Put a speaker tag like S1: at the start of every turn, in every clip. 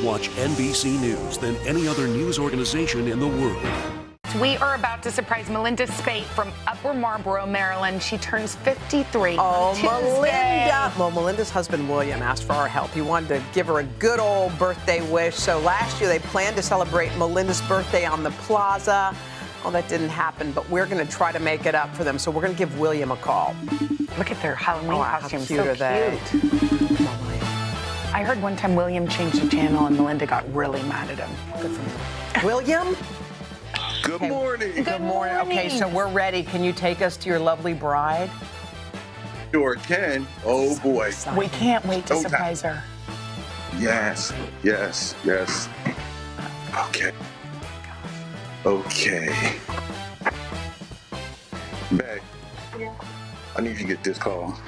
S1: watch NBC News than any other news organization in the world.
S2: We are about to surprise Melinda Spate from Upper Marlboro, Maryland. She turns 53 on Tuesday.
S3: Melinda. Well, Melinda's husband, William, asked for our help. He wanted to give her a good old birthday wish. So last year, they planned to celebrate Melinda's birthday on the Plaza. Well, that didn't happen, but we're going to try to make it up for them. So we're going to give William a call.
S2: Look at their Halloween costumes.
S3: How cute are they?
S2: I heard one time William changed the channel and Melinda got really mad at him. Good for me.
S3: William?
S4: Good morning.
S3: Good morning. Okay, so we're ready. Can you take us to your lovely bride?
S4: Sure can. Oh, boy.
S2: We can't wait to surprise her.
S4: Yes, yes, yes. Okay. Okay. Babe.
S5: Yeah.
S4: I need you to get this call.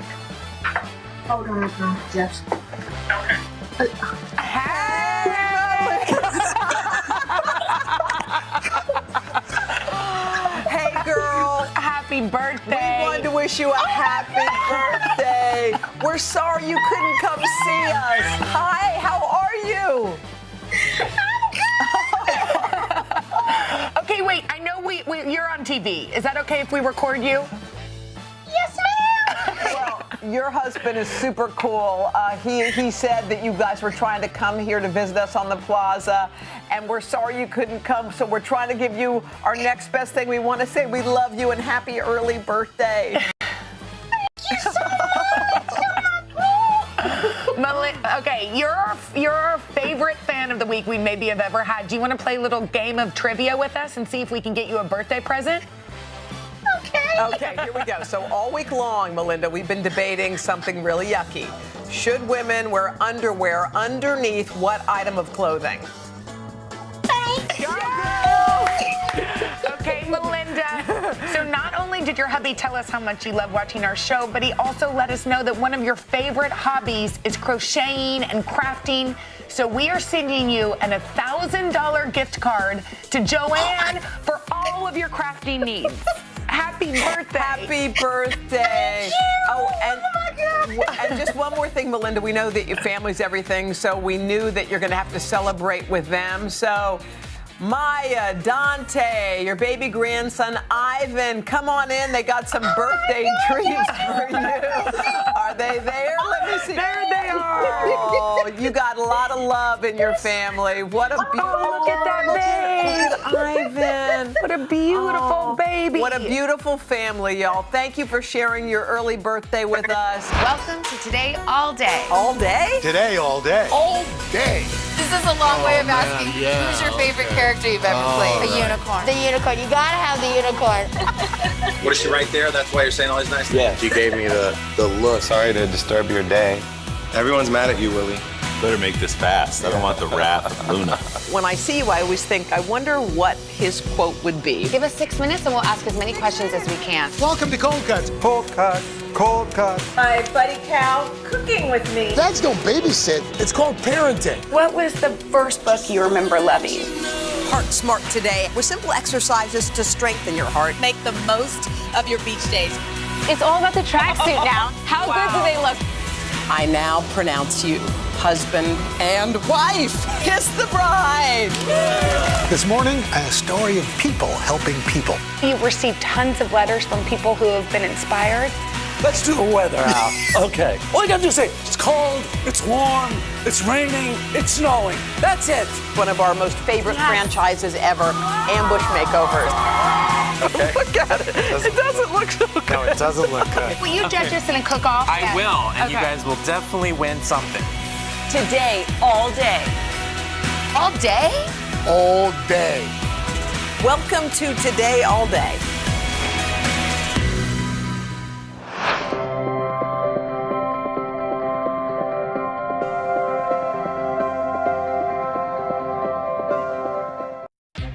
S5: Hold on, yes.
S3: Hey, girl.
S2: Happy birthday.
S3: We wanted to wish you a happy birthday. We're sorry you couldn't come see us. Hi, how are you?
S2: Okay, wait, I know you're on TV. Is that okay if we record you?
S5: Yes, ma'am.
S3: Well, your husband is super cool. He said that you guys were trying to come here to visit us on the Plaza, and we're sorry you couldn't come, so we're trying to give you our next best thing. We want to say we love you and happy early birthday.
S2: Okay, you're our favorite fan of the week we maybe have ever had. Do you want to play a little game of trivia with us and see if we can get you a birthday present?
S3: Okay, here we go. So all week long, Melinda, we've been debating something really yucky. Should women wear underwear underneath what item of clothing?
S2: Okay, Melinda. So not only did your hubby tell us how much you love watching our show, but he also let us know that one of your favorite hobbies is crocheting and crafting. So we are sending you an $1,000 gift card to Joanne for all of your crafting needs. Happy birthday.
S3: Happy birthday. And just one more thing, Melinda. We know that your family's everything, so we knew that you're going to have to celebrate with them. So Maya, Dante, your baby grandson, Ivan, come on in. They got some birthday treats for you. Are they there? Let me see.
S2: There they are.
S3: Oh, you got a lot of love in your family. What a beautiful,
S2: look at that babe.
S3: Ivan.
S2: What a beautiful baby.
S3: What a beautiful family, y'all. Thank you for sharing your early birthday with us.
S6: Welcome to Today All Day.
S3: All day?
S7: Today, all day.
S4: All day.
S6: This is a long way of asking who's your favorite character you've ever played? The unicorn. The unicorn. You gotta have the unicorn.
S8: What is she right there? That's why you're saying all these nice things?
S7: Yeah, she gave me the look. Sorry to disturb your day. Everyone's mad at you, Willie.
S9: Better make this fast. I don't want the wrath of Luna.
S3: When I see you, I always think, I wonder what his quote would be.
S6: Give us 6 minutes and we'll ask as many questions as we can.
S7: Welcome to Cold Cuts. Cold Cut. Cold Cut.
S3: My buddy Cal cooking with me.
S4: Dads don't babysit. It's called parenting.
S2: What was the first book you remember loving?
S10: Heart Smart Today with simple exercises to strengthen your heart. Make the most of your beach days.
S6: It's all about the tracksuit now. How good do they look?
S10: I now pronounce you husband and wife. Kiss the bride.
S4: This morning, a story of people helping people.
S2: You've received tons of letters from people who have been inspired.
S11: Let's do the weather out. Okay. All you gotta do is say, it's cold, it's warm, it's raining, it's snowing. That's it.
S3: One of our most favorite franchises ever, Ambush Makeovers.
S7: Okay.
S3: Look at it. It doesn't look so good.
S7: No, it doesn't look good.
S6: Will you judge us in a cook-off?
S9: I will, and you guys will definitely win something.
S10: Today, all day.
S6: All day?
S4: All day.
S10: Welcome to Today, all day.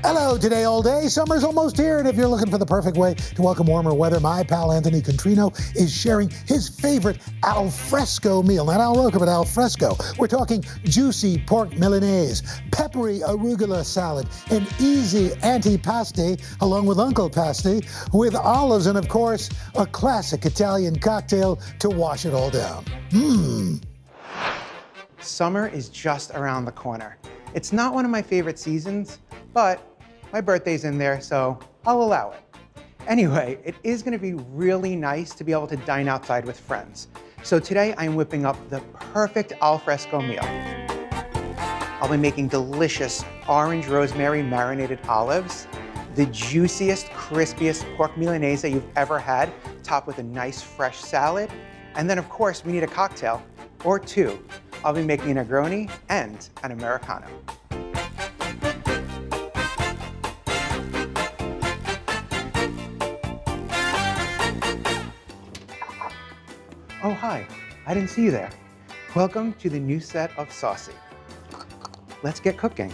S12: Hello, Today All Day. Summer's almost here, and if you're looking for the perfect way to welcome warmer weather, my pal Anthony Contrino is sharing his favorite Alfresco meal. Not Al Roca, but Alfresco. We're talking juicy pork Milanese, peppery arugula salad, and easy antipasti, along with Uncle Pasti, with olives, and of course, a classic Italian cocktail to wash it all down.
S13: Summer is just around the corner. It's not one of my favorite seasons, but my birthday's in there, so I'll allow it. Anyway, it is gonna be really nice to be able to dine outside with friends. So today I'm whipping up the perfect Alfresco meal. I'll be making delicious orange rosemary marinated olives, the juiciest, crispiest pork Milanese you've ever had, topped with a nice fresh salad. And then of course, we need a cocktail, or two. I'll be making a Negroni and an Americano. Oh, hi, I didn't see you there. Welcome to the new set of Saucy. Let's get cooking.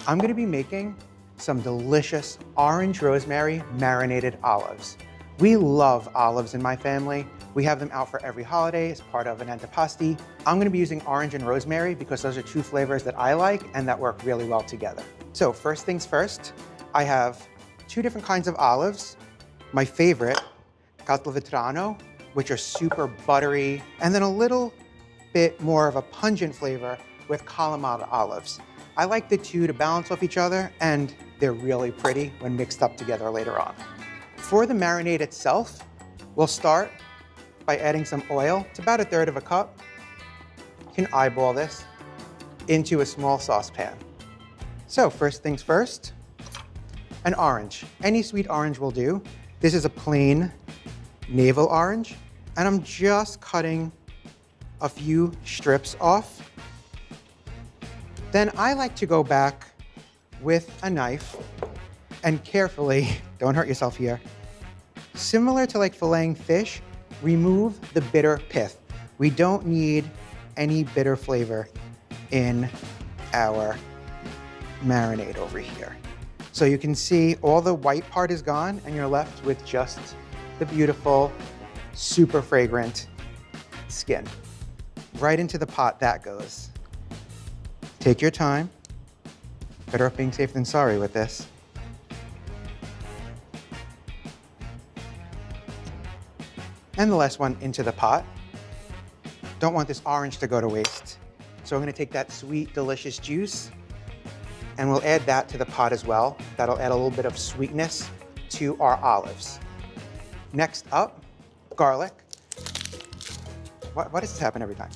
S13: I'm gonna be making some delicious orange rosemary marinated olives. We love olives in my family. We have them out for every holiday as part of an antipasti. I'm gonna be using orange and rosemary because those are two flavors that I like and that work really well together. So first things first, I have two different kinds of olives. My favorite, Castelvetrano, which are super buttery, and then a little bit more of a pungent flavor with Kalamata olives. I like the two to balance off each other, and they're really pretty when mixed up together later on. For the marinade itself, we'll start by adding some oil. It's about 1/3 of a cup. You can eyeball this into a small saucepan. So first things first, an orange. Any sweet orange will do. This is a plain navel orange, and I'm just cutting a few strips off. Then I like to go back with a knife and carefully, don't hurt yourself here, similar to like filleting fish, remove the bitter pith. We don't need any bitter flavor in our marinade over here. So you can see all the white part is gone and you're left with just the beautiful, super fragrant skin. Right into the pot that goes. Take your time. Better off being safe than sorry with this. And the last one into the pot. Don't want this orange to go to waste. So I'm gonna take that sweet, delicious juice and we'll add that to the pot as well. That'll add a little bit of sweetness to our olives. Next up, garlic. Why does this happen every time?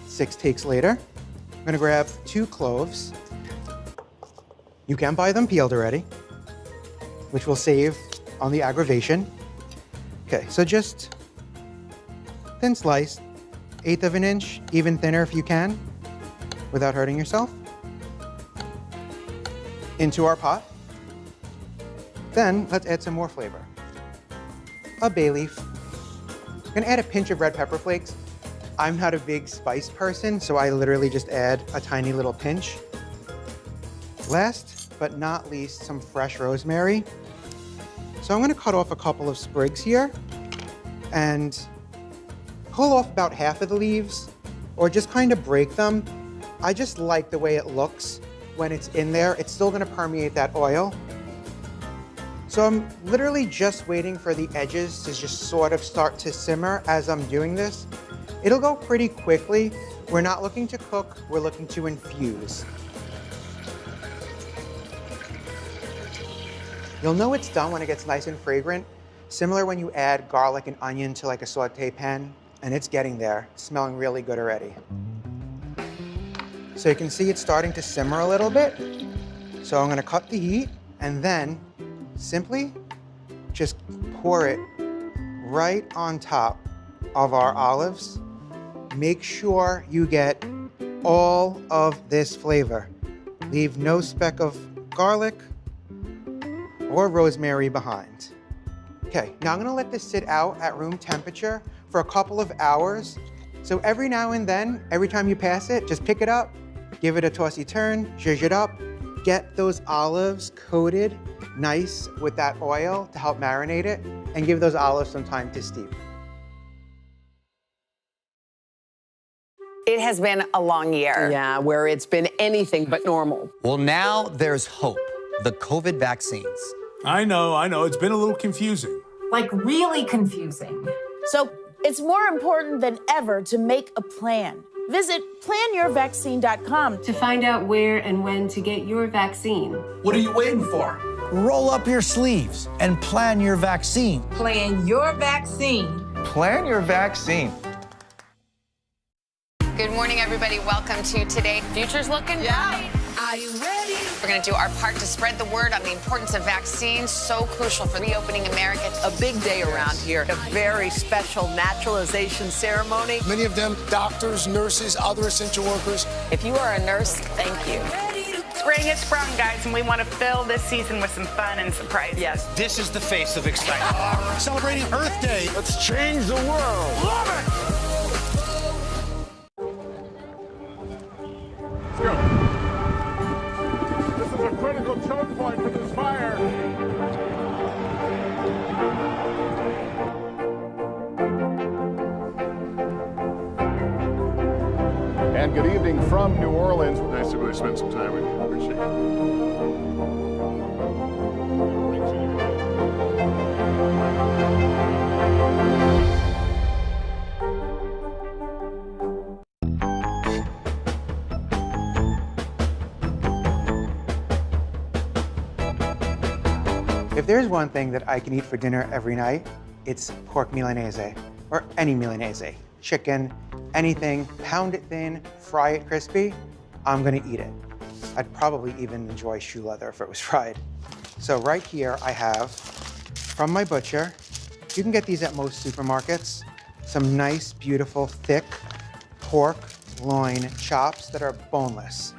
S13: 6 takes later, I'm gonna grab 2 cloves. You can buy them peeled already, which will save on the aggravation. Okay, so just thin slice, 1/8 of an inch, even thinner if you can, without hurting yourself. Into our pot. Then let's add some more flavor. A bay leaf. I'm gonna add a pinch of red pepper flakes. I'm not a big spice person, so I literally just add a tiny little pinch. Last but not least, some fresh rosemary. So I'm gonna cut off a couple of sprigs here and pull off about half of the leaves or just kind of break them. I just like the way it looks when it's in there. It's still gonna permeate that oil. So I'm literally just waiting for the edges to just sort of start to simmer as I'm doing this. It'll go pretty quickly. We're not looking to cook, we're looking to infuse. You'll know it's done when it gets nice and fragrant. Similar when you add garlic and onion to like a saute pan, and it's getting there, it's smelling really good already. So you can see it's starting to simmer a little bit. So I'm gonna cut the heat and then simply just pour it right on top of our olives. Make sure you get all of this flavor. Leave no speck of garlic or rosemary behind. Okay, now I'm gonna let this sit out at room temperature for a couple of hours. So every now and then, every time you pass it, just pick it up, give it a tossy turn, zhuzh it up, get those olives coated nice with that oil to help marinate it, and give those olives some time to steep.
S2: It has been a long year.
S3: Yeah, where it's been anything but normal.
S14: Well, now there's hope. The COVID vaccines.
S15: I know. It's been a little confusing.
S16: Like really confusing.
S17: So it's more important than ever to make a plan.
S16: Visit planyourvaccine.com
S17: to find out where and when to get your vaccine.
S11: What are you waiting for?
S18: Roll up your sleeves and plan your vaccine.
S19: Plan your vaccine.
S7: Plan your vaccine.
S6: Good morning, everybody. Welcome to Today. Future's looking bright.
S19: Are you ready?
S6: We're going to do our part to spread the word on the importance of vaccines, so crucial for reopening America.
S3: A big day around here, a very special naturalization ceremony.
S4: Many of them doctors, nurses, other essential workers.
S6: If you are a nurse, thank you.
S2: Spring has sprung, guys, and we want to fill this season with some fun and surprises.
S3: Yes.
S18: This is the face of excitement.
S4: Celebrating Earth Day. Let's change the world. Love it!
S15: Let's go. This is a critical choke point for this fire. And good evening from New Orleans. Nice to really spend some time with you. Appreciate
S13: If there's one thing that I can eat for dinner every night, it's pork Milanese, or any Milanese. Chicken, anything, pound it thin, fry it crispy, I'm gonna eat it. I'd probably even enjoy shoe leather if it was fried. So right here I have, from my butcher, you can get these at most supermarkets, some nice, beautiful, thick pork loin chops that are boneless.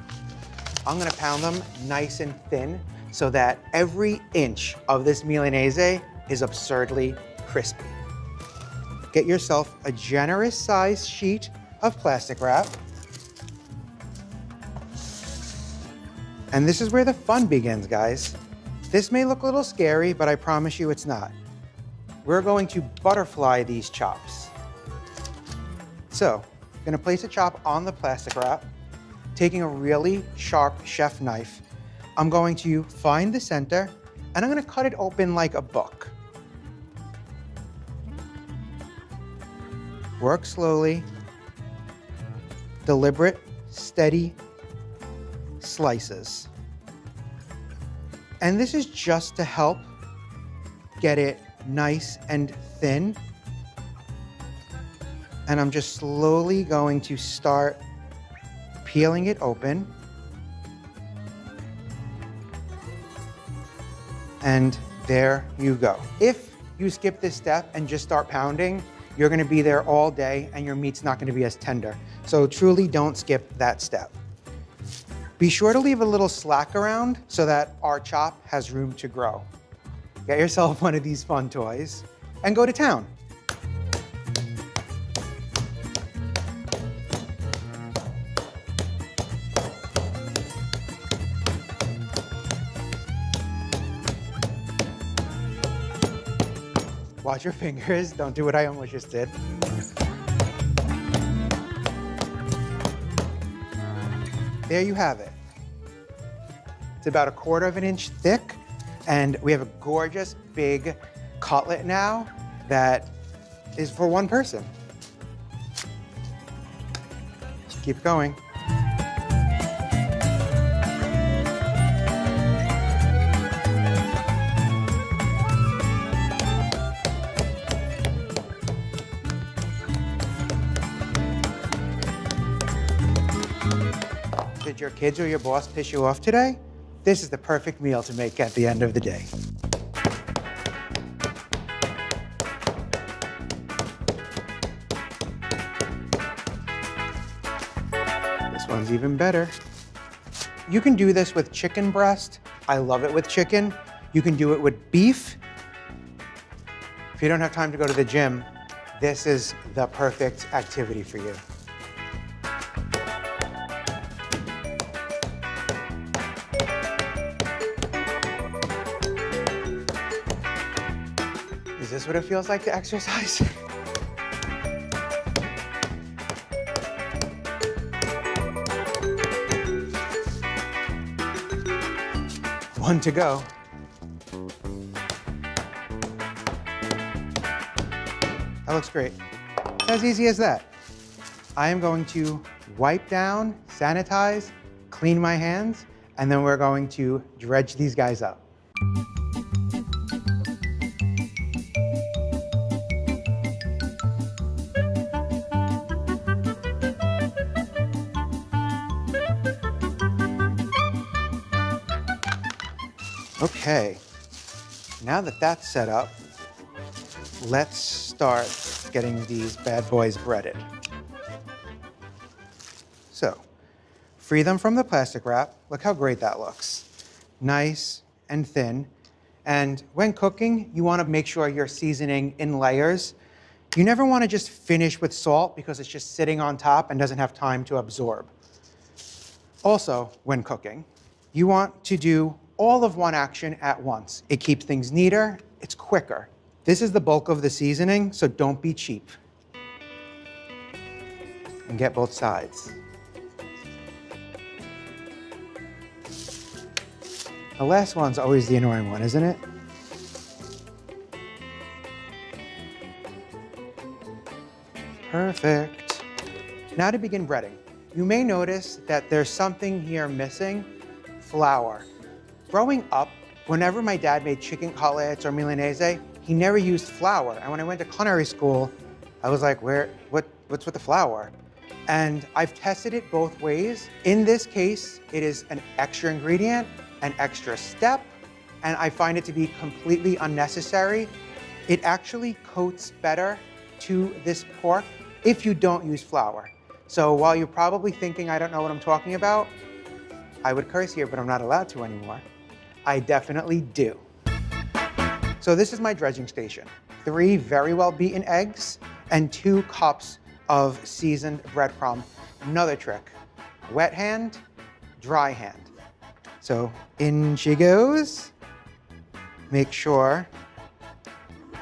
S13: I'm gonna pound them nice and thin so that every inch of this Milanese is absurdly crispy. Get yourself a generous sized sheet of plastic wrap. And this is where the fun begins, guys. This may look a little scary, but I promise you it's not. We're going to butterfly these chops. So, I'm gonna place a chop on the plastic wrap, taking a really sharp chef knife. I'm going to find the center, and I'm gonna cut it open like a book. Work slowly, deliberate, steady slices. And this is just to help get it nice and thin. And I'm just slowly going to start peeling it open. And there you go. If you skip this step and just start pounding, you're gonna be there all day and your meat's not gonna be as tender. So truly don't skip that step. Be sure to leave a little slack around so that our chop has room to grow. Get yourself one of these fun toys and go to town. Watch your fingers, don't do what I almost just did. There you have it. It's about 1/4 of an inch thick, and we have a gorgeous big cutlet now that is for one person. Keep going. Did your kids or your boss piss you off today? This is the perfect meal to make at the end of the day. This one's even better. You can do this with chicken breast. I love it with chicken. You can do it with beef. If you don't have time to go to the gym, this is the perfect activity for you. Is this what it feels like to exercise? One to go. That looks great. As easy as that. I am going to wipe down, sanitize, clean my hands, and then we're going to dredge these guys up. Okay, now that that's set up, let's start getting these bad boys breaded. So, free them from the plastic wrap. Look how great that looks. Nice and thin. And when cooking, you want to make sure you're seasoning in layers. You never want to just finish with salt because it's just sitting on top and doesn't have time to absorb. Also, when cooking, you want to do all of one action at once. It keeps things neater, it's quicker. This is the bulk of the seasoning, so don't be cheap. And get both sides. The last one's always the annoying one, isn't it? Perfect. Now to begin breading. You may notice that there's something here missing, flour. Growing up, whenever my dad made chicken cutlets or Milanese, he never used flour. And when I went to culinary school, I was like, what's with the flour? And I've tested it both ways. In this case, it is an extra ingredient, an extra step, and I find it to be completely unnecessary. It actually coats better to this pork if you don't use flour. So while you're probably thinking I don't know what I'm talking about, I would curse here, but I'm not allowed to anymore. I definitely do. So this is my dredging station. 3 very well beaten eggs and 2 cups of seasoned breadcrumb. Another trick, wet hand, dry hand. So in she goes. Make sure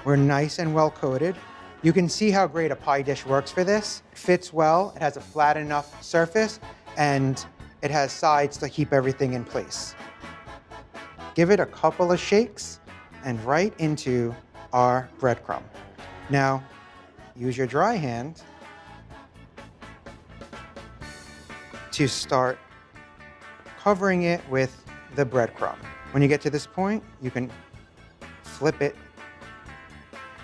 S13: we're nice and well coated. You can see how great a pie dish works for this. It fits well, it has a flat enough surface, and it has sides to keep everything in place. Give it a couple of shakes and right into our breadcrumb. Now, use your dry hand to start covering it with the breadcrumb. When you get to this point, you can flip it.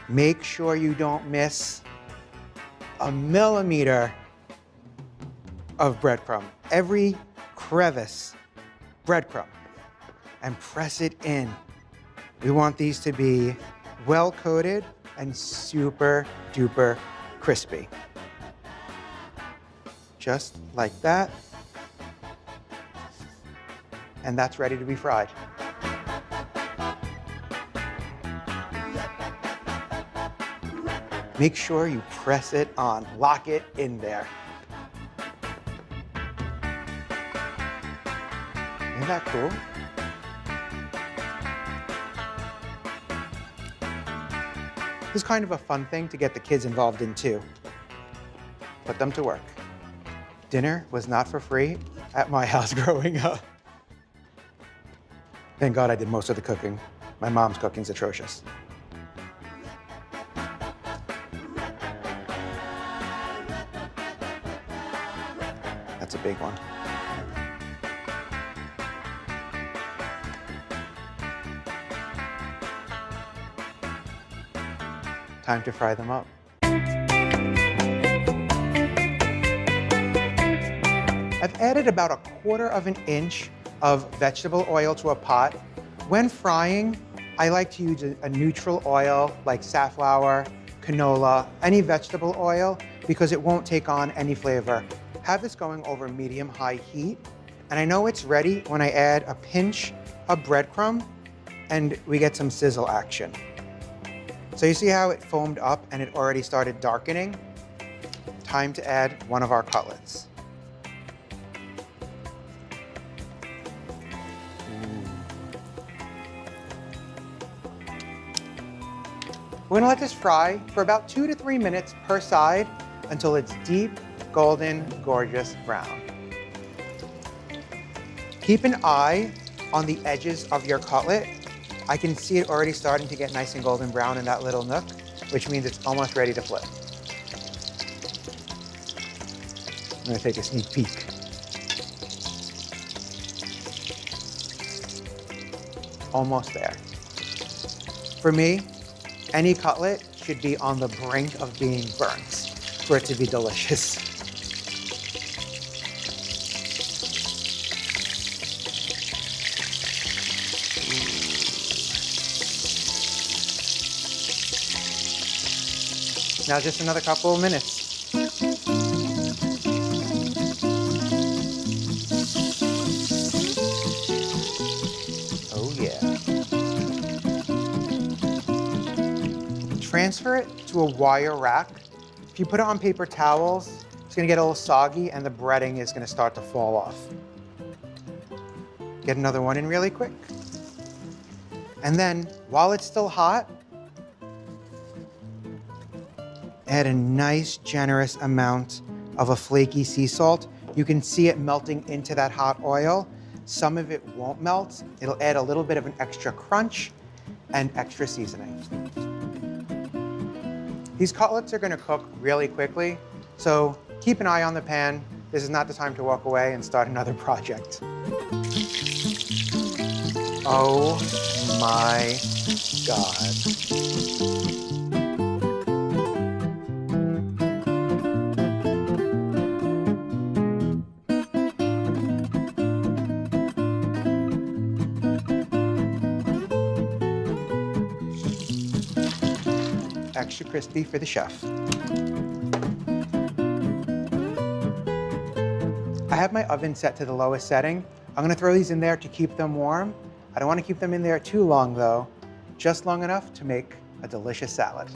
S13: Make sure you don't miss a millimeter of breadcrumb. Every crevice, breadcrumb, and press it in. We want these to be well coated and super duper crispy. Just like that. And that's ready to be fried. Make sure you press it on, lock it in there. Isn't that cool? This is kind of a fun thing to get the kids involved in too. Put them to work. Dinner was not for free at my house growing up. Thank God I did most of the cooking. My mom's cooking's atrocious. That's a big one. Time to fry them up. I've added about 1/4 of an inch of vegetable oil to a pot. When frying, I like to use a neutral oil like safflower, canola, any vegetable oil, because it won't take on any flavor. Have this going over medium-high heat, and I know it's ready when I add a pinch of breadcrumb and we get some sizzle action. So you see how it foamed up and it already started darkening? Time to add one of our cutlets. We're gonna let this fry for about 2 to 3 minutes per side until it's deep, golden, gorgeous brown. Keep an eye on the edges of your cutlet. I can see it already starting to get nice and golden brown in that little nook, which means it's almost ready to flip. I'm gonna take a sneak peek. Almost there. For me, any cutlet should be on the brink of being burnt for it to be delicious. Now just another couple of minutes. Oh yeah. Transfer it to a wire rack. If you put it on paper towels, it's gonna get a little soggy and the breading is gonna start to fall off. Get another one in really quick. And then, while it's still hot, add a nice, generous amount of a flaky sea salt. You can see it melting into that hot oil. Some of it won't melt. It'll add a little bit of an extra crunch and extra seasoning. These cutlets are gonna cook really quickly, so keep an eye on the pan. This is not the time to walk away and start another project. Oh my God. Extra crispy for the chef. I have my oven set to the lowest setting. I'm gonna throw these in there to keep them warm. I don't wanna keep them in there too long though, just long enough to make a delicious salad.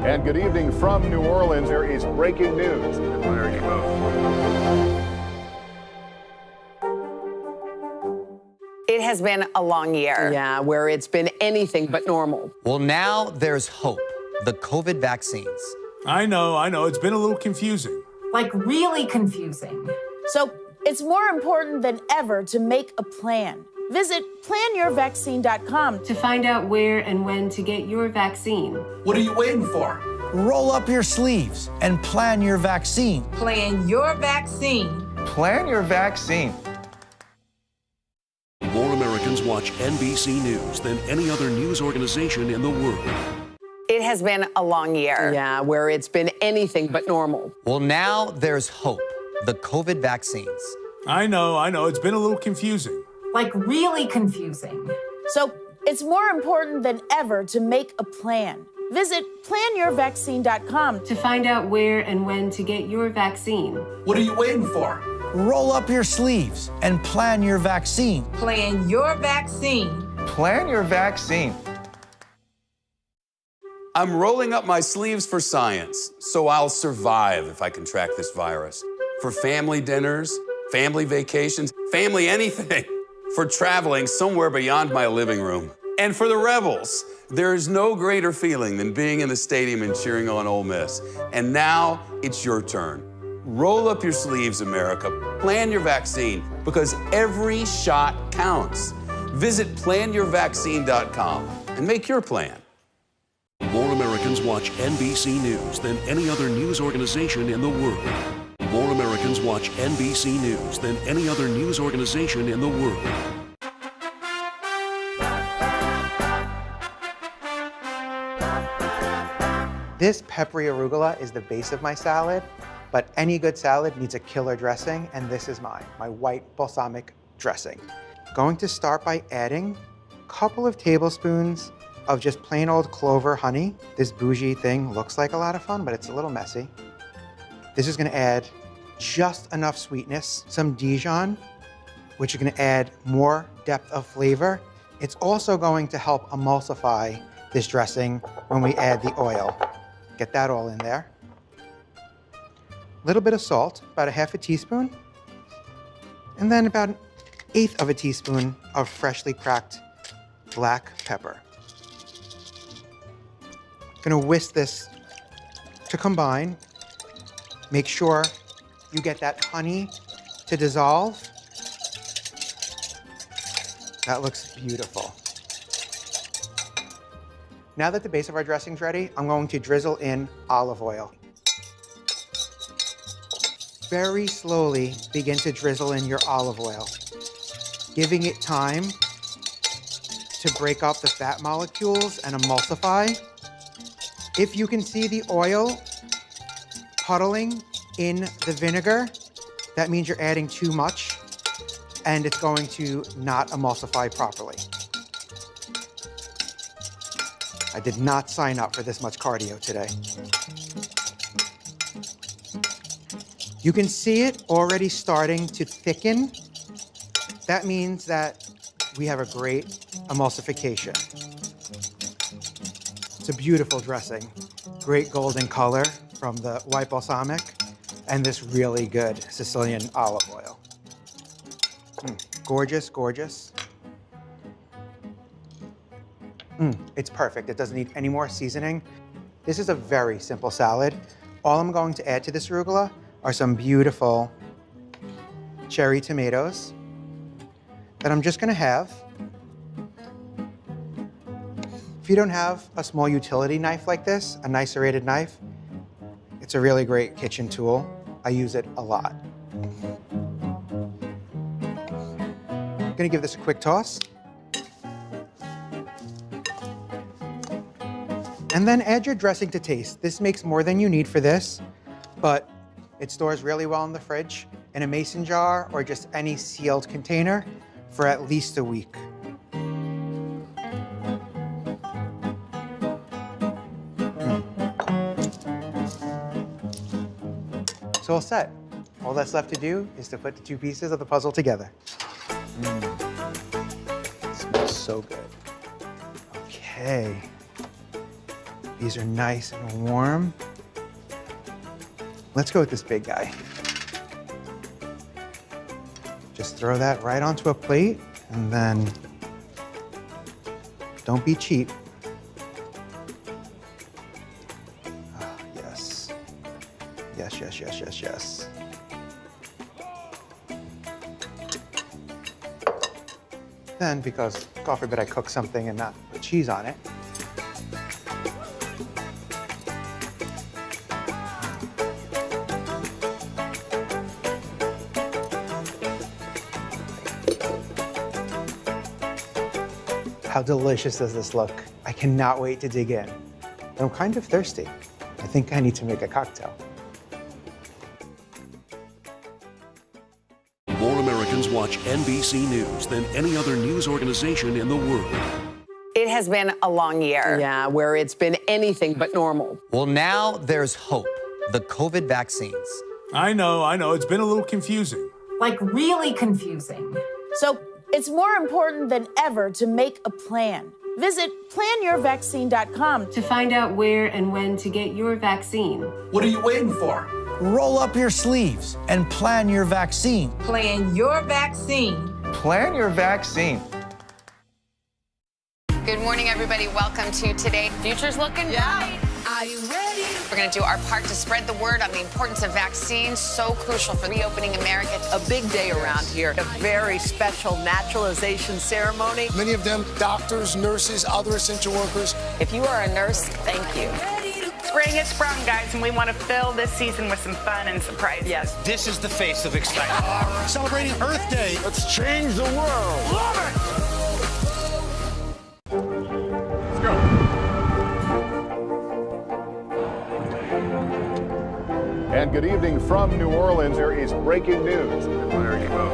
S15: And good evening from New Orleans. There is breaking news. There you go.
S3: It has been a long year. Yeah, where it's been anything but normal.
S14: Well, now there's hope. The COVID vaccines.
S11: I know. It's been a little confusing.
S19: Like really confusing.
S16: So it's more important than ever to make a plan. Visit planyourvaccine.com
S17: to find out where and when to get your vaccine.
S18: What are you waiting for? Roll up your sleeves and plan your vaccine.
S19: Plan your vaccine.
S7: Plan your vaccine.
S1: More Americans watch NBC News than any other news organization in the world.
S3: It has been a long year. Yeah, where it's been anything but normal.
S14: Well, now there's hope. The COVID vaccines.
S11: I know. It's been a little confusing.
S19: Like really confusing.
S16: So it's more important than ever to make a plan. Visit planyourvaccine.com
S17: to find out where and when to get your vaccine.
S18: What are you waiting for? Roll up your sleeves and plan your vaccine.
S19: Plan your vaccine.
S7: Plan your vaccine.
S20: I'm rolling up my sleeves for science, so I'll survive if I contract this virus. For family dinners, family vacations, family anything. For traveling somewhere beyond my living room. And for the Rebels, there is no greater feeling than being in the stadium and cheering on Ole Miss. And now it's your turn. Roll up your sleeves, America. Plan your vaccine, because every shot counts. Visit planyourvaccine.com and make your plan.
S1: More Americans watch NBC News than any other news organization in the world. More Americans watch NBC News than any other news organization in the world.
S13: This peppery arugula is the base of my salad, but any good salad needs a killer dressing, and this is mine, my white balsamic dressing. Going to start by adding a couple of tablespoons of just plain old clover honey. This bougie thing looks like a lot of fun, but it's a little messy. This is gonna add just enough sweetness, some Dijon, which is gonna add more depth of flavor. It's also going to help emulsify this dressing when we add the oil. Get that all in there. A little bit of salt, about a half a teaspoon, and then about 1/8 of a teaspoon of freshly cracked black pepper. Gonna whisk this to combine. Make sure you get that honey to dissolve. That looks beautiful. Now that the base of our dressing's ready, I'm going to drizzle in olive oil. Very slowly begin to drizzle in your olive oil, giving it time to break up the fat molecules and emulsify. If you can see the oil puddling in the vinegar, that means you're adding too much and it's going to not emulsify properly. I did not sign up for this much cardio today. You can see it already starting to thicken. That means that we have a great emulsification. It's a beautiful dressing. Great golden color from the white balsamic and this really good Sicilian olive oil. Gorgeous, gorgeous. It's perfect. It doesn't need any more seasoning. This is a very simple salad. All I'm going to add to this arugula are some beautiful cherry tomatoes that I'm just gonna have. If you don't have a small utility knife like this, a nice serrated knife, it's a really great kitchen tool. I use it a lot. I'm gonna give this a quick toss. And then add your dressing to taste. This makes more than you need for this, but it stores really well in the fridge in a mason jar or just any sealed container for at least a week. So all set. All that's left to do is to put the two pieces of the puzzle together. It smells so good. Okay. These are nice and warm. Let's go with this big guy. Just throw that right onto a plate and then don't be cheap. Oh, yes. Yes, yes, yes, yes, yes. Then, because God forbid I cook something and not put cheese on it, how delicious does this look? I cannot wait to dig in. But I'm kind of thirsty. I think I need to make a cocktail.
S1: More Americans watch NBC News than any other news organization in the world.
S3: It has been a long year. Yeah, where it's been anything but normal.
S14: Well, now there's hope. The COVID vaccines.
S21: I know. It's been a little confusing.
S19: Like really confusing.
S16: So it's more important than ever to make a plan. Visit planyourvaccine.com
S17: to find out where and when to get your vaccine.
S18: What are you waiting for? Roll up your sleeves and plan your vaccine.
S19: Plan your vaccine.
S7: Plan your vaccine.
S6: Good morning, everybody. Welcome to Today. Future's looking bright. Are you ready? We're going to do our part to spread the word on the importance of vaccines, so crucial for reopening America.
S3: A big day around here. A very special naturalization ceremony.
S4: Many of them doctors, nurses, other essential workers.
S3: If you are a nurse, thank you.
S2: Spring has sprung, guys, and we want to fill this season with some fun and surprises.
S3: Yes.
S11: This is the face of excitement.
S4: Celebrating Earth Day.
S15: Let's change the world.
S11: Love it!
S15: Let's go. And good evening from New Orleans. There is breaking news. There you go.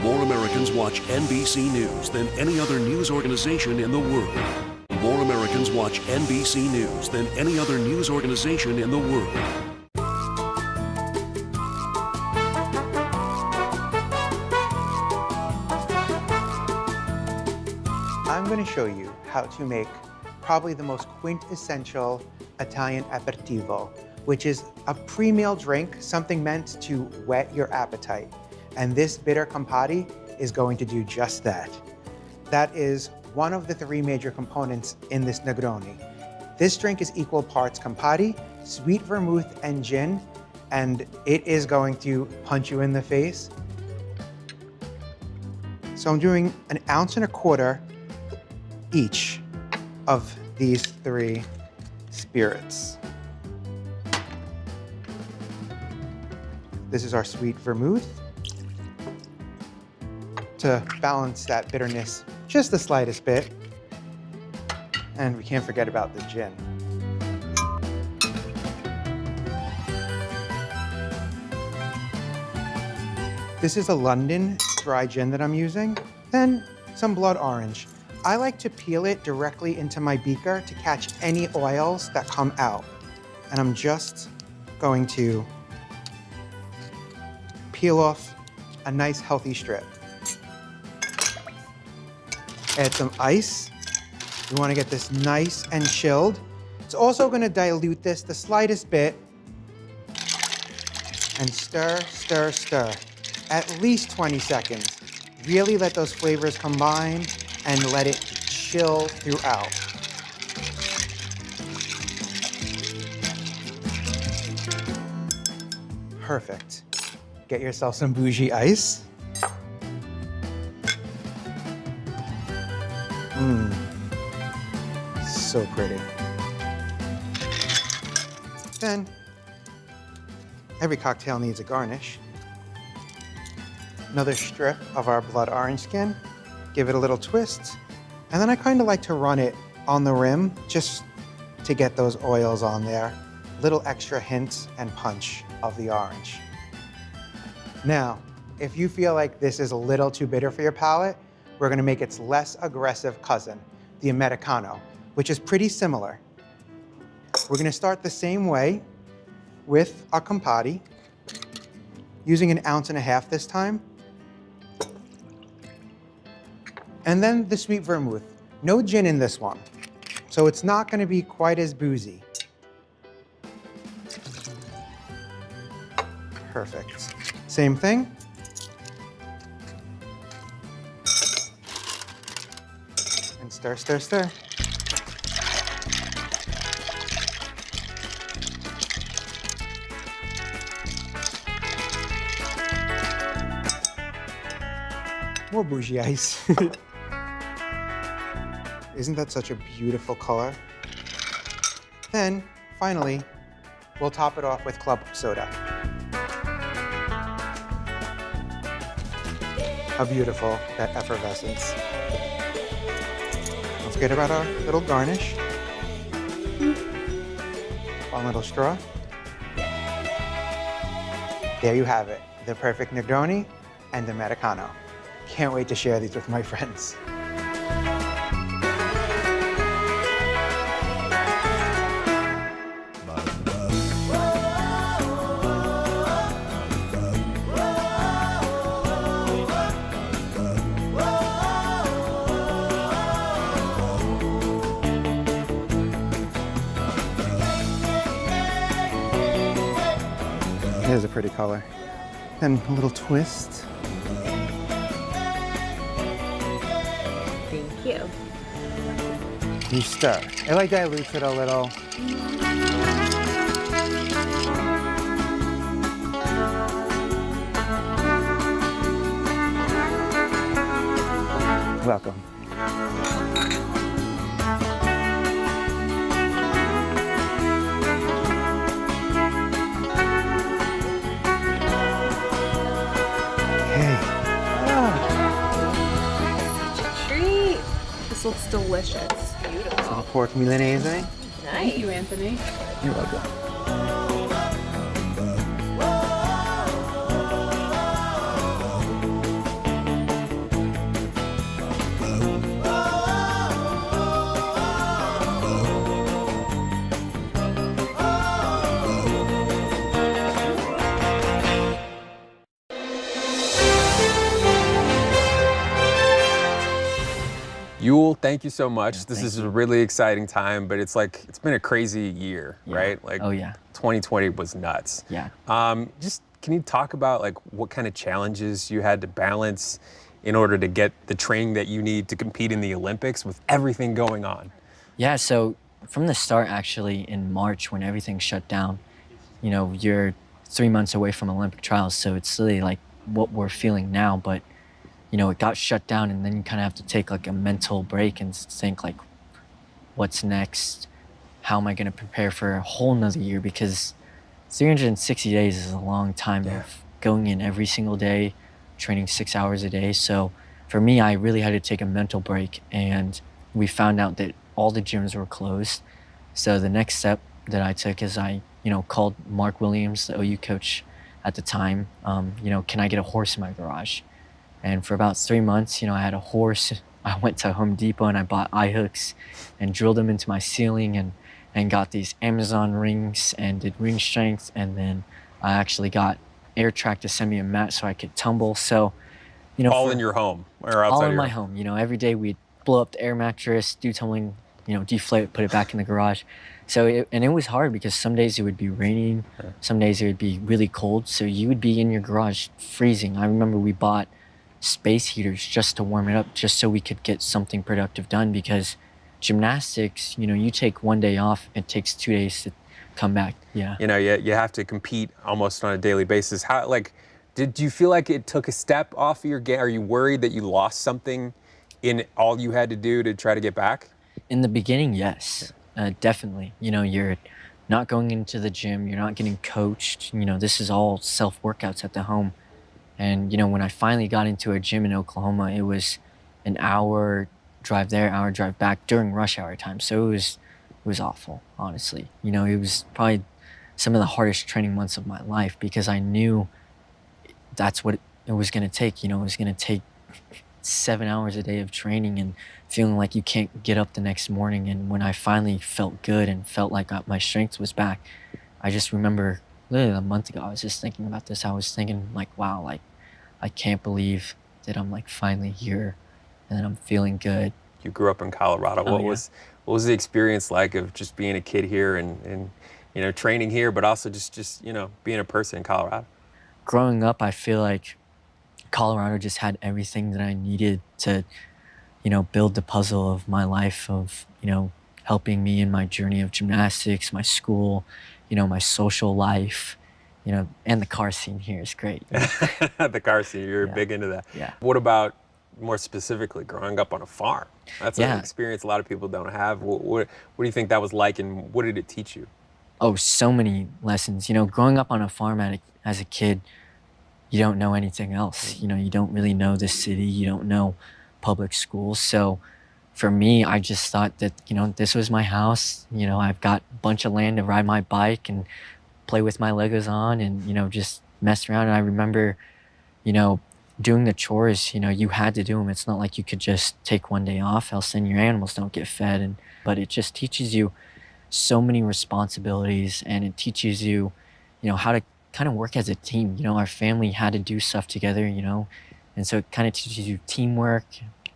S1: More Americans watch NBC News than any other news organization in the world. More Americans watch NBC News than any other news organization in the world.
S13: I'm going to show you how to make probably the most quintessential Italian aperitivo, which is a pre-meal drink, something meant to whet your appetite. And this bitter Campari is going to do just that. That is one of the three major components in this Negroni. This drink is equal parts Campari, sweet vermouth, and gin, and it is going to punch you in the face. So I'm doing 1.25 ounces each of these 3 spirits. This is our sweet vermouth to balance that bitterness just the slightest bit. And we can't forget about the gin. This is a London dry gin that I'm using. Then some blood orange. I like to peel it directly into my beaker to catch any oils that come out. And I'm just going to peel off a nice healthy strip. Add some ice. We want to get this nice and chilled. It's also going to dilute this the slightest bit. And stir, stir, stir. At least 20 seconds. Really let those flavors combine and let it chill throughout. Perfect. Get yourself some bougie ice. So pretty. Then, every cocktail needs a garnish. Another strip of our blood orange skin. Give it a little twist. And then I kind of like to run it on the rim just to get those oils on there. Little extra hint and punch of the orange. Now, if you feel like this is a little too bitter for your palate, we're gonna make its less aggressive cousin, the Americano, which is pretty similar. We're gonna start the same way with our Campari, using 1.5 ounces this time. And then the sweet vermouth. No gin in this one, so it's not gonna be quite as boozy. Perfect. Same thing. And stir, stir, stir. More bougie ice. Isn't that such a beautiful color? Then, finally, we'll top it off with club soda. How beautiful, that effervescence. Don't forget about our little garnish. One little straw. There you have it, the perfect Negroni and Americano. Can't wait to share these with my friends. Here's a pretty color. Then a little twist.
S17: Thank you.
S13: You stir. It like dilutes it a little. Welcome.
S17: This looks delicious. Beautiful.
S13: Some pork Milanese.
S17: Nice. Thank you, Anthony.
S13: You're welcome.
S5: Yul, thank you so much. This is a really exciting time, but it's been a crazy year, right? Like, 2020 was nuts.
S22: Yeah.
S5: Just can you talk about what kind of challenges you had to balance in order to get the training that you need to compete in the Olympics with everything going on?
S22: Yeah, so
S8: From the start, actually, in March when everything shut down, you know, you're 3 months away from Olympic trials, so it's really like what we're feeling now, but, you know, it got shut down, and then you kind of have to take like a mental break and think like, what's next? How am I going to prepare for a whole nother year? Because 360 days is a long time of going in every single day, training 6 hours a day. So for me, I really had to take a mental break, and we found out that all the gyms were closed. So the next step that I took is I, you know, called Mark Williams, the OU coach at the time, you know, can I get a horse in my garage? And for about 3 months, you know, I had a horse. I went to Home Depot and I bought eye hooks and drilled them into my ceiling and got these Amazon rings and did ring strength. And then I actually got Air Track to send me a mat so I could tumble. So, you know,
S5: all in your home or outside?
S8: All
S5: of
S8: in
S5: your
S8: my home. You know, every day we'd blow up the air mattress, do tumbling, you know, deflate it, put it back in the garage. So, it was hard because some days it would be raining, some days it would be really cold. So you would be in your garage freezing. I remember we bought space heaters just to warm it up, just so we could get something productive done, because gymnastics, you know, you take 1 day off, it takes 2 days to come back. Yeah.
S5: You know, you have to compete almost on a daily basis. How, like, did you feel like it took a step off of your game? Are you worried that you lost something in all you had to do to try to get back?
S8: In the beginning, yes, definitely. You know, you're not going into the gym, you're not getting coached. You know, this is all self-workouts at the home. And, you know, when I finally got into a gym in Oklahoma, it was an hour drive there, hour drive back during rush hour time. So it was awful, honestly. You know, it was probably some of the hardest training months of my life, because I knew that's what it was going to take. You know, it was going to take 7 hours a day of training and feeling like you can't get up the next morning. And when I finally felt good and felt like my strength was back, I just remember literally a month ago, I was just thinking about this. I was thinking like, wow, like, I can't believe that I'm like finally here and I'm feeling good.
S5: You grew up in Colorado. What was the experience like of just being a kid here and you know, training here, but also just you know, being a person in Colorado?
S8: Growing up, I feel like Colorado just had everything that I needed to, you know, build the puzzle of my life, of, you know, helping me in my journey of gymnastics, my school, you know, my social life, you know, and the car scene here is great.
S5: The car scene, you're big into that.
S8: Yeah.
S5: What about more specifically growing up on a farm? That's an experience a lot of people don't have. What do you think that was like, and what did it teach you?
S8: Oh, so many lessons. You know, growing up on a farm as a kid, you don't know anything else. You know, you don't really know the city. You don't know public schools. So for me, I just thought that, you know, this was my house. You know, I've got a bunch of land to ride my bike and play with my Legos on and, you know, just mess around. And I remember, you know, doing the chores, you know, you had to do them. It's not like you could just take 1 day off, else then your animals don't get fed. But it just teaches you so many responsibilities, and it teaches you, you know, how to kind of work as a team. You know, our family had to do stuff together, you know, and so it kind of teaches you teamwork,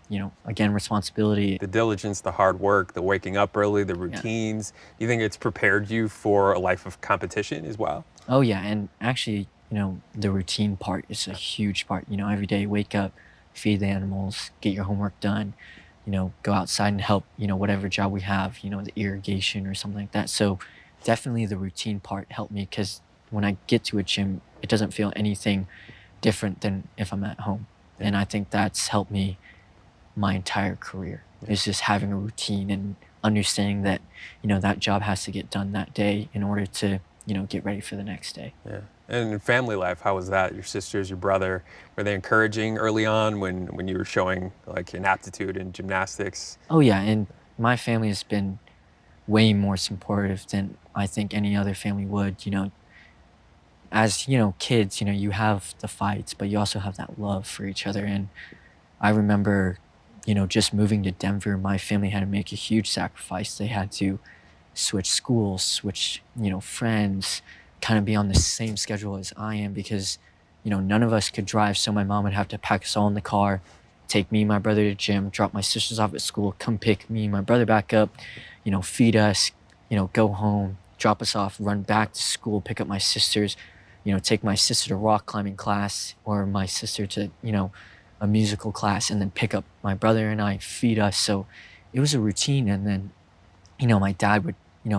S8: you know, again, responsibility.
S5: The diligence, the hard work, the waking up early, the routines. Do you think it's prepared you for a life of competition as well?
S8: Oh yeah, and actually, you know, the routine part is a huge part. You know, every day, wake up, feed the animals, get your homework done, you know, go outside and help, you know, whatever job we have, you know, the irrigation or something like that. So definitely the routine part helped me, because when I get to a gym, it doesn't feel anything different than if I'm at home. Yeah. And I think that's helped me my entire career, is just having a routine and understanding that, you know, that job has to get done that day in order to, you know, get ready for the next day.
S5: Yeah. And in family life, how was that? Your sisters, your brother, were they encouraging early on when you were showing like an aptitude in gymnastics?
S8: Oh yeah, and my family has been way more supportive than I think any other family would. You know, as, you know, kids, you know, you have the fights, but you also have that love for each other. And I remember, you know, just moving to Denver, my family had to make a huge sacrifice. They had to switch schools, switch, you know, friends, kind of be on the same schedule as I am, because, you know, none of us could drive. So my mom would have to pack us all in the car, take me and my brother to the gym, drop my sisters off at school, come pick me and my brother back up, you know, feed us, you know, go home, drop us off, run back to school, pick up my sisters, you know, take my sister to rock climbing class, or my sister to, you know, a musical class, and then pick up my brother and I, feed us. So it was a routine. And then my dad would,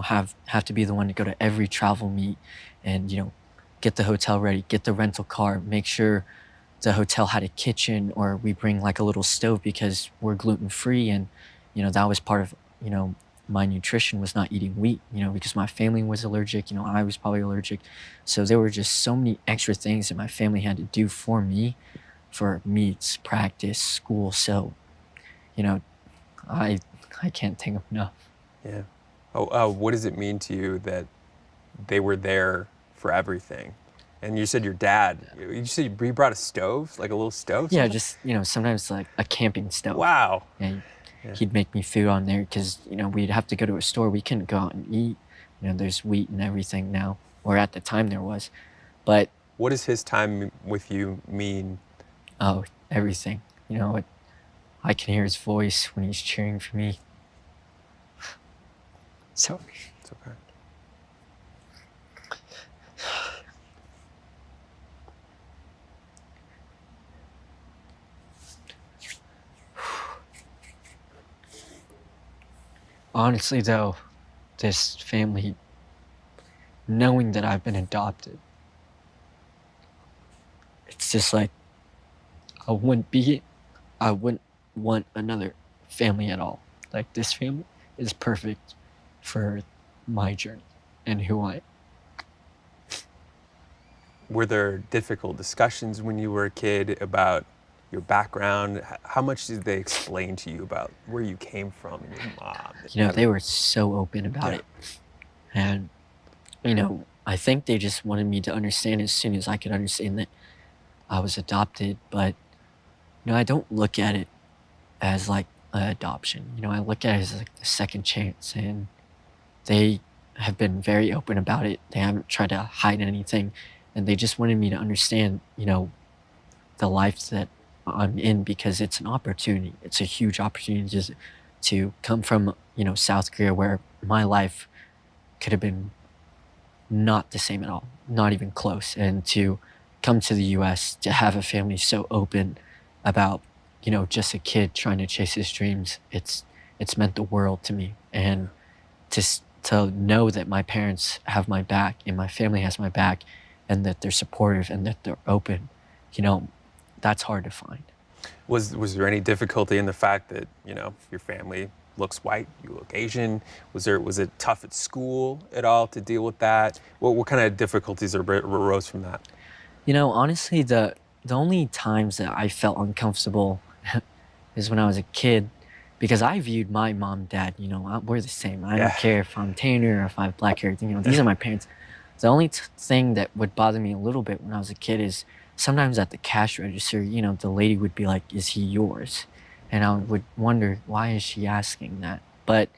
S8: have to be the one to go to every travel meet and, get the hotel ready, get the rental car, make sure the hotel had a kitchen, or we bring like a little stove because we're gluten-free. And, that was part of, my nutrition was not eating wheat, because my family was allergic, I was probably allergic. So there were just so many extra things that my family had to do for me, for meets, practice, school. So, I can't thank them enough.
S5: Yeah. What does it mean to you that they were there for everything? And you said your dad, you said he brought a stove, like a little stove?
S8: Yeah,
S5: something?
S8: just, sometimes like a camping stove.
S5: Wow.
S8: Yeah, he'd make me food on there because, we'd have to go to a store. We couldn't go out and eat. There's wheat and everything now, or at the time there was. But
S5: what does his time with you mean?
S8: Oh, everything. I can hear his voice when he's cheering for me. Sorry.
S5: It's okay.
S8: Honestly, though, this family, knowing that I've been adopted, it's just like, I wouldn't want another family at all. Like, this family is perfect for my journey and who I am.
S5: Were there difficult discussions when you were a kid about your background? How much did they explain to you about where you came from and your mom?
S8: They were so open about it. And, I think they just wanted me to understand as soon as I could understand that I was adopted. But, I don't look at it as like adoption. I look at it as like a second chance. And they have been very open about it. They haven't tried to hide anything. And they just wanted me to understand, the life that I'm in, because it's an opportunity. It's a huge opportunity to come from, South Korea, where my life could have been not the same at all, not even close. And to come to the US, to have a family so open about, just a kid trying to chase his dreams, it's meant the world to me. And to know that my parents have my back and my family has my back, and that they're supportive and that they're open, that's hard to find.
S5: Was there any difficulty in the fact that, your family looks white, you look Asian? Was it tough at school at all to deal with that? What kind of difficulties arose from that?
S8: Honestly, the only times that I felt uncomfortable is when I was a kid, because I viewed my mom and dad, we're the same. I don't care if I'm Tanner or if I have black hair, these are my parents. The only thing that would bother me a little bit when I was a kid is sometimes at the cash register, the lady would be like, "Is he yours?" And I would wonder, why is she asking that? But,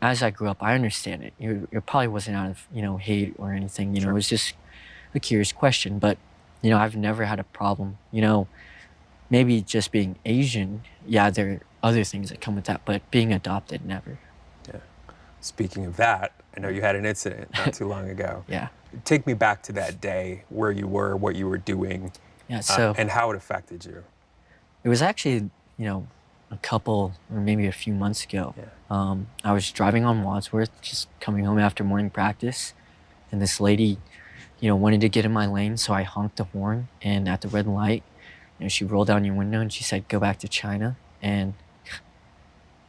S8: as I grew up, I understand it. It probably wasn't out of, hate or anything. It was just a curious question. But, I've never had a problem. Maybe just being Asian, yeah, there are other things that come with that, but being adopted, never.
S5: Yeah. Speaking of that, I know you had an incident not too long ago.
S8: Yeah.
S5: Take me back to that day, where you were, what you were doing, and how it affected you.
S8: It was actually, a couple or maybe a few months ago.
S5: Yeah.
S8: I was driving on Wadsworth, just coming home after morning practice, and this lady, wanted to get in my lane, so I honked the horn, and at the red light, she rolled down your window and she said, "Go back to China." And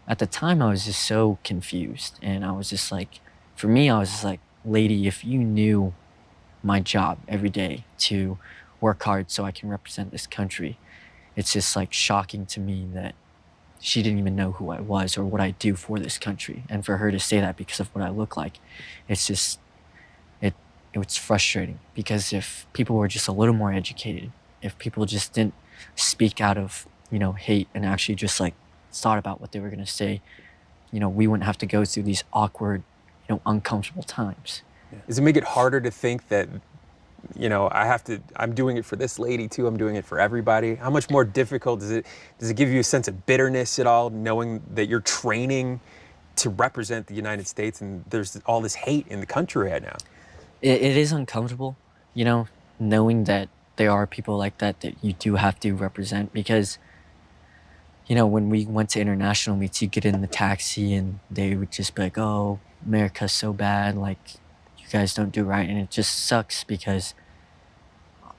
S8: at the time, I was just so confused, and I was just like, for me, I was just like, lady, if you knew my job every day to work hard so I can represent this country, it's just like shocking to me that she didn't even know who I was or what I do for this country. And for her to say that because of what I look like, it's just, it's frustrating. Because if people were just a little more educated, if people just didn't speak out of, hate and actually just like thought about what they were gonna say, we wouldn't have to go through these awkward, uncomfortable times.
S5: Yeah. Does it make it harder to think that, I'm doing it for this lady too, I'm doing it for everybody? How much more difficult does it give you a sense of bitterness at all, knowing that you're training to represent the United States and there's all this hate in the country right now?
S8: It is uncomfortable, knowing that there are people like that you do have to represent, because, you know, when we went to international meets, you get in the taxi and they would just be like, oh, America's so bad, like, you guys don't do right. And it just sucks because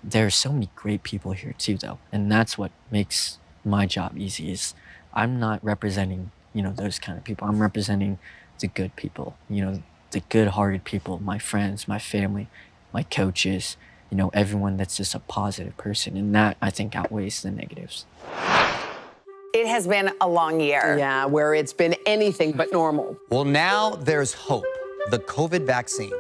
S8: there are so many great people here too, though. And that's what makes my job easy is I'm not representing, you know, those kind of people. I'm representing the good people, you know, the good-hearted people, my friends, my family, my coaches, you know, everyone that's just a positive person. And that, I think, outweighs the negatives.
S6: It has been a long year.
S3: Yeah, where it's been anything but normal.
S14: Well, now there's hope. The COVID vaccines.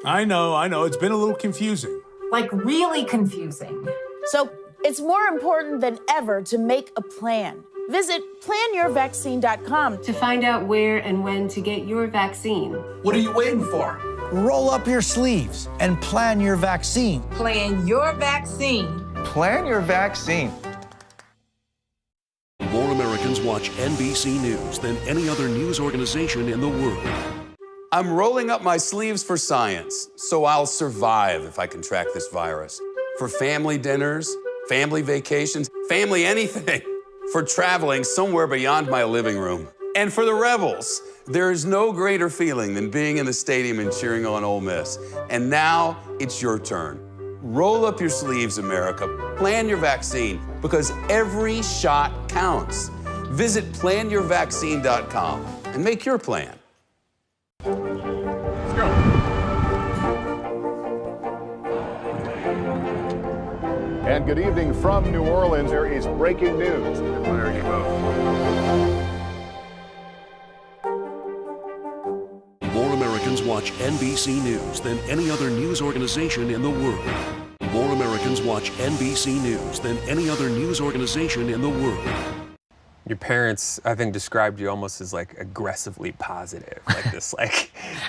S21: I know. It's been a little confusing.
S19: Like really confusing.
S16: So it's more important than ever to make a plan. Visit planyourvaccine.com
S17: to find out where and when to get your vaccine.
S18: What are you waiting for? Roll up your sleeves and plan your vaccine.
S19: Plan your vaccine.
S7: Plan your vaccine.
S1: More Americans watch NBC News than any other news organization in the world.
S20: I'm rolling up my sleeves for science, so I'll survive if I contract this virus. For family dinners, family vacations, family anything. For traveling somewhere beyond my living room. And for the Rebels, there is no greater feeling than being in the stadium and cheering on Ole Miss. And now it's your turn. Roll up your sleeves, America. Plan your vaccine, because every shot counts. Visit planyourvaccine.com and make your plan.
S15: Let's go. And good evening from New Orleans. There is breaking news. There you go.
S1: More Americans watch NBC News than any other news organization in the world. More Americans watch NBC News than any other news organization in the world.
S5: Your parents, I think, described you almost as like aggressively positive, like this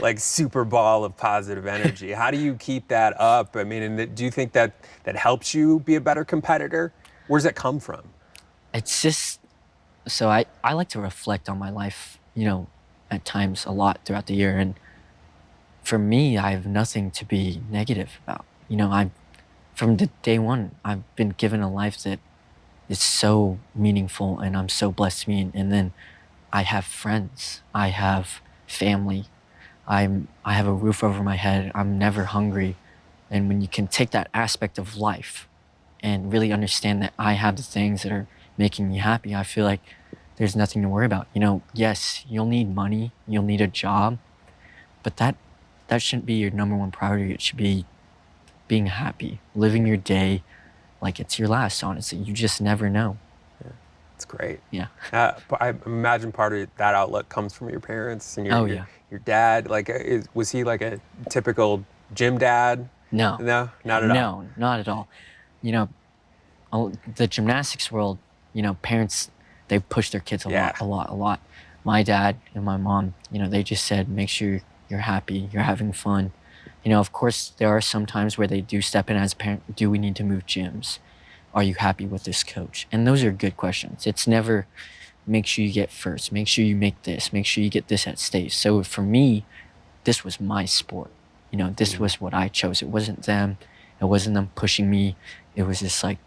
S5: like super ball of positive energy. How do you keep that up? I mean, and do you think that helps you be a better competitor? Where's that come from?
S8: It's just, so I like to reflect on my life, you know, at times a lot throughout the year. And for me, I have nothing to be negative about. You know, from the day one, I've been given a life that is so meaningful and I'm so blessed to be. And then I have friends, I have family, I have a roof over my head, I'm never hungry. And when you can take that aspect of life and really understand that I have the things that are making me happy, I feel like there's nothing to worry about. You know, yes, you'll need money, you'll need a job, but that shouldn't be your number one priority. It should be being happy, living your day like it's your last, honestly. You just never know.
S5: Yeah, that's great.
S8: Yeah.
S5: I imagine part of that outlook comes from your parents and your dad. Like, was he like a typical gym dad?
S8: No.
S5: No, not at all.
S8: No, not at all. You know, the gymnastics world, you know, parents, they push their kids a lot. My dad and my mom, you know, they just said, make sure you're happy, you're having fun. You know, of course, there are some times where they do step in as a parent. Do we need to move gyms? Are you happy with this coach? And those are good questions. It's never make sure you get first, make sure you make this, make sure you get this at state. So for me, this was my sport. You know, this was what I chose. It wasn't them. It wasn't them pushing me. It was just like,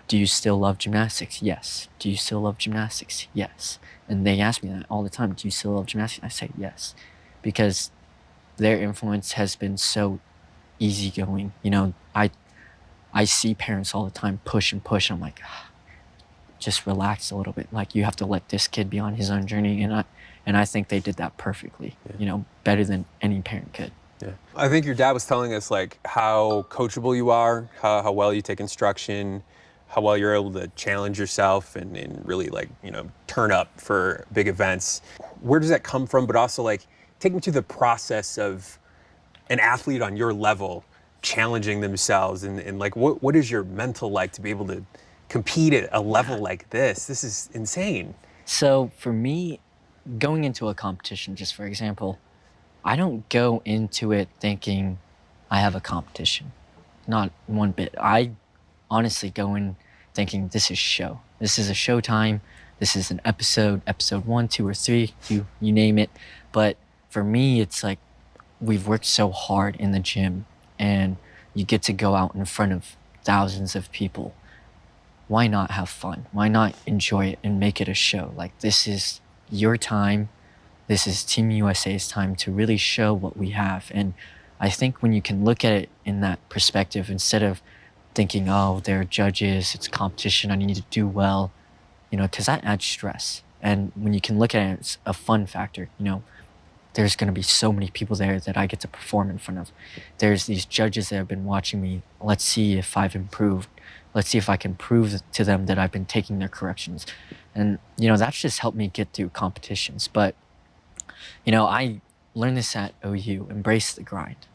S8: do you still love gymnastics? Yes. Do you still love gymnastics? Yes. And they ask me that all the time. Do you still love gymnastics? I say yes. Because their influence has been so easygoing. You know, I see parents all the time push and push. I'm like, just relax a little bit. Like, you have to let this kid be on his own journey. And I think they did that perfectly, you know, better than any parent could.
S5: Yeah. I think your dad was telling us like how coachable you are, how well you take instruction, how well you're able to challenge yourself and really like, you know, turn up for big events. Where does that come from? But also like, take me to the process of an athlete on your level challenging themselves and like what is your mental like to be able to compete at a level like this? This is insane.
S8: So for me, going into a competition, just for example, I don't go into it thinking I have a competition. Not one bit. I honestly go in thinking this is show. This is a show time. This is an episode 1, 2, or 3, you name it. But for me, it's like we've worked so hard in the gym and you get to go out in front of thousands of people. why not have fun? Why not enjoy it and make it a show? Like, this is your time. This is Team USA's time to really show what we have. And I think when you can look at it in that perspective, instead of thinking, oh, they're judges, it's competition, I need to do well, you know, because that adds stress. And when you can look at it, it's a fun factor. You know, there's going to be so many people there that I get to perform in front of. There's these judges that have been watching me. Let's see if I've improved. Let's see if I can prove to them that I've been taking their corrections. And, you know, that's just helped me get through competitions. But, you know, I learned this at OU, embrace the grind.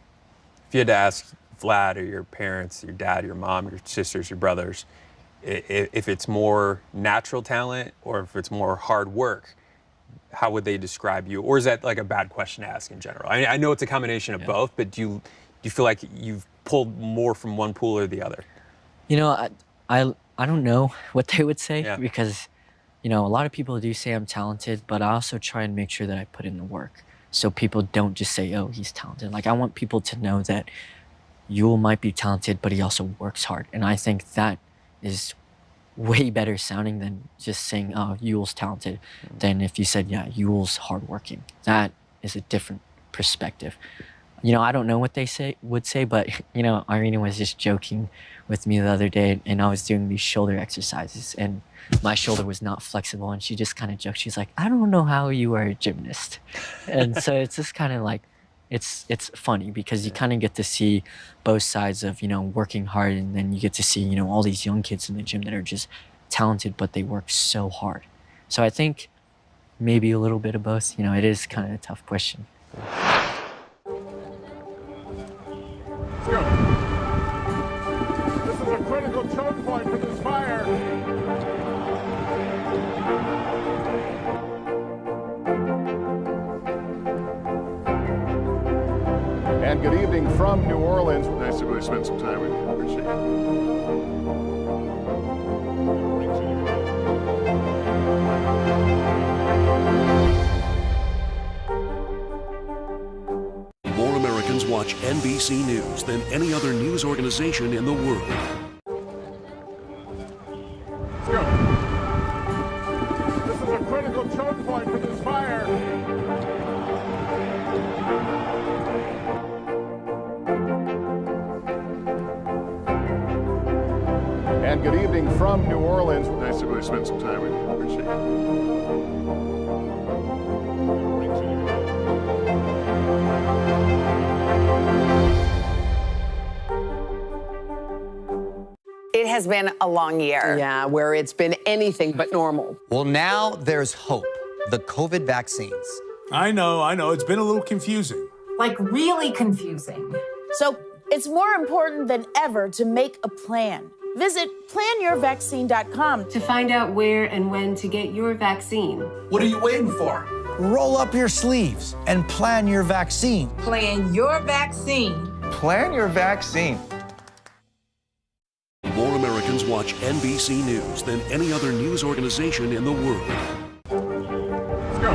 S5: If you had to ask Vlad or your parents, your dad, your mom, your sisters, your brothers, if it's more natural talent or if it's more hard work, how would they describe you? Or is that like a bad question to ask in general? I mean, I know it's a combination of both, but do you feel like you've pulled more from one pool or the other?
S8: You know, I don't know what they would say because, you know, a lot of people do say I'm talented, but I also try and make sure that I put in the work. So people don't just say, oh, he's talented. Like, I want people to know that Yul might be talented, but he also works hard. And I think that is way better sounding than just saying, oh, Yul's talented, than if you said, yeah, Yul's hardworking. That is a different perspective. You know, I don't know what they would say, but, you know, Irina was just joking with me the other day, and I was doing these shoulder exercises, and my shoulder was not flexible, and she just kind of joked. She's like, I don't know how you are a gymnast. And so it's just kind of like, it's funny because you kind of get to see both sides of, you know, working hard, and then you get to see, you know, all these young kids in the gym that are just talented, but they work so hard. So I think maybe a little bit of both. You know, it is kind of a tough question.
S15: Let's go. This is a critical choke point for this fire. And good evening from New Orleans. Nice to really spend some time with you. Appreciate it.
S1: More Americans watch NBC News than any other news organization in the world.
S15: Let's go. This is a critical choke point for this fire. And good evening from New Orleans. Nice to really spend some time with you. Appreciate it.
S6: It has been a long year.
S3: Yeah, where it's been anything but normal.
S14: Well, now there's hope. The COVID vaccines.
S21: I know. It's been a little confusing.
S19: Like, really confusing.
S16: So it's more important than ever to make a plan. Visit planyourvaccine.com
S17: to find out where and when to get your vaccine.
S18: What are you waiting for? Roll up your sleeves and plan your vaccine.
S19: Plan your vaccine.
S7: Plan your vaccine.
S1: More Americans watch NBC News than any other news organization in the world.
S15: Let's go.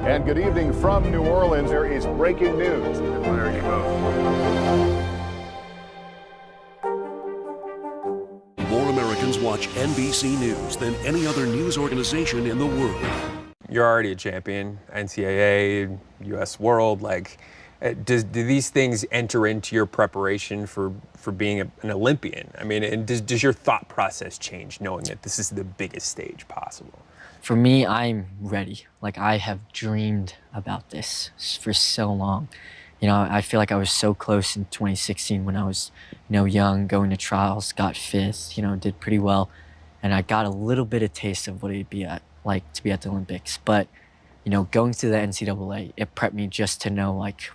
S15: And good evening from New Orleans. There is breaking news. There you go.
S1: More Americans watch NBC News than any other news organization in the world.
S5: You're already a champion, NCAA, US World, like, do these things enter into your preparation for being an Olympian? I mean, and does your thought process change knowing that this is the biggest stage possible?
S8: For me, I'm ready. Like, I have dreamed about this for so long. You know, I feel like I was so close in 2016 when I was, you know, young, going to trials, got fifth, you know, did pretty well. And I got a little bit of taste of what it'd be like to be at the Olympics. But, you know, going through the NCAA, it prepped me just to know, like,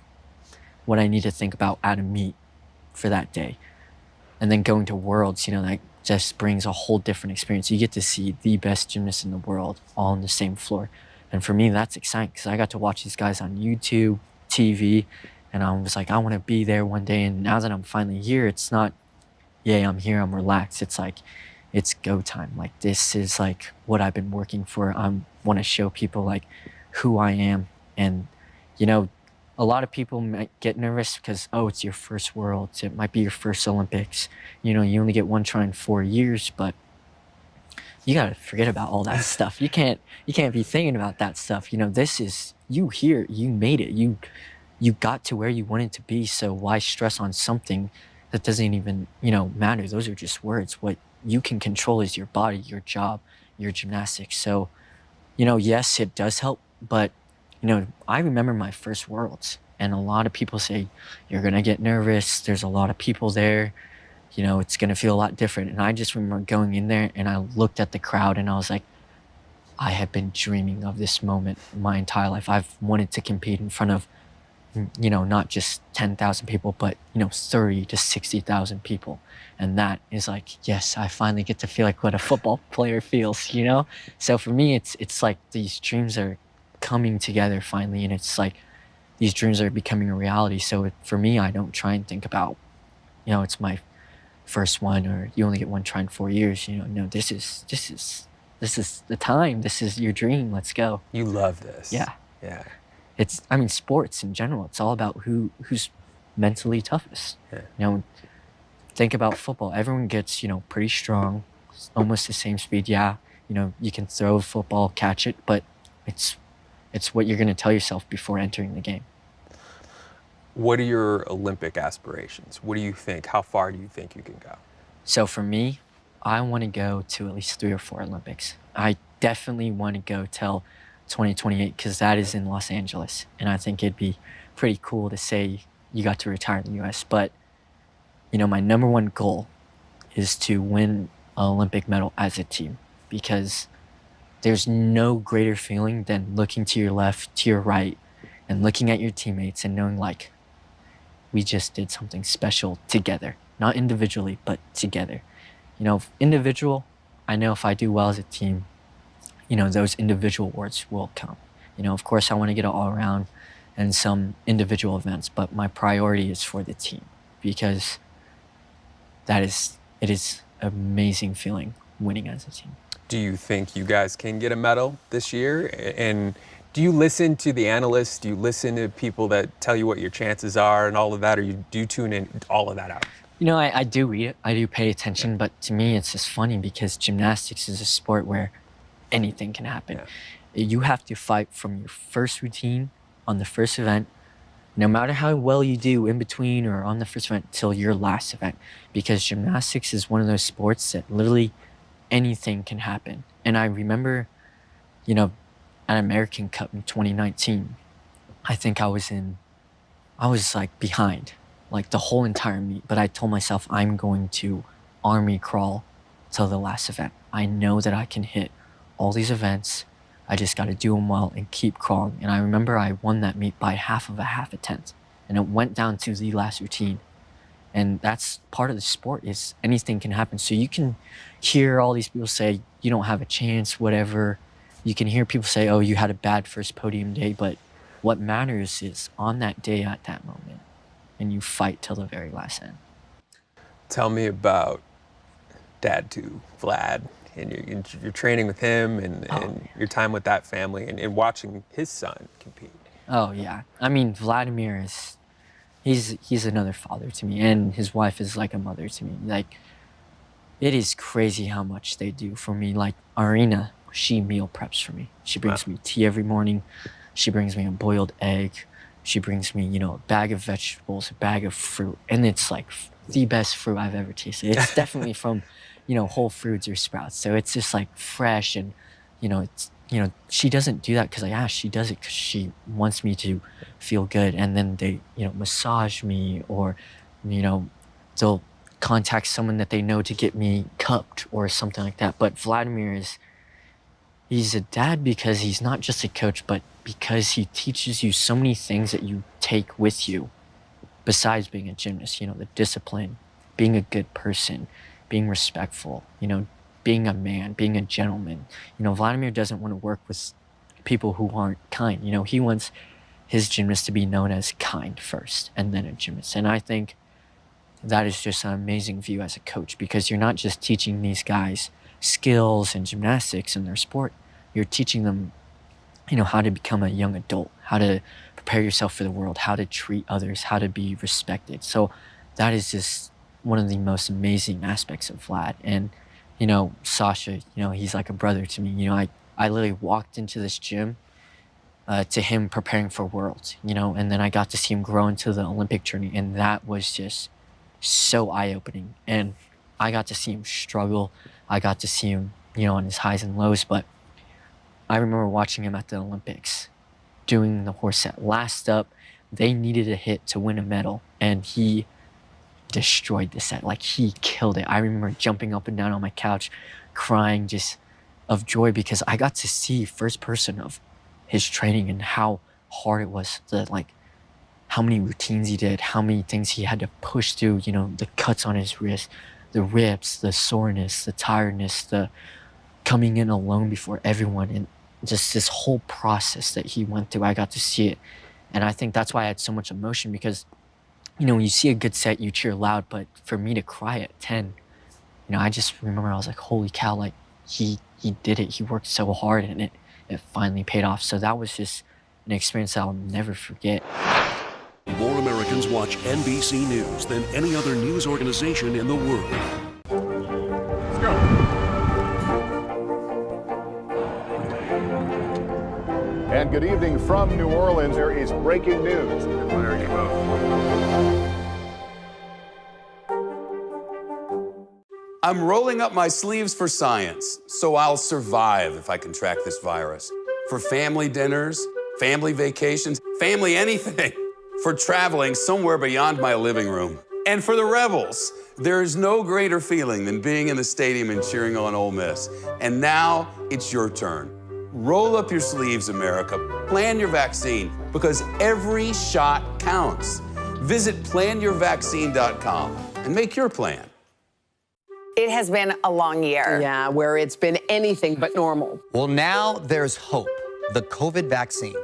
S8: what I need to think about at a meet for that day. And then going to Worlds, you know, that just brings a whole different experience. You get to see the best gymnasts in the world all on the same floor. And for me, that's exciting because I got to watch these guys on YouTube, TV, and I was like, I want to be there one day. And now that I'm finally here, it's not, yay, I'm here, I'm relaxed. It's like, it's go time. Like, this is like what I've been working for. I want to show people like who I am. And, you know, a lot of people might get nervous because, oh, it's your first Worlds. It might be your first Olympics. You know, you only get one try in 4 years, but you got to forget about all that stuff. You can't be thinking about that stuff. You know, this is you here. You made it. You got to where you wanted to be. So why stress on something that doesn't even, you know, matter? Those are just words. What you can control is your body, your job, your gymnastics. So, you know, yes, it does help, but you know, I remember my first Worlds, and a lot of people say, you're going to get nervous. There's a lot of people there. You know, it's going to feel a lot different. And I just remember going in there and I looked at the crowd and I was like, I have been dreaming of this moment my entire life. I've wanted to compete in front of, you know, not just 10,000 people, but, you know, 30 to 60,000 people. And that is like, yes, I finally get to feel like what a football player feels, you know? So for me, it's like these dreams are coming together finally, and it's like these dreams are becoming a reality. So for me, I don't try and think about, you know, it's my first one, or you only get one try in 4 years. You know, no, this is the time. This is your dream. Let's go.
S5: You love this.
S8: Yeah.
S5: Yeah.
S8: I mean, sports in general, it's all about who's mentally toughest.
S5: Yeah.
S8: You know, think about football. Everyone gets, you know, pretty strong, almost the same speed. Yeah, you know, you can throw a football, catch it, but it's what you're going to tell yourself before entering the game.
S5: What are your Olympic aspirations? What do you think? How far do you think you can go?
S8: So for me, I want to go to at least 3 or 4 Olympics. I definitely want to go till 2028 because that is in Los Angeles. And I think it'd be pretty cool to say you got to retire in the US. But, you know, my number one goal is to win an Olympic medal as a team, because there's no greater feeling than looking to your left, to your right, and looking at your teammates and knowing, like, we just did something special together. Not individually, but together. You know, individual, I know if I do well as a team, you know, those individual awards will come. You know, of course, I want to get it all around and some individual events, but my priority is for the team, because it is an amazing feeling winning as a team.
S5: Do you think you guys can get a medal this year? And do you listen to the analysts? Do you listen to people that tell you what your chances are and all of that, or do you tune in all of that out?
S8: You know, I do read it. I do pay attention, but to me, it's just funny because gymnastics is a sport where anything can happen. Yeah. You have to fight from your first routine on the first event, no matter how well you do in between or on the first event, till your last event, because gymnastics is one of those sports that literally anything can happen. And I remember, you know, at American Cup in 2019, I think I was like behind, like the whole entire meet, but I told myself I'm going to army crawl till the last event. I know that I can hit all these events. I just got to do them well and keep crawling. And I remember I won that meet by half a tenth, and it went down to the last routine. And that's part of the sport, is anything can happen. So you can hear all these people say, you don't have a chance, whatever. You can hear people say, oh, you had a bad first podium day, but what matters is on that day, at that moment, and you fight till the very last end.
S5: Tell me about Dad to Vlad, and your training with him, and your time with that family, and watching his son compete.
S8: Oh yeah, I mean, Vladimir is, he's another father to me, and his wife is like a mother to me. Like, it is crazy how much they do for me. Like Arena, she meal preps for me. She brings me tea every morning. She brings me a boiled egg. She brings me, you know, a bag of vegetables, a bag of fruit, and it's like the best fruit I've ever tasted. It's definitely from, you know, Whole Foods or Sprouts. So it's just like fresh, and, you know, it's, you know, she doesn't do that because I asked. She does it because she wants me to feel good. And then they, you know, massage me, or, you know, they'll contact someone that they know to get me cupped or something like that. But Vladimir he's a dad because he's not just a coach, but because he teaches you so many things that you take with you besides being a gymnast. You know, the discipline, being a good person, being respectful, you know, being a man, being a gentleman. You know, Vladimir doesn't want to work with people who aren't kind. You know, he wants his gymnast to be known as kind first, and then a gymnast. And I think that is just an amazing view as a coach, because you're not just teaching these guys skills and gymnastics in their sport. You're teaching them, you know, how to become a young adult. how to prepare yourself for the world, how to treat others, how to be respected. So that is just one of the most amazing aspects of Vlad. And, you know, Sasha, you know, he's like a brother to me. You know, I literally walked into this gym to him preparing for Worlds, you know, and then I got to see him grow into the Olympic journey, and that was just so eye-opening. And I got to see him struggle. I got to see him, you know, on his highs and lows, but I remember watching him at the Olympics doing the horse set. Last up, they needed a hit to win a medal, and he destroyed the set. Like, he killed it. I remember jumping up and down on my couch, crying just of joy, because I got to see first person of his training and how hard it was, like how many routines he did, how many things he had to push through, you know, the cuts on his wrist, the rips, the soreness, the tiredness, the coming in alone before everyone, and just this whole process that he went through. I got to see it. And I think that's why I had so much emotion, because, you know, when you see a good set, you cheer loud, but for me to cry at 10, you know, I just remember I was like, holy cow, like he did it. He worked so hard, and it finally paid off. So that was just an experience that I'll never forget.
S1: More Americans watch NBC News than any other news organization in the world.
S15: Let's go. And good evening from New Orleans. There is breaking news.
S20: I'm rolling up my sleeves for science, so I'll survive if I contract this virus. For family dinners, family vacations, family anything. For traveling somewhere beyond my living room. And for the Rebels, there is no greater feeling than being in the stadium and cheering on Ole Miss. And now it's your turn. Roll up your sleeves, America. Plan your vaccine, because every shot counts. Visit planyourvaccine.com and make your plan.
S6: It has been a long year.
S3: Yeah, where it's been anything but normal.
S14: Well, now there's hope. The COVID vaccines.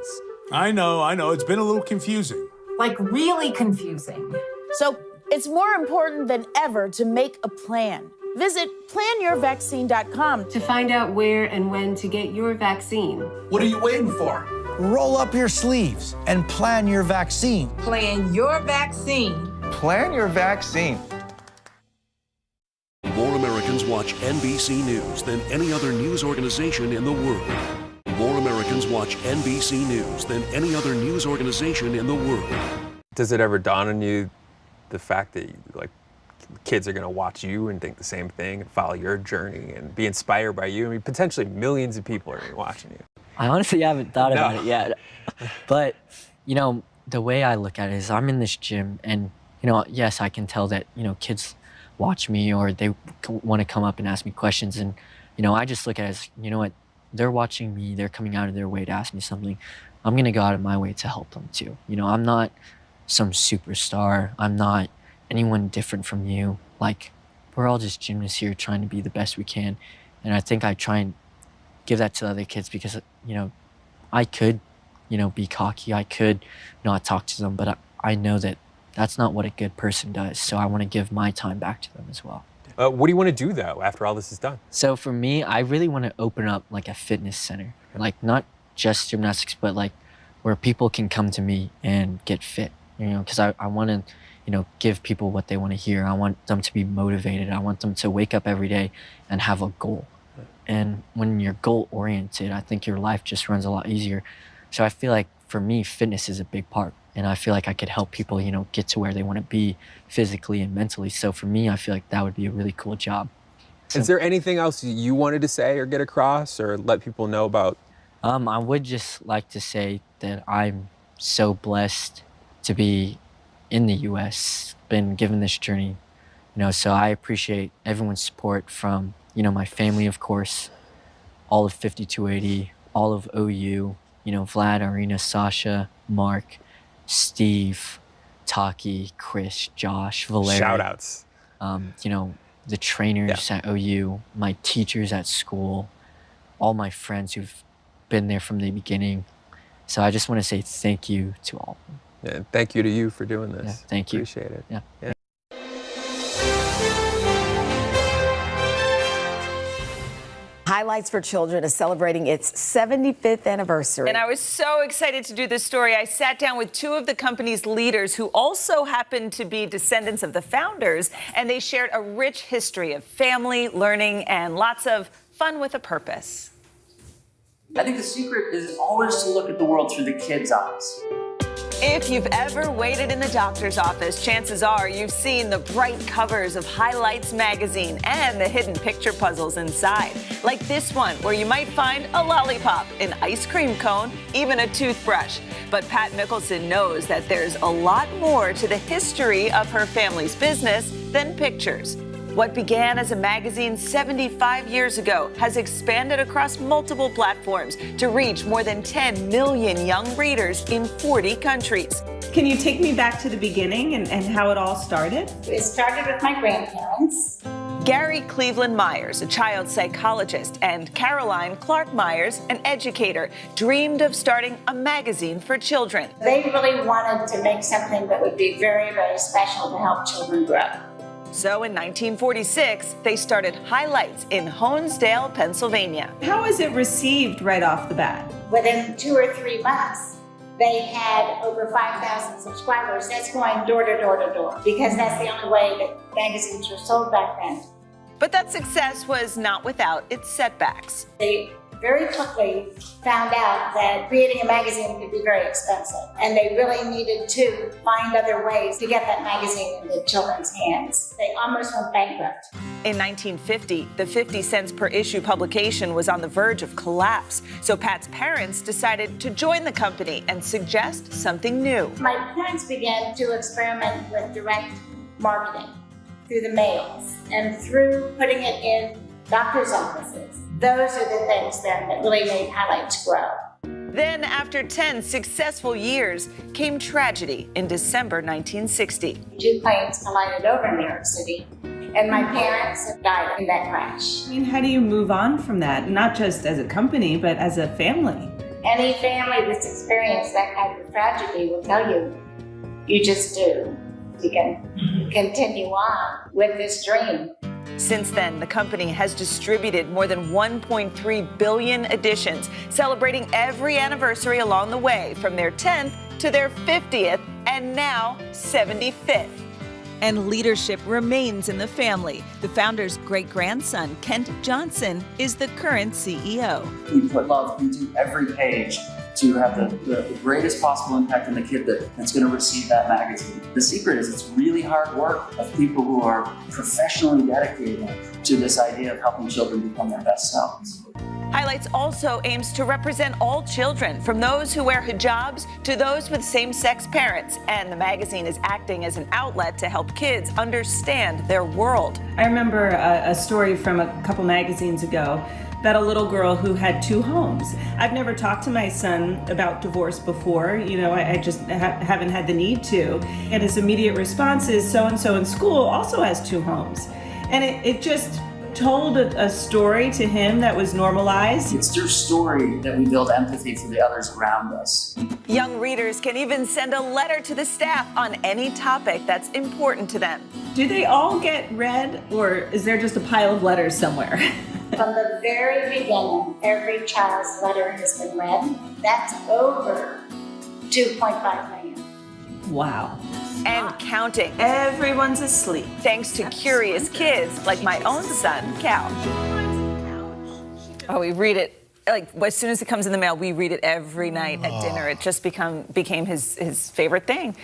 S21: I know. It's been a little confusing.
S19: Like, really confusing.
S16: So it's more important than ever to make a plan. Visit planyourvaccine.com
S17: to find out where and when to get your vaccine.
S18: What are you waiting for? Roll up your sleeves and plan your vaccine.
S19: Plan your vaccine.
S7: Plan your vaccine.
S1: More Americans watch NBC News than any other news organization in the world. More Americans watch NBC News than any other news organization in the world.
S5: Does it ever dawn on you the fact that, like, kids are going to watch you and think the same thing and follow your journey and be inspired by you? I mean, potentially millions of people are going to be watching you.
S8: I honestly haven't thought about it yet. But, you know, the way I look at it is I'm in this gym, and, you know, yes, I can tell that, you know, kids watch me or they want to come up and ask me questions. And, you know, I just look at it as, you know what, they're watching me, they're coming out of their way to ask me something. I'm going to go out of my way to help them too. You know, I'm not some superstar. I'm not anyone different from you. Like, we're all just gymnasts here trying to be the best we can. And I think I try and give that to other kids, because, you know, I could, you know, be cocky. I could not talk to them, but I know that that's not what a good person does. So I want to give my time back to them as well.
S5: What do you want to do, though, after all this is done?
S8: So for me, I really want to open up like a fitness center, like not just gymnastics, but like where people can come to me and get fit, you know, because I want to, you know, give people what they want to hear. I want them to be motivated. I want them to wake up every day and have a goal. And when you're goal oriented, I think your life just runs a lot easier. So I feel like for me, fitness is a big part. And I feel like I could help people, you know, get to where they want to be physically and mentally. So for me, I feel like that would be a really cool job.
S5: Is there anything else you wanted to say or get across or let people know about?
S8: I would just like to say that I'm so blessed to be in the U.S., been given this journey, you know, so I appreciate everyone's support from, you know, my family, of course, all of 5280, all of OU, you know, Vlad, Arena, Sasha, Mark, Steve, Taki, Chris, Josh, Valerie.
S5: Shout outs.
S8: You know, the trainers at OU, my teachers at school, all my friends who've been there from the beginning. So I just want to say thank you to all of them.
S5: Yeah, thank you to you for doing this.
S8: Yeah, thank you.
S5: Appreciate it.
S8: Yeah.
S9: Highlights for Children is celebrating its 75th anniversary.
S22: And I was so excited to do this story. I sat down with two of the company's leaders who also happen to be descendants of the founders, and they shared a rich history of family, learning, and lots of fun with a purpose.
S23: I think the secret is always to look at the world through the kids' eyes.
S22: If you've ever waited in the doctor's office, chances are you've seen the bright covers of Highlights magazine and the hidden picture puzzles inside. Like this one, where you might find a lollipop, an ice cream cone, even a toothbrush. But Pat Mickelson knows that there's a lot more to the history of her family's business than pictures. What began as a magazine 75 years ago has expanded across multiple platforms to reach more than 10 million young readers in 40 countries.
S17: Can you take me back to the beginning and how it all started?
S24: It started with my grandparents.
S22: Gary Cleveland Myers, a child psychologist, and Caroline Clark Myers, an educator, dreamed of starting a magazine for children.
S24: They really wanted to make something that would be very, very special to help children grow.
S22: So in 1946, they started Highlights in Honesdale, Pennsylvania.
S17: How was it received right off the bat?
S24: Within 2 or 3 months, they had over 5,000 subscribers. That's going door to door to door, because that's the only way that magazines were sold back then.
S22: But that success was not without its setbacks.
S24: They very quickly found out that creating a magazine could be very expensive, and they really needed to find other ways to get that magazine into children's hands. They almost went bankrupt.
S22: In 1950, the 50 cents per issue publication was on the verge of collapse, so Pat's parents decided to join the company and suggest something new.
S24: My parents began to experiment with direct marketing through the mails and through putting it in doctor's offices. Those are the things then that really made Highlights grow.
S22: Then, after 10 successful years, came tragedy in December 1960.
S24: 2 planes collided over New York City, and my parents died in that crash.
S17: I mean, how do you move on from that? Not just as a company, but as a family.
S24: Any family that's experienced that kind of tragedy will tell you, you just do. You can continue on with this dream.
S22: Since then, the company has distributed more than 1.3 billion editions, celebrating every anniversary along the way, from their 10th to their 50th and now 75th. And leadership remains in the family. The founder's great-grandson, Kent Johnson, is the current CEO.
S23: We put love into every page to have the greatest possible impact on the kid that's going to receive that magazine. The secret is it's really hard work of people who are professionally dedicated to this idea of helping children become their best selves.
S22: Highlights also aims to represent all children, from those who wear hijabs to those with same-sex parents. And the magazine is acting as an outlet to help kids understand their world.
S17: I remember a story from a couple magazines ago about a little girl who had 2 homes. I've never talked to my son about divorce before. You know, I just haven't had the need to. And his immediate response is, so-and-so in school also has 2 homes. And it just told a story to him that was normalized.
S23: It's through story that we build empathy for the others around us.
S22: Young readers can even send a letter to the staff on any topic that's important to them.
S17: Do they all get read, or is there just a pile of letters somewhere?
S24: From the very beginning, every child's letter has been read. That's over 2.5 million.
S17: Wow.
S22: And counting. Everyone's asleep, thanks to curious kids like my own son, Cal. Oh, we read it. Like, as soon as it comes in the mail, we read it every night at dinner. It just became his favorite thing.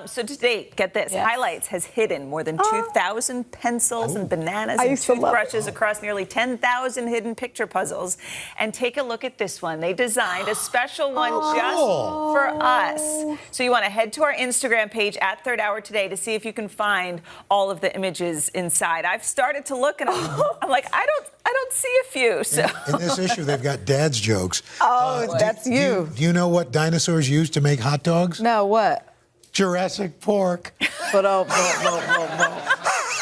S22: So to date, get this, Highlights has hidden more than 2,000 pencils and bananas and toothbrushes across nearly 10,000 hidden picture puzzles. And take a look at this one. They designed a special one just for us. So you want to head to our Instagram page at Third Hour Today to see if you can find all of the images inside. I've started to look, and I'm like, I don't see a few. So
S12: in this issue, they've got dad's jokes.
S9: Oh, that's you.
S12: Do you know what dinosaurs used to make hot dogs?
S9: No, what?
S12: Jurassic pork.
S9: But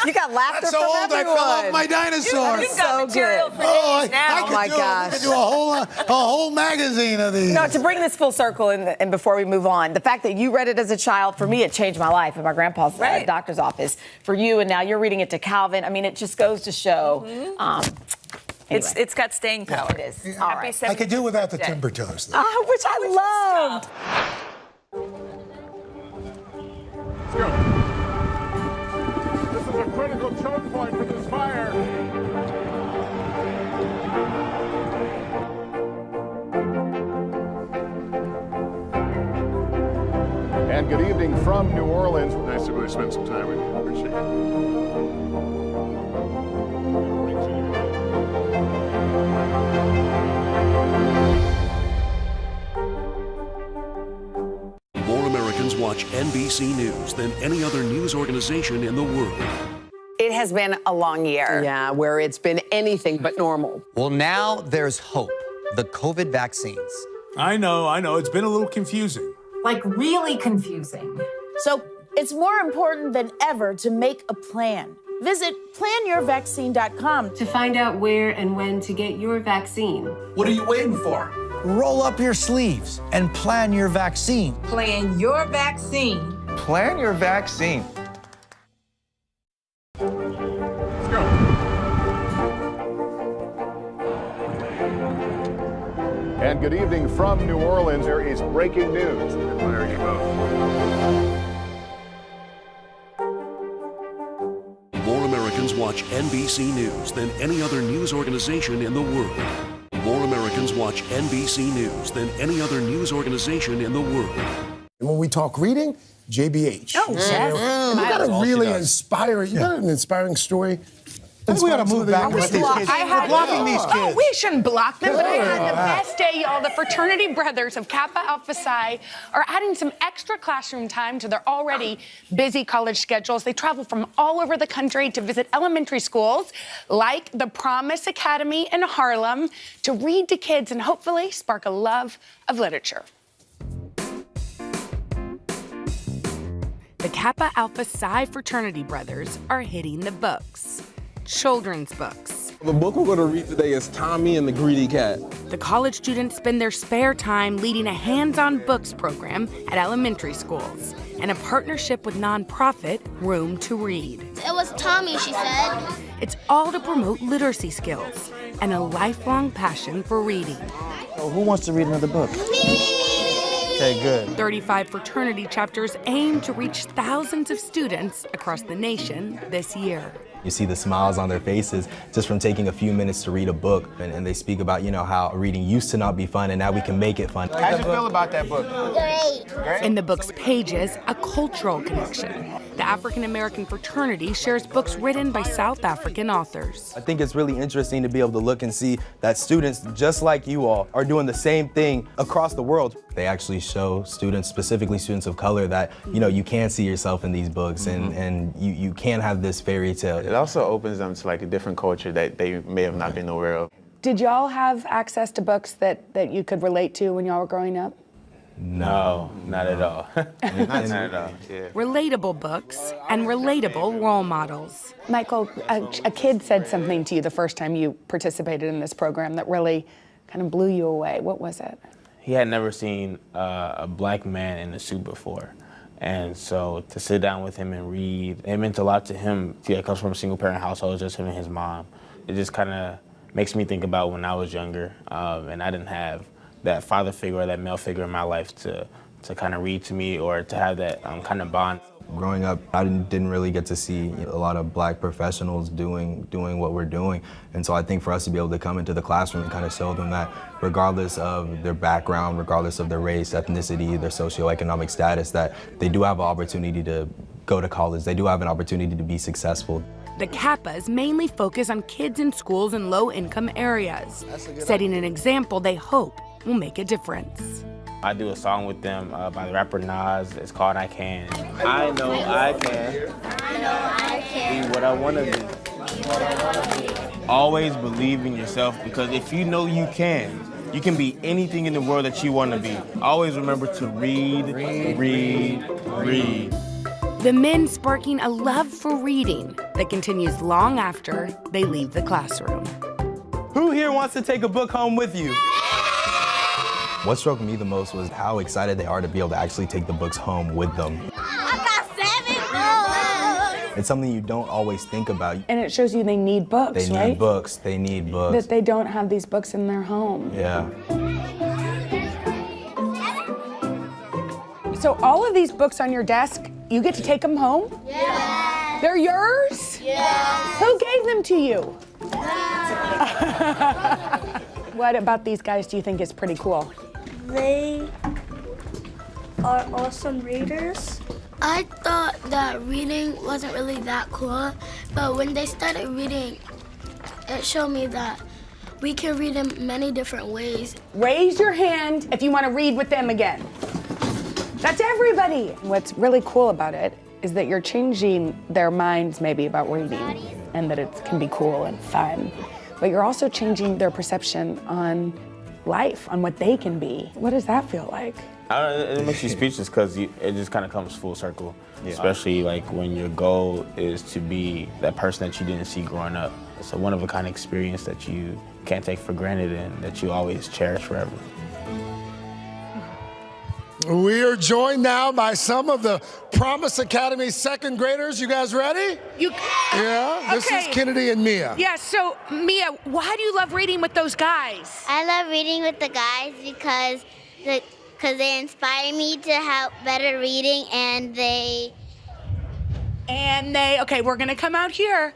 S9: you got laughter
S12: That's so
S9: from
S12: old,
S9: everyone.
S12: I fell off my dinosaur.
S22: You've got material for days now.
S12: I could do a whole magazine of these.
S9: No, to bring this full circle, and before we move on, the fact that you read it as a child, for me, it changed my life in my grandpa's doctor's office. For you, and now you're reading it to Calvin. I mean, it just goes to show Anyway.
S22: It's got staying power.
S9: It is.
S12: All
S9: right.
S12: I could do without the timber toes, though.
S9: Which I loved.
S15: This is a critical choke point for this fire. And good evening from New Orleans. Nice to really spend some time with you. Appreciate
S1: More Americans watch NBC News than any other news organization in the world.
S3: It has been a long year. Yeah, where it's been anything but normal.
S14: Well, now there's hope. The COVID vaccines.
S21: I know. It's been a little confusing.
S19: Like really confusing.
S16: So it's more important than ever to make a plan. Visit planyourvaccine.com
S2: to find out where and when to get your vaccine.
S18: What are you waiting for? Roll up your sleeves and plan your vaccine.
S19: Plan your vaccine.
S7: Plan your vaccine.
S15: And good evening from New Orleans. There is breaking news. There you go.
S1: More Americans watch NBC News than any other news organization in the world. More Americans watch NBC News than any other news organization in the world.
S4: And when we talk reading, JBH.
S9: Oh, yes.
S4: You got a really inspiring, you got an inspiring story.
S12: I think we got to move back with these kids. We're blocking these kids.
S10: Oh, we shouldn't block them, but I had the best day, y'all. The fraternity brothers of Kappa Alpha Psi are adding some extra classroom time to their already busy college schedules. They travel from all over the country to visit elementary schools like the Promise Academy in Harlem to read to kids and hopefully spark a love of literature. The Kappa Alpha Psi fraternity brothers are hitting the books. Children's books.
S11: The book we're going to read today is Tommy and the Greedy Cat.
S10: The college students spend their spare time leading a hands-on books program at elementary schools and a partnership with nonprofit Room to Read.
S25: It was Tommy, she said.
S10: It's all to promote literacy skills and a lifelong passion for reading.
S18: So who wants to read another book? Okay, good.
S10: 35 fraternity chapters aim to reach thousands of students across the nation this year.
S26: You see the smiles on their faces just from taking a few minutes to read a book. And they speak about, how reading used to not be fun and now we can make it fun.
S7: How'd you feel about that book?
S25: Great.
S10: In the book's pages, a cultural connection. The African-American fraternity shares books written by South African authors.
S26: I think it's really interesting to be able to look and see that students, just like you all, are doing the same thing across the world. They actually show students, specifically students of color, that, you can see yourself in these books and you can have this fairy tale.
S7: It also opens them to like a different culture that they may have not been aware of.
S10: Did y'all have access to books that you could relate to when y'all were growing up?
S11: No, not at all.
S7: Not at all. Yeah.
S10: Relatable books and relatable role models. Michael, a kid said something to you the first time you participated in this program that really kind of blew you away. What was it?
S11: He had never seen a black man in a suit before. And so to sit down with him and read, it meant a lot to him. He comes from a single parent household, just him and his mom. It just kind of makes me think about when I was younger and I didn't have that father figure or that male figure in my life to kind of read to me or to have that kind of bond.
S26: Growing up, I didn't really get to see a lot of black professionals doing what we're doing. And so I think for us to be able to come into the classroom and kind of show them that regardless of their background, regardless of their race, ethnicity, their socioeconomic status, that they do have an opportunity to go to college. They do have an opportunity to be successful.
S10: The Kappas mainly focus on kids in schools in low-income areas, setting an example they hope will make a difference.
S11: I do a song with them by the rapper Nas. It's called I Can. I know I can.
S25: I know I can.
S11: Be what I want to be. Always believe in yourself because if you know you can be anything in the world that you want to be. Always remember to read.
S10: The men sparking a love for reading that continues long after they leave the classroom.
S26: Who here wants to take a book home with you? What struck me the most was how excited they are to be able to actually take the books home with them.
S25: I got 7 books.
S26: it's something you don't always think about.
S17: And it shows you they need books,
S26: They
S17: right?
S26: need books. They need books.
S17: That they don't have these books in their home.
S26: Yeah.
S10: So all of these books on your desk, you get to take them home?
S25: Yeah.
S10: They're yours?
S25: Yeah.
S10: Who gave them to you? What about these guys do you think is pretty cool?
S25: They are awesome readers. I thought that reading wasn't really that cool, but when they started reading, it showed me that we can read in many different ways.
S10: Raise your hand if you want to read with them again. That's everybody. What's really cool about it is that you're changing their minds maybe about reading and that it can be cool and fun, but you're also changing their perception on life, on what they can be. What does that feel like?
S11: It makes you speechless because it just kind of comes full circle, especially like when your goal is to be that person that you didn't see growing up. It's a one-of-a-kind experience that you can't take for granted and that you always cherish forever.
S4: We are joined now by some of the Promise Academy second graders. You guys ready? Yeah, this is Kennedy and Mia.
S10: Yeah, so Mia, why do you love reading with those guys?
S25: I love reading with the guys because they inspire me to have better reading, and
S10: okay, we're gonna come out here.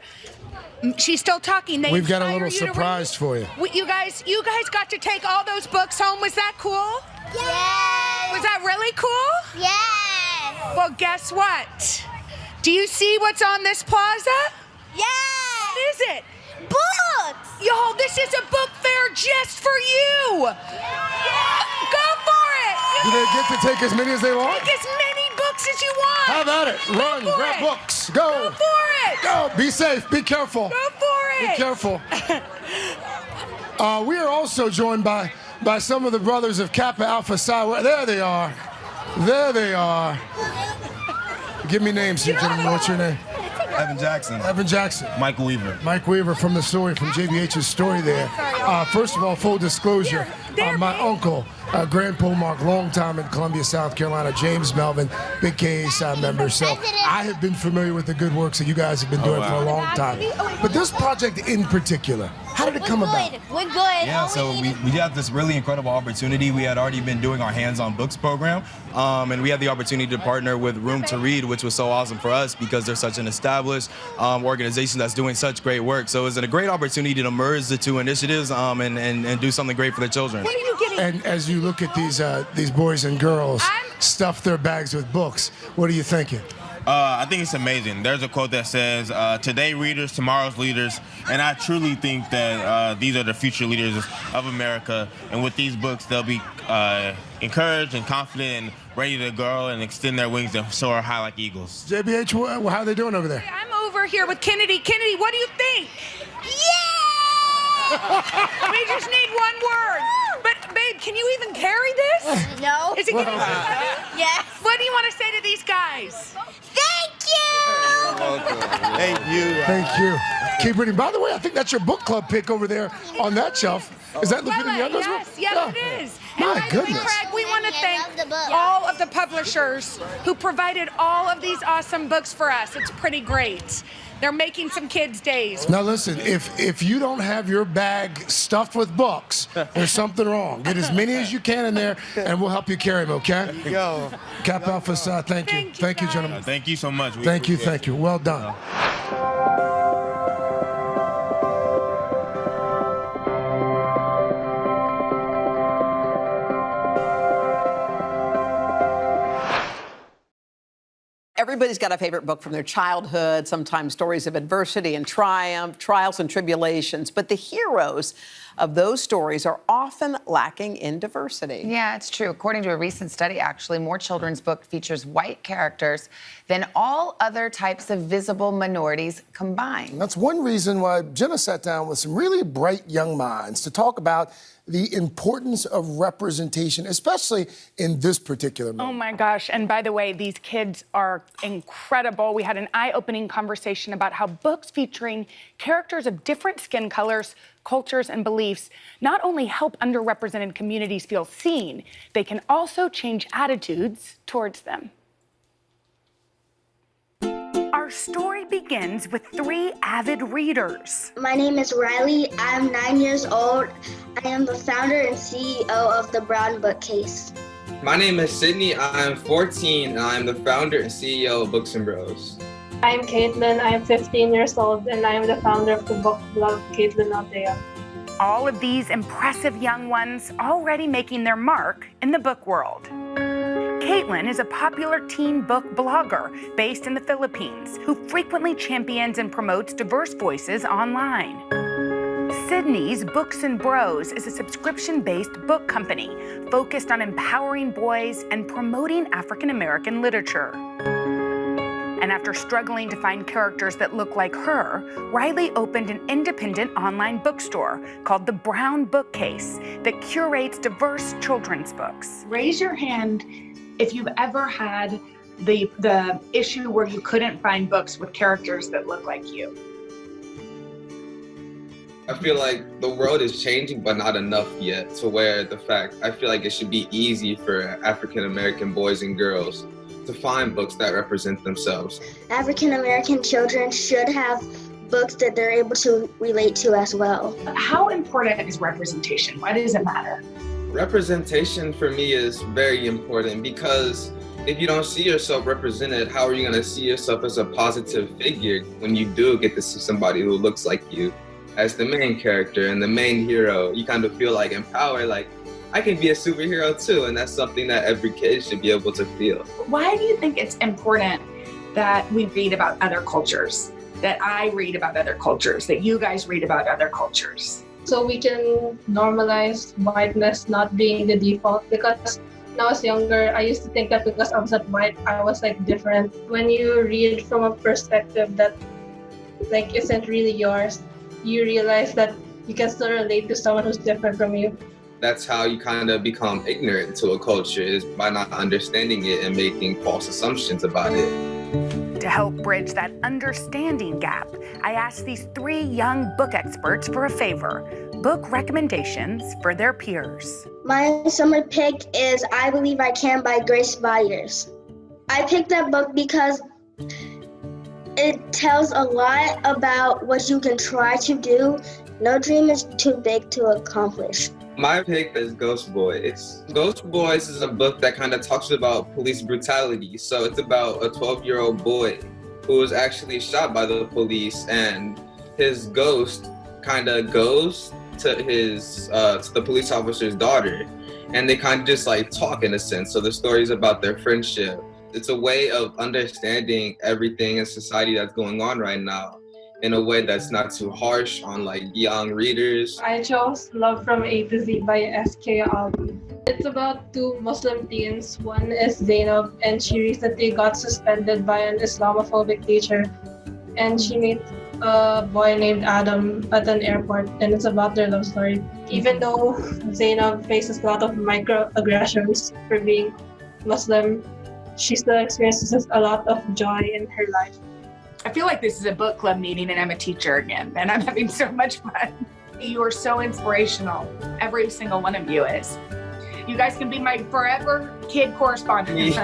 S10: She's still talking.
S4: We've got a little surprise for you.
S10: You guys got to take all those books home. Was that cool?
S25: Yes.
S10: Was that really cool?
S25: Yes.
S10: Well, guess what? Do you see what's on this plaza?
S25: Yes.
S10: What is it?
S25: Books.
S10: Yo, this is a book fair just for you. Go for it.
S4: Do they get to take as many as they want?
S10: Take as many books as you want.
S4: How about it? Run, grab books, go.
S10: Go for it.
S4: Go, be safe, be careful.
S10: Go for it.
S4: Be careful. We are also joined by some of the brothers of Kappa Alpha Psi. There they are. There they are. Give me names here, gentlemen. What's your name?
S26: Evan Jackson.
S4: Evan Jackson.
S26: Mike Weaver.
S4: Mike Weaver from the story, from JBH's story there. First of all, full disclosure, my uncle, Grand Polemark, long time in Columbia, South Carolina, James Melvin, big KSI member. So I have been familiar with the good works that you guys have been doing for a long time. But this project in particular, how did it come about?
S25: We're good.
S26: Yeah, so we had this really incredible opportunity. We had already been doing our hands-on books program, and we had the opportunity to partner with Room to Read, which was so awesome for us because they're such an established organization that's doing such great work. So it was a great opportunity to merge the two initiatives and do something great for the children.
S10: What are you getting?
S4: And as you look at these boys and girls stuff their bags with books, what are you thinking?
S11: I think it's amazing. There's a quote that says, today readers, tomorrow's leaders. And I truly think that these are the future leaders of America. And with these books, they'll be encouraged and confident and ready to grow and extend their wings and soar high like eagles.
S4: JBH, how are they doing over there?
S10: I'm over here with Kennedy. Kennedy, what do you think? Yeah! We just need one word. But, babe, can you even carry this?
S25: No.
S10: Is it getting too heavy?
S25: Yes.
S10: What do you want to say to these guys?
S25: Thank you.
S26: Thank you.
S4: Thank you. Keep reading. By the way, I think that's your book club pick over there on that shelf. Is that Lupita Nyong'o's book?
S10: Yes, it is.
S4: My
S10: And by the way,
S4: goodness.
S10: Craig, we want to thank all of the publishers who provided all of these awesome books for us. It's pretty great. They're making some kids' days.
S4: Now listen, if you don't have your bag stuffed with books, there's something wrong. Get as many as you can in there, and we'll help you carry them, okay?
S26: Yo.
S4: Kappa Alpha Psi, thank you. Thank you, gentlemen.
S11: Thank you so much.
S4: Thank you. Well done.
S3: Everybody's got a favorite book from their childhood, sometimes stories of adversity and triumph, trials and tribulations. But the heroes of those stories are often lacking in diversity.
S5: Yeah, it's true. According to a recent study, actually, more children's book features white characters than all other types of visible minorities combined.
S4: That's one reason why Jenna sat down with some really bright young minds to talk about the importance of representation, especially in this particular moment.
S10: Oh my gosh, and by the way, these kids are incredible. We had an eye-opening conversation about how books featuring characters of different skin colors, cultures, and beliefs not only help underrepresented communities feel seen, they can also change attitudes towards them. Our Our story begins with 3 avid readers.
S25: My name is Riley. I'm 9 years old. I am the founder and CEO of the Brown Bookcase.
S6: My name is Sydney. I'm 14 and I'm the founder and CEO of Books and Bros.
S8: I'm Caitlin. I'm 15 years old and I'm the founder of the book blog Caitlin Altea.
S10: All of these impressive young ones already making their mark in the book world. Caitlin is a popular teen book blogger based in the Philippines who frequently champions and promotes diverse voices online. Sydney's Books and Bros is a subscription-based book company focused on empowering boys and promoting African American literature. And after struggling to find characters that look like her, Riley opened an independent online bookstore called the Brown Bookcase that curates diverse children's books.
S13: Raise your hand if you've ever had the issue where you couldn't find books with characters that look like you.
S6: I feel like the world is changing, but not enough yet to where I feel like it should be easy for African American boys and girls to find books that represent themselves.
S25: African American children should have books that they're able to relate to as well.
S13: How important is representation? Why does it matter?
S6: Representation for me is very important because if you don't see yourself represented, how are you going to see yourself as a positive figure when you do get to see somebody who looks like you as the main character and the main hero? You kind of feel like empowered, like I can be a superhero too, and that's something that every kid should be able to feel.
S13: Why do you think it's important that we read about other cultures, that I read about other cultures, that you guys read about other cultures?
S8: So we can normalize whiteness not being the default, because when I was younger, I used to think that because I was not white, I was like different. When you read from a perspective that like isn't really yours, you realize that you can still relate to someone who's different from you.
S6: That's how you kind of become ignorant to a culture, is by not understanding it and making false assumptions about it.
S10: To help bridge that understanding gap, I asked these 3 young book experts for a favor: book recommendations for their peers.
S25: My summer pick is I Believe I Can by Grace Byers. I picked that book because it tells a lot about what you can try to do. No dream is too big to accomplish.
S6: My pick is Ghost Boys. Ghost Boys is a book that kind of talks about police brutality. So it's about a 12-year-old boy who was actually shot by the police, and his ghost kind of goes to the police officer's daughter, and they kind of just like talk in a sense. So the story is about their friendship. It's a way of understanding everything in society that's going on right now in a way that's not too harsh on like young readers.
S8: I chose Love from A to Z by S.K. Ali. It's about 2 Muslim teens. One is Zainab, and she recently got suspended by an Islamophobic teacher, and she meets a boy named Adam at an airport, and it's about their love story. Even though Zainab faces a lot of microaggressions for being Muslim, she still experiences a lot of joy in her life.
S13: I feel like this is a book club meeting and I'm a teacher again, and I'm having so much fun. You are so inspirational. Every single one of you is. You guys can be my forever kid correspondent.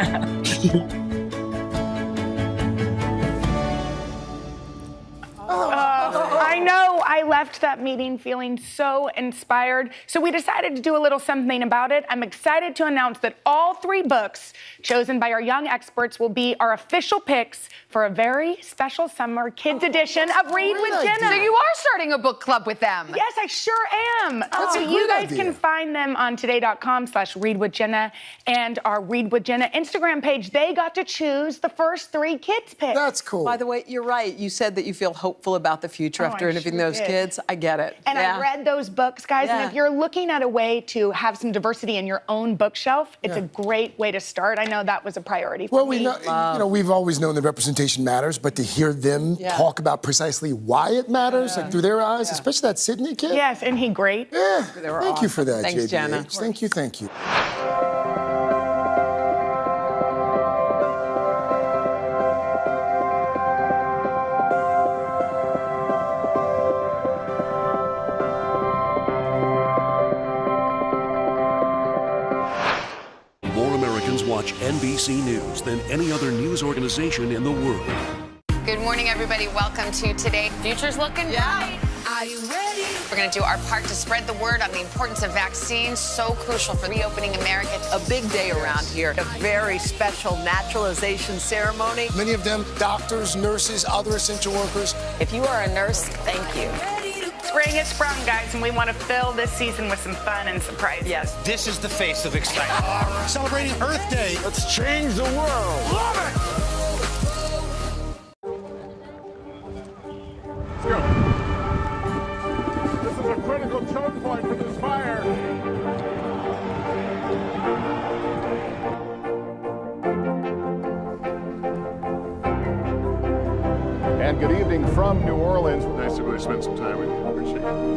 S10: I know I left that meeting feeling so inspired, so we decided to do a little something about it. I'm excited to announce that all 3 books chosen by our young experts will be our official picks for a very special summer kids edition of Read with Jenna.
S5: So you are starting a book club with them.
S10: Yes, I sure am. So you guys can find them on today.com/readwithjenna and our Read with Jenna Instagram page. They got to choose the first 3 kids picks.
S3: That's cool. By the way, you're right. You said that you feel hopeful about the future after interviewing those kids. I get it.
S10: And I read those books, guys, and if you're looking at a way to have some diversity in your own bookshelf, it's a great way to start. I know that was a priority for me.
S4: We've always known that representation matters, but to hear them talk about precisely why it matters, like through their eyes, especially that Sydney kid.
S10: Yes, and he great.
S4: Yeah, thank you for that,
S3: Thanks,
S4: JBH.
S3: Jenna.
S4: Thank you, thank you.
S1: More Americans watch NBC News than any other news organization in the world.
S5: Good morning, everybody. Welcome to Today. Future's looking bright. Are you ready? We're going to do our part to spread the word on the importance of vaccines, so crucial for reopening America.
S3: A big day around here, a very special naturalization ceremony.
S4: Many of them doctors, nurses, other essential workers.
S5: If you are a nurse, thank you.
S10: Spring has sprung, guys, and we want to fill this season with some fun and surprises.
S3: Yes.
S18: This is the face of excitement. Celebrating Earth Day.
S15: Let's change the world.
S18: Love it!
S15: Let's go. This is a critical choke point for this fire. And good evening from New Orleans. Nice to really spend some time with you. Appreciate
S5: it.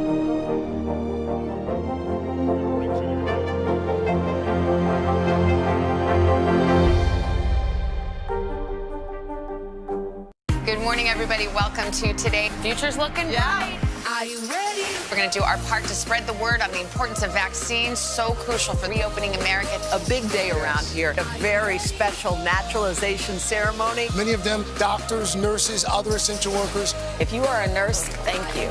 S5: Good morning, everybody. Welcome to Today. Future's looking bright. Are you ready? We're going to do our part to spread the word on the importance of vaccines, so crucial for reopening America.
S3: A big day around here, a very special naturalization ceremony.
S4: Many of them doctors, nurses, other essential workers.
S5: If you are a nurse, thank you.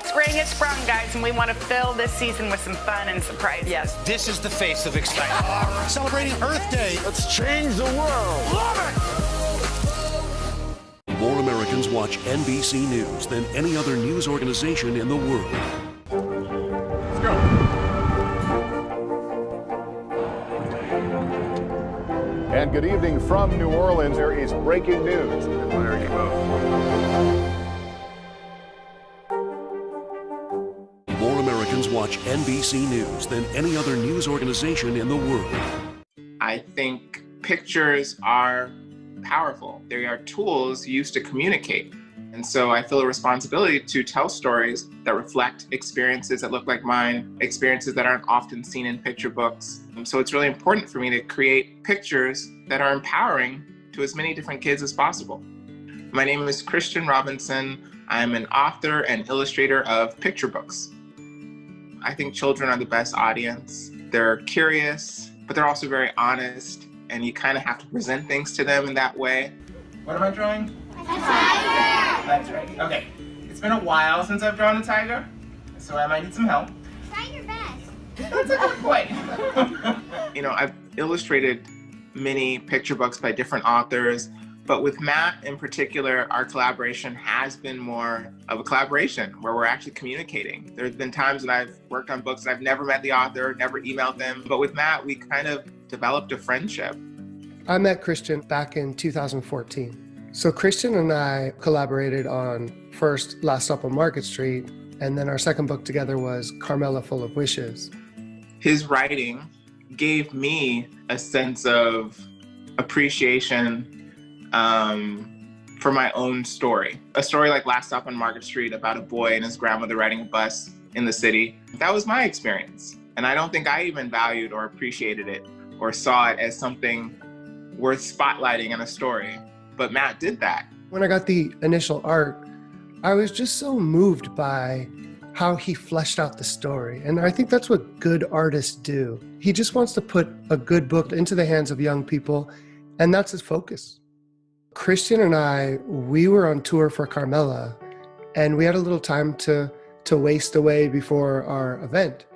S10: Spring has sprung, guys, and we want to fill this season with some fun and surprises.
S3: Yes.
S18: This is the face of excitement. Celebrating Earth Day.
S15: Let's change the world.
S18: Love it!
S1: More Americans watch NBC News than any other news organization in the world.
S15: Let's go. And good evening from New Orleans. There is breaking news. There you go.
S1: More Americans watch NBC News than any other news organization in the world.
S14: I think pictures are powerful. They are tools used to communicate. And so I feel a responsibility to tell stories that reflect experiences that look like mine, experiences that aren't often seen in picture books. So it's really important for me to create pictures that are empowering to as many different kids as possible. My name is Christian Robinson. I'm an author and illustrator of picture books. I think children are the best audience. They're curious, but they're also very honest, and you kind of have to present things to them in that way. What am I drawing? A tiger! That's right. Okay. It's been a while since I've drawn a tiger, so I might need some help.
S25: Try your best.
S14: That's a good point. You know, I've illustrated many picture books by different authors, but with Matt in particular, our collaboration has been more of a collaboration where we're actually communicating. There's been times when I've worked on books and I've never met the author, never emailed them, but with Matt, we kind of developed a friendship.
S20: I met Christian back in 2014. So Christian and I collaborated on first Last Stop on Market Street, and then our second book together was Carmela Full of Wishes.
S14: His writing gave me a sense of appreciation for my own story. A story like Last Stop on Market Street about a boy and his grandmother riding a bus in the city. That was my experience. And I don't think I even valued or appreciated it or saw it as something worth spotlighting in a story. But Matt did that.
S20: When I got the initial art, I was just so moved by how he fleshed out the story. And I think that's what good artists do. He just wants to put a good book into the hands of young people, and that's his focus. Christian and I, we were on tour for Carmela, and we had a little time to waste away before our event.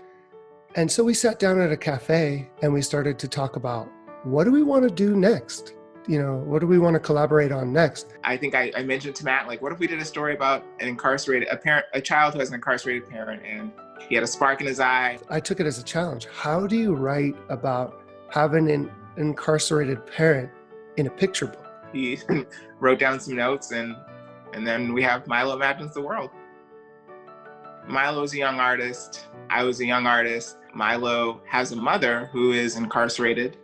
S20: And so we sat down at a cafe and we started to talk about, what do we want to do next? You know, what do we want to collaborate on next?
S14: I think I mentioned to Matt, like, what if we did a story about a child who has an incarcerated parent and he had a spark in his eye.
S20: I took it as a challenge. How do you write about having an incarcerated parent in a picture book?
S14: He wrote down some notes and then we have Milo Imagines the World. Milo's a young artist. I was a young artist. Milo has a mother who is incarcerated.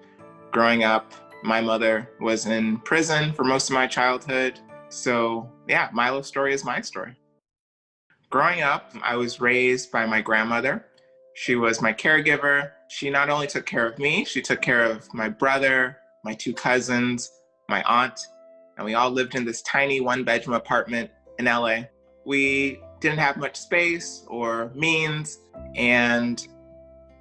S14: Growing up, my mother was in prison for most of my childhood. So yeah, Milo's story is my story. Growing up, I was raised by my grandmother. She was my caregiver. She not only took care of me, she took care of my brother, my two cousins, my aunt, and we all lived in this tiny one-bedroom apartment in LA. We didn't have much space or means, and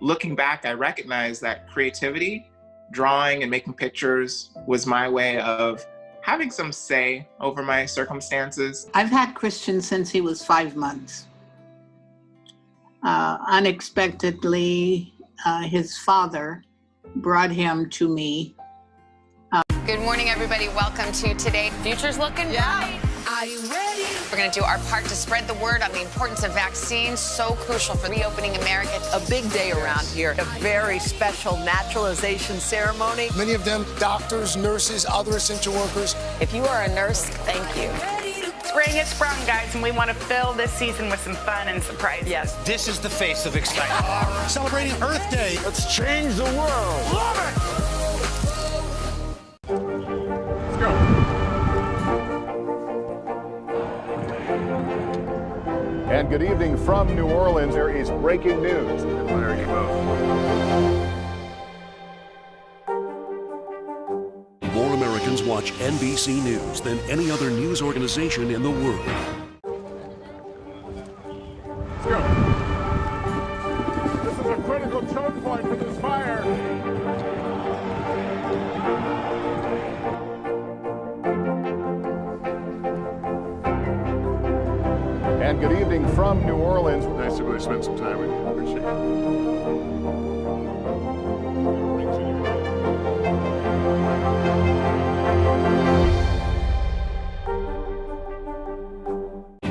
S14: looking back, I recognized that creativity, drawing and making pictures was my way of having some say over my circumstances.
S2: I've had Christian since he was 5 months. Unexpectedly, his father brought him to me.
S5: Good morning, everybody. Welcome to Today. Future's looking bright. Are you ready? We're going to do our part to spread the word on the importance of vaccines, so crucial for reopening America.
S3: A big day around here, a very special naturalization ceremony.
S4: Many of them doctors, nurses, other essential workers.
S10: If you are a nurse, thank you. Spring has sprung, guys, and we want to fill this season with some fun and surprise.
S3: Yes.
S18: This is the face of excitement. Celebrating Earth Day.
S15: Let's change the world.
S18: Love it!
S15: Let's go. And good evening from New Orleans. There is breaking news. There you go.
S1: More Americans watch NBC News than any other news organization in the world.
S15: Let's go. This is a critical choke point for this fire. And good evening from New Orleans. Nice to really spend some time with you. Appreciate
S1: it.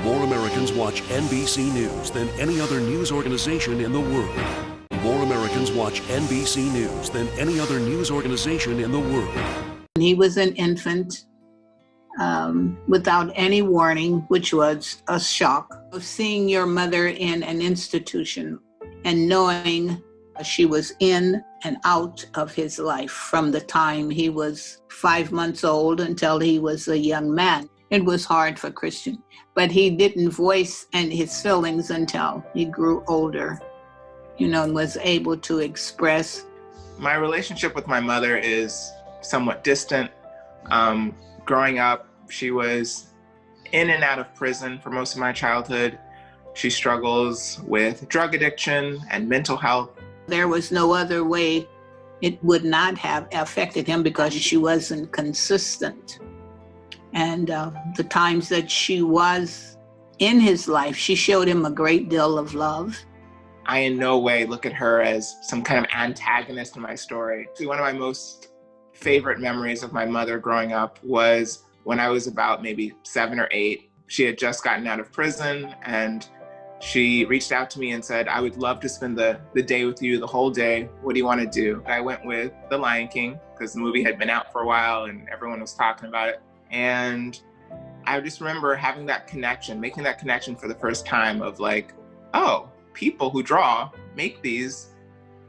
S1: More Americans watch NBC News than any other news organization in the world. More Americans watch NBC News than any other news organization in the world.
S2: He was an infant without any warning, which was a shock. Seeing your mother in an institution and knowing she was in and out of his life from the time he was 5 months old until he was a young man. It was hard for Christian, but he didn't voice his feelings until he grew older, and was able to express.
S14: My relationship with my mother is somewhat distant. Growing up, she was in and out of prison for most of my childhood. She struggles with drug addiction and mental health.
S2: There was no other way it would not have affected him because she wasn't consistent. And the times that she was in his life, she showed him a great deal of love.
S14: I in no way look at her as some kind of antagonist in my story. One of my most favorite memories of my mother growing up was when I was about maybe 7 or 8. She had just gotten out of prison and she reached out to me and said, I would love to spend the day with you, the whole day. What do you want to do? I went with The Lion King because the movie had been out for a while and everyone was talking about it. And I just remember having that connection, making that connection for the first time of like, oh, people who draw make these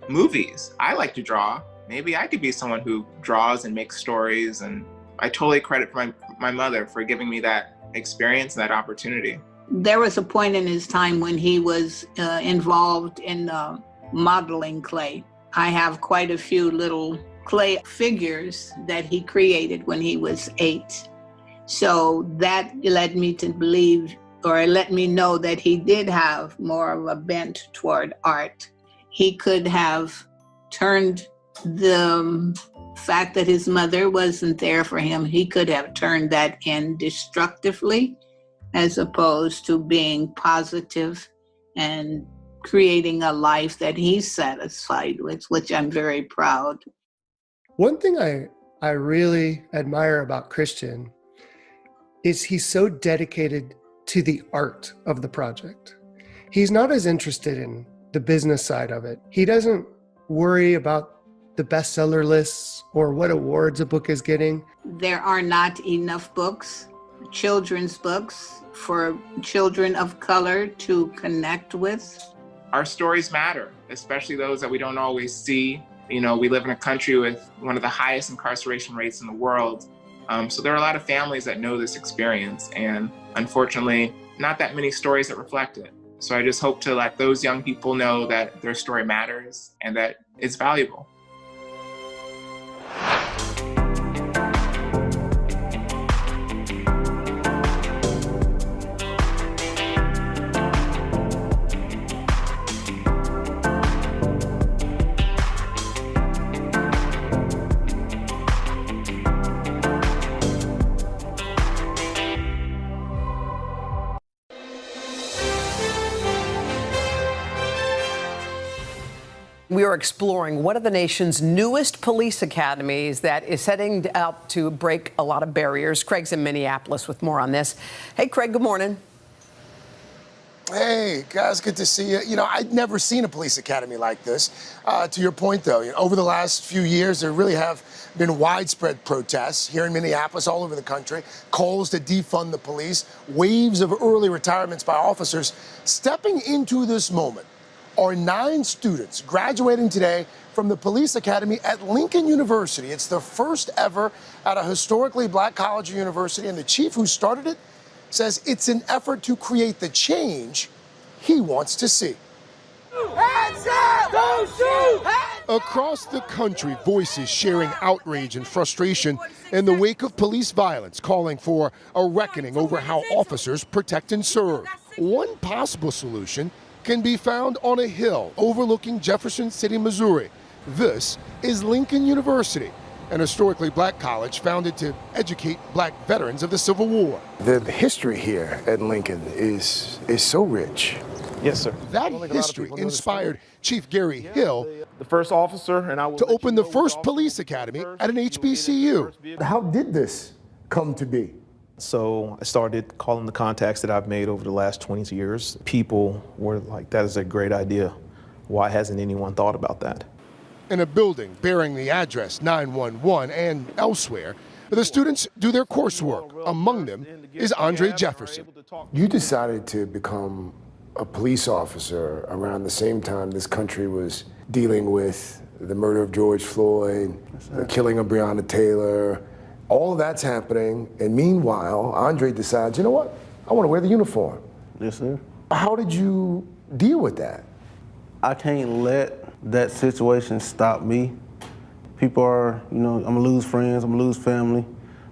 S14: movies. I like to draw. Maybe I could be someone who draws and makes stories. And I totally credit my mother for giving me that experience and that opportunity.
S2: There was a point in his time when he was involved in modeling clay. I have quite a few little clay figures that he created when he was 8. So that led me to believe, or let me know that he did have more of a bent toward art. He could have turned the fact that his mother wasn't there for him, he could have turned that in destructively, as opposed to being positive and creating a life that he's satisfied with, which I'm very proud.
S20: One thing I really admire about Christian is he's so dedicated to the art of the project. He's not as interested in the business side of it. He doesn't worry about the bestseller lists or what awards a book is getting.
S2: There are not enough books, children's books, for children of color to connect with.
S14: Our stories matter, especially those that we don't always see. We live in a country with one of the highest incarceration rates in the world. So there are a lot of families that know this experience, and unfortunately, not that many stories that reflect it. So I just hope to let those young people know that their story matters and that it's valuable.
S3: we are exploring one of the nation's newest police academies that is setting out to break a lot of barriers. Craig's in Minneapolis with more on this. Hey, Craig, good morning.
S4: Hey, guys, good to see you. You know, I'd never seen a police academy like this. To your point, though, over the last few years, there really have been widespread protests here in Minneapolis, all over the country, calls to defund the police, waves of early retirements by officers. Stepping into this moment are 9 students graduating today from the police academy at Lincoln University. It's the first ever at a historically black college or university, and the chief who started it says it's an effort to create the change he wants to see. Hands up! Don't shoot! Across the country, voices sharing outrage and frustration in the wake of police violence, calling for a reckoning over how officers protect and serve. One possible solution can be found on a hill overlooking Jefferson City, Missouri. This is Lincoln University, an historically black college founded to educate black veterans of the Civil War.
S16: The history here at Lincoln is so rich.
S4: Yes, sir. That history inspired Chief Gary Hill,
S19: the first officer, and I will
S4: to open the first police academy at an HBCU.
S16: How did this come to be?
S19: So I started calling the contacts that I've made over the last 20 years. People were like, that is a great idea. Why hasn't anyone thought about that?
S4: In a building bearing the address 911 and elsewhere, the students do their coursework. Among them is Andre Jefferson.
S16: You decided to become a police officer around the same time this country was dealing with the murder of George Floyd, the killing of Breonna Taylor. All of that's happening, and meanwhile, Andre decides, you know what? I want to wear the uniform.
S21: Yes, sir.
S16: How did you deal with that?
S21: I can't let that situation stop me. People are, I'm gonna lose friends, I'm gonna lose family.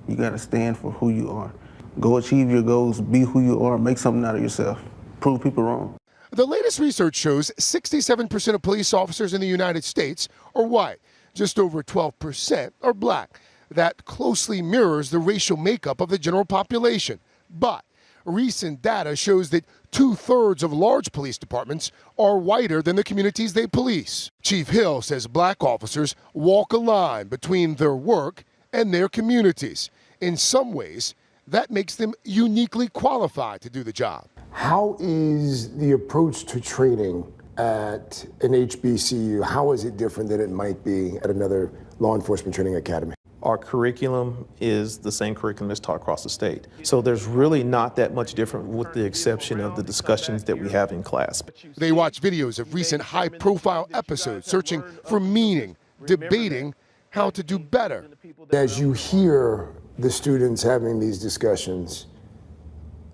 S21: You gotta stand for who you are. Go achieve your goals, be who you are, make something out of yourself, prove people wrong.
S4: The latest research shows 67% of police officers in the United States are white. Just over 12% are black. That closely mirrors the racial makeup of the general population. But recent data shows that 2/3 of large police departments are whiter than the communities they police. Chief Hill says black officers walk a line between their work and their communities. In some ways, that makes them uniquely qualified to do the job.
S16: How is the approach to training at an HBCU, how is it different than it might be at another law enforcement training academy?
S19: Our curriculum is the same curriculum that's taught across the state. So there's really not that much different with the exception of the discussions that we have in class.
S4: They watch videos of recent high-profile episodes, searching for meaning, debating how to do better.
S16: As you hear the students having these discussions,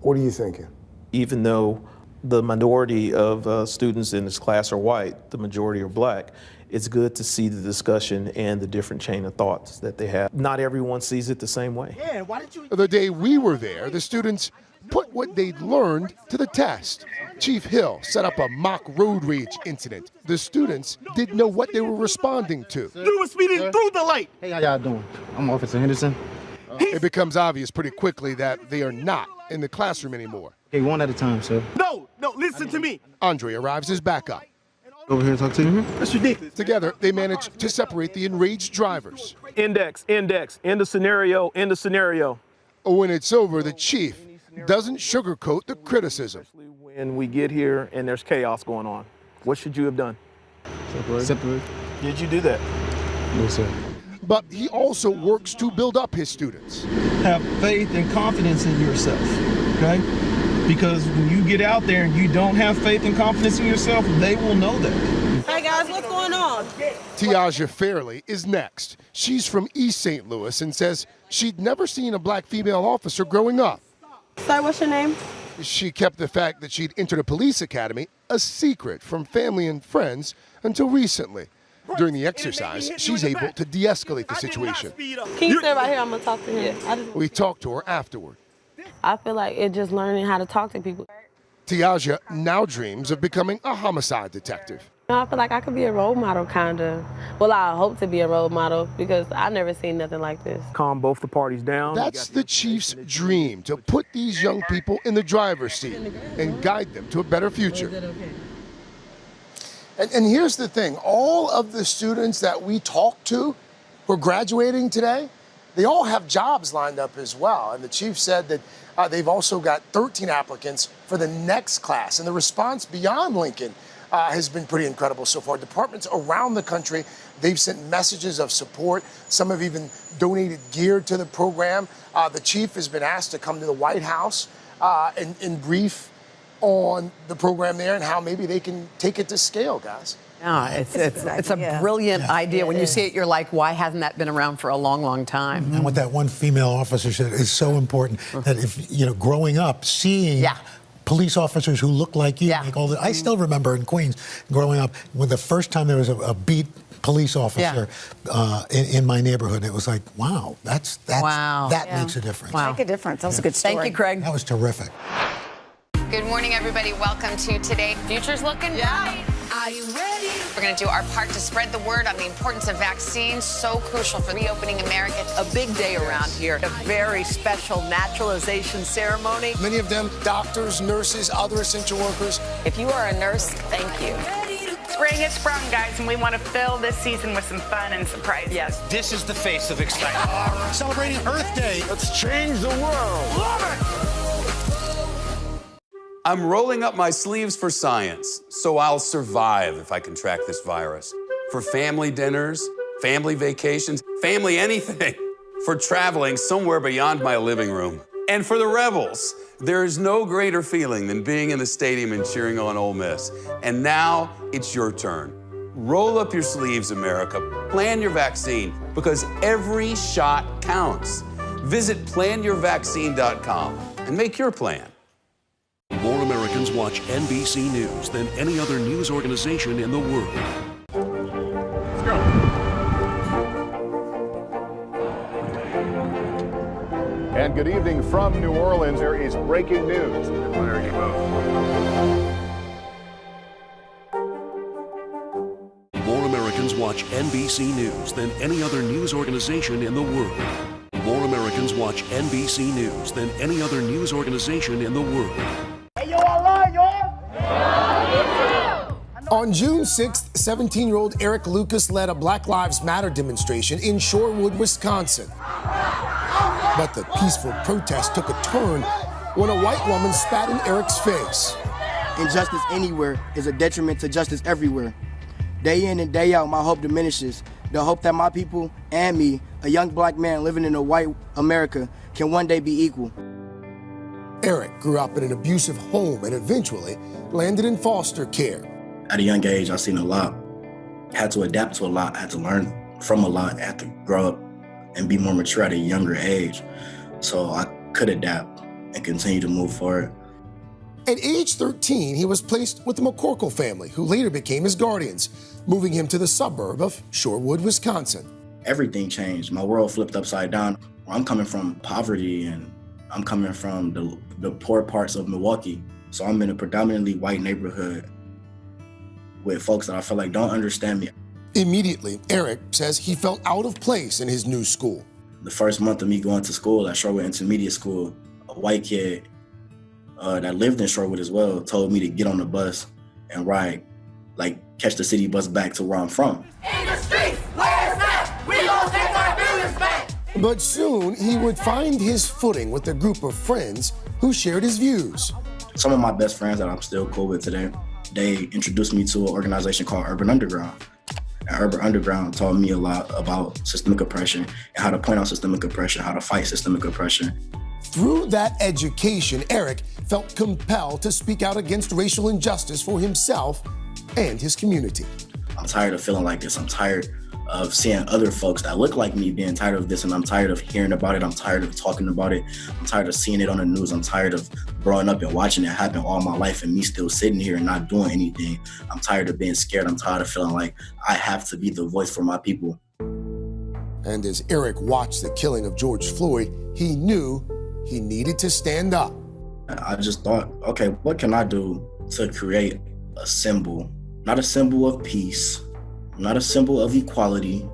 S16: what are you thinking?
S19: Even though the minority of students in this class are white, the majority are black, it's good to see the discussion and the different chain of thoughts that they have. Not everyone sees it the same way.
S4: The day we were there, the students put what they'd learned to the test. Chief Hill set up a mock road rage incident. The students didn't know what they were responding to.
S22: You were speeding through the light. Hey, how y'all doing? I'm Officer Henderson.
S4: It becomes obvious pretty quickly that they are not in the classroom anymore.
S22: Okay, one at a time, sir. No, listen to me.
S4: Andre arrives as backup.
S22: Over here and talk to you. That's ridiculous.
S4: Together, they manage to separate the enraged drivers.
S19: Index, end of scenario.
S4: When it's over, the chief doesn't sugarcoat the criticism.
S19: When we get here and there's chaos going on, what should you have done?
S22: Separate.
S19: Did you do that?
S22: No, sir.
S4: But he also works to build up his students.
S22: Have faith and confidence in yourself, okay? Because when you get out there and you don't have faith and confidence in yourself, they will know that.
S23: Hey guys, what's going on?
S4: Tiaja Fairley is next. She's from East St. Louis and says she'd never seen a black female officer growing up.
S23: Sorry, what's your name?
S4: She kept the fact that she'd entered a police academy a secret from family and friends until recently. During the exercise, she's able to de-escalate the situation.
S23: Can you stay right here? I'm gonna talk to him.
S4: We talked to her afterward.
S23: I feel like it's just learning how to talk to people.
S4: Tiaja now dreams of becoming a homicide detective.
S23: I feel like I could be a role model, kind of. Well, I hope to be a role model because I've never seen nothing like this.
S19: Calm both the parties down.
S4: That's the chief's dream, to put these young people in the driver's seat and guide them to a better future. And here's the thing, all of the students that we talked to who are graduating today, they all have jobs lined up as well. And the chief said that they've also got 13 applicants for the next class. And the response beyond Lincoln has been pretty incredible so far. Departments around the country, they've sent messages of support. Some have even donated gear to the program. The chief has been asked to come to the White House and brief on the program there and how maybe they can take it to scale, guys.
S3: Yeah, it's a brilliant idea. When you see it, you're like, why hasn't that been around for a long, long time?
S7: And what that one female officer said is so important, that if, growing up, seeing police officers who look like you, make all the, I still remember in Queens, growing up, when the first time there was a beat police officer in my neighborhood, it was like, wow, that makes a difference.
S9: Make a difference. That was a good story.
S3: Thank you, Craig.
S7: That was terrific.
S5: Good morning, everybody. Welcome to Today. Future's looking bright. Are you ready? We're going to do our part to spread the word on the importance of vaccines, so crucial for reopening America.
S3: A big day around here, a very special naturalization ceremony.
S4: Many of them doctors, nurses, other essential workers.
S9: If you are a nurse, thank you.
S12: Spring has sprung, guys, and we want to fill this season with some fun and surprises.
S18: Yes. This is the face of excitement. Celebrating Earth Day.
S17: Let's change the world.
S18: Love it!
S17: I'm rolling up my sleeves for science, so I'll survive if I contract this virus. For family dinners, family vacations, family anything. For traveling somewhere beyond my living room. And for the Rebels, there is no greater feeling than being in the stadium and cheering on Ole Miss. And now it's your turn. Roll up your sleeves, America. Plan your vaccine, because every shot counts. Visit planyourvaccine.com and make your plan.
S1: More Americans watch NBC News than any other news organization in the world.
S15: Let's go. And good evening from New Orleans. There is breaking news. There you go.
S1: More Americans watch NBC News than any other news organization in the world. More Americans watch NBC News than any other news organization in the world.
S4: Hey, yo, I love y'all. On June 6th, 17-year-old Eric Lucas led a Black Lives Matter demonstration in Shorewood, Wisconsin. But the peaceful protest took a turn when a white woman spat in Eric's face.
S24: Injustice anywhere is a detriment to justice everywhere. Day in and day out, my hope diminishes. The hope that my people and me, a young black man living in a white America, can one day be equal.
S4: Eric grew up in an abusive home and eventually landed in foster care.
S26: At a young age, I've seen a lot. Had to adapt to a lot, had to learn from a lot, had to grow up and be more mature at a younger age. So I could adapt and continue to move forward.
S4: At age 13, he was placed with the McCorkle family, who later became his guardians, moving him to the suburb of Shorewood, Wisconsin.
S26: Everything changed. My world flipped upside down. I'm coming from poverty and I'm coming from the poor parts of Milwaukee. So I'm in a predominantly white neighborhood with folks that I feel like don't understand me.
S4: Immediately, Eric says he felt out of place in his new school.
S26: The first month of me going to school at Shorewood Intermediate School, a white kid that lived in Shorewood as well told me to get on the bus and ride, catch the city bus back to where I'm from.
S27: In the streets, where it's at, we gon' take our business back.
S4: But soon, he would find his footing with a group of friends who shared his views.
S26: Some of my best friends that I'm still cool with today, they introduced me to an organization called Urban Underground. And Urban Underground taught me a lot about systemic oppression and how to point out systemic oppression, how to fight systemic oppression.
S4: Through that education, Eric felt compelled to speak out against racial injustice for himself and his community.
S26: I'm tired of feeling like this. I'm tired of seeing other folks that look like me being tired of this, and I'm tired of hearing about it. I'm tired of talking about it. I'm tired of seeing it on the news. I'm tired of growing up and watching it happen all my life and me still sitting here and not doing anything. I'm tired of being scared. I'm tired of feeling like I have to be the voice for my people.
S4: And as Eric watched the killing of George Floyd, he knew he needed to stand up.
S26: I just thought, okay, what can I do to create a symbol? Not a symbol of peace, not a symbol of equality,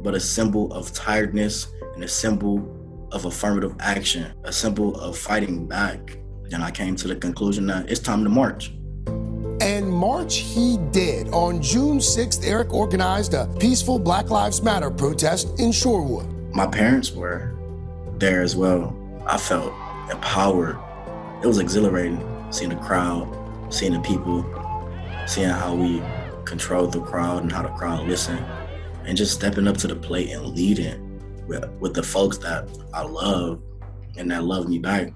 S26: but a symbol of tiredness and a symbol of affirmative action, a symbol of fighting back. Then I came to the conclusion that it's time to march.
S4: And march he did. On June 6th, Eric organized a peaceful Black Lives Matter protest in Shorewood.
S26: My parents were there as well. I felt empowered. It was exhilarating seeing the crowd, seeing the people, seeing how we controlled the crowd and how the crowd listened, and just stepping up to the plate and leading with the folks that I love and that love me back.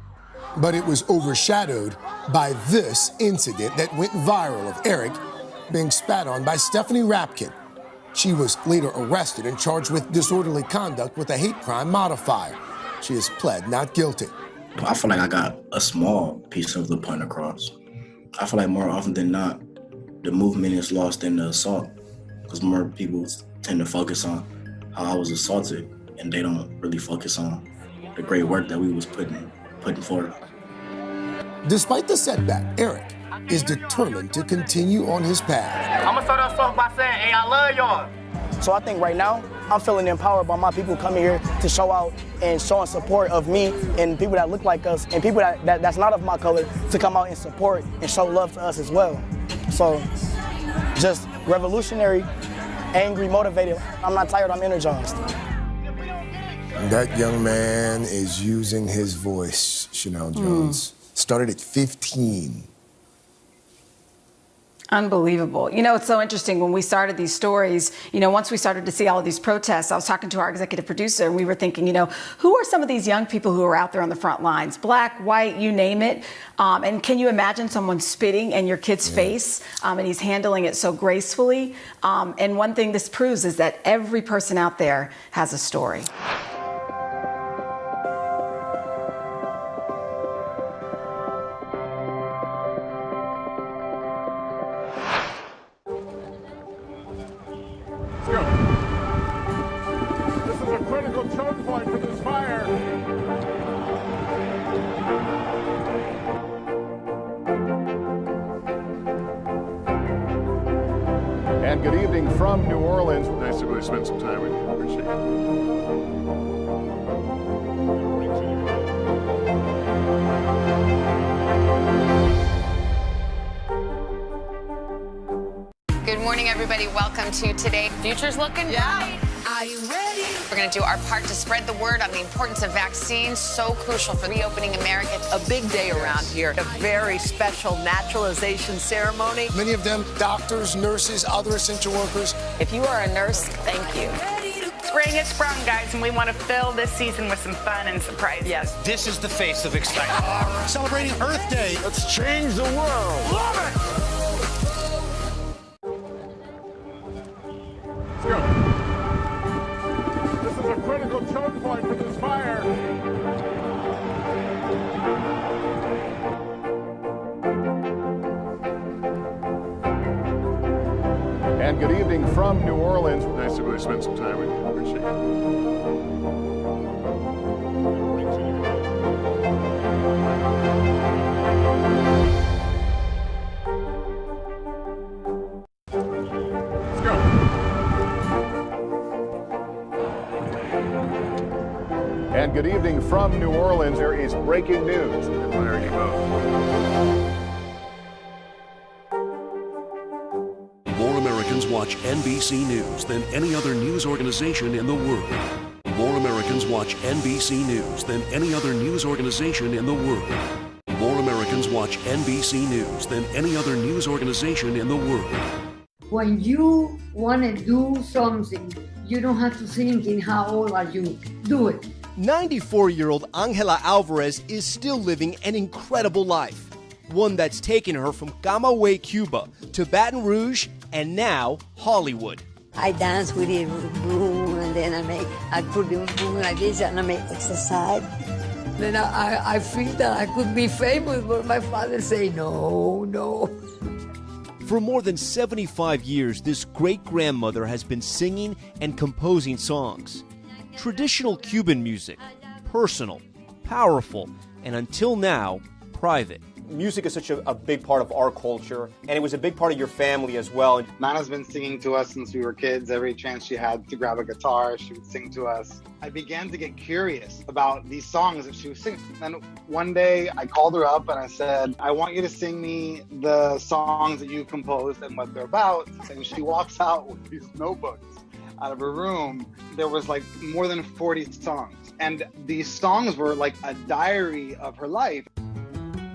S4: But it was overshadowed by this incident that went viral of Eric being spat on by Stephanie Rapkin. She was later arrested and charged with disorderly conduct with a hate crime modifier. She has pled not guilty.
S26: I feel like I got a small piece of the point across. I feel like more often than not, the movement is lost in the assault because more people tend to focus on how I was assaulted and they don't really focus on the great work that we was putting forth.
S4: Despite the setback, Eric is determined to continue on his path.
S24: I'm gonna start us off by saying, hey, I love y'all. So I think right now, I'm feeling empowered by my people coming here to show out and showing support of me and people that look like us and people that's not of my color to come out and support and show love to us as well. So just revolutionary, angry, motivated. I'm not tired, I'm energized.
S4: That young man is using his voice, Chanel Jones. Started at 15.
S9: Unbelievable. You know, it's so interesting when we started these stories, you know, once we started to see all of these protests, I was talking to our executive producer and we were thinking, you know, who are some of these young people who are out there on the front lines? Black, white, you name it. And can you imagine someone spitting in your kid's face and he's handling it so gracefully? And one thing this proves is that every person out there has a story.
S15: And good evening from New Orleans. Nice to really spend some time with you. Appreciate
S5: it. Good morning, everybody. Welcome to Today. Future's looking bright. Are you ready? We're going to do our part to spread the word on the importance of vaccines, so crucial for reopening America.
S3: A big day around here, a very special naturalization ceremony.
S4: Many of them doctors, nurses, other essential workers.
S9: If you are a nurse, thank you.
S12: Spring has sprung, guys, and we want to fill this season with some fun and surprises.
S18: Yes, this is the face of excitement. Celebrating Earth Day.
S6: Let's change the world.
S15: Love it! Let's go. This is a critical choke point for this fire. And good evening from New Orleans. Nice to really spend some time with you. Appreciate Let's go. And good evening from New Orleans. There is breaking news. There you go.
S1: More Americans watch NBC News than any other news organization in the world. More Americans watch NBC News than any other news organization in the world. More Americans watch NBC News than any other news organization in the world.
S8: When you want to do something, you don't have to think in how old are you. Do it.
S10: 94-year-old Angela Alvarez is still living an incredible life. One that's taken her from Camagüey, Cuba, to Baton Rouge, and now Hollywood.
S8: I dance with the broom, and then I put the broom like this, and I make exercise. Then I feel that I could be famous, but my father say no.
S10: For more than 75 years, this great-grandmother has been singing and composing songs. Traditional Cuban music, personal, powerful, and until now, private. Music is such a big part of our culture, and it was a big part of your family as well.
S2: Nana's been singing to us since we were kids. Every chance she had to grab a guitar, she would sing to us. I began to get curious about these songs that she was singing. And one day I called her up and I said, I want you to sing me the songs that you composed and what they're about. And she walks out with these notebooks out of her room. There was like more than 40 songs. And these songs were like a diary of her life.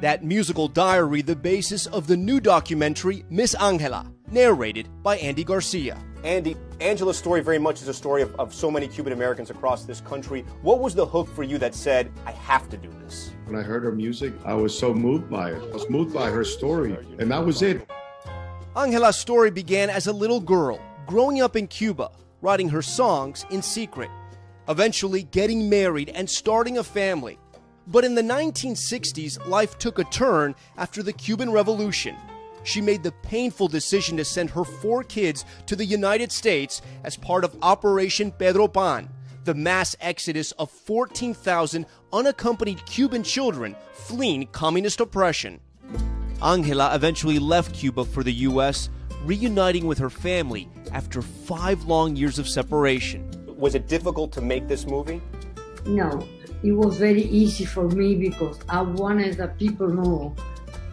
S10: That musical diary, the basis of the new documentary, Miss Angela, narrated by Andy Garcia. Andy, Angela's story very much is a story of so many Cuban Americans across this country. What was the hook for you that said, I have to do this?
S11: When I heard her music, I was so moved by it. I was moved by her story, and that was it.
S10: Angela's story began as a little girl, growing up in Cuba, writing her songs in secret, eventually getting married and starting a family. But in the 1960s, life took a turn after the Cuban Revolution. She made the painful decision to send her 4 kids to the United States as part of Operation Pedro Pan, the mass exodus of 14,000 unaccompanied Cuban children fleeing communist oppression. Angela eventually left Cuba for the U.S., reuniting with her family after 5 long years of separation. Was it difficult to make this movie?
S8: No, it was very easy for me because I wanted that people know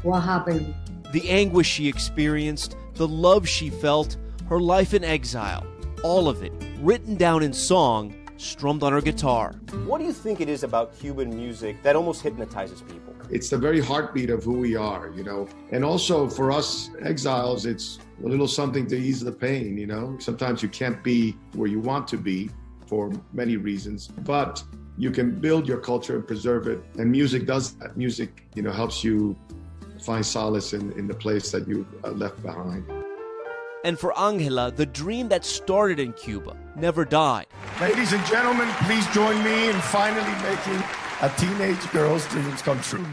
S8: what happened.
S10: The anguish she experienced, the love she felt, her life in exile, all of it written down in song, strummed on her guitar. What do you think it is about Cuban music that almost hypnotizes people?
S11: It's the very heartbeat of who we are, you know. And also for us exiles, it's a little something to ease the pain, you know. Sometimes you can't be where you want to be for many reasons, but you can build your culture and preserve it. And music does that. Music, you know, helps you find solace in the place that you left behind.
S10: And for Angela, the dream that started in Cuba never died.
S4: Ladies and gentlemen, please join me in finally making a teenage girl's dreams come true.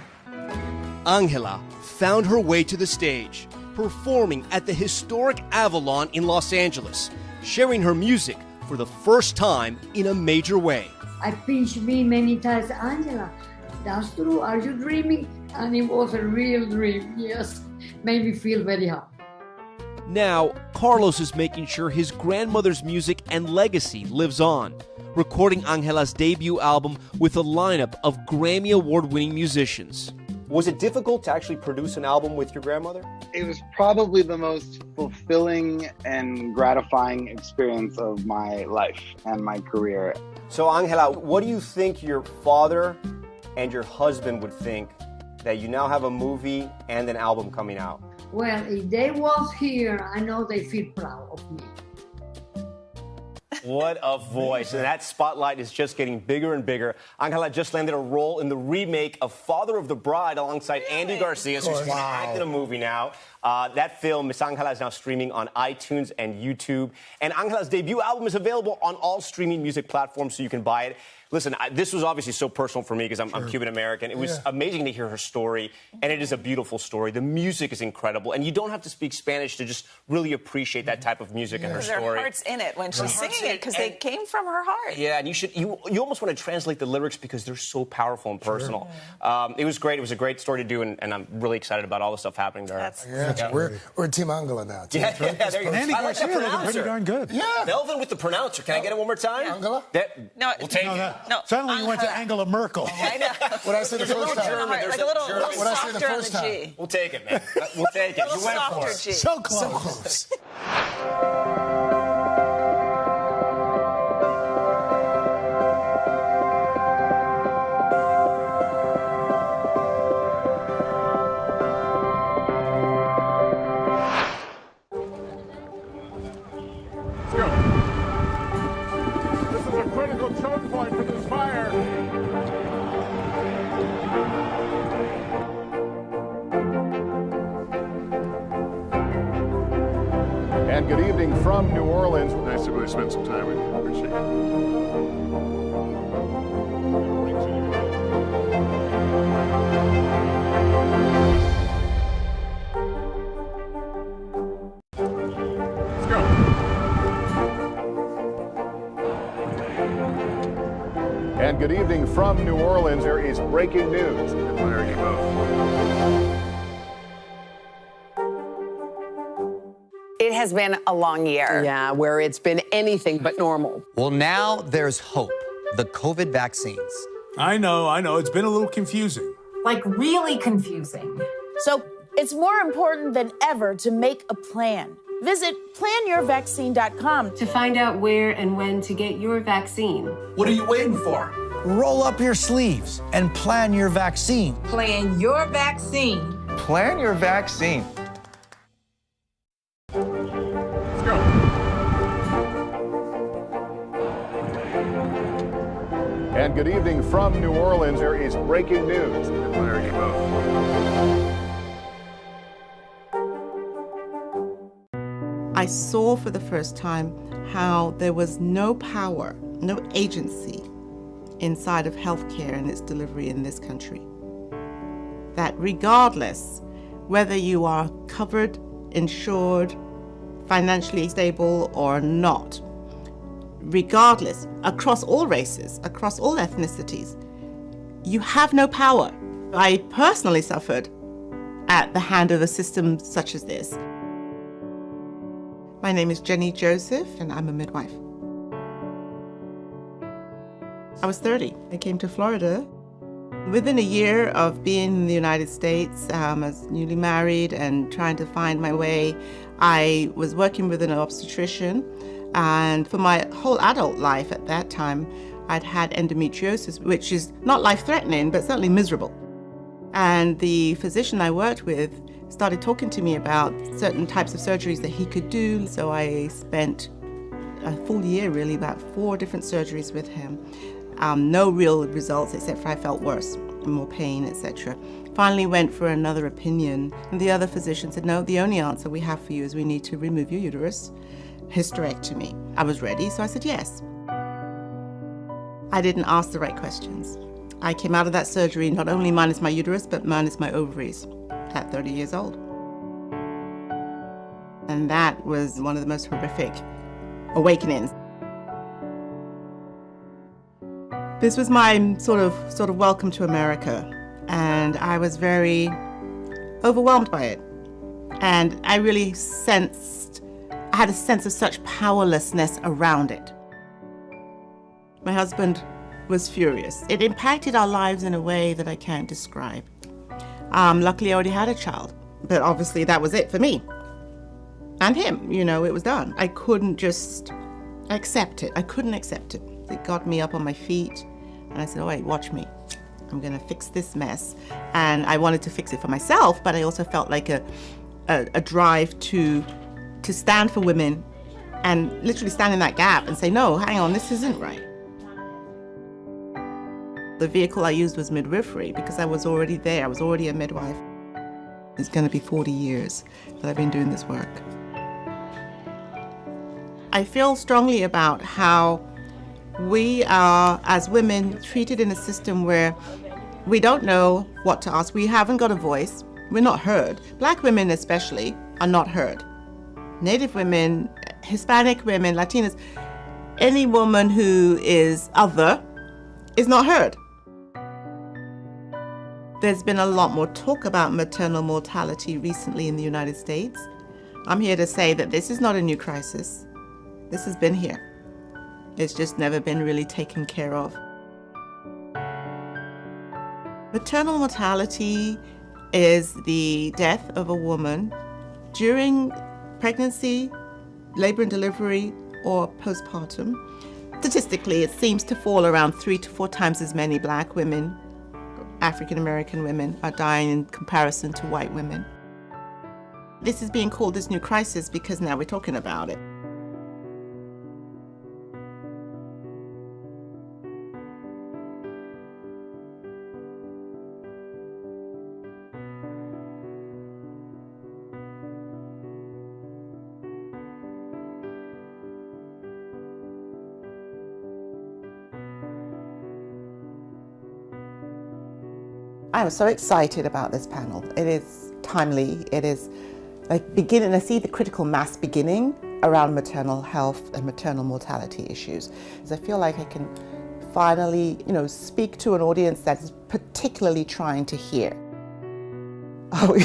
S10: Angela found her way to the stage, performing at the historic Avalon in Los Angeles, sharing her music for the first time in a major way.
S8: I pinched me many times, Angela, that's true, are you dreaming? And it was a real dream, yes. Made me feel very happy.
S10: Now, Carlos is making sure his grandmother's music and legacy lives on, recording Angela's debut album with a lineup of Grammy Award-winning musicians. Was it difficult to actually produce an album with your grandmother?
S2: It was probably the most fulfilling and gratifying experience of my life and my career.
S10: So, Angela, what do you think your father and your husband would think that you now have a movie and an album coming out?
S8: Well, if they was here, I know they feel proud of me.
S10: What a voice. And that spotlight is just getting bigger and bigger. Angela just landed a role in the remake of Father of the Bride alongside Andy Garcia, so she's acting a movie now. That film, Miss Angela, is now streaming on iTunes and YouTube. And Angela's debut album is available on all streaming music platforms, so you can buy it. Listen, this was obviously so personal for me because I'm Cuban American. It was amazing to hear her story, and it is a beautiful story. The music is incredible, and you don't have to speak Spanish to just really appreciate that type of music and her story.
S13: Her heart's in it when she's singing it because they came from her heart.
S10: Yeah, and you almost want to translate the lyrics because they're so powerful and personal. It was great. It was a great story to do, and I'm really excited about all the stuff happening to her.
S4: We're Team Angela now.
S10: There you go.
S18: Andy
S10: I like
S18: Garcia,
S10: that
S18: looking pretty
S10: pronouncer.
S18: darn good.
S4: Yeah.
S10: Melvin with the pronouncer. Can I get it one more time?
S4: Angela?
S13: No,
S10: we'll take it.
S13: No,
S18: suddenly you went to Angela Merkel.
S13: I know.
S4: What I say the first time?
S10: German.
S13: Like a little
S4: What I say the
S13: softer on
S4: first
S13: the
S4: time?
S13: G.
S10: We'll take it, man. We'll take it. You went for it.
S13: G.
S18: So close.
S4: So close.
S15: This is a critical choke point for this fire. And good evening from New Orleans. Nice to really spend some time with you. Appreciate Let's go. And good evening from New Orleans. There is breaking news. There you go.
S5: has been a long year.
S14: Yeah, where it's been anything but normal.
S16: Well, now there's hope. The COVID vaccines.
S20: I know. It's been a little confusing.
S21: Like really confusing.
S22: So it's more important than ever to make a plan. Visit planyourvaccine.com
S23: to find out where and when to get your vaccine.
S18: What are you waiting for? Roll up your sleeves and plan your vaccine.
S21: Plan your vaccine.
S18: Plan your vaccine.
S15: And good evening from New Orleans. There is breaking news.
S25: I saw for the first time how there was no power, no agency inside of healthcare and its delivery in this country. That regardless whether you are covered, insured, financially stable or not, regardless, across all races, across all ethnicities, you have no power. I personally suffered at the hand of a system such as this. My name is Jenny Joseph, and I'm a midwife. I was 30. I came to Florida. Within a year of being in the United States, I was newly married and trying to find my way. I was working with an obstetrician, and for my whole adult life at that time, I'd had endometriosis, which is not life-threatening, but certainly miserable. And the physician I worked with started talking to me about certain types of surgeries that he could do. So I spent a full year, really, about 4 different surgeries with him. No real results, except for I felt worse, more pain, etc. Finally went for another opinion, and the other physician said, no, the only answer we have for you is we need to remove your uterus, hysterectomy. I was ready, so I said yes. I didn't ask the right questions. I came out of that surgery not only minus my uterus, but minus my ovaries at 30 years old. And that was one of the most horrific awakenings. This was my sort of welcome to America, and I was very overwhelmed by it. And I really I had a sense of such powerlessness around it. My husband was furious. It impacted our lives in a way that I can't describe. Luckily, I already had a child, but obviously that was it for me and him. It was done. I couldn't just accept it. I couldn't accept it. It got me up on my feet, and I said, "Oh wait, watch me. I'm gonna fix this mess." And I wanted to fix it for myself, but I also felt like a drive to stand for women and literally stand in that gap and say, "No, hang on, this isn't right." The vehicle I used was midwifery because I was already there. I was already a midwife. It's going to be 40 years that I've been doing this work. I feel strongly about how we are, as women, treated in a system where we don't know what to ask. We haven't got a voice. We're not heard. Black women especially are not heard. Native women, Hispanic women, Latinas, any woman who is other is not heard. There's been a lot more talk about maternal mortality recently in the United States. I'm here to say that this is not a new crisis. This has been here. It's just never been really taken care of. Maternal mortality is the death of a woman during pregnancy, labor and delivery, or postpartum. Statistically, it seems to fall around 3 to 4 times as many Black women, African American women, are dying in comparison to white women. This is being called this new crisis because now we're talking about it. I'm so excited about this panel. It is timely. It is like beginning. I see the critical mass beginning around maternal health and maternal mortality issues. I feel like I can finally, speak to an audience that is particularly trying to hear. Oh,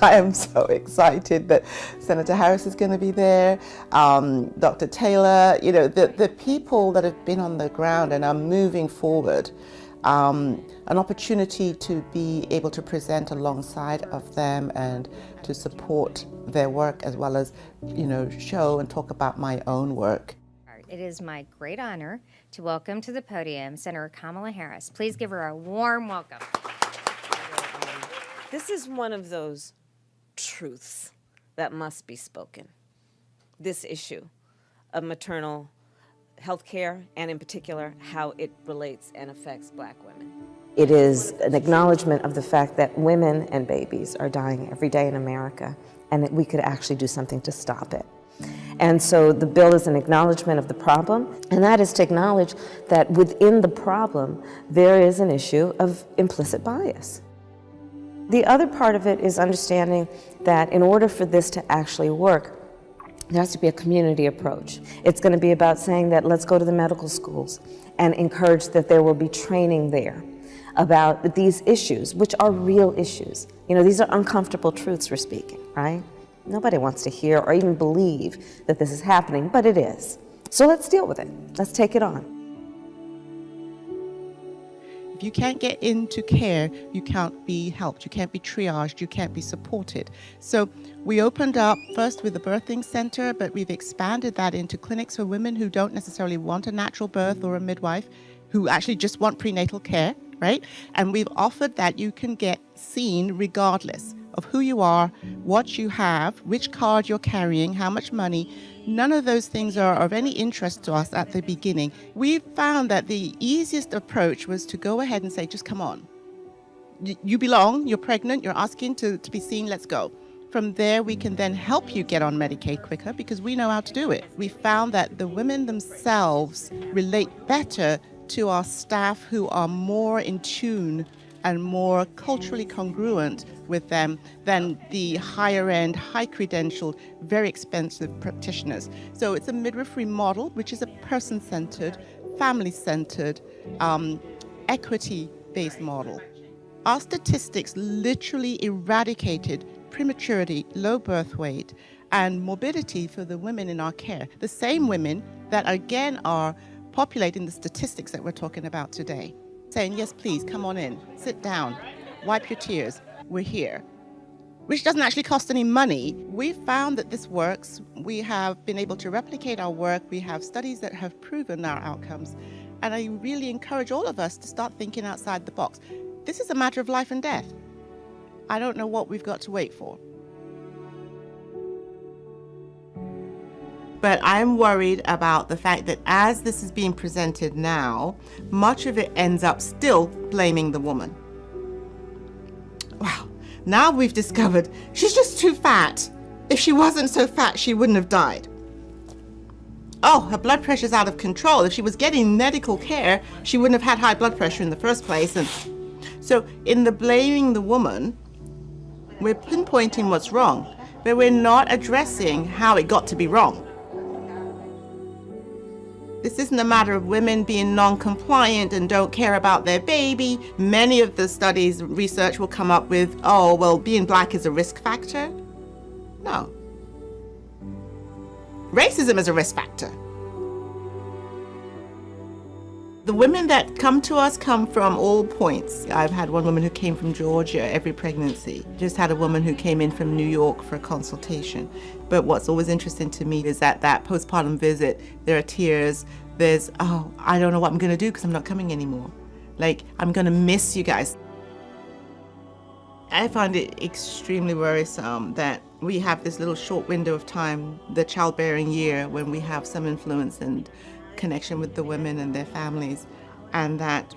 S25: I am so excited that Senator Harris is going to be there, Dr. Taylor, you know, the people that have been on the ground and are moving forward, an opportunity to be able to present alongside of them and to support their work as well as, you know, show and talk about my own work.
S3: It is my great honor to welcome to the podium Senator Kamala Harris. Please give her a warm welcome.
S7: This is one of those truths that must be spoken. This issue of maternal health care, and in particular, how it relates and affects Black women. It is an acknowledgement of the fact that women and babies are dying every day in America, and that we could actually do something to stop it. And so the bill is an acknowledgement of the problem, and that is to acknowledge that within the problem, there is an issue of implicit bias. The other part of it is understanding that in order for this to actually work, there has to be a community approach. It's going to be about saying that let's go to the medical schools and encourage that there will be training there about these issues, which are real issues. You know, these are uncomfortable truths we're speaking, right? Nobody wants to hear or even believe that this is happening, but it is. So let's deal with it. Let's take it on.
S25: If you can't get into care, you can't be helped, you can't be triaged, you can't be supported. So we opened up first with the birthing center, but we've expanded that into clinics for women who don't necessarily want a natural birth or a midwife, who actually just want prenatal care, right? And we've offered that you can get seen regardless of who you are, what you have, which card you're carrying, how much money. None of those things are of any interest to us at the beginning. We found that the easiest approach was to go ahead and say, just come on. You belong, you're pregnant, you're asking to be seen, let's go. From there, we can then help you get on Medicaid quicker because we know how to do it. We found that the women themselves relate better to our staff who are more in tune and more culturally congruent with them than the higher end, high credentialed, very expensive practitioners. So it's a midwifery model, which is a person-centered, family-centered, equity-based model. Our statistics literally eradicated prematurity, low birth weight, and morbidity for the women in our care. The same women that again are populating the statistics that we're talking about today. Saying, yes, please, come on in, sit down, wipe your tears, we're here. Which doesn't actually cost any money. We've found that this works. We have been able to replicate our work. We have studies that have proven our outcomes. And I really encourage all of us to start thinking outside the box. This is a matter of life and death. I don't know what we've got to wait for. But I'm worried about the fact that as this is being presented now, much of it ends up still blaming the woman. Wow, now we've discovered she's just too fat. If she wasn't so fat, she wouldn't have died. Oh, her blood pressure's out of control. If she was getting medical care, she wouldn't have had high blood pressure in the first place. And so in the blaming the woman, we're pinpointing what's wrong, but we're not addressing how it got to be wrong. This isn't a matter of women being non-compliant and don't care about their baby. Many of the studies, research will come up with, oh, well, being Black is a risk factor. No. Racism is a risk factor. The women that come to us come from all points. I've had one woman who came from Georgia every pregnancy. Just had a woman who came in from New York for a consultation. But what's always interesting to me is that postpartum visit, there are tears. There's, oh, I don't know what I'm going to do because I'm not coming anymore. Like, I'm going to miss you guys. I find it extremely worrisome that we have this little short window of time, the childbearing year, when we have some influence and connection with the women and their families, and that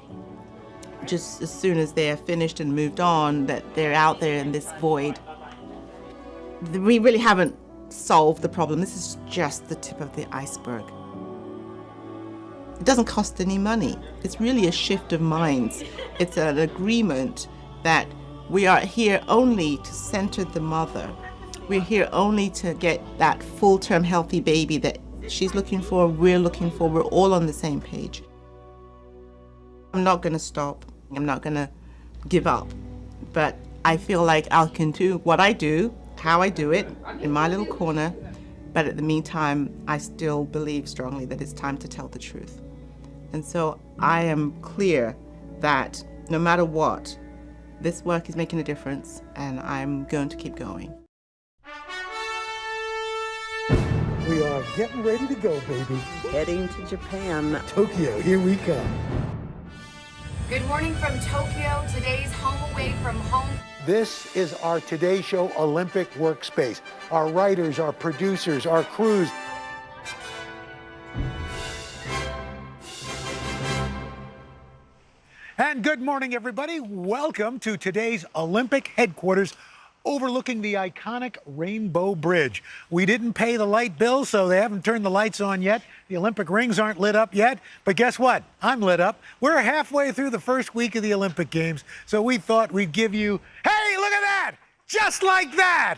S25: just as soon as they're finished and moved on, that they're out there in this void. We really haven't solved the problem. This is just the tip of the iceberg. It doesn't cost any money. It's really a shift of minds. It's an agreement that we are here only to center the mother. We're here only to get that full-term healthy baby that she's looking for, we're looking for, we're all on the same page. I'm not going to stop. I'm not going to give up. But I feel like I can do what I do, how I do it, in my little corner, but at the meantime, I still believe strongly that it's time to tell the truth. And so I am clear that no matter what, this work is making a difference, and I'm going to keep going.
S9: We are getting ready to go, baby.
S8: Heading to Japan.
S9: Tokyo, here we come.
S12: Good morning from Tokyo. Today's home away from home.
S9: This is our Today Show Olympic workspace. Our writers, our producers, our crews. And good morning, everybody. Welcome to today's Olympic headquarters overlooking the iconic Rainbow Bridge. We didn't pay the light bill, so they haven't turned the lights on yet. The Olympic rings aren't lit up yet, but guess what? I'm lit up. We're halfway through the first week of the Olympic Games, so we thought we'd give you, hey, look at that! Just like that!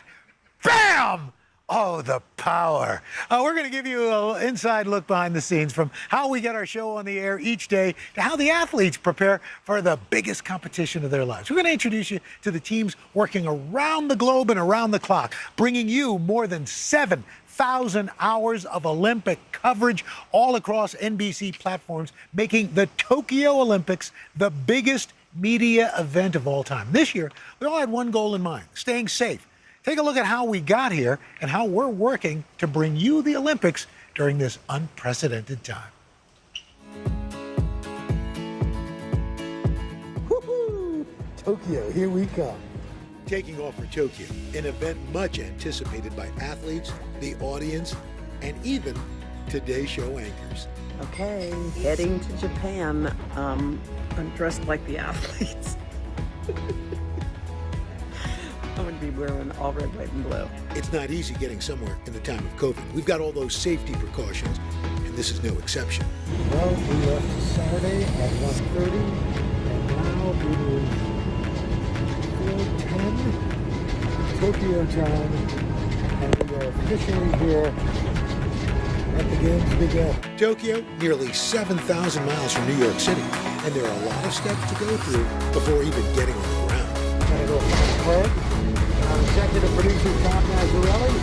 S9: Bam! Oh, the power. We're going to give you an inside look behind the scenes from how we get our show on the air each day to how the athletes prepare for the biggest competition of their lives. We're going to introduce you to the teams working around the globe and around the clock, bringing you more than 7,000 hours of Olympic coverage all across NBC platforms, making the Tokyo Olympics the biggest media event of all time. This year, we all had one goal in mind, staying safe. Take a look at how we got here and how we're working to bring you the Olympics during this unprecedented time. Woo-hoo! Tokyo, here we come. Taking off for Tokyo, an event much anticipated by athletes, the audience, and even Today Show anchors.
S8: Okay, heading to Japan. I'm dressed like the athletes. I'm going to be wearing all red, white, and blue.
S9: It's not easy getting somewhere in the time of COVID. We've got all those safety precautions, and this is no exception. Well, we left Saturday at 1:30, and now it is 4:10 Tokyo time, and we are officially here. Let the games begin. Tokyo, nearly 7,000 miles from New York City, and there are a lot of steps to go through before even getting on the ground. I'm going to go find Craig, our executive producer Tom Mazzarelli,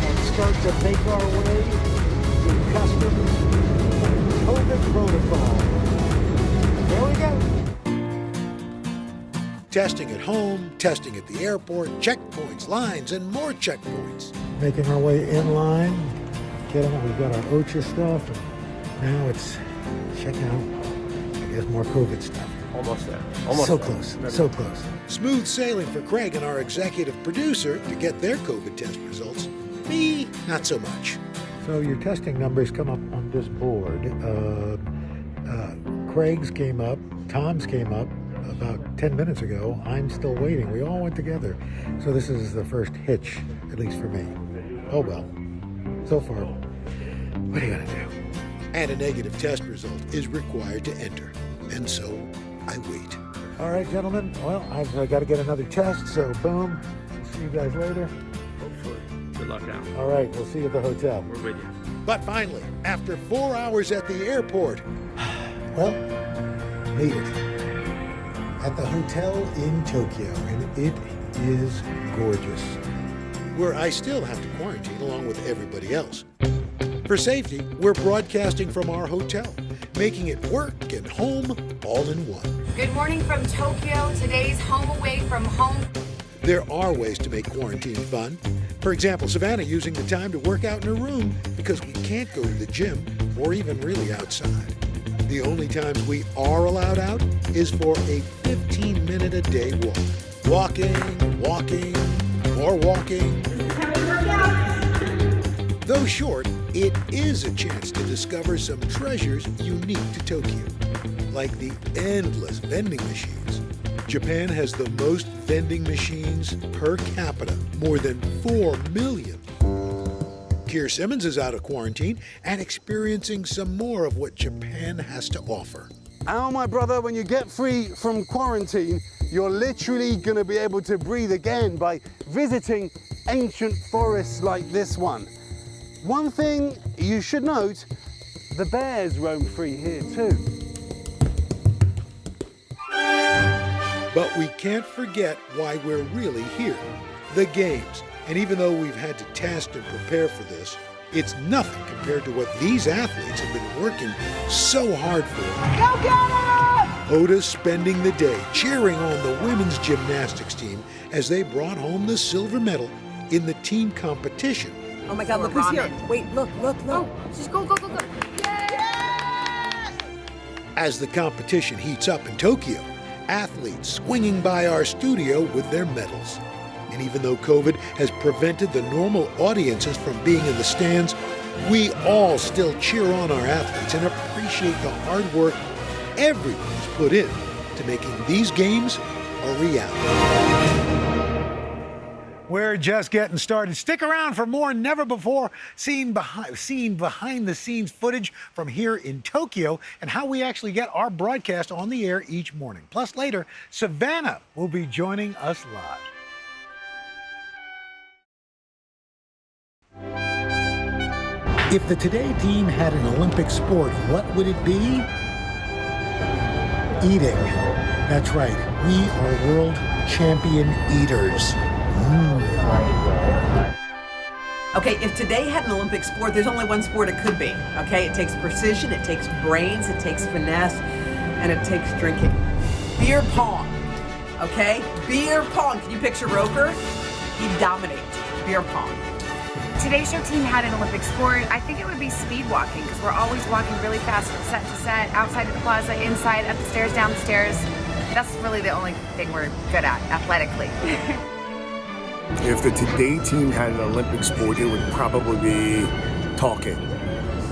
S9: and start to make our way through customs and COVID protocol. There we go. Testing at home, testing at the airport, checkpoints, lines, and more checkpoints. Making our way in line. We've got our OCHA stuff, and now it's check out, I guess, more COVID stuff.
S17: Almost there.
S9: Almost so close, so close. Smooth sailing for Craig and our executive producer to get their COVID test results. Me, not so much. So your testing numbers come up on this board. Craig's came up, Tom's came up about 10 minutes ago. I'm still waiting. We all went together. So this is the first hitch, at least for me. Oh well. So far, what are you gonna do? And a negative test result is required to enter. And so I wait. All right, gentlemen. Well, I've got to get another test, so boom. See you guys later.
S17: Hopefully. Good luck out.
S9: All right, we'll see you at the hotel.
S17: We're with you.
S9: But finally, after 4 hours at the airport, well, made it. At the hotel in Tokyo, and it is gorgeous. Where I still have to quarantine along with everybody else. For safety, we're broadcasting from our hotel, making it work and home all in one.
S12: Good morning from Tokyo. Today's home away from home.
S9: There are ways to make quarantine fun. For example, Savannah using the time to work out in her room because we can't go to the gym or even really outside. The only times we are allowed out is for a 15-minute-a-day walk. Walking, more walking. Though short, it is a chance to discover some treasures unique to Tokyo, like the endless vending machines. Japan has the most vending machines per capita, more than 4 million. Keir Simmons is out of quarantine and experiencing some more of what Japan has to offer.
S19: Oh, my brother, when you get free from quarantine, you're literally going to be able to breathe again by visiting ancient forests like this one. One thing you should note, the bears roam free here too.
S9: But we can't forget why we're really here, the games. And even though we've had to test and prepare for this, it's nothing compared to what these athletes have been working so hard for.
S21: Go get it!
S9: Hoda's spending the day cheering on the women's gymnastics team as they brought home the silver medal in the team competition.
S14: Oh my God, look who's here. Wait, look.
S12: Oh, just go.
S9: As the competition heats up in Tokyo, athletes swinging by our studio with their medals. And even though COVID has prevented the normal audiences from being in the stands, we all still cheer on our athletes and appreciate the hard work everyone's put in to making these games a reality. We're just getting started. Stick around for more never before seen behind the scenes footage from here in Tokyo and how we actually get our broadcast on the air each morning. Plus later, Savannah will be joining us live. If the Today team had an Olympic sport, what would it be? Eating. That's right. We are world champion eaters.
S14: Okay, if today had an Olympic sport, there's only one sport it could be. Okay, it takes precision, it takes brains, it takes finesse, and it takes drinking. Beer pong. Okay, beer pong. Can you picture Roker? He dominates beer pong.
S12: Today's show team had an Olympic sport. I think it would be speed walking because we're always walking really fast from set to set, outside of the plaza, inside, up the stairs, down the stairs. That's really the only thing we're good at athletically.
S20: If the Today team had an Olympic sport, it would probably be talking,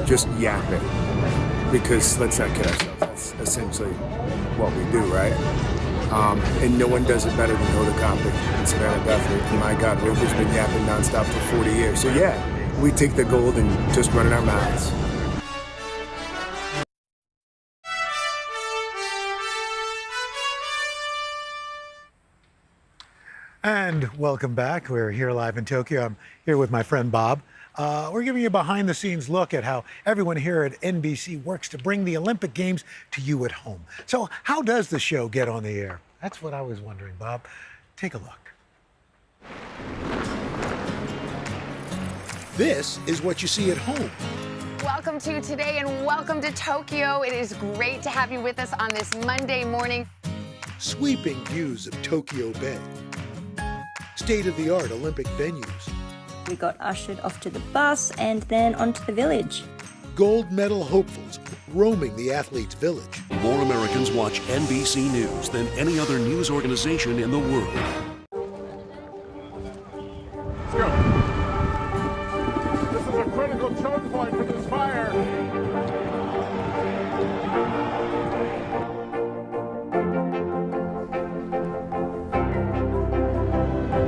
S20: just yapping. Because let's not kid ourselves, that's essentially what we do, right? And no one does it better than Hoda Kotb and Savannah Guthrie. And my God, Rover's been yapping nonstop for 40 years. So yeah, we take the gold and just run in our mouths.
S9: And welcome back. We're here live in Tokyo. I'm here with my friend Bob. We're giving you a behind-the-scenes look at how everyone here at NBC works to bring the Olympic Games to you at home. So how does the show get on the air? That's what I was wondering, Bob. Take a look. This is what you see at home.
S5: Welcome to Today and welcome to Tokyo. It is great to have you with us on this Monday morning.
S9: Sweeping views of Tokyo Bay. State-of-the-art Olympic venues.
S1: We got ushered off to the bus and then onto the village.
S9: Gold medal hopefuls roaming the athletes' village.
S2: More Americans watch NBC News than any other news organization in the world.
S15: Let's go. This is a critical choke point for this fire.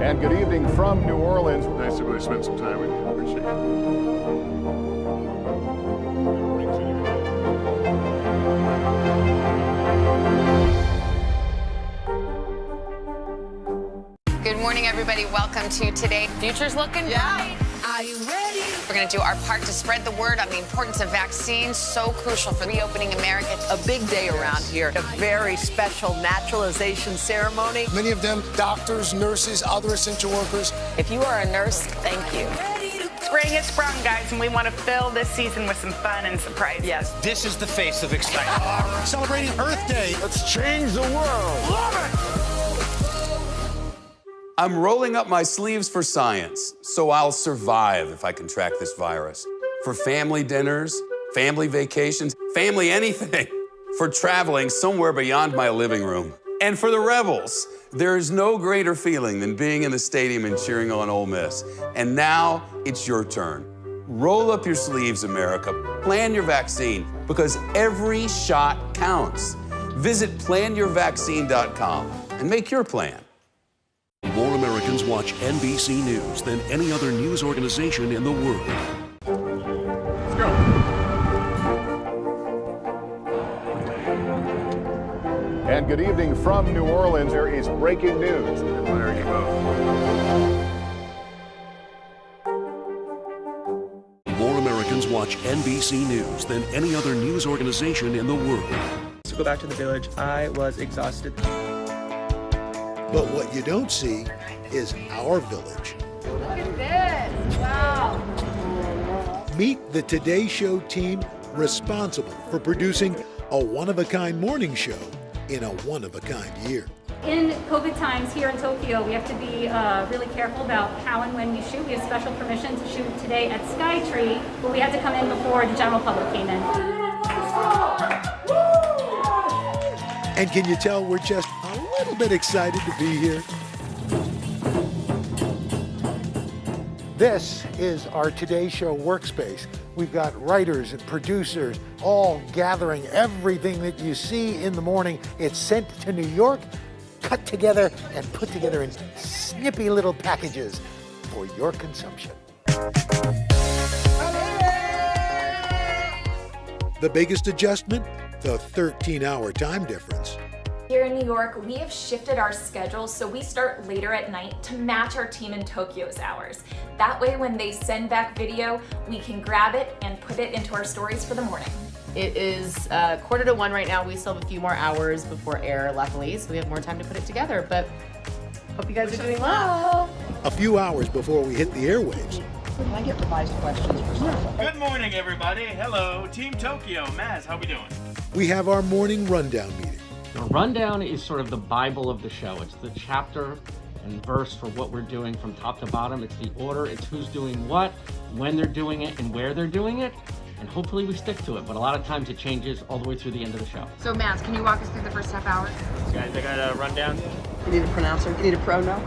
S15: And good evening from New Orleans. Nice to really spend some time with you. Appreciate it.
S5: Good morning, everybody. Welcome to Today. Future's looking bright. Are you ready? We're going to do our part to spread the word on the importance of vaccines, so crucial for reopening America.
S14: A big day around here. A very special naturalization ceremony.
S4: Many of them doctors, nurses, other essential workers.
S14: If you are a nurse, thank you.
S21: Spring has sprung, guys, and we want to fill this season with some fun and surprises.
S14: Yes.
S18: This is the face of excitement.
S4: Celebrating Earth Day.
S15: Let's change the world.
S4: Love it!
S6: I'm rolling up my sleeves for science, so I'll survive if I contract this virus. For family dinners, family vacations, family anything. For traveling somewhere beyond my living room. And for the Rebels, there is no greater feeling than being in the stadium and cheering on Ole Miss. And now it's your turn. Roll up your sleeves, America. Plan your vaccine, because every shot counts. Visit planyourvaccine.com and make your plan.
S2: More Americans watch NBC News than any other news organization in the world.
S15: Let's go. And good evening from New Orleans. There is breaking news. There you go.
S2: More Americans watch NBC News than any other news organization in the world.
S11: To go back to the village, I was exhausted.
S10: But what you don't see is our village.
S12: Look at this. Wow.
S10: Meet the Today Show team responsible for producing a one-of-a-kind morning show in a one-of-a-kind year.
S11: In COVID times here in Tokyo, we have to be really careful about how and when we shoot. We have special permission to shoot today at Skytree, but we had to come in before the general public came in.
S10: And can you tell we're just a little bit excited to be here?
S9: This is our Today Show workspace. We've got writers and producers all gathering everything that you see in the morning. It's sent to New York, cut together, and put together in snippy little packages for your consumption.
S10: The biggest adjustment? The 13-hour time difference.
S13: Here in New York, we have shifted our schedule so we start later at night to match our team in Tokyo's hours. That way, when they send back video, we can grab it and put it into our stories for the morning.
S16: It is 1:45 right now. We still have a few more hours before air, luckily, so we have more time to put it together, but hope you guys are doing well.
S10: A few hours before we hit the airwaves.
S24: Can I get revised questions for some?
S26: Good morning, everybody. Hello, Team Tokyo. Maz, how we doing?
S10: We have our morning rundown meeting.
S27: The rundown is sort of the Bible of the show. It's the chapter and verse for what we're doing from top to bottom. It's the order, it's who's doing what, when they're doing it, and where they're doing it. And hopefully we stick to it, but a lot of times it changes all the way through the end of the show.
S12: So, Maz, can you walk us through the first half hour?
S26: Guys, I got a rundown.
S24: You need a pronouncer? You need a prono?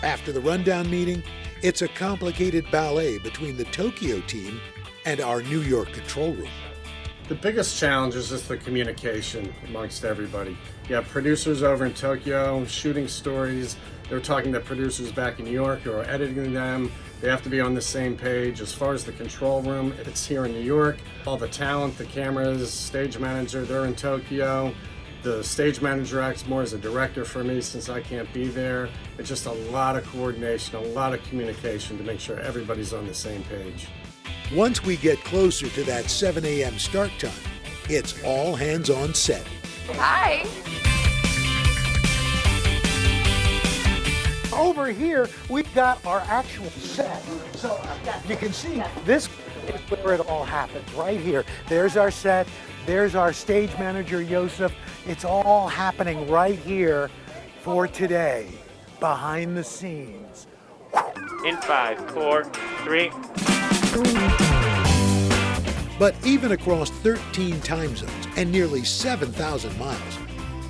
S10: After the rundown meeting, it's a complicated ballet between the Tokyo team and our New York control room.
S28: The biggest challenge is just the communication amongst everybody. You have producers over in Tokyo shooting stories. They're talking to producers back in New York who are editing them. They have to be on the same page. As far as the control room, it's here in New York. All the talent, the cameras, stage manager, they're in Tokyo. The stage manager acts more as a director for me since I can't be there. It's just a lot of coordination, a lot of communication to make sure everybody's on the same page.
S10: Once we get closer to that 7 a.m. start time, it's all hands on set.
S13: Hi.
S9: Over here, we've got our actual set. So you can see this is where it all happens, right here. There's our set. There's our stage manager, Yosef. It's all happening right here for today, behind the scenes.
S26: In 5, 4, 3.
S10: But even across 13 time zones and nearly 7,000 miles,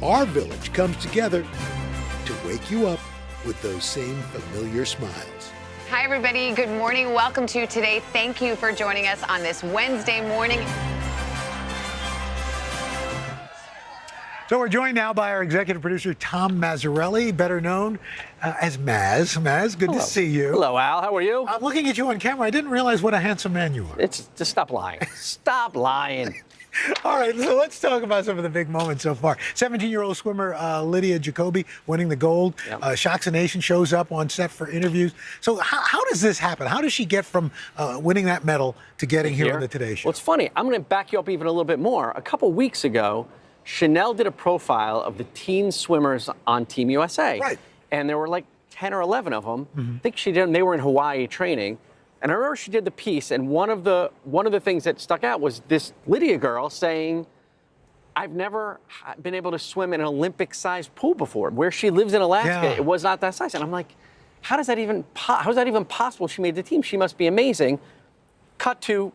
S10: our village comes together to wake you up with those same familiar smiles.
S5: Hi, everybody. Good morning. Welcome to Today. Thank you for joining us on this Wednesday morning.
S9: So we're joined now by our executive producer, Tom Mazzarelli, better known as Maz. Maz, good to see you.
S29: Hello, Al. How are you?
S9: I'm looking at you on camera. I didn't realize what a handsome man you are.
S29: It's just stop lying. Stop lying.
S9: All right, so let's talk about some of the big moments so far. 17-year-old swimmer Lydia Jacoby winning the gold.
S29: Yep.
S9: Shocks the Nation shows up on set for interviews. So how does this happen? How does she get from winning that medal to getting here on the Today Show?
S29: Well, it's funny. I'm going to back you up even a little bit more. A couple weeks ago, Chanel did a profile of the teen swimmers on Team USA.
S9: Right.
S29: And there were like 10 or 11 of them. I think she did them. They were in Hawaii training. And I remember she did the piece, and one of the things that stuck out was this Lydia girl saying, I've never been able to swim in an Olympic-sized pool before. Where she lives in Alaska, it was not that size. And I'm like, how is that even possible? She made the team. She must be amazing. Cut to,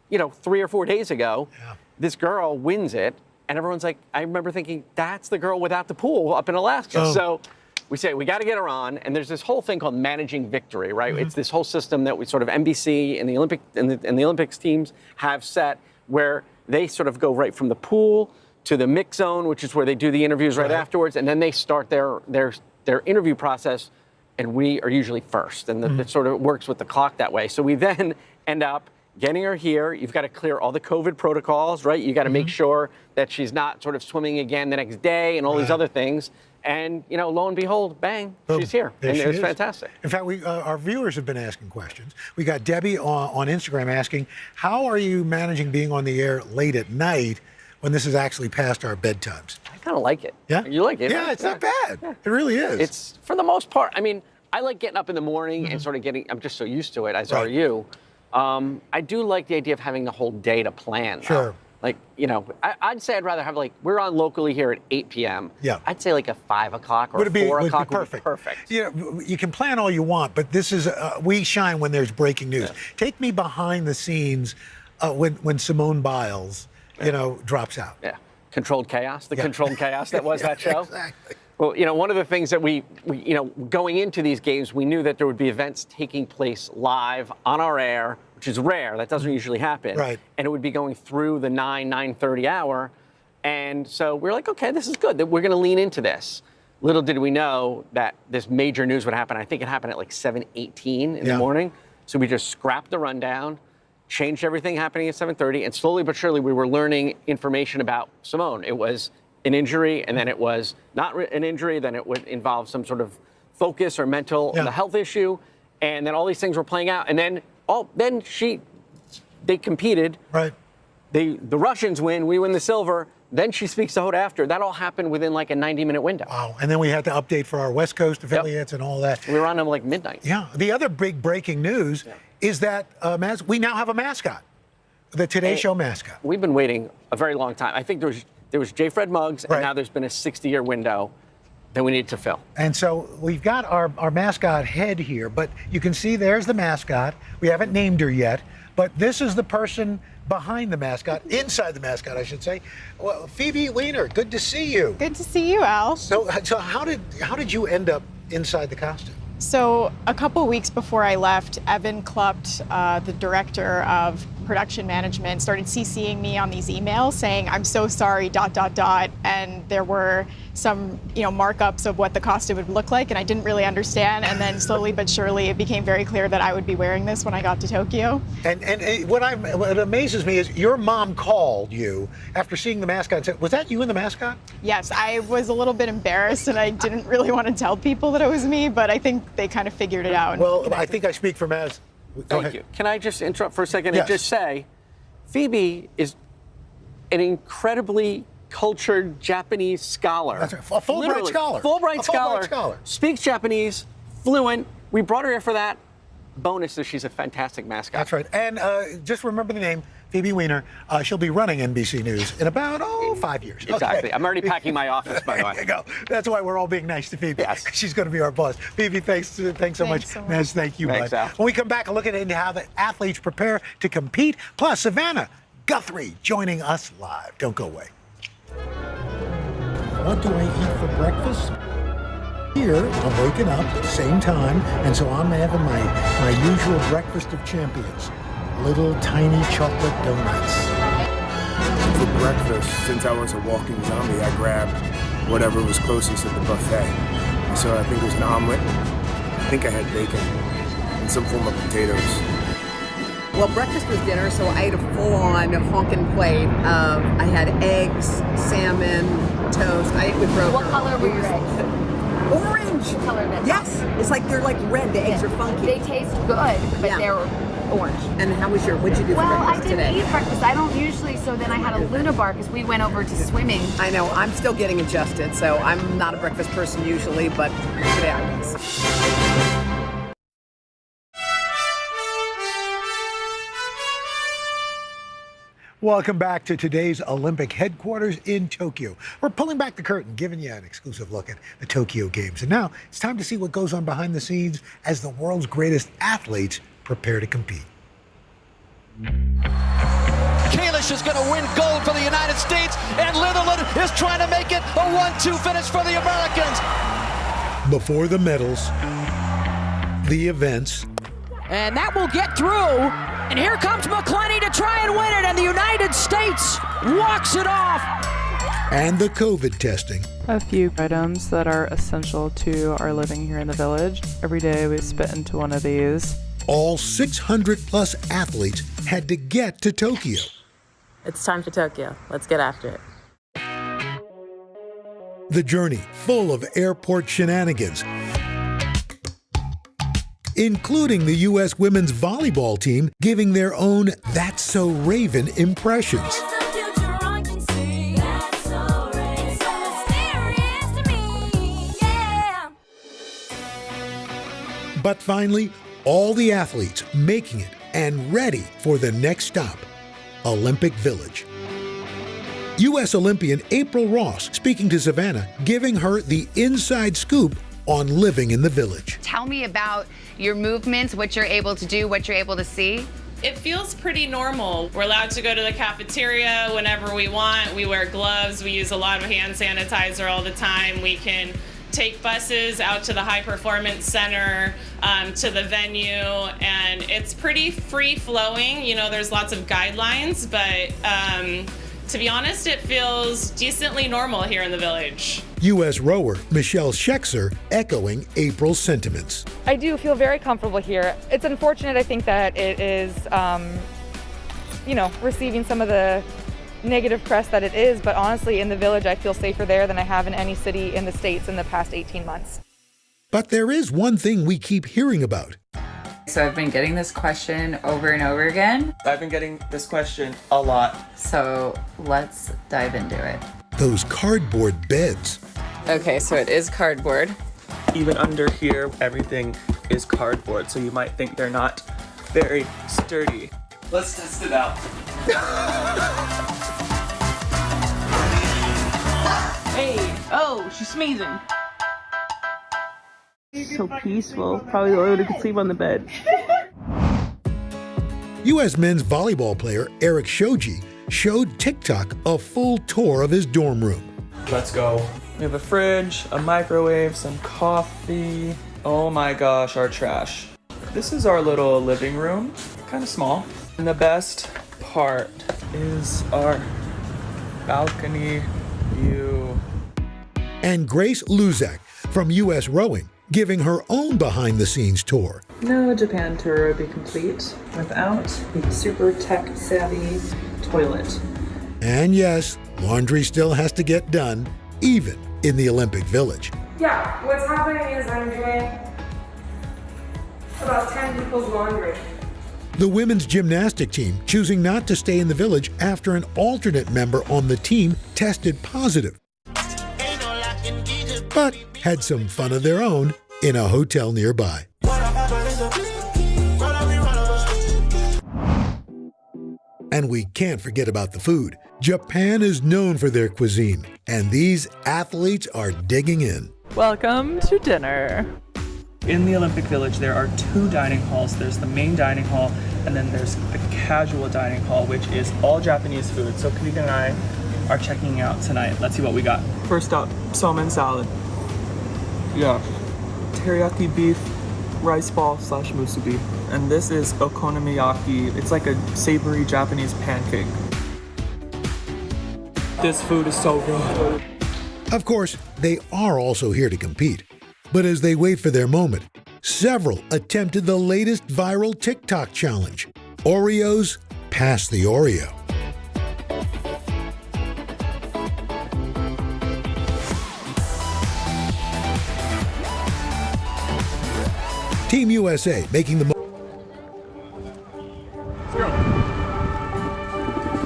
S29: 3 or 4 days ago, this girl wins it. And everyone's like, I remember thinking, that's the girl without the pool up in Alaska.
S9: Oh.
S29: So we say, we got to get her on. And there's this whole thing called managing victory, right? It's this whole system that we sort of NBC and the Olympics teams have set where they sort of go right from the pool to the mix zone, which is where they do the interviews right afterwards. And then they start their interview process. And we are usually first. And it sort of works with the clock that way. So we then end up getting her here. You've got to clear all the COVID protocols, right? You got to make sure that she's not sort of swimming again the next day and all these other things. And, lo and behold, bang, she's here. And it's fantastic.
S9: In fact, our viewers have been asking questions. We got Debbie on Instagram asking, how are you managing being on the air late at night when this is actually past our bedtimes.
S29: I kind of like it.
S9: Yeah?
S29: You like it?
S9: Yeah, it's not bad. Yeah. It really is.
S29: It's, for the most part, I mean, I like getting up in the morning and sort of I'm just so used to it, as are you. I do like the idea of having the whole day to plan.
S9: Sure.
S29: Like, I'd say I'd rather have, like, we're on locally here at 8 p.m.
S9: Yeah.
S29: I'd say like a 5 o'clock or 4 o'clock would be perfect.
S9: You can plan all you want, but this is, we shine when there's breaking news. Yeah. Take me behind the scenes when Simone Biles, drops out.
S29: Yeah. Controlled chaos, controlled chaos that was that show.
S9: Exactly.
S29: Well, one of the things that we going into these games, we knew that there would be events taking place live on our air, which is rare. That doesn't usually happen.
S9: Right.
S29: And it would be going through the 9:30 hour. And so we're like, okay, this is good. That we're going to lean into this. Little did we know that this major news would happen. I think it happened at like 7:18 in the morning. So we just scrapped the rundown, changed everything happening at 7:30, and slowly but surely we were learning information about Simone. It was an injury, and then it was not an injury, then it would involve some sort of focus or mental health issue, and then all these things were playing out, and then they competed.
S9: Right.
S29: The Russians win, we win the silver. Then she speaks to Hoda after. That all happened within like a 90-minute window.
S9: Wow. And then we had to update for our West Coast affiliates and all that.
S29: We were on them like midnight.
S9: Yeah. The other big breaking news is that we now have a mascot, the Today Show mascot.
S29: We've been waiting a very long time. I think there was J. Fred Muggs, and now there's been a 60-year window that we need to fill.
S9: And so we've got our mascot head here, but you can see there's the mascot. We haven't named her yet, but this is the person behind the mascot, inside the mascot, I should say. Well, Phoebe Weiner, good to see you.
S3: Good to see you, Al.
S9: So how did you end up inside the costume?
S3: So a couple weeks before I left, Evan Klupt, the director of production management, started CCing me on these emails saying, I'm so sorry, ... And there were some, markups of what the costume would look like, and I didn't really understand. And then slowly but surely, it became very clear that I would be wearing this when I got to Tokyo.
S9: And what amazes me is your mom called you after seeing the mascot and said, was that you in the mascot?
S3: Yes, I was a little bit embarrassed, and I didn't really want to tell people that it was me, but I think they kind of figured it out.
S9: Well, I think I speak for Maz.
S29: Thank you. Can I just interrupt for a second and just say, Phoebe is an incredibly cultured Japanese scholar.
S9: That's right. A Fulbright scholar.
S29: Fulbright scholar. Speaks Japanese, fluent. We brought her here for that. Bonus is she's a fantastic mascot.
S9: That's right. And just remember the name, Phoebe Weiner. She'll be running NBC News in about, 5 years.
S29: Exactly.
S9: Okay.
S29: I'm already packing my office, by the way.
S9: There you go. That's why we're all being nice to Phoebe.
S29: Yes.
S9: She's going to be our boss. Phoebe, thanks so much. Maz, thank you,
S29: Thanks,
S9: bud.
S29: Al.
S9: When we come back, a look into how the athletes prepare to compete. Plus, Savannah Guthrie joining us live. Don't go away. What do I eat for breakfast? Here, I'm waking up at the same time, and so I'm having my usual breakfast of champions. Little tiny chocolate donuts.
S7: For breakfast, since I was a walking zombie, I grabbed whatever was closest at the buffet. So I think it was an omelet. I think I had bacon and some form of potatoes.
S14: Well, breakfast was dinner, so I ate a full-on honkin' plate. I had eggs, salmon, toast. I ate with broker.
S8: What color were your eggs?
S14: Orange.
S8: What color are they?
S14: Yes. It's like they're like red. The eggs are funky.
S8: They taste good, but they're orange.
S14: And how was what'd you do for breakfast today?
S8: Well, I didn't eat breakfast. I don't usually, so then I had a Luna bar because we went over to swimming.
S14: I know. I'm still getting adjusted, so I'm not a breakfast person usually, but today I was.
S9: Welcome back to today's Olympic headquarters in Tokyo. We're pulling back the curtain, giving you an exclusive look at the Tokyo Games. And now it's time to see what goes on behind the scenes as the world's greatest athletes prepare to compete.
S17: Kalish is going to win gold for the United States, and Litherland is trying to make it a 1-2 finish for the Americans.
S10: Before the medals, the events,
S19: and that will get through. And here comes McClenny to try and win it, and the United States walks it off.
S10: and the COVID testing.
S20: A few items that are essential to our living here in the village. Every day we spit into one of these.
S10: All 600 plus athletes had to get to Tokyo.
S22: It's time for Tokyo. Let's get after it.
S10: The journey full of airport shenanigans, including the U.S. women's volleyball team giving their own That's So Raven impressions. But finally, all the athletes making it and ready for the next stop, Olympic Village. U.S. Olympian April Ross speaking to Savannah, giving her the inside scoop on living in the village.
S12: Tell me about your movements, what you're able to do, what you're able to see.
S1: It feels pretty normal. We're allowed to go to the cafeteria whenever we want. We wear gloves. We use a lot of hand sanitizer all the time. We can take buses out to the high performance center, to the venue, and it's pretty free flowing. You know, there's lots of guidelines, but to be honest, it feels decently normal here in the village.
S10: U.S. rower Michelle Schexer echoing April's sentiments.
S2: I do feel very comfortable here. It's unfortunate, I think, that it is, receiving some of the negative press that it is, but honestly, in the village, I feel safer there than I have in any city in the States in the past 18 months.
S10: But there is one thing we keep hearing about.
S4: So I've been getting this question over and over again.
S6: I've been getting this question a lot.
S4: So let's dive into it.
S10: Those cardboard beds.
S4: Okay, so it is cardboard.
S6: Even under here, everything is cardboard, so you might think they're not very sturdy. Let's test it out.
S24: Hey, oh, she's sneezing. So peaceful. Probably the only one who could sleep on the bed.
S10: U.S. men's volleyball player Eric Shoji showed TikTok a full tour of his dorm room.
S6: Let's go. We have a fridge, a microwave, some coffee. Oh my gosh, our trash. This is our little living room, kind of small. And the best part is our balcony view.
S10: And Grace Luzak from U.S. Rowing giving her own behind-the-scenes tour.
S24: No Japan tour would be complete without the super tech-savvy toilet.
S10: And yes, laundry still has to get done, even in the Olympic Village.
S15: Yeah, what's happening is I'm doing about 10 people's laundry.
S10: The women's gymnastic team choosing not to stay in the village after an alternate member on the team tested positive, but had some fun of their own in a hotel nearby. And we can't forget about the food. Japan is known for their cuisine, and these athletes are digging in.
S24: Welcome to dinner.
S6: In the Olympic Village, there are two dining halls. There's the main dining hall, and then there's the casual dining hall, which is all Japanese food. So Kalika and I are checking out tonight. Let's see what we got. First up, salmon salad. Yeah. Teriyaki beef, rice ball / musubi. And this is okonomiyaki. It's like a savory Japanese pancake. This food is so good.
S10: Of course, they are also here to compete. But as they wait for their moment, several attempted the latest viral TikTok challenge. Oreos pass the Oreo. Team USA making the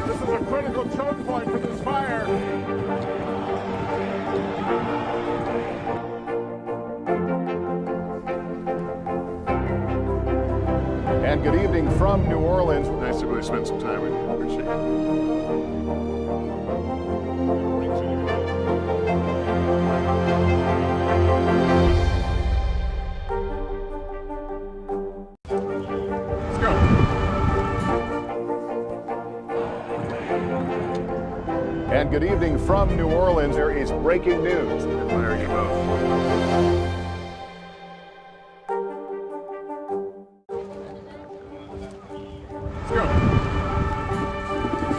S18: This is a critical choke point for this fire. And good evening from New Orleans. Nice to really spend some time with you. Appreciate it. And good evening from New Orleans. There is breaking news. There you go.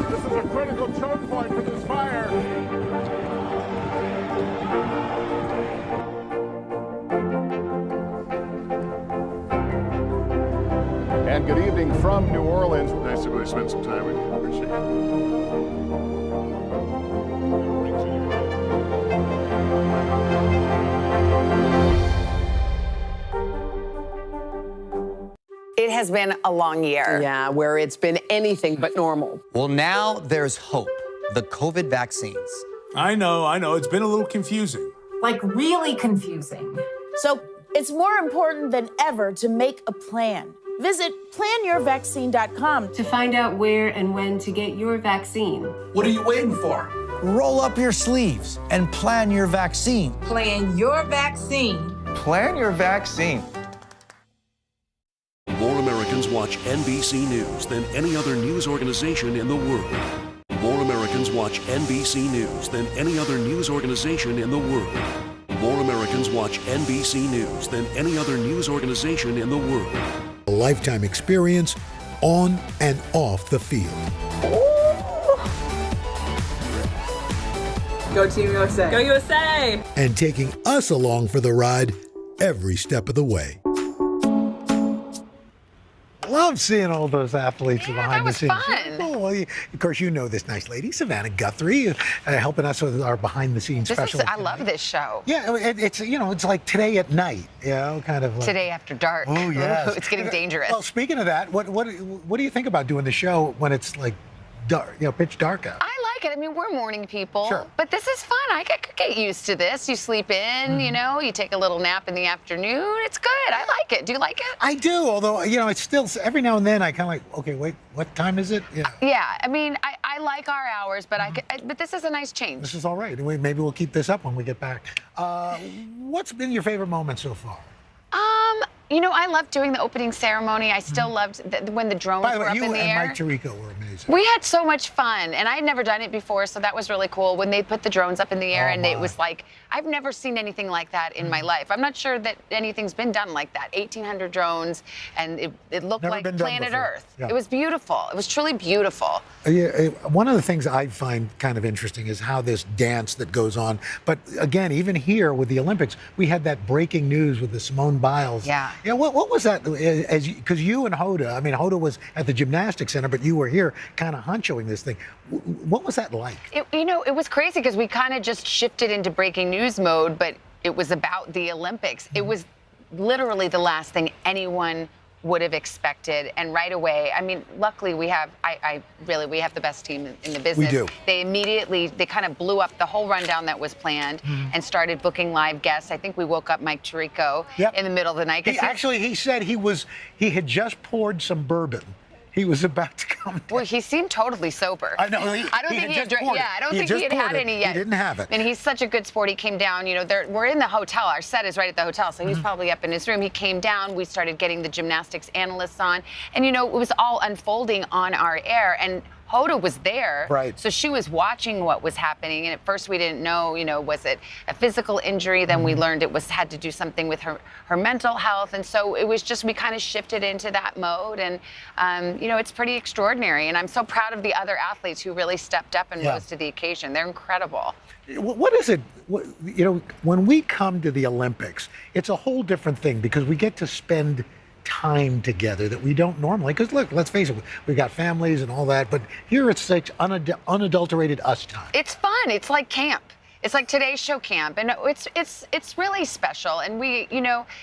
S18: This is a critical choke point for this fire. And good evening from New Orleans. Nice to really spend some time with you. Appreciate it.
S5: It has been a long year.
S21: Yeah, where it's been anything but normal.
S23: Well, now there's hope. The COVID vaccines.
S25: I know. It's been a little confusing.
S8: Like really confusing.
S21: So,
S3: It's more important than ever to make a plan. Visit planyourvaccine.com
S15: to find out where and when to get your vaccine.
S17: What are you waiting for? Roll up your sleeves and plan your vaccine.
S3: Plan your vaccine.
S17: Plan your vaccine.
S11: More Americans watch NBC News than any other news organization in the world. More Americans watch NBC News than any other news organization in the world. More Americans watch NBC News than any other news organization in the world.
S10: A lifetime experience on and off the field.
S24: Go Team USA.
S19: Go USA!
S10: And taking us along for the ride every step of the way.
S9: Love seeing all those athletes behind the scenes.
S5: Fun.
S9: Oh, well, of course, you know this nice lady, Savannah Guthrie, helping us with our behind-the-scenes special.
S5: I love this show.
S9: Yeah, it's it's like today at night, kind of. Like,
S5: Today after dark.
S9: Oh yes,
S5: It's getting dangerous.
S9: Well, speaking of that, what do you think about doing the show when it's like dark, pitch dark out?
S5: I like it. I mean, we're morning people,
S9: Sure.
S5: but this is fun. I could get used to this. You sleep in, you take a little nap in the afternoon. It's good. I like it. Do you like it?
S9: I do, although, it's still, every now and then I kind of like, okay, wait, what time is it?
S5: Yeah, I mean, I like our hours, but but this is a nice change.
S9: This is all right. Maybe we'll keep this up when we get back. What's been your favorite moment so far?
S5: I loved doing the opening ceremony. I still loved when the drones
S9: By the
S5: were
S9: way,
S5: up
S9: you
S5: in the
S9: and
S5: air.
S9: Mike Tirico were amazing.
S5: We had so much fun, and I had never done it before, so that was really cool. When they put the drones up in the air, and it was like, I've never seen anything like that in my life. I'm not sure that anything's been done like that. 1,800 drones, and it looked
S9: Never
S5: like
S9: been done
S5: planet
S9: before.
S5: Earth.
S9: Yeah.
S5: It was beautiful. It was truly beautiful.
S9: Yeah, one of the things I find kind of interesting is how this dance that goes on. But again, even here with the Olympics, we had that breaking news with the Simone Biles.
S5: Yeah.
S9: Yeah. What was that? Because you and Hoda, Hoda was at the Gymnastics Center, but you were here kind of honchoing this thing. What was that like?
S5: It was crazy because we kind of just shifted into breaking news mode, but it was about the Olympics. It was literally the last thing anyone would have expected, and right away, luckily we have, we have the best team in the business.
S9: We do.
S5: They kind of blew up the whole rundown that was planned and started booking live guests. I think we woke up Mike Tirico in the middle of the night.
S9: He said he had just poured some bourbon. He was about to come down.
S5: Well, he seemed totally sober.
S9: I know.
S5: I don't think he had drank. Yeah, I don't think he had had any yet.
S9: He didn't have it.
S5: And he's such a good sport. He came down. We're in the hotel. Our set is right at the hotel, so he's probably up in his room. He came down. We started getting the gymnastics analysts on, and it was all unfolding on our air. And Hoda was there,
S9: right?
S5: So she was watching what was happening, and at first we didn't know, was it a physical injury? Then we learned it had to do something with her mental health, and so it was just we kind of shifted into that mode, and it's pretty extraordinary, and I'm so proud of the other athletes who really stepped up and rose to the occasion. They're incredible.
S9: What is it? When we come to the Olympics, it's a whole different thing because we get to spend time together that we don't normally, because look, let's face it, we've got families and all that, but here it's such unadulterated us time.
S5: It's fun. It's like camp. It's like today's show camp, and it's really special. And we,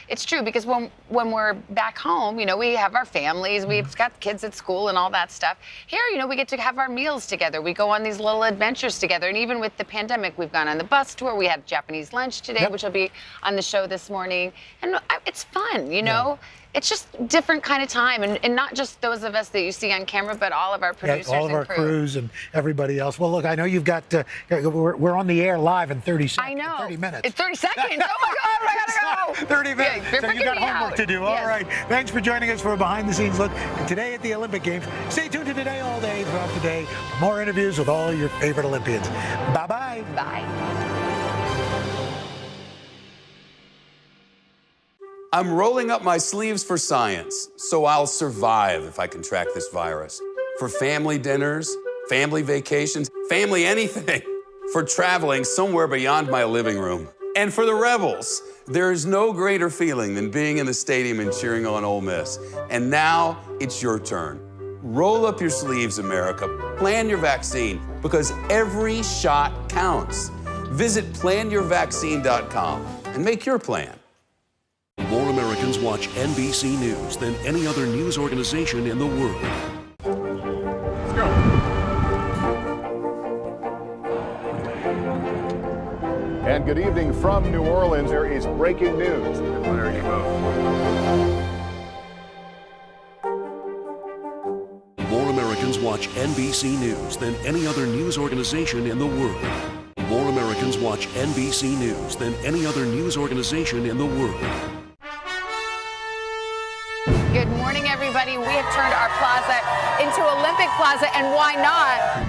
S5: it's true because when we're back home, we have our families, we've got kids at school and all that stuff. Here, we get to have our meals together. We go on these little adventures together. And even with the pandemic, we've gone on the bus tour. We had Japanese lunch today, which will be on the show this morning, and it's fun. It's just different kind of time, and not just those of us that you see on camera, but all of our producers
S9: all of our crews and everybody else. Well, look, I know you've got, we're on the air live in 30 seconds.
S5: I know.
S9: 30 minutes.
S5: It's 30 seconds. Oh, my God, I gotta go.
S9: 30 minutes.
S5: Yeah,
S9: so you got homework to do.
S5: Yes.
S9: All right. Thanks for joining us for a behind-the-scenes look today at the Olympic Games. Stay tuned to Today All Day throughout the day for more interviews with all your favorite Olympians. Bye-bye.
S5: Bye.
S13: I'm rolling up my sleeves for science, so I'll survive if I contract this virus. For family dinners, family vacations, family anything. For traveling somewhere beyond my living room. And for the Rebels, there is no greater feeling than being in the stadium and cheering on Ole Miss. And now it's your turn. Roll up your sleeves, America. Plan your vaccine, because every shot counts. Visit planyourvaccine.com and make your plan.
S11: More Americans watch NBC News than any other news organization in the world.
S18: Let's go. And good evening from New Orleans. There is breaking news. There you go.
S11: More Americans watch NBC News than any other news organization in the world. More Americans watch NBC News than any other news organization in the world.
S5: Good morning, everybody. We have turned our plaza into Olympic Plaza, and why not?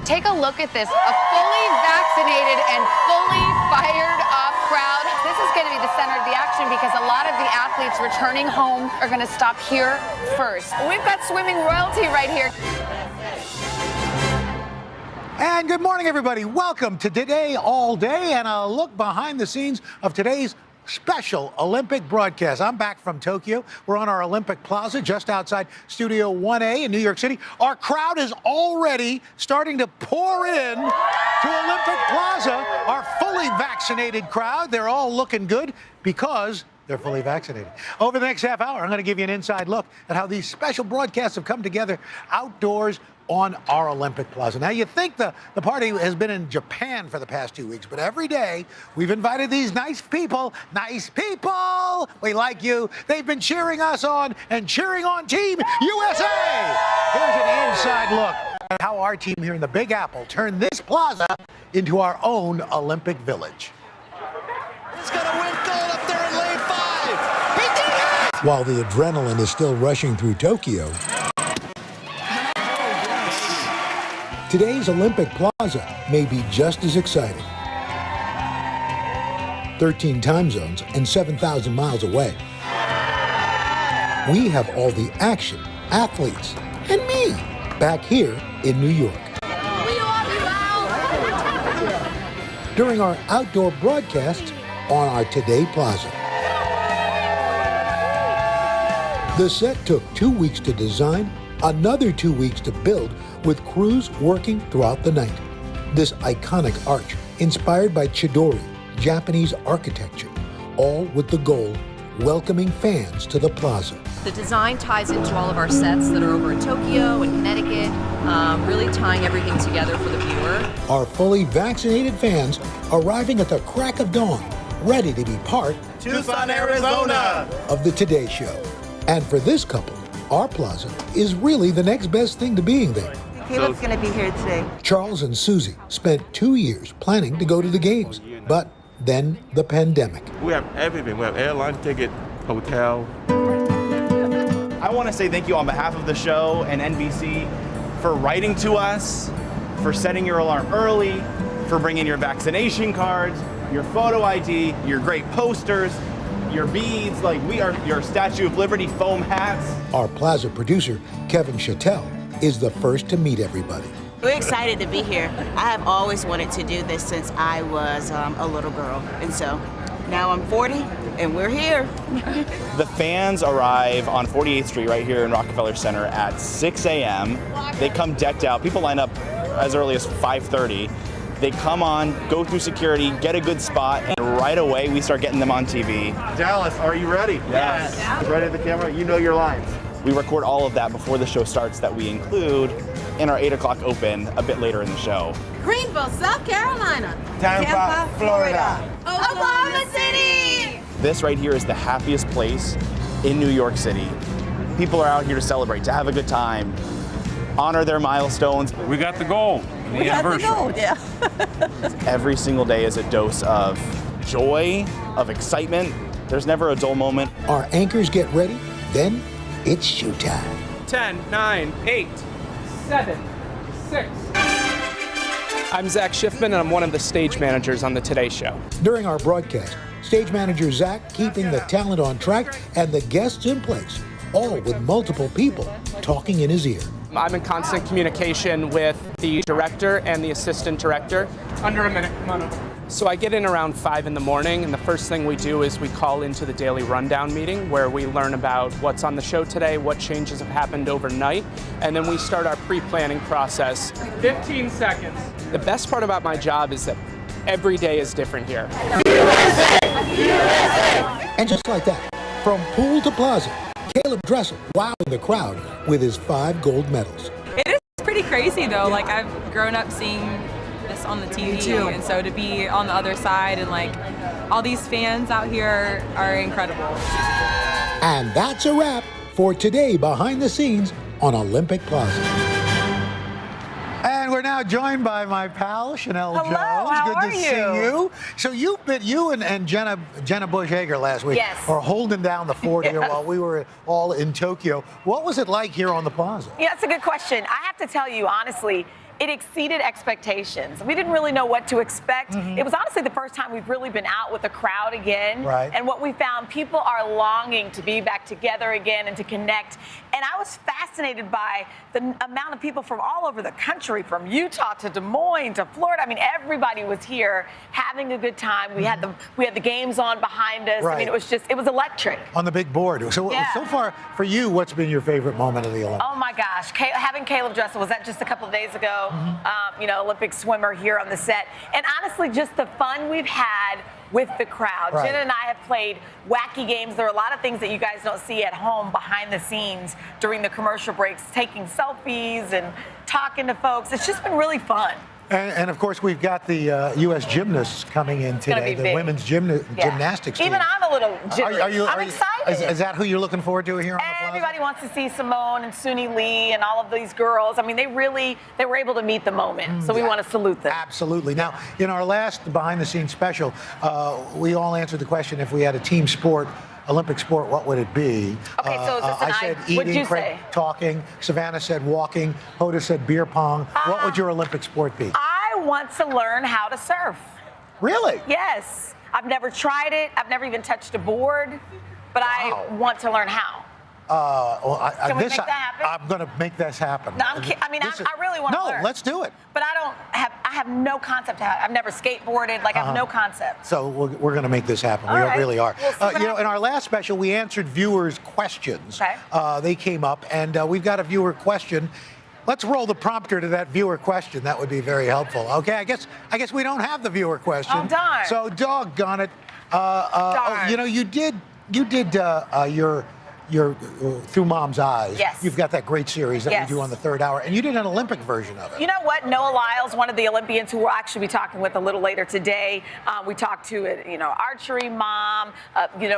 S5: Take a look at this, a fully vaccinated and fully fired up crowd. This is going to be the center of the action because a lot of the athletes returning home are going to stop here first. We've got swimming royalty right here.
S9: And good morning, everybody. Welcome to Today All Day and a look behind the scenes of today's special Olympic broadcast. I'm back from Tokyo. We're on our Olympic Plaza just outside Studio 1A in New York City. Our crowd is already starting to pour in to Olympic Plaza. Our fully vaccinated crowd, they're all looking good because they're fully vaccinated. Over the next half hour, I'm going to give you an inside look at how these special broadcasts have come together outdoors on our Olympic Plaza. Now, you think the party has been in Japan for the past 2 weeks, but every day we've invited these nice people, we like you. They've been cheering us on and cheering on Team USA. Here's an inside look at how our team here in the Big Apple turned this plaza into our own Olympic Village.
S17: He's going to win gold up there in lane 5. He did it!
S10: While the adrenaline is still rushing through Tokyo, today's Olympic Plaza may be just as exciting. 13 time zones and 7,000 miles away. We have all the action, athletes, and me back here in New York. During our outdoor broadcasts on our Today Plaza. The set took 2 weeks to design, another 2 weeks to build, with crews working throughout the night. This iconic arch, inspired by Chidori, Japanese architecture, all with the goal welcoming fans to the plaza.
S7: The design ties into all of our sets that are over in Tokyo and Connecticut, really tying everything together for the viewer.
S10: Our fully vaccinated fans arriving at the crack of dawn, ready to be part
S14: Tucson, Arizona
S10: of the Today Show. And for this couple, our plaza is really the next best thing to being there.
S16: Caleb's going to be here today.
S10: Charles and Susie spent 2 years planning to go to the games, but then the pandemic.
S14: We have everything. We have airline ticket, hotel.
S20: I want to say thank you on behalf of the show and NBC for writing to us, for setting your alarm early, for bringing your vaccination cards, your photo ID, your great posters, your beads, like we are your Statue of Liberty foam hats.
S10: Our plaza producer, Kevin Chattel, is the first to meet everybody.
S16: We're excited to be here. I have always wanted to do this since I was a little girl. And so now I'm 40 and we're here.
S20: The fans arrive on 48th Street right here in Rockefeller Center at 6 a.m. They come decked out. People line up as early as 5:30. They come on, go through security, get a good spot, and right away we start getting them on TV.
S14: Dallas, are you ready?
S20: Yes.
S14: Right at the camera, you know your lines.
S20: We record all of that before the show starts that we include in our 8 o'clock open a bit later in the show.
S25: Greenville, South Carolina.
S14: Tampa, Florida.
S25: Oklahoma City.
S20: This right here is the happiest place in New York City. People are out here to celebrate, to have a good time, honor their milestones.
S14: We got the goal.
S25: We got the gold, yeah.
S20: Every single day is a dose of joy, of excitement. There's never a dull moment.
S10: Our anchors get ready, then it's showtime.
S26: 10, 9, 8, 7, 6. I'm Zach Schiffman, and I'm one of the stage managers on the Today Show.
S10: During our broadcast, stage manager Zach keeping the talent on track and the guests in place, all with multiple people talking in his ear.
S26: I'm in constant communication with the director and the assistant director. Under a minute, come on over. So I get in around 5 in the morning, and the first thing we do is we call into the daily rundown meeting where we learn about what's on the show today, what changes have happened overnight, and then we start our pre-planning process. 15 seconds. The best part about my job is that every day is different here.
S10: USA! USA! And just like that, from pool to plaza, Caleb Dressel wowing the crowd with his 5 gold medals.
S27: It is pretty crazy though. Like I've grown up seeing this
S1: on the TV, and so to be on the other side and like all these fans out here are incredible.
S10: And that's a wrap for today behind the scenes on Olympic Plaza.
S9: And we're now joined by my pal, Chanel Jones.
S2: How
S9: Good
S2: are
S9: to
S2: you?
S9: see you. So you and Jenna Bush Hager last week are holding down the fort here while we were all in Tokyo. What was it like here on the Plaza?
S2: Yeah, that's a good question. I have to tell you, honestly, it exceeded expectations. We didn't really know what to expect. It was honestly the first time we've really been out with a crowd again.
S9: Right.
S2: And what we found, people are longing to be back together again and to connect. And I was fascinated by the amount of people from all over the country, from Utah to Des Moines to Florida. I mean, everybody was here having a good time. We had the games on behind us.
S9: Right.
S2: I mean, it was electric.
S9: On the big board. So far for you, what's been your favorite moment of the Olympics?
S2: Oh my gosh, having Caleb Dressel, was that just a couple of days ago? Olympic swimmer here on the set. And honestly, just the fun we've had with the crowd.
S9: Right.
S2: Jenna and I have played wacky games. There are a lot of things that you guys don't see at home behind the scenes during the commercial breaks, taking selfies and talking to folks. It's just been really fun.
S9: And of course, we've got the U.S. gymnasts coming in today, the women's gymnastics team.
S2: Even I'm a little jittery.
S9: I'm
S2: excited.
S9: Is that who you're looking forward to here on the Plaza?
S2: Everybody wants to see Simone and Suni Lee and all of these girls. I mean, they were able to meet the moment. So we want to salute them.
S9: Absolutely. Now, in our last behind-the-scenes special, we all answered the question, if we had a team sport, Olympic sport, what would it be?
S2: Okay, so is this
S9: I said
S2: what'd
S9: eating,
S2: you say?
S9: talking. Savannah said walking. Hoda said beer pong. What would your Olympic sport be?
S2: I want to learn how to surf.
S9: Really?
S2: Yes. I've never tried it. I've never even touched a board, but I want to learn how. Can we make that happen?
S9: I'm going to make this happen.
S2: No, I really want to learn.
S9: No, let's do it.
S2: But I have no concept how. I've never skateboarded. I have no concept.
S9: So we're going to make this happen.
S2: All
S9: We
S2: right.
S9: really are.
S2: We'll see
S9: in our last special, we answered viewers' questions.
S2: Okay.
S9: They came up, and we've got a viewer question. Let's roll the prompter to that viewer question. That would be very helpful. Okay, I guess we don't have the viewer question.
S2: Oh, darn.
S9: So doggone it.
S2: Darn.
S9: You did your Through Mom's Eyes.
S2: Yes.
S9: You've got that great series that
S2: Yes.
S9: we do on the third hour, and you did an Olympic version of it.
S2: You know what? Noah Lyles, one of the Olympians who we'll actually be talking with a little later today. We talked to archery mom,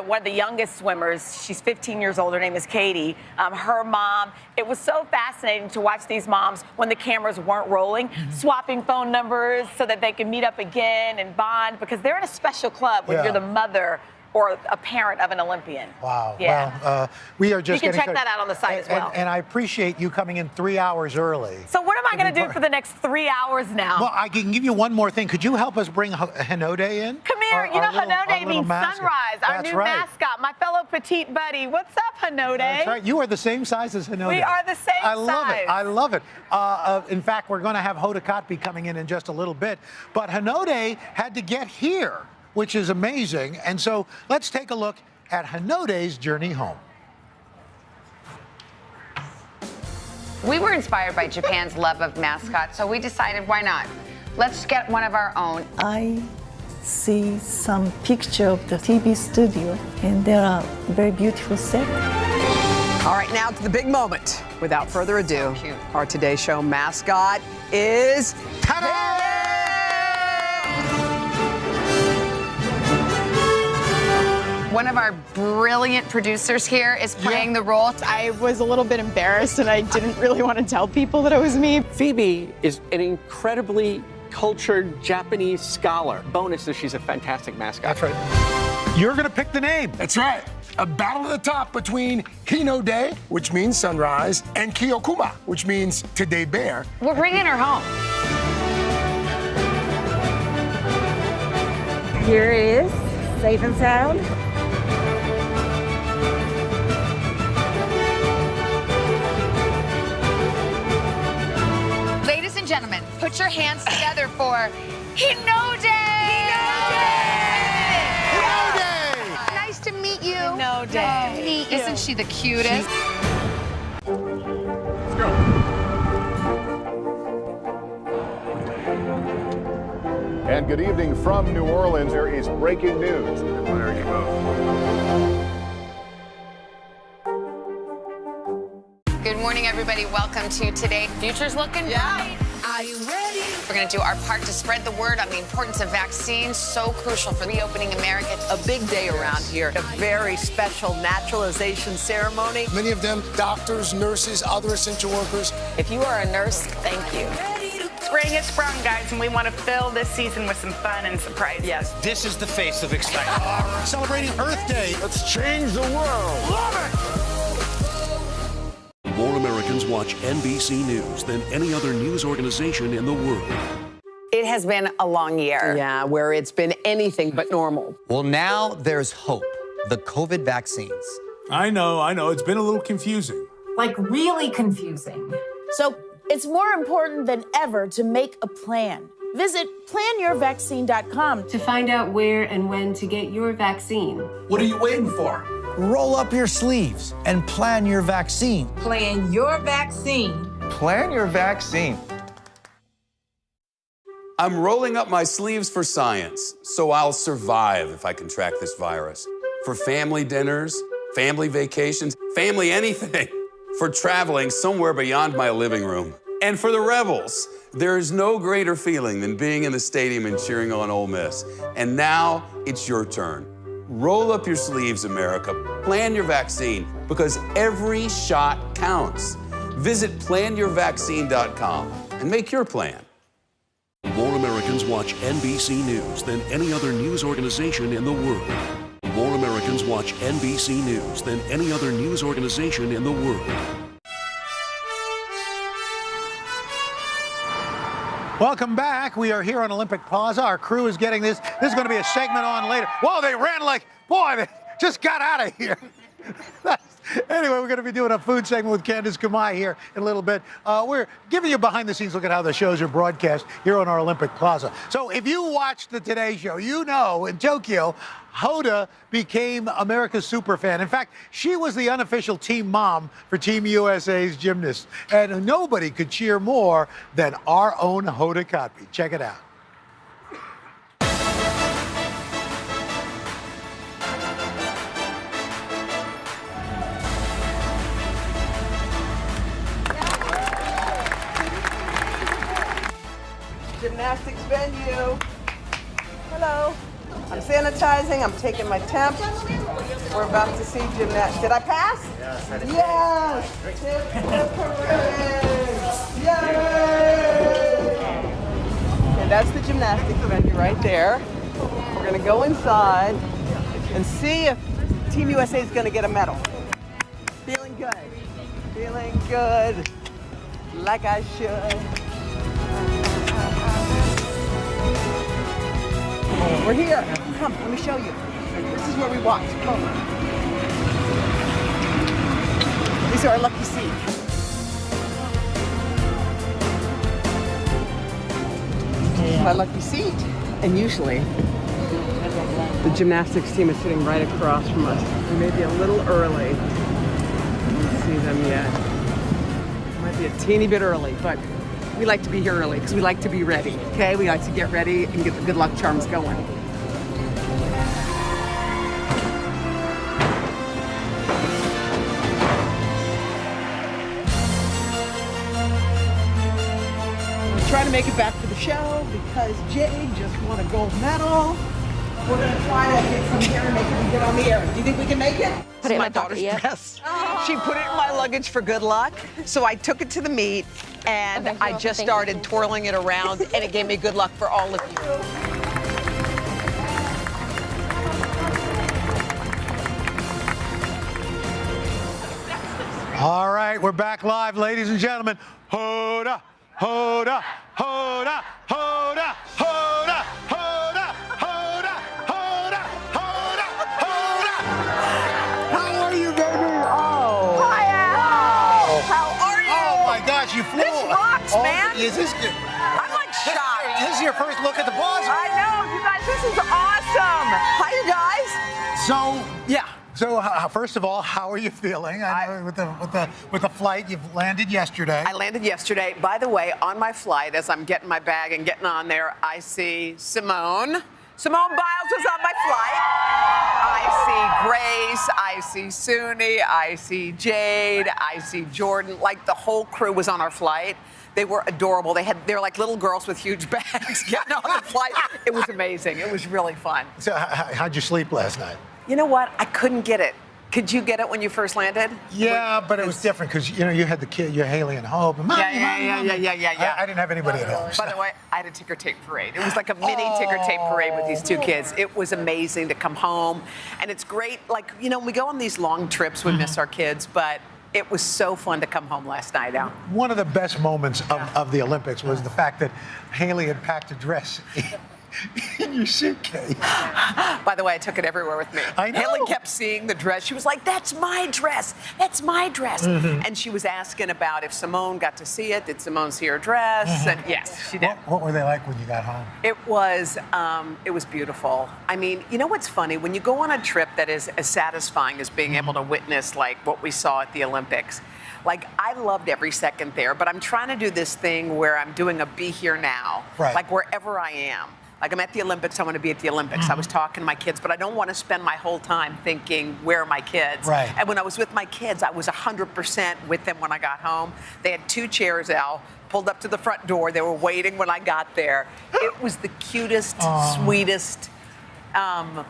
S2: one of the youngest swimmers. She's 15 years old. Her name is Katie. Her mom. It was so fascinating to watch these moms when the cameras weren't rolling, swapping phone numbers so that they can meet up again and bond, because they're in a special club when you're the mother or a parent of an Olympian.
S9: Wow.
S2: Yeah.
S9: Well, we are just
S2: You can
S9: getting
S2: check that out on the site as well.
S9: And I appreciate you coming in 3 hours early.
S2: So what am I going to do for the next 3 hours now?
S9: Well, I can give you one more thing. Could you help us bring Hinode in?
S2: Come here. Hinode means
S9: mascot.
S2: sunrise, our
S9: That's
S2: new
S9: right.
S2: mascot, my fellow petite buddy. What's up, Hinode?
S9: That's right. You are the same size as Hinode.
S2: We are the same
S9: I love
S2: size.
S9: it. I love it. In fact, we're going to have Hoda Kotb coming in just a little bit. But Hinode had to get here, which is amazing. And so let's take a look at Hinode's journey home.
S5: We were inspired by Japan's love of mascots, so we decided, why not? Let's get one of our own.
S4: I see some picture of the TV studio, and there are very beautiful sets.
S21: All right, now to the big moment. Without further ado, our Today Show mascot is...
S5: One of our brilliant producers here is playing the role.
S1: I was a little bit embarrassed, and I didn't really want to tell people that it was me.
S6: Phoebe is an incredibly cultured Japanese scholar. Bonus is she's a fantastic mascot.
S9: That's right. You're going to pick the name.
S12: That's right. A battle at the top between Hinode, which means sunrise, and Kiyokuma, which means today bear.
S5: We're bringing her home.
S4: Here it is, safe and sound.
S5: Ladies and gentlemen, put your hands together for Hinode! Nice to meet you.
S2: Hinode.
S5: Isn't she the cutest?
S18: Let's go. And good evening from New Orleans. There is breaking news. There you go.
S5: Good morning, everybody. Welcome to Today. Future's looking bright.
S25: Are you ready?
S5: We're going to do our part to spread the word on the importance of vaccines, so crucial for reopening America.
S21: A big day around here, a very special naturalization ceremony.
S12: Many of them doctors, nurses, other essential workers.
S2: If you are a nurse, thank you.
S3: Spring has sprung, guys, and we want to fill this season with some fun and surprises.
S17: Yes, this is the face of excitement.
S9: Celebrating Earth Day.
S12: Let's change the world.
S9: Love it!
S11: More Americans watch NBC News than any other news organization in the world.
S2: It has been a long year.
S21: Yeah, where it's been anything but normal.
S8: Well, now there's hope. The COVID vaccines.
S15: I know. It's been a little confusing.
S22: Like, really confusing.
S23: So it's more important than ever to make a plan. Visit planyourvaccine.com
S24: to find out where and when to get your vaccine.
S17: What are you waiting for? Roll up your sleeves and plan your vaccine.
S22: Plan your vaccine.
S14: Plan your vaccine.
S13: I'm rolling up my sleeves for science, so I'll survive if I contract this virus. For family dinners, family vacations, family anything. For traveling somewhere beyond my living room. And for the Rebels, there is no greater feeling than being in the stadium and cheering on Ole Miss. And now it's your turn. Roll up your sleeves, America. Plan your vaccine, because every shot counts. Visit planyourvaccine.com and make your plan.
S11: More Americans watch NBC News than any other news organization in the world. More Americans watch NBC News than any other news organization in the world.
S9: Welcome back. We are here on Olympic Plaza. Our crew is getting this. This is going to be a segment on later. Whoa, they ran like, boy, they just got out of here. Anyway, we're going to be doing a food segment with Candace Kamai here in a little bit. We're giving you a behind-the-scenes look at how the shows are broadcast here on our Olympic Plaza. So if you watched the Today Show, you know in Tokyo, Hoda became America's superfan. In fact, she was the unofficial team mom for Team USA's gymnasts. And nobody could cheer more than our own Hoda Kotb. Check it out.
S21: Gymnastics venue. Hello. I'm sanitizing. I'm taking my temp. We're about to see gymnastics. Did I pass?
S14: Yes.
S21: Yes. Yay! And that's the gymnastics venue right there. We're going to go inside and see if Team USA is going to get a medal. Feeling good. Feeling good. Like I should. We're here. Come, let me show you. This is where we walked. Come. These are our lucky seats. My lucky seat. And usually, the gymnastics team is sitting right across from us. We may be a little early. Don't see them yet. Might be a teeny bit early, but we like to be here early because we like to be ready, okay? We like to get ready and get the good luck charms going. We're trying to make it back for the show because Jade just won a gold medal. We're going to try to get some hair and make it get on the air. Do you think we can make it? Put it in my daughter's dress. Oh. She put it in my luggage for good luck. So I took it to the meet and I just started twirling it around and it gave me good luck for all of you.
S9: All right, we're back live, ladies and gentlemen. Hoda, Hoda, Hoda, Hoda, Hoda, Hoda, Hoda, Hoda, Hoda, Hoda. How are you, baby? Oh.
S21: Hi, Al. How are you?
S9: Oh, my gosh, you flew.
S21: This rocks, man.
S9: Is this good?
S21: I'm like shocked.
S9: This is your first look at the Plaza.
S21: I know, you guys, this is awesome. Hi, you guys.
S9: So, yeah. So first of all, how are you feeling? I know with the flight you've landed yesterday.
S21: I landed yesterday. By the way, on my flight, as I'm getting my bag and getting on there, I see Simone. Simone Biles was on my flight. I see Grace. I see Suni. I see Jade. I see Jordan. Like the whole crew was on our flight.
S7: They were adorable. They're like little girls with huge bags getting on the flight. It was amazing. It was really fun.
S9: So how'd you sleep last night?
S7: You know what? I couldn't get it. Could you get it when you first landed?
S9: Yeah, but it was different because you had the kid, you Haley and Hope. And Mommy.
S7: Yeah.
S9: I didn't have anybody at home.
S7: By the way, I had a ticker tape parade. It was like a mini ticker tape parade with these two kids. It was amazing to come home, and it's great. Like we go on these long trips, we miss our kids, but it was so fun to come home last night, Al.
S9: One of the best moments of the Olympics was the fact that Haley had packed a dress in your suitcase.
S7: By the way, I took it everywhere with me.
S9: I know.
S7: Haley kept seeing the dress. She was like, "That's my dress. That's my dress." And she was asking about if Simone got to see it. Did Simone see her dress? And yes, she did.
S9: What were they like when you got home?
S7: It was beautiful. I mean, you know what's funny? When you go on a trip that is as satisfying as being able to witness like what we saw at the Olympics, like I loved every second there, but I'm trying to do this thing where I'm doing a be here now,
S9: right.
S7: Like wherever I am. Like I'm at the Olympics, I want to be at the Olympics. I was talking to my kids, but I don't want to spend my whole time thinking, where are my kids?
S9: Right.
S7: And when I was with my kids, I was 100% with them when I got home. They had 2 chairs, Al, pulled up to the front door. They were waiting when I got there. It was the cutest, sweetest. I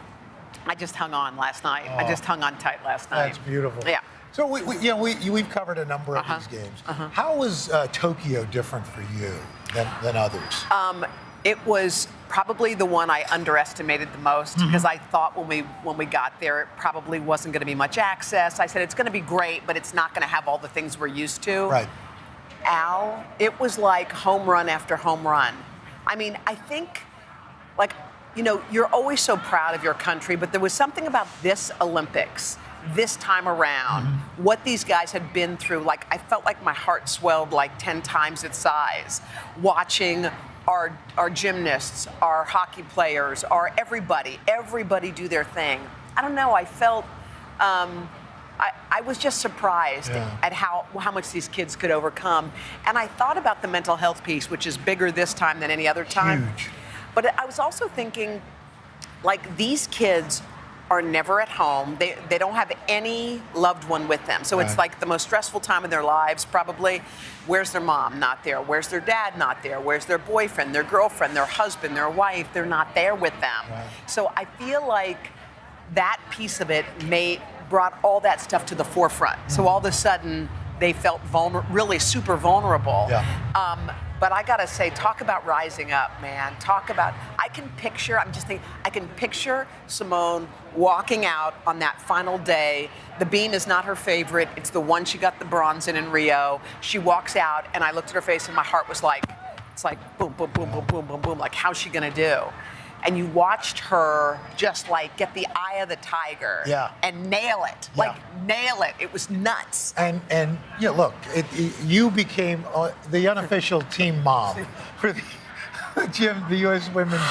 S7: just hung on last night. I just hung on tight last night.
S9: That's beautiful.
S7: Yeah.
S9: So we've covered a number of these games. How was Tokyo different for you than others?
S7: It was probably the one I underestimated the most because I thought when we got there, it probably wasn't going to be much access. I said it's going to be great, but it's not going to have all the things we're used to.
S9: Right.
S7: Al, it was like home run after home run. I mean, I think, like, you're always so proud of your country, but there was something about this Olympics this time around, what these guys had been through. Like, I felt like my heart swelled like 10 times its size watching our gymnasts, our hockey players, everybody do their thing. I don't know, I felt, I was just surprised at how much these kids could overcome. And I thought about the mental health piece, which is bigger this time than any other time.
S9: Huge.
S7: But I was also thinking, like, these kids are never at home. They don't have any loved one with them. So it's like the most stressful time of their lives, probably. Where's their mom? Not there. Where's their dad? Not there. Where's their boyfriend, their girlfriend, their husband, their wife? They're not there with them. So I feel like that piece of it brought all that stuff to the forefront. So all of a sudden, they felt really super vulnerable. But I gotta say, talk about rising up, man. I can picture Simone walking out on that final day. The beam is not her favorite. It's the one she got the bronze in Rio. She walks out, and I looked at her face, and my heart was like, it's like boom, boom, boom, boom, boom, boom, boom. Like, how's she gonna do? And you watched her just like get the eye of the tiger and nail it. Like, nail it. It was nuts.
S9: And look, you became the unofficial team mom for the U.S. women's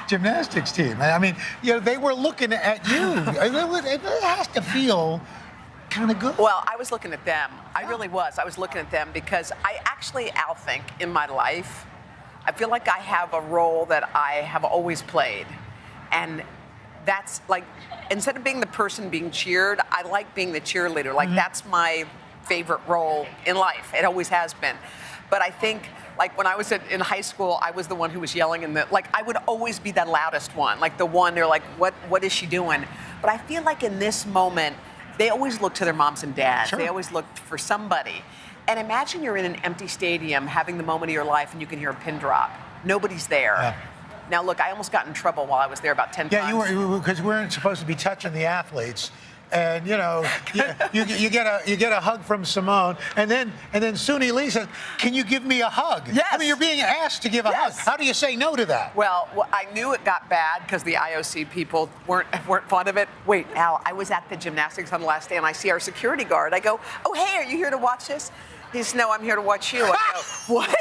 S9: gymnastics team. I mean, they were looking at you. It has to feel kind of good.
S7: Well, I was looking at them. I really was. I was looking at them because I actually, Al, think in my life, I feel like I have a role that I have always played. And that's like, instead of being the person being cheered, I like being the cheerleader. Like, that's my favorite role in life. It always has been. But I think, like, when I was in high school, I was the one who was yelling I would always be that loudest one. Like, the one, they're like, what is she doing? But I feel like in this moment, they always look to their moms and dads. They always looked for somebody. And imagine you're in an empty stadium having the moment of your life and you can hear a pin drop. Nobody's there. Now, look, I almost got in trouble while I was there about 10 times.
S9: Yeah, you were, because we weren't supposed to be touching the athletes. And, you get a hug from Simone. And then Suni Lee says, can you give me a hug?
S7: Yes.
S9: I mean, you're being asked to give a hug. How do you say no to that?
S7: Well, I knew it got bad because the IOC people weren't fond of it. Wait, Al, I was at the gymnastics on the last day and I see our security guard. I go, oh, hey, are you here to watch this? He says, no, I'm here to watch you. I go, what?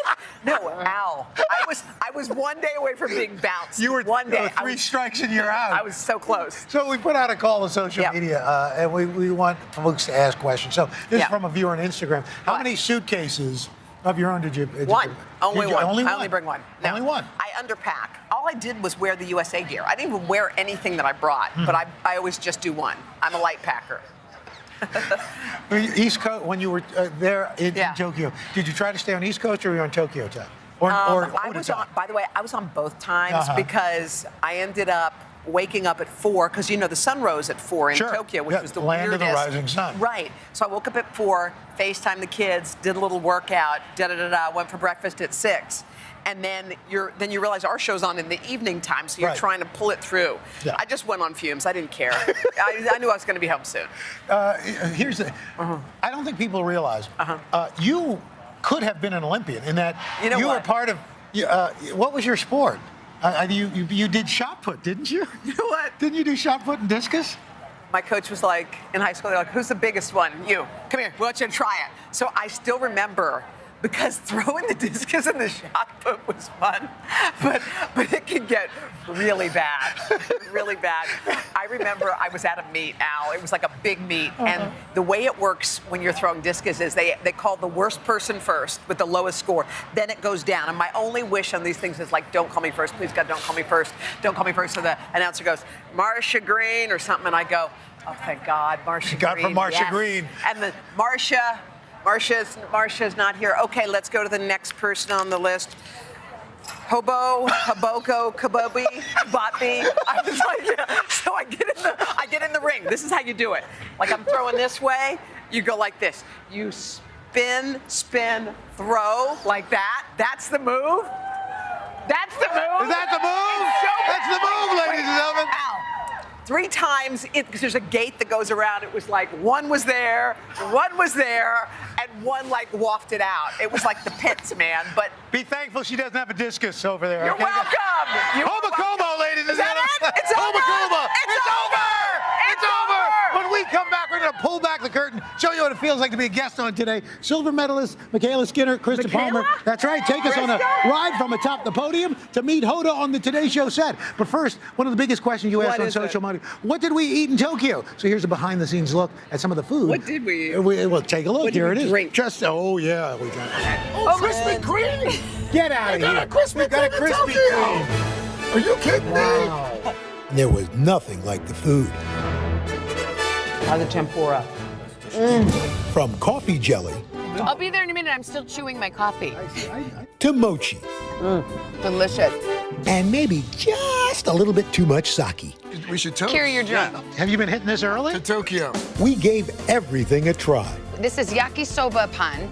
S7: No, Al. I was one day away from being bounced.
S9: You were
S7: one day.
S9: 3 strikes and you're out.
S7: I was so close.
S9: So we put out a call to social media, and we want folks to ask questions. So this is from a viewer on Instagram. How many suitcases of your own did you?
S7: One. Only one.
S9: Only one?
S7: I only bring one. No,
S9: only one?
S7: I underpack. All I did was wear the USA gear. I didn't even wear anything that I brought, but I always just do one. I'm a light packer.
S9: East Coast, when you were there in Tokyo, did you try to stay on East Coast or were you on Tokyo time?
S7: I was on, by the way, I was on both times because I ended up waking up at 4 because you know the sun rose at 4 in Tokyo, which was the
S9: land
S7: weirdest.
S9: of the rising sun.
S7: Right. So I woke up at 4, FaceTimed the kids, did a little workout, went for breakfast at 6. And then you realize our show's on in the evening time, so you're trying to pull it through. Yeah. I just went on fumes. I didn't care. I knew I was going to be home soon.
S9: Here's the. I don't think people realize you could have been an Olympian in that you were part of. What was your sport? You did shot put, didn't you?
S7: You know what?
S9: Didn't you do shot put and discus?
S7: My coach was like, in high school, they're like, who's the biggest one? You. Come here. We want you to try it. So I still remember, because throwing the discus and the shot put was fun, but it can get really bad, really bad. I remember I was at a meet, Al. It was like a big meet, and the way it works when you're throwing discus is they call the worst person first with the lowest score. Then it goes down, and my only wish on these things is like, don't call me first, please God, don't call me first, don't call me first. So the announcer goes, Marcia Green or something, and I go, oh, thank God, Marcia Green.
S9: Got from Marcia Green.
S7: And the Marcia's not here. Okay, let's go to the next person on the list. Hoboko, Kabobi, Botby. I was like, so I get in the ring. This is how you do it. Like I'm throwing this way, you go like this. You spin, throw like that. That's the move. That's the move.
S9: Is that the move? That's the move, ladies and gentlemen.
S7: Ow. 3 times, because there's a gate that goes around. It was like one was there, and one like wafted out. It was like the pits, man. But
S9: be thankful she doesn't have a discus over there.
S7: You're welcome.
S9: Hobacomo, ladies and gentlemen.
S7: It's over.
S9: It's over. It's over. When we come back, we're going to pull back the curtain, show you what it feels like to be a guest on today. Silver medalist Michaela Skinner, Krista Palmer. That's right. Take us on a ride from atop the podium to meet Hoda on the Today Show set. But first, one of the biggest questions you asked on social media: what did we eat in Tokyo? So here's a behind-the-scenes look at some of the food.
S7: What did we eat?
S9: Well, take a look. Here it is.
S7: Drink?
S9: Just we drank.
S12: Oh, Krispy Kreme!
S9: Get out of here!
S12: We got a Krispy Kreme. Are you kidding me?
S9: There was nothing like the food.
S7: How's the tempura?
S9: From coffee jelly.
S5: I'll be there in a minute. I'm still chewing my coffee.
S9: To mochi.
S7: Delicious.
S9: And maybe just a little bit too much sake.
S12: We should toast.
S5: Carry your drink.
S9: Have you been hitting this early?
S12: To Tokyo.
S9: We gave everything a try.
S5: This is yakisoba pan.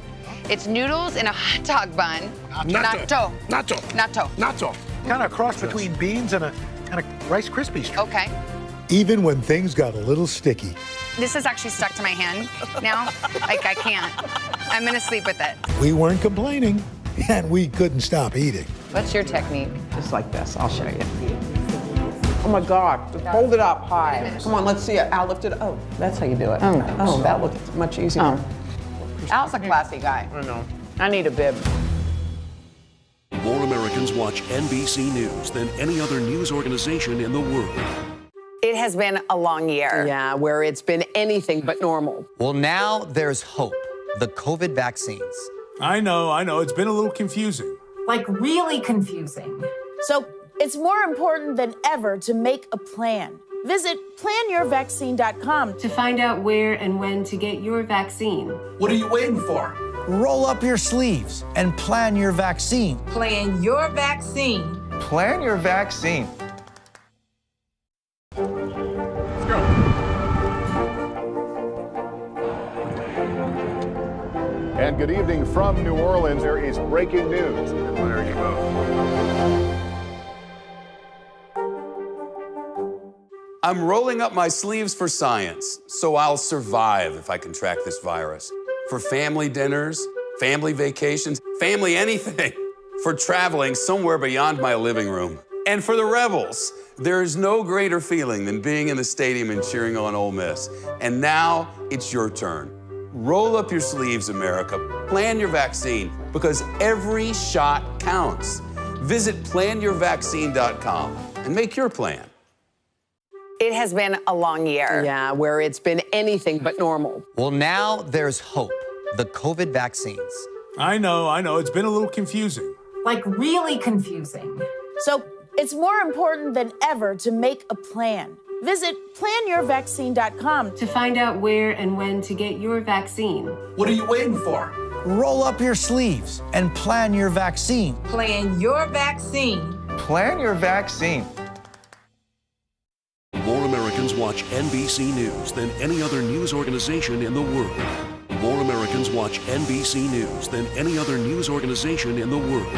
S5: It's noodles in a hot dog bun.
S12: Natto.
S9: Kind of a cross between beans and a Rice Krispies treat.
S5: Okay.
S9: Even when things got a little sticky.
S5: This is actually stuck to my hand now. Like, I can't. I'm gonna sleep with it.
S9: We weren't complaining, and we couldn't stop eating.
S5: What's your technique?
S7: Just like this. I'll show you. Oh my God. Just hold it up high. Come on, let's see it. Al, lift it. Oh, that's how you do it. Oh, that looks much easier. Oh. Al's a classy guy. I know. I need a bib.
S11: More Americans watch NBC News than any other news organization in the world.
S5: It has been a long year.
S7: Yeah, where it's been anything but normal.
S8: Well, now there's hope. The COVID vaccines.
S15: I know. It's been a little confusing.
S22: Like, really confusing.
S23: So it's more important than ever to make a plan. Visit planyourvaccine.com
S24: to find out where and when to get your vaccine.
S17: What are you waiting for? Roll up your sleeves and plan your vaccine.
S22: Plan your vaccine.
S17: Plan your vaccine.
S18: And good evening from New Orleans. There is breaking news. There you go.
S13: I'm rolling up my sleeves for science, so I'll survive if I contract this virus. For family dinners, family vacations, family anything. For traveling somewhere beyond my living room. And for the Rebels, there is no greater feeling than being in the stadium and cheering on Ole Miss. And now it's your turn. Roll up your sleeves, America. Plan your vaccine, because every shot counts. Visit planyourvaccine.com and make your plan.
S5: It has been a long year.
S7: Yeah, where it's been anything but normal.
S8: Well, now there's hope. The COVID vaccines.
S15: I know. It's been a little confusing.
S22: Like, really confusing.
S23: So it's more important than ever to make a plan. Visit planyourvaccine.com
S24: to find out where and when to get your vaccine.
S17: What are you waiting for? Roll up your sleeves and plan your vaccine.
S22: Plan your vaccine.
S1: Plan your vaccine.
S11: More Americans watch NBC News than any other news organization in the world. More Americans watch NBC News than any other news organization in the world.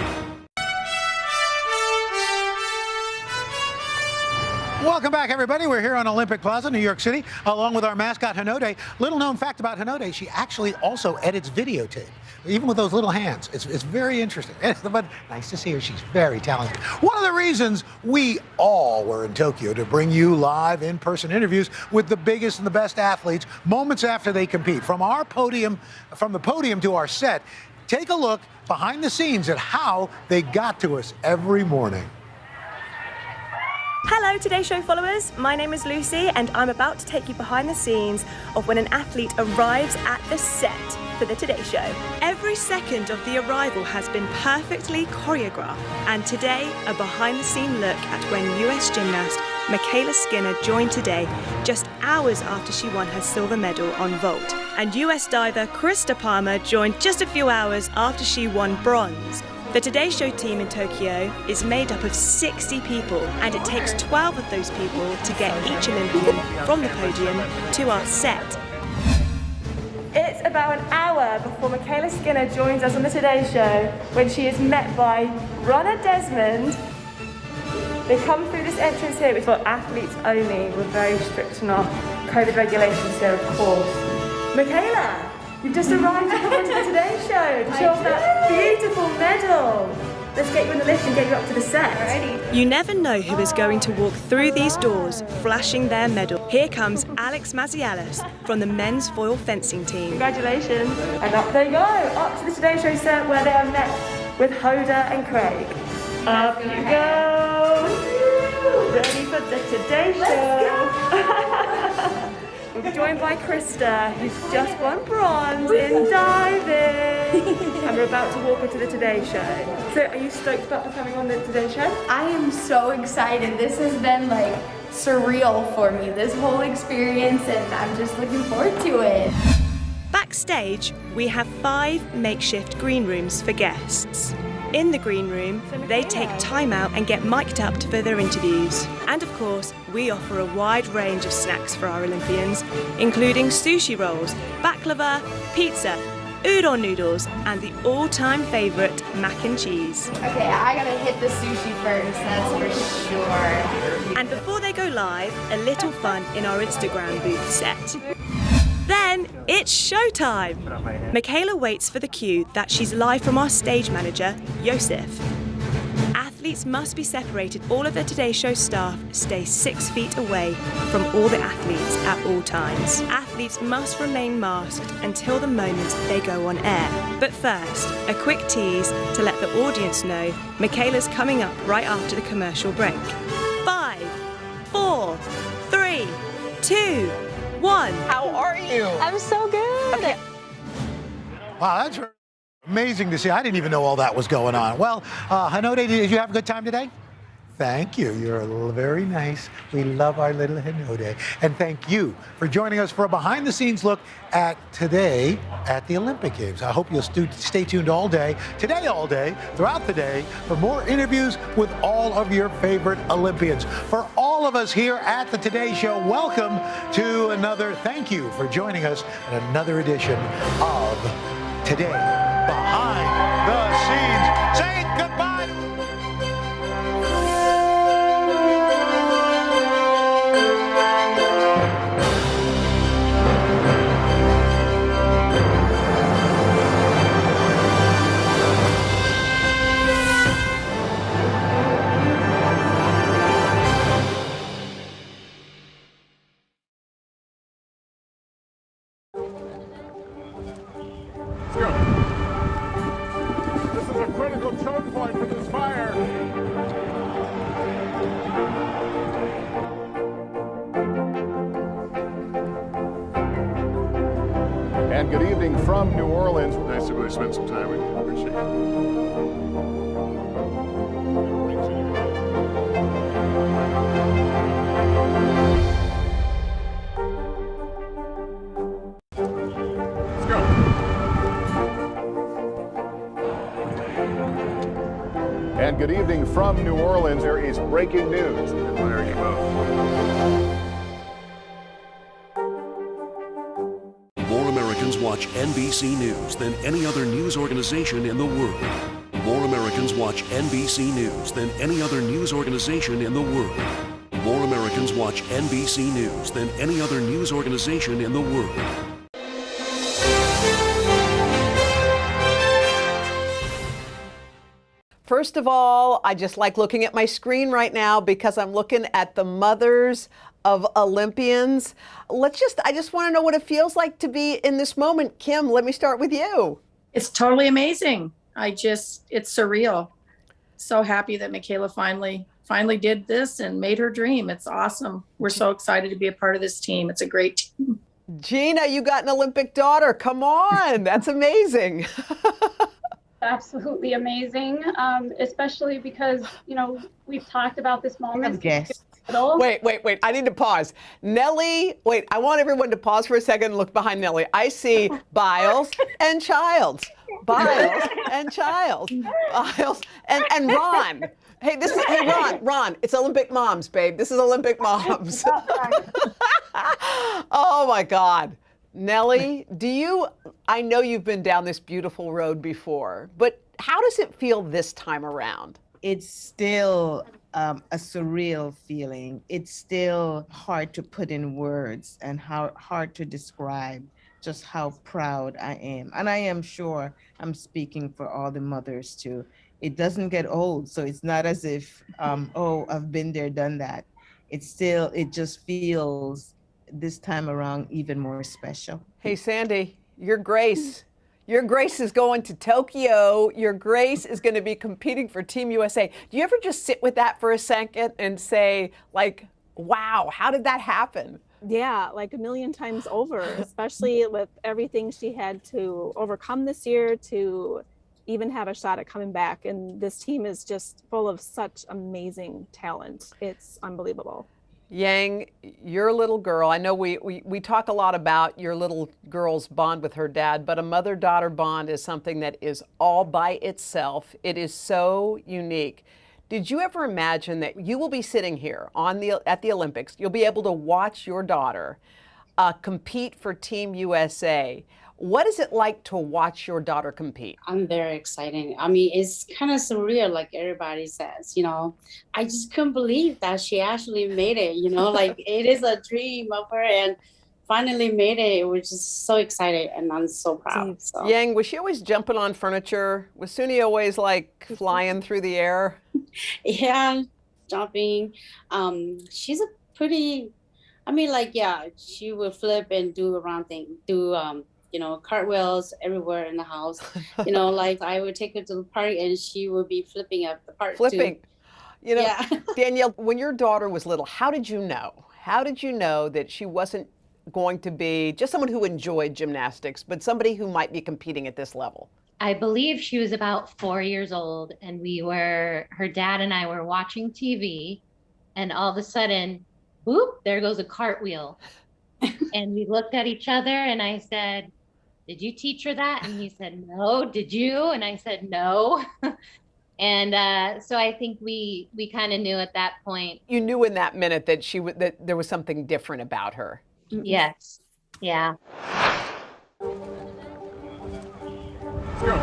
S9: Welcome back, everybody. We're here on Olympic Plaza, New York City, along with our mascot, Hinode. Little known fact about Hinode, she actually also edits videotape, even with those little hands. It's very interesting. But nice to see her. She's very talented. One of the reasons we all were in Tokyo to bring you live in-person interviews with the biggest and the best athletes moments after they compete. From the podium to our set, take a look behind the scenes at how they got to us every morning.
S10: Hello Today Show followers, my name is Lucy and I'm about to take you behind the scenes of when an athlete arrives at the set for the Today Show. Every second of the arrival has been perfectly choreographed, and today a behind the scene look at when US gymnast Michaela Skinner joined Today just hours after she won her silver medal on vault, and US diver Krista Palmer joined just a few hours after she won bronze. The Today Show team in Tokyo is made up of 60 people, and it takes 12 of those people to get each Olympian from the podium to our set. It's about an hour before Michaela Skinner joins us on the Today Show when she is met by Ronna Desmond. They come through this entrance here, which is for athletes only. We're very strict on our COVID regulations here, of course. Michaela! You've just arrived to come onto the Today Show to show off that beautiful medal. Let's get you in the lift and get you up to the set. Alrighty. You never know who is going to walk through these doors flashing their medal. Here comes Alex Mazialis from the men's foil fencing team. Congratulations. And up they go, up to the Today Show set where they are met with Hoda and Craig. Up you go. Ready for the Today Show. We're joined by Krista, who's just won bronze in diving. And we're about to walk into the Today Show. So are you stoked about becoming on the Today Show?
S16: I am so excited. This has been like surreal for me, this whole experience, and I'm just looking forward to it.
S10: Backstage, we have 5 makeshift green rooms for guests. In the green room, they take time out and get mic'd up for their interviews. And of course, we offer a wide range of snacks for our Olympians, including sushi rolls, baklava, pizza, udon noodles, and the all-time favourite, mac and cheese.
S16: Okay, I gotta hit the sushi first, that's for sure.
S10: And before they go live, a little fun in our Instagram booth set. Then it's showtime! Michaela waits for the cue that she's live from our stage manager, Yosef. Athletes must be separated. All of the Today Show staff stay 6 feet away from all the athletes at all times. Athletes must remain masked until the moment they go on air. But first, a quick tease to let the audience know Michaela's coming up right after the commercial break. 5, 4, 3, 2, 1.
S7: How are you?
S16: I'm so good.
S7: Okay.
S9: Wow, that's amazing to see. I didn't even know all that was going on. Well, Hinode, did you have a good time today? Thank you. You're very nice. We love our little Hinode. And thank you for joining us for a behind-the-scenes look at today at the Olympic Games. I hope you'll stay tuned all day, throughout the day, for more interviews with all of your favorite Olympians. For all of us here at the Today Show, welcome to another, thank you for joining us at another edition of Today Behind the Scenes. Say goodbye.
S18: And good evening from New Orleans. Nice to really spend some time with you. Appreciate it. from New Orleans, there is breaking news. There you go.
S11: More Americans watch NBC News than any other news organization in the world. More Americans watch NBC News than any other news organization in the world. More Americans watch NBC News than any other news organization in the world.
S21: First of all, I just like looking at my screen right now because I'm looking at the mothers of Olympians. I just want to know what it feels like to be in this moment. Kim, let me start with you.
S4: It's totally amazing. It's surreal. So happy that Michaela finally did this and made her dream. It's awesome. We're so excited to be a part of this team. It's a great team.
S21: Gina, you got an Olympic daughter. Come on. That's amazing.
S6: Absolutely amazing, especially because, we've talked about this moment.
S21: Wait. I need to pause. Nellie, I want everyone to pause for a second and look behind Nellie. I see Biles and Childs. Biles and Childs. Biles and Ron. Hey, Ron, it's Olympic moms, babe. This is Olympic moms. Oh my God. Nellie, I know you've been down this beautiful road before, but how does it feel this time around?
S19: It's still a surreal feeling. It's still hard to put in words and hard to describe just how proud I am. And I am sure I'm speaking for all the mothers too. It doesn't get old, so it's not as if, I've been there, done that. It just feels this time around even more special.
S21: Hey, Sandy, your Grace is going to Tokyo. Your Grace is going to be competing for Team USA. Do you ever just sit with that for a second and say, wow, how did that happen?
S10: Yeah, like a million times over, especially with everything she had to overcome this year to even have a shot at coming back. And this team is just full of such amazing talent. It's unbelievable.
S21: Yang, your little girl, I know we talk a lot about your little girl's bond with her dad, but a mother-daughter bond is something that is all by itself. It is so unique. Did you ever imagine that you will be sitting here at the Olympics, you'll be able to watch your daughter compete for Team USA? What is it like to watch your daughter compete?
S20: I'm very excited. I mean, it's kind of surreal, like everybody says, I just couldn't believe that she actually made it, it is a dream of her and finally made it. We're just so excited and I'm so proud. So.
S21: Yang, was she always jumping on furniture? Was Suni always flying through the air?
S20: Yeah, jumping. She's a pretty, she would flip and do cartwheels everywhere in the house. I would take her to the park and she would be flipping at the park
S21: Flipping.
S20: Too. Yeah.
S21: Danielle, when your daughter was little, how did you know? How did you know that she wasn't going to be just someone who enjoyed gymnastics, but somebody who might be competing at this level?
S25: I believe she was about 4 years old and her dad and I were watching TV and all of a sudden, whoop, there goes a cartwheel. And we looked at each other and I said, "Did you teach her that?" And he said, "No." "Did you?" And I said, "No." And so I think we kind of knew at that point.
S21: You knew in that minute that that there was something different about her.
S25: Yes. Yeah.
S18: Let's go.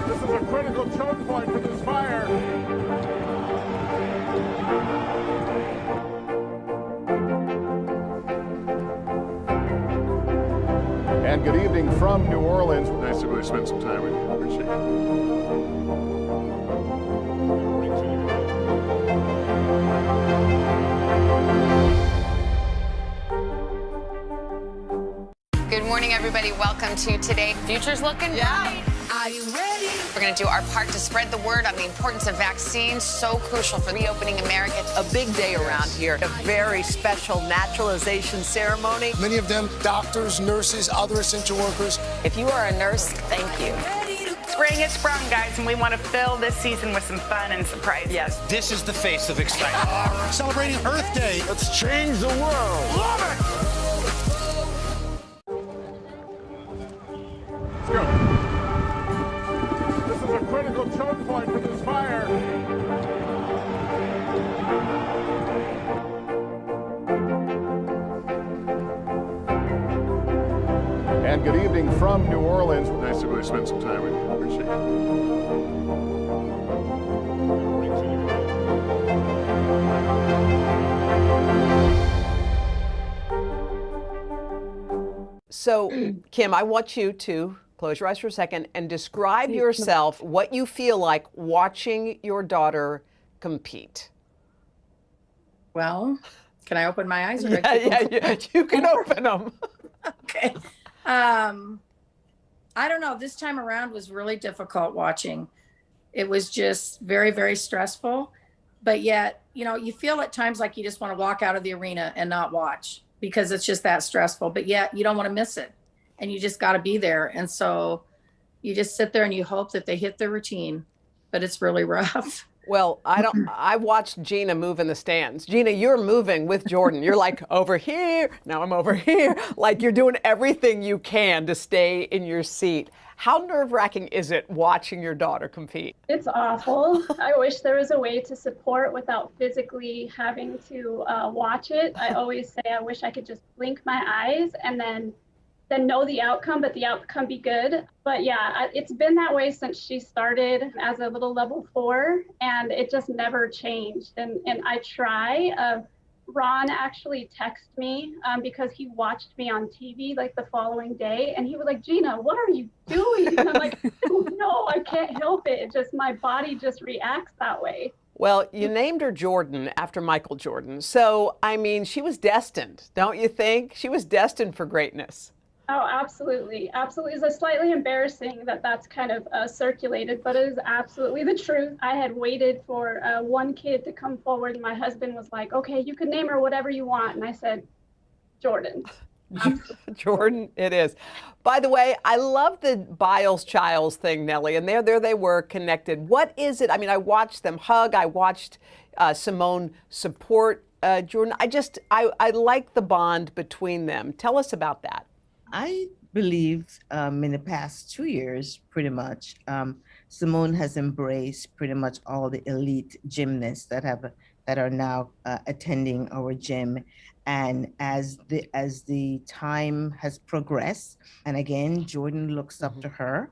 S18: This is a critical choke point for this fire. And good evening from New Orleans. Nice to really spend some time with you. Appreciate
S5: it. Good morning, everybody. Welcome to Today. Future's looking bright. Are you ready? We're going to do our part to spread the word on the importance of vaccines, so crucial for reopening America.
S7: A big day around here, a very special naturalization ceremony.
S12: Many of them doctors, nurses, other essential workers.
S2: If you are a nurse, thank you.
S3: Spring has sprung, guys, and we want to fill this season with some fun and surprises.
S17: Yes. This is the face of excitement.
S12: Celebrating Earth Day.
S18: Let's change the world.
S12: Love it!
S18: Let's go. This is a critical choke point for this fire. And good evening from New Orleans. Nice to really spend some time with you. Appreciate it.
S7: So, Kim, I want you to close your eyes for a second and describe yourself, what you feel like watching your daughter compete.
S4: Well, can I open my eyes? Or
S7: Yeah, you can open them.
S4: Okay. I don't know. This time around was really difficult watching. It was just very, very stressful. But yet, you know, you feel at times like you just want to walk out of the arena and not watch because it's just that stressful. But yet you don't want to miss it. And you just got to be there. And so you just sit there and you hope that they hit their routine. But it's really rough.
S7: Well, I watched Gina move in the stands. Gina, you're moving with Jordan. You're like over here, now I'm over here. Like you're doing everything you can to stay in your seat. How nerve-wracking is it watching your daughter compete?
S6: It's awful. I wish there was a way to support without physically having to watch it. I always say I wish I could just blink my eyes and then know the outcome, but the outcome be good. But yeah, it's been that way since she started as a little level 4, and it just never changed. And I try. Ron actually texted me because he watched me on TV like the following day, and he was like, "Gina, what are you doing?" And I'm like, "No, I can't help it. It just my body just reacts that way."
S7: Well, you named her Jordan after Michael Jordan. So, I mean, she was destined, don't you think? She was destined for greatness.
S6: Oh, absolutely. Absolutely. It's slightly embarrassing that that's kind of circulated, but it is absolutely the truth. I had waited for one kid to come forward, and my husband was like, "Okay, you can name her whatever you want." And I said, "Jordan."
S7: Jordan, it is. By the way, I love the Biles-Chiles thing, Nellie, and there they were connected. What is it? I mean, I watched them hug. I watched Simone support Jordan. I like the bond between them. Tell us about that.
S19: I believe in the past 2 years, pretty much, Simone has embraced pretty much all the elite gymnasts that are now attending our gym. And as the time has progressed, and again, Jordan looks up to her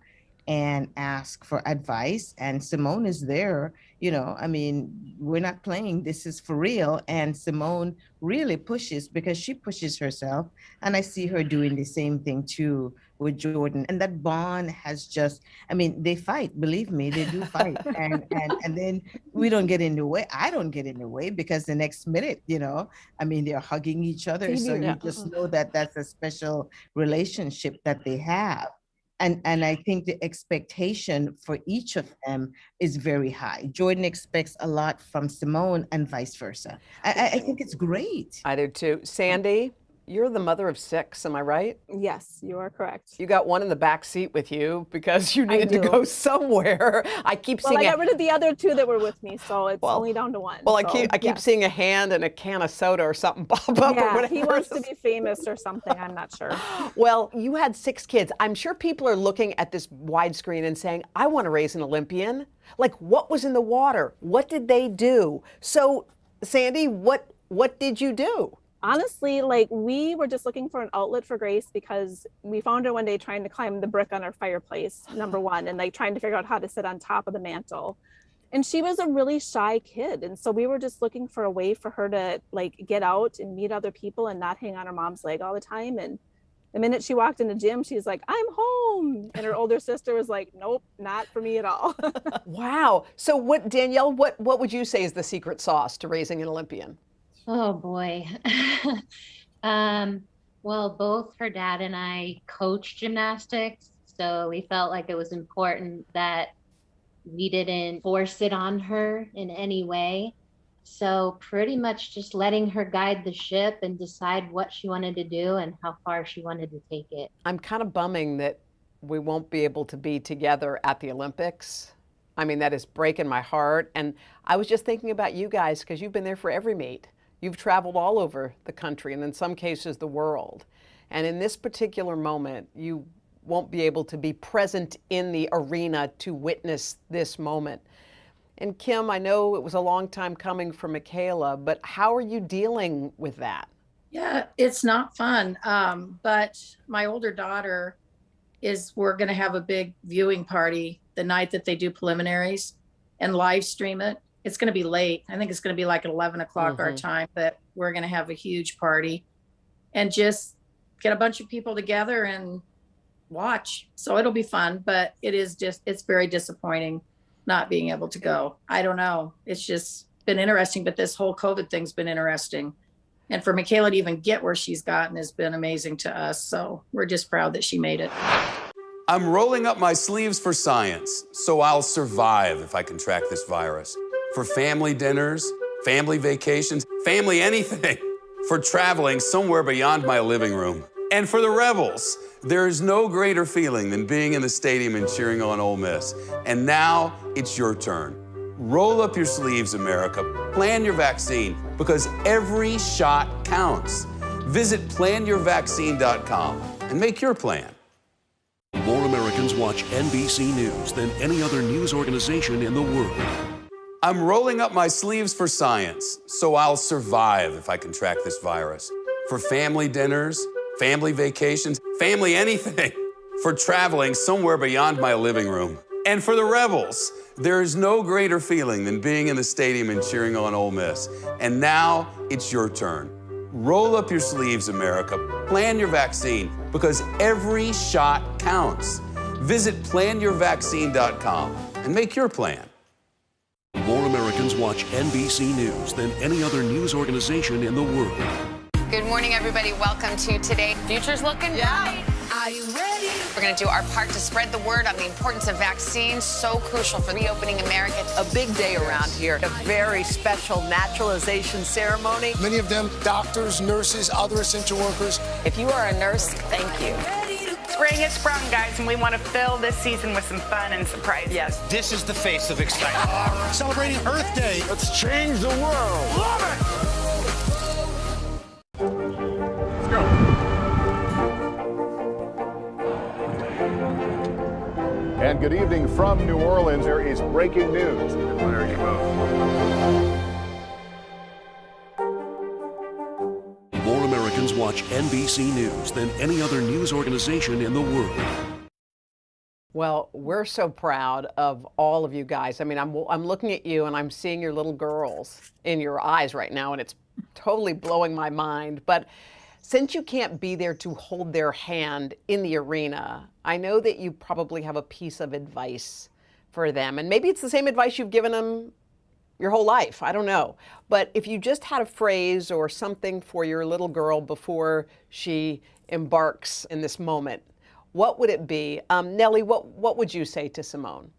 S19: and asks for advice, and Simone is there. You know, I mean, we're not playing, this is for real. And Simone really pushes because she pushes herself. And I see her doing the same thing too with Jordan. And that bond has just, I mean, they fight, believe me, they do fight. and then we don't get in the way. I don't get in the way because the next minute, you know, I mean, they're hugging each other. So you just know that that's a special relationship that they have. And I think the expectation for each of them is very high. Jordan expects a lot from Simone and vice versa. I think it's great.
S7: I do too. Sandy, you're the mother of 6, am I right?
S8: Yes, you are correct.
S7: You got one in the back seat with you because you needed to go somewhere. I keep seeing.
S8: I got rid of the other 2 that were with me, so it's only down to 1.
S7: Well, I keep seeing a hand and a can of soda or something pop up or whatever.
S8: He wants to be famous or something. I'm not sure.
S7: Well, you had 6 kids. I'm sure people are looking at this widescreen and saying, "I want to raise an Olympian." Like, what was in the water? What did they do? So, Sandy, what did you do?
S8: Honestly, like we were just looking for an outlet for Grace because we found her one day trying to climb the brick on our fireplace, number one, and like trying to figure out how to sit on top of the mantle. And she was a really shy kid. And so we were just looking for a way for her to like get out and meet other people and not hang on her mom's leg all the time. And the minute she walked in the gym, she's like, "I'm home." And her older sister was like, "Nope, not for me at all."
S7: Wow. So Danielle, what would you say is the secret sauce to raising an Olympian?
S25: Oh boy. Well, both her dad and I coach gymnastics, so we felt like it was important that we didn't force it on her in any way. So pretty much just letting her guide the ship and decide what she wanted to do and how far she wanted to take it.
S7: I'm kind of bumming that we won't be able to be together at the Olympics. I mean, that is breaking my heart. And I was just thinking about you guys because you've been there for every meet. You've traveled all over the country and in some cases the world. And in this particular moment, you won't be able to be present in the arena to witness this moment. And Kim, I know it was a long time coming for Michaela, but how are you dealing with that?
S4: Yeah, it's not fun. But my older daughter is we're going to have a big viewing party the night that they do preliminaries and live stream it. It's going to be late. I think it's going to be like at 11 o'clock our time, but we're going to have a huge party and just get a bunch of people together and watch. So it'll be fun, but it's very disappointing not being able to go. I don't know. It's just been interesting, but this whole COVID thing's been interesting. And for Michaela to even get where she's gotten has been amazing to us. So we're just proud that she made it.
S13: I'm rolling up my sleeves for science, so I'll survive if I contract this virus. For family dinners, family vacations, family anything. For traveling somewhere beyond my living room. And for the Rebels, there is no greater feeling than being in the stadium and cheering on Ole Miss. And now it's your turn. Roll up your sleeves, America. Plan your vaccine, because every shot counts. Visit planyourvaccine.com and make your plan.
S11: More Americans watch NBC News than any other news organization in the world.
S13: I'm rolling up my sleeves for science, so I'll survive if I contract this virus. For family dinners, family vacations, family anything. For traveling somewhere beyond my living room. And for the Rebels, there is no greater feeling than being in the stadium and cheering on Ole Miss. And now it's your turn. Roll up your sleeves, America. Plan your vaccine, because every shot counts. Visit planyourvaccine.com and make your plan.
S11: More Americans watch NBC News than any other news organization in the world.
S5: Good morning, everybody. Welcome to Today. Future's looking bright. Are you ready? We're going to do our part to spread the word on the importance of vaccines, so crucial for reopening America.
S7: A big day around here, a very special naturalization ceremony.
S12: Many of them doctors, nurses, other essential workers.
S2: If you are a nurse, thank you.
S3: Spring has sprung, guys, and we want to fill this season with some fun and surprises.
S2: Yes.
S17: This is the face of excitement.
S9: Celebrating Earth Day.
S12: Let's change the world.
S9: Love it!
S18: Let's go. And good evening from New Orleans. There is breaking news. There you go.
S11: More Americans watch NBC News than any other news organization in the world.
S7: Well, we're so proud of all of you guys. I mean, I'm looking at you and I'm seeing your little girls in your eyes right now, and it's totally blowing my mind. But since you can't be there to hold their hand in the arena, I know that you probably have a piece of advice for them. And maybe it's the same advice you've given them your whole life. I don't know. But if you just had a phrase or something for your little girl before she embarks in this moment, what would it be? Nellie, what would you say to Simone?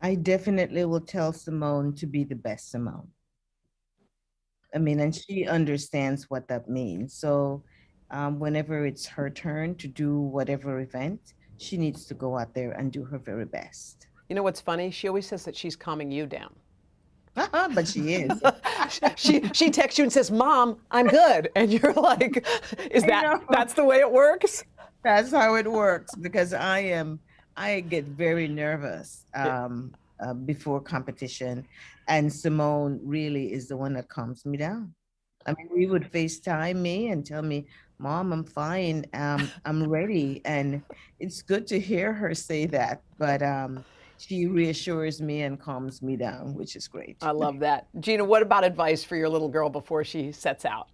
S19: I definitely will tell Simone to be the best Simone. I mean, and she understands what that means. So whenever it's her turn to do whatever event, she needs to go out there and do her very best.
S7: You know what's funny? She always says that she's calming you down.
S19: But she is.
S7: she texts you and says, "Mom, I'm good," and you're like, "That's the way it works?"
S19: That's how it works, because I get very nervous before competition, and Simone really is the one that calms me down. I mean, we would FaceTime me and tell me, "Mom, I'm fine. I'm ready," and it's good to hear her say that. But she reassures me and calms me down, which is great.
S7: I love that. Gina, what about advice for your little girl before she sets out?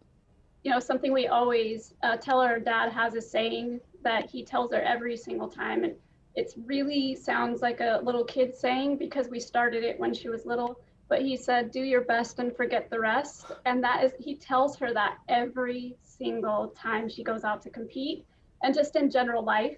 S6: You know, something we always tell her dad has a saying that he tells her every single time. And it really sounds like a little kid saying, because we started it when she was little. But he said, "Do your best and forget the rest." And that is, he tells her that every single time she goes out to compete and just in general life.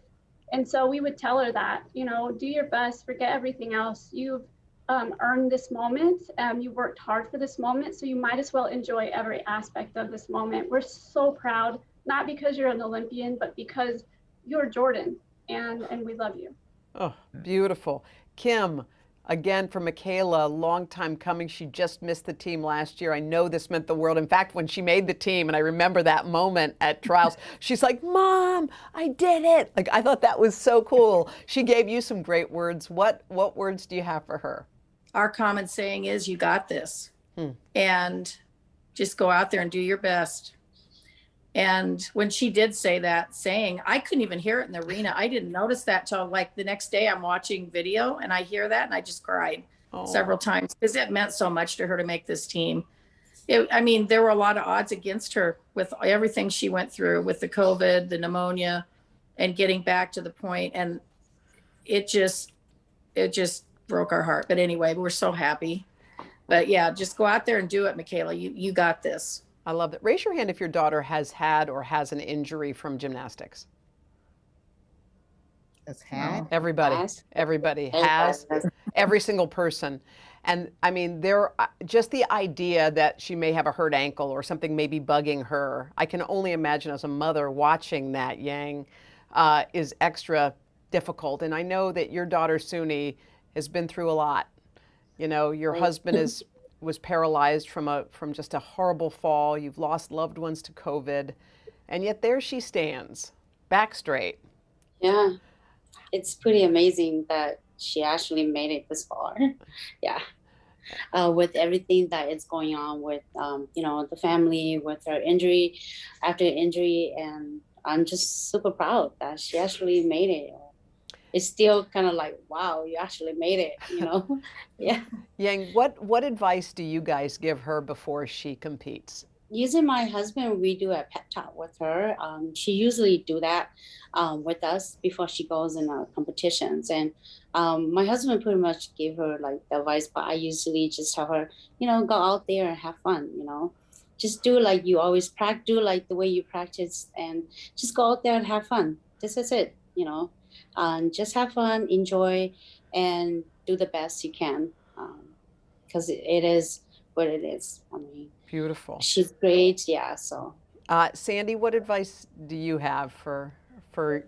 S6: And so we would tell her that, you know, do your best, forget everything else. You've earned this moment. You worked hard for this moment. So you might as well enjoy every aspect of this moment. We're so proud, not because you're an Olympian, but because you're Jordan, and we love you.
S7: Oh, beautiful. Kim, again, for Michaela, long time coming. She just missed the team last year. I know this meant the world. In fact, when she made the team, and I remember that moment at trials, she's like, "Mom, I did it." Like, I thought that was so cool. She gave you some great words. What words do you have for her?
S4: Our common saying is, "You got this." And just go out there and do your best. And when she did say that saying, I couldn't even hear it in the arena. I didn't notice that till like the next day I'm watching video and I hear that and I just cried several times because it meant so much to her to make this team. I mean, there were a lot of odds against her with everything she went through with the COVID, the pneumonia, and getting back to the point. And it just broke our heart. But anyway, we're so happy. But yeah, just go out there and do it, Michaela. You got this.
S7: I love that. Raise your hand if your daughter has had or has an injury from gymnastics.
S19: Has had?
S7: Everybody has. Every single person. And I mean, just the idea that she may have a hurt ankle or something may be bugging her. I can only imagine as a mother watching that, Yang, is extra difficult. And I know that your daughter, Suni, has been through a lot. You know, your husband was paralyzed from just a horrible fall. You've lost loved ones to COVID. And yet there she stands, back straight.
S20: Yeah, it's pretty amazing that she actually made it this far. Yeah. With everything that is going on with, you know, the family, with her injury, after injury. And I'm just super proud that she actually made it. It's still kind of like, wow, you actually made it, you know? Yeah.
S7: Yang, what advice do you guys give her before she competes?
S20: Using my husband, we do a pep talk with her. She usually do that with us before she goes in competitions. And my husband pretty much gave her like the advice, but I usually just tell her, you know, go out there and have fun, you know? Just do like you always practice, do like the way you practice, and just go out there and have fun. This is it, you know? Just have fun, enjoy, and do the best you can, because it is what it is. I mean,
S7: beautiful.
S20: She's great, yeah. So,
S7: Sandy, what advice do you have for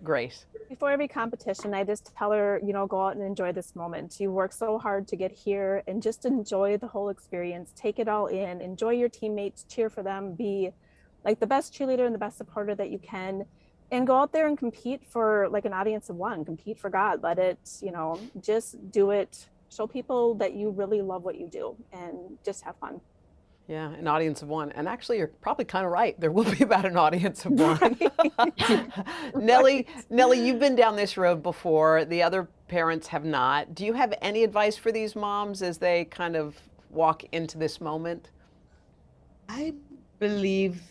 S7: Grace?
S8: Before every competition, I just tell her, you know, go out and enjoy this moment. You work so hard to get here, and just enjoy the whole experience. Take it all in. Enjoy your teammates. Cheer for them. Be like the best cheerleader and the best supporter that you can. And go out there and compete for like an audience of one. Compete for God. Let it, you know, just do it. Show people that you really love what you do, and just have fun.
S7: Yeah, an audience of one. And actually, you're probably kind of right. There will be about an audience of one. Nellie, you've been down this road before. The other parents have not. Do you have any advice for these moms as they kind of walk into this moment?
S19: I believe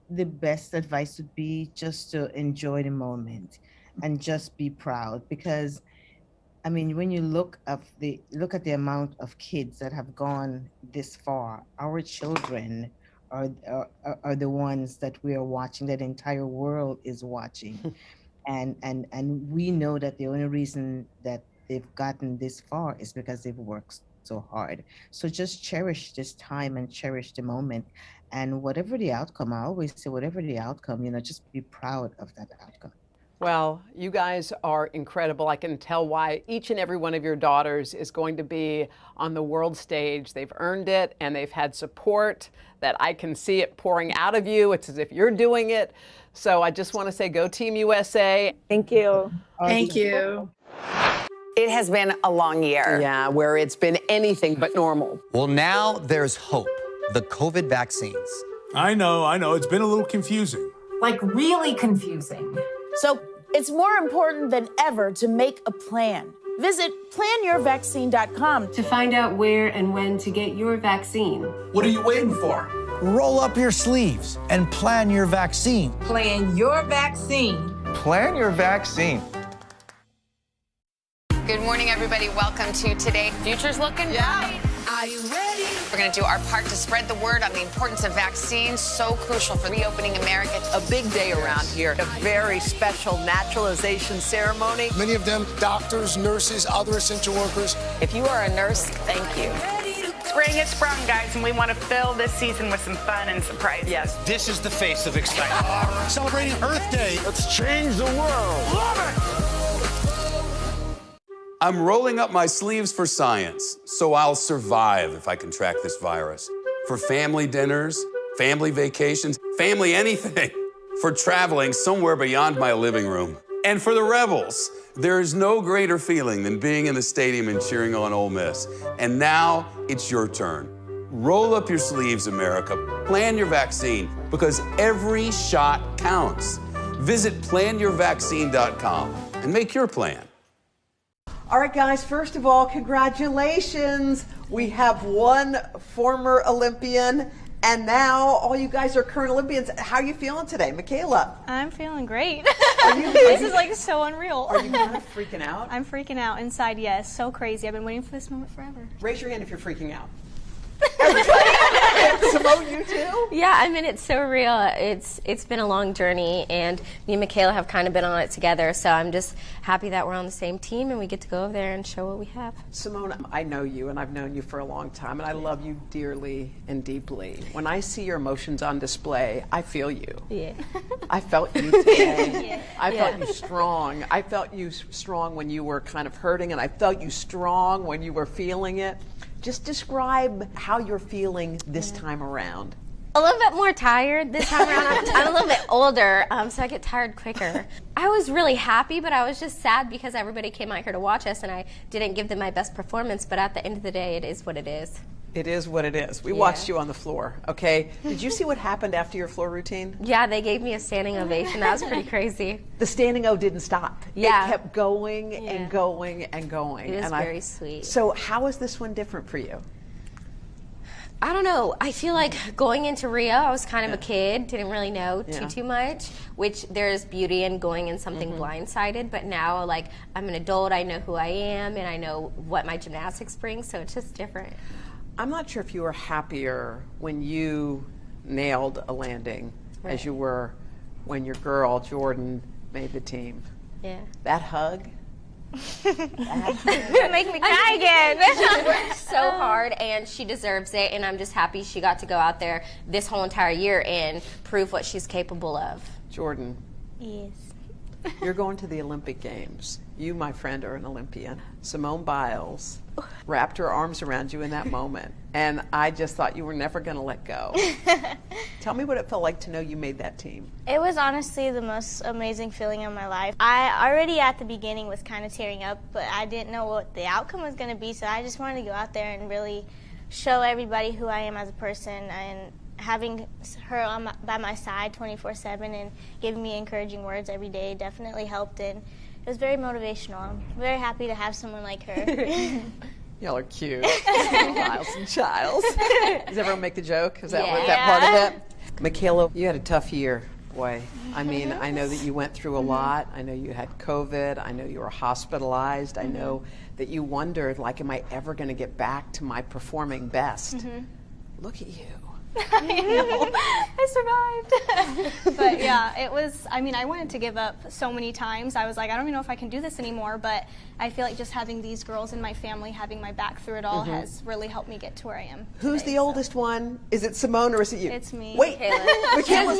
S19: the best advice would be just to enjoy the moment and just be proud, because I mean, when you look at the amount of kids that have gone this far, our children are the ones that we are watching, that the entire world is watching. and we know that the only reason that they've gotten this far is because they've worked so hard. So just cherish this time and cherish the moment. And whatever the outcome, I always say, whatever the outcome, you know, just be proud of that outcome.
S7: Well, you guys are incredible. I can tell why each and every one of your daughters is going to be on the world stage. They've earned it, and they've had support that I can see it pouring out of you. It's as if you're doing it. So I just want to say, go Team USA.
S8: Thank you.
S4: Thank you.
S14: It has been a long year.
S7: Yeah, where it's been anything but normal.
S14: Well, now there's hope. The COVID vaccines.
S15: I know. It's been a little confusing.
S22: Like really confusing. So it's more important than ever to make a plan. Visit planyourvaccine.com
S23: to find out where and when to get your vaccine.
S15: What are you waiting for?
S14: Roll up your sleeves and plan your vaccine.
S22: Plan your vaccine.
S1: Plan your vaccine.
S5: Good morning, everybody. Welcome to Today. Future's looking bright.
S22: Are you ready?
S5: We're going to do our part to spread the word on the importance of vaccines, so crucial for reopening America.
S7: A big day around here, a very special naturalization ceremony.
S12: Many of them doctors, nurses, other essential workers.
S2: If you are a nurse, thank you.
S3: Spring has sprung, guys, and we want to fill this season with some fun and surprises.
S17: Yes, this is the face of excitement.
S12: Celebrating Earth Day. Let's change the world. Love it!
S13: I'm rolling up my sleeves for science, so I'll survive if I contract this virus. For family dinners, family vacations, family anything. For traveling somewhere beyond my living room. And for the Rebels, there is no greater feeling than being in the stadium and cheering on Ole Miss. And now it's your turn. Roll up your sleeves, America. Plan your vaccine, because every shot counts. Visit planyourvaccine.com and make your plan.
S10: All right, guys, first of all, congratulations. We have one former Olympian, and now all you guys are current Olympians. How are you feeling today, Michaela?
S16: I'm feeling great.
S10: This
S16: is like so unreal.
S10: Are you kind of freaking out?
S16: I'm freaking out inside, yes. So crazy. I've been waiting for this moment forever.
S10: Raise your hand if you're freaking out. Simone, you too?
S23: Yeah, I mean, it's so real. It's been a long journey, and me and Michaela have kind of been on it together, so I'm just happy that we're on the same team and we get to go over there and show what we have.
S10: Simone, I know you, and I've known you for a long time, and I love you dearly and deeply. When I see your emotions on display, I feel you.
S23: Yeah.
S10: I felt you today.
S23: Yeah.
S10: I felt you strong. I felt you strong when you were kind of hurting, and I felt you strong when you were feeling it. Just describe how you're feeling this time around.
S23: A little bit more tired this time around. I'm a little bit older, so I get tired quicker. I was really happy, but I was just sad because everybody came out here to watch us, and I didn't give them my best performance, but at the end of the day, it is what it is.
S10: It is what it is. We watched you on the floor, okay? Did you see what happened after your floor routine?
S23: Yeah, they gave me a standing ovation. That was pretty crazy.
S10: The standing O didn't stop.
S23: Yeah.
S10: It kept going and going and going.
S23: It was very sweet.
S10: So how is this one different for you?
S23: I don't know. I feel like going into Rio, I was kind of a kid, didn't really know too much, which there's beauty in going in something blindsided, but now like I'm an adult, I know who I am, and I know what my gymnastics brings, so it's just different.
S10: I'm not sure if you were happier when you nailed a landing as you were when your girl, Jordan, made the team.
S23: Yeah.
S10: That hug?
S23: Make me cry again. She worked so hard, and she deserves it, and I'm just happy she got to go out there this whole entire year and prove what she's capable of.
S10: Jordan.
S23: Yes.
S10: You're going to the Olympic Games. You, my friend, are an Olympian. Simone Biles wrapped her arms around you in that moment, and I just thought you were never going to let go. Tell me what it felt like to know you made that team.
S21: It was honestly the most amazing feeling of my life. I already at the beginning was kind of tearing up, but I didn't know what the outcome was going to be, so I just wanted to go out there and really show everybody who I am as a person, and having her by my side 24/7 and giving me encouraging words every day definitely helped, and it was very motivational. I'm very happy to have someone like her.
S10: Y'all are cute. Miles and Childs. Does everyone make the joke? Is that what that part of it? Michaela, you had a tough year, boy. I mean, I know that you went through a lot. I know you had COVID. I know you were hospitalized. I know that you wondered, like, am I ever going to get back to my performing best? Look at you.
S16: I know. I survived. But yeah, it was, I mean, I wanted to give up so many times. I was like, I don't even know if I can do this anymore, but I feel like just having these girls in my family, having my back through it all has really helped me get to where I am.
S10: Who's the oldest one? Is it Simone or is it you?
S16: It's me.
S10: Wait,
S23: Michaela's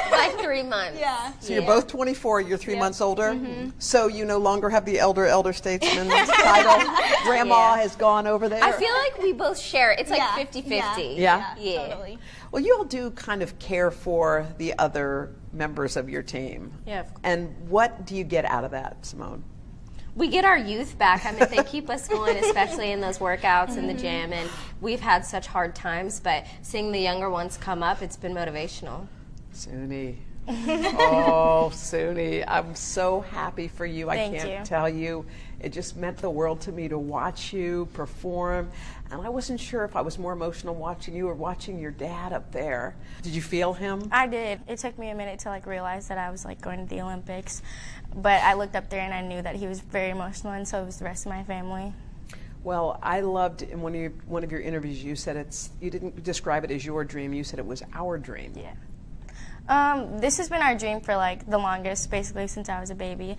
S23: like 3 months.
S16: Yeah.
S10: So you're both 24, you're 3 months older? So you no longer have the elder statesman title? Grandma has gone over there?
S23: I feel like we both share. It's like 50-50.
S10: Yeah?
S16: Totally.
S10: Well, you all do kind of care for the other members of your team.
S23: Yeah.
S10: And what do you get out of that, Simone?
S23: We get our youth back. I mean, they keep us going, especially in those workouts in the gym, and we've had such hard times, but seeing the younger ones come up, it's been motivational.
S10: Suni. Oh, Suni, I'm so happy for you.
S21: Thank
S10: I can't
S21: you.
S10: tell you. It just meant the world to me to watch you perform. And I wasn't sure if I was more emotional watching you or watching your dad up there. Did you feel him?
S21: I did. It took me a minute to realize that I was going to the Olympics, but I looked up there and I knew that he was very emotional, and so was the rest of my family.
S10: Well, I loved in one of your interviews you said you didn't describe it as your dream, you said it was our dream.
S21: Yeah. This has been our dream for the longest, basically since I was a baby.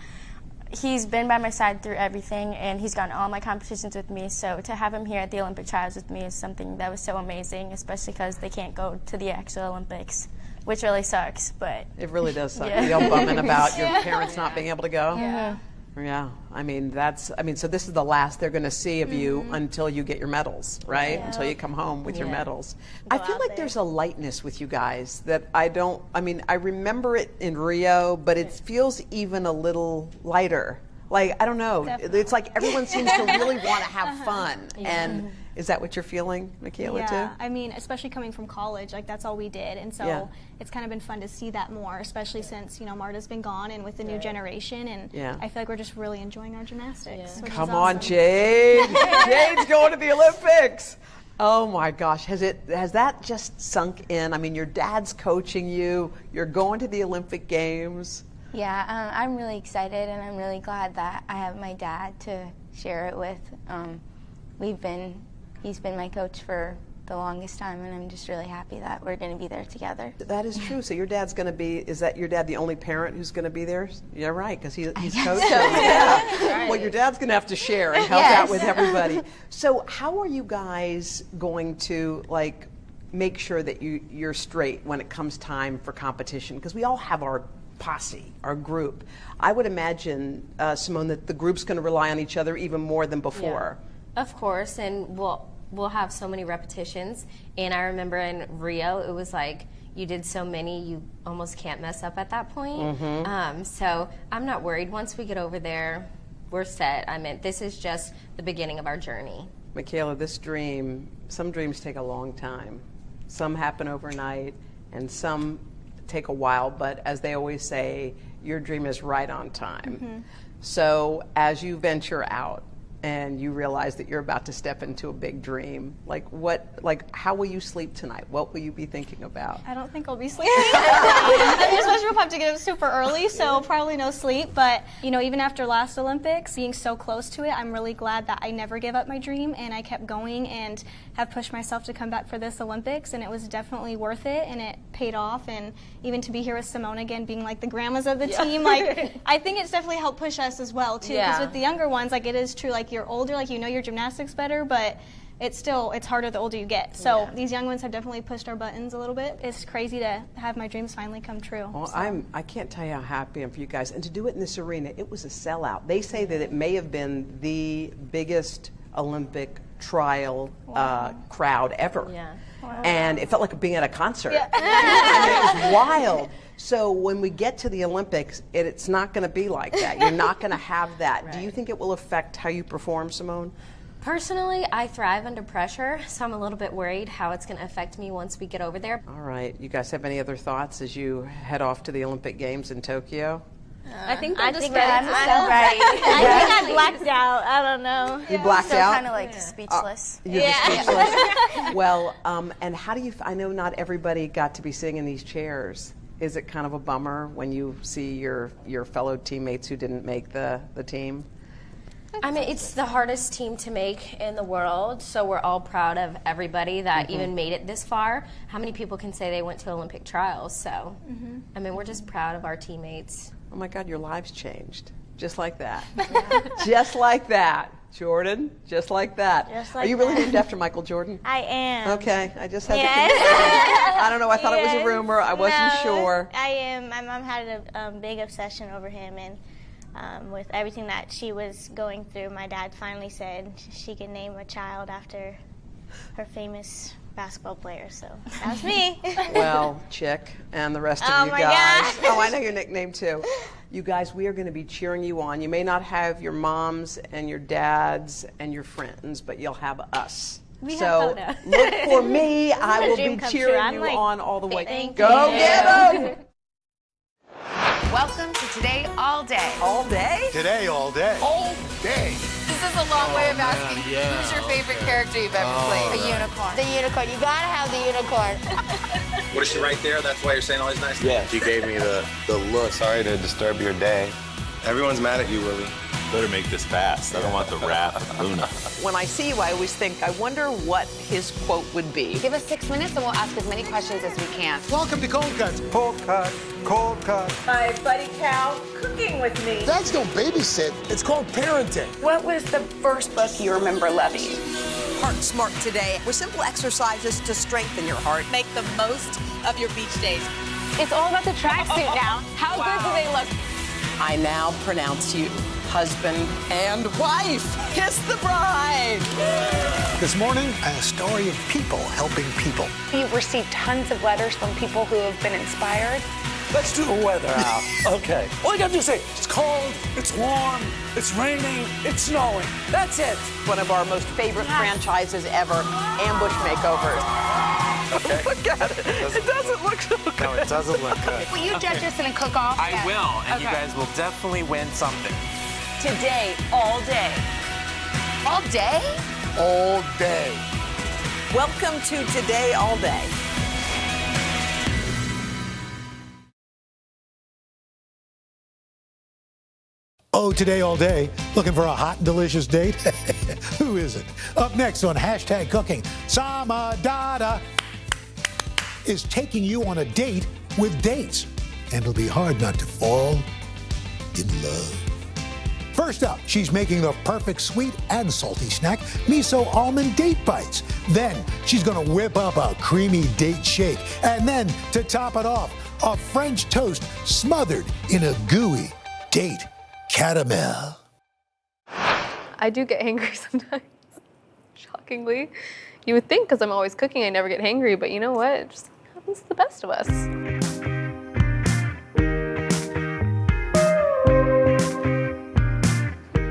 S21: He's been by my side through everything, and he's gone all my competitions with me, so to have him here at the Olympic trials with me is something that was so amazing, especially because they can't go to the actual Olympics, which really sucks, but...
S10: It really does suck.
S21: Yeah.
S10: Are y'all bumming about your parents not being able to go?
S21: Yeah.
S10: Yeah, so this is the last they're going to see of you until you get your medals, right?
S21: Yeah.
S10: Until you come home with your medals. I feel like there's a lightness with you guys that I remember it in Rio, but it feels even a little lighter. I don't know. Definitely. It's like everyone seems to really want to have fun. And Is that what you're feeling, Michaela, too?
S16: Yeah, I mean, especially coming from college, like that's all we did. And so it's kind of been fun to see that more, especially since, you know, Marta's been gone and with the new generation. And I feel like we're just really enjoying our gymnastics. Which
S10: Come
S16: is
S10: on,
S16: awesome.
S10: Jade. Jade's going to the Olympics. Oh my gosh, has that just sunk in? I mean, your dad's coaching you, you're going to the Olympic Games.
S21: Yeah, I'm really excited, and I'm really glad that I have my dad to share it with. He's been my coach for the longest time, and I'm just really happy that we're going to be there together.
S10: That is true. So your dad's going to be, is that your dad the only parent who's going to be there? Yeah, right, because he's coaching.
S21: So.
S10: Yeah. Well, your dad's going to have to share and help out with everybody. So how are you guys going to, like, make sure that you're straight when it comes time for competition? Because we all have our posse, our group. I would imagine, Simone, that the group's going to rely on each other even more than before.
S23: Yeah. Of course, and we'll have so many repetitions. And I remember in Rio, it was like you did so many, you almost can't mess up at that point. So I'm not worried. Once we get over there, we're set. I mean, this is just the beginning of our journey.
S10: Michaela, this dream, some dreams take a long time. Some happen overnight, and some take a while, but as they always say, your dream is right on time. So as you venture out and you realize that you're about to step into a big dream, how will you sleep tonight? What will you be thinking about?
S16: I don't think I'll be sleeping. Especially if I have to get up super early, so probably no sleep. But, you know, even after last Olympics, being so close to it, I'm really glad that I never gave up my dream and I kept going and have pushed myself to come back for this Olympics, and it was definitely worth it, and it paid off. And even to be here with Simone again, being like the grandmas of the team, like I think it's definitely helped push us as well too. Because with the younger ones, like it is true, like you're older, like you know your gymnastics better, but it's harder the older you get. So these young ones have definitely pushed our buttons a little bit. It's crazy to have my dreams finally come true.
S10: Well, I can't tell you how happy I am for you guys. And to do it in this arena, it was a sellout. They say that it may have been the biggest Olympic trial crowd ever. And it felt like being at a concert. I mean, it was wild. So when we get to the Olympics, it's not going to be like that. You're not going to have that. Do you think it will affect how you perform, Simone?
S23: Personally, I thrive under pressure, so I'm a little bit worried how it's going to affect me once we get over there.
S10: All right. You guys have any other thoughts as you head off to the Olympic Games in Tokyo?
S16: I think they're just
S21: I'm
S16: ready to celebrate.
S21: I think I blacked out. I don't know.
S10: You blacked out?
S21: kind of like speechless.
S10: You're speechless? Well, and how do you, I know not everybody got to be sitting in these chairs. Is it kind of a bummer when you see your fellow teammates who didn't make the team?
S23: I mean, it's the hardest team to make in the world, so we're all proud of everybody that even made it this far. How many people can say they went to Olympic trials? So, I mean, we're just proud of our teammates.
S10: Oh my God, your lives changed. Just like that. Just like that. Jordan, just like that.
S21: Just
S10: Are
S21: like
S10: you really
S21: that.
S10: named after Michael Jordan?
S21: I am.
S10: Okay, I just had to confirm. I don't know, I thought it was a rumor. I wasn't sure.
S21: I am. My mom had a big obsession over him, and with everything that she was going through, my dad finally said she could name a child after her famous basketball player, so that's me.
S10: Well, Chick, and the rest of you
S21: my
S10: guys.
S21: God.
S10: Oh, I know your nickname too. You guys, we are going to be cheering you on. You may not have your moms and your dads and your friends, but you'll have us. So look for me. I will be cheering you on all the way. Go get them!
S5: Welcome to Today All Day.
S10: All day?
S15: Today, all day.
S5: All
S15: day.
S5: This is a long way of asking who's your favorite character you've ever played?
S21: The unicorn. The unicorn. You gotta have the unicorn.
S9: What is she right there? That's why you're saying all these nice things?
S11: Yeah, she gave me the look. Sorry to disturb your day.
S9: Everyone's mad at you, Willie.
S15: Better make this fast. I don't want the wrath of Luna.
S7: When I see you, I always think, I wonder what his quote would be.
S5: Give us 6 minutes and we'll ask as many questions as we can.
S15: Welcome to Cold Cuts.
S12: Cold cut, cold cut.
S2: My buddy Cal cooking with me.
S12: That's no babysit. It's called parenting.
S7: What was the first book you remember loving?
S18: Heart Smart Today with simple exercises to strengthen your heart. Make the most of your beach days.
S5: It's all about the tracksuit now. How good do they look?
S7: I now pronounce you husband and wife. Kiss the bride.
S15: This morning, a story of people helping people.
S5: You've received tons of letters from people who have been inspired.
S6: Let's do the weather out. Okay. All you gotta do is say, it's cold, it's warm, it's raining, it's snowing. That's it.
S7: One of our most favorite franchises ever, ambush makeovers.
S6: Okay. Look at it. It doesn't look so good.
S3: No, it doesn't look good. Will you judge us in a cook-off?
S1: I will, and you guys will definitely win something.
S2: Today, all day.
S5: All day?
S12: All day.
S18: Welcome to Today All Day.
S15: Oh, Today All Day, looking for a hot and delicious date? Who isn't? Up next on Hashtag Cooking, Samadada is taking you on a date with dates. And it'll be hard not to fall in love. First up, she's making the perfect sweet and salty snack, miso almond date bites. Then she's gonna whip up a creamy date shake. And then to top it off, a French toast smothered in a gooey date caramel.
S19: I do get hangry sometimes, shockingly. You would think because I'm always cooking I never get hangry, but you know what? It just happens to the best of us.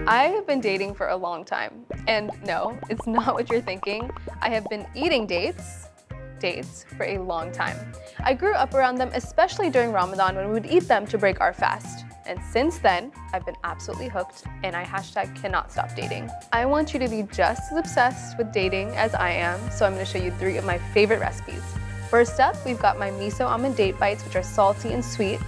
S19: I have been dating for a long time, and no, it's not what you're thinking. I have been eating dates for a long time. I grew up around them, especially during Ramadan when we would eat them to break our fast. And since then, I've been absolutely hooked, and I #cannot stop dating. I want you to be just as obsessed with dating as I am, so I'm gonna show you 3 of my favorite recipes. First up, we've got my miso almond date bites, which are salty and sweet.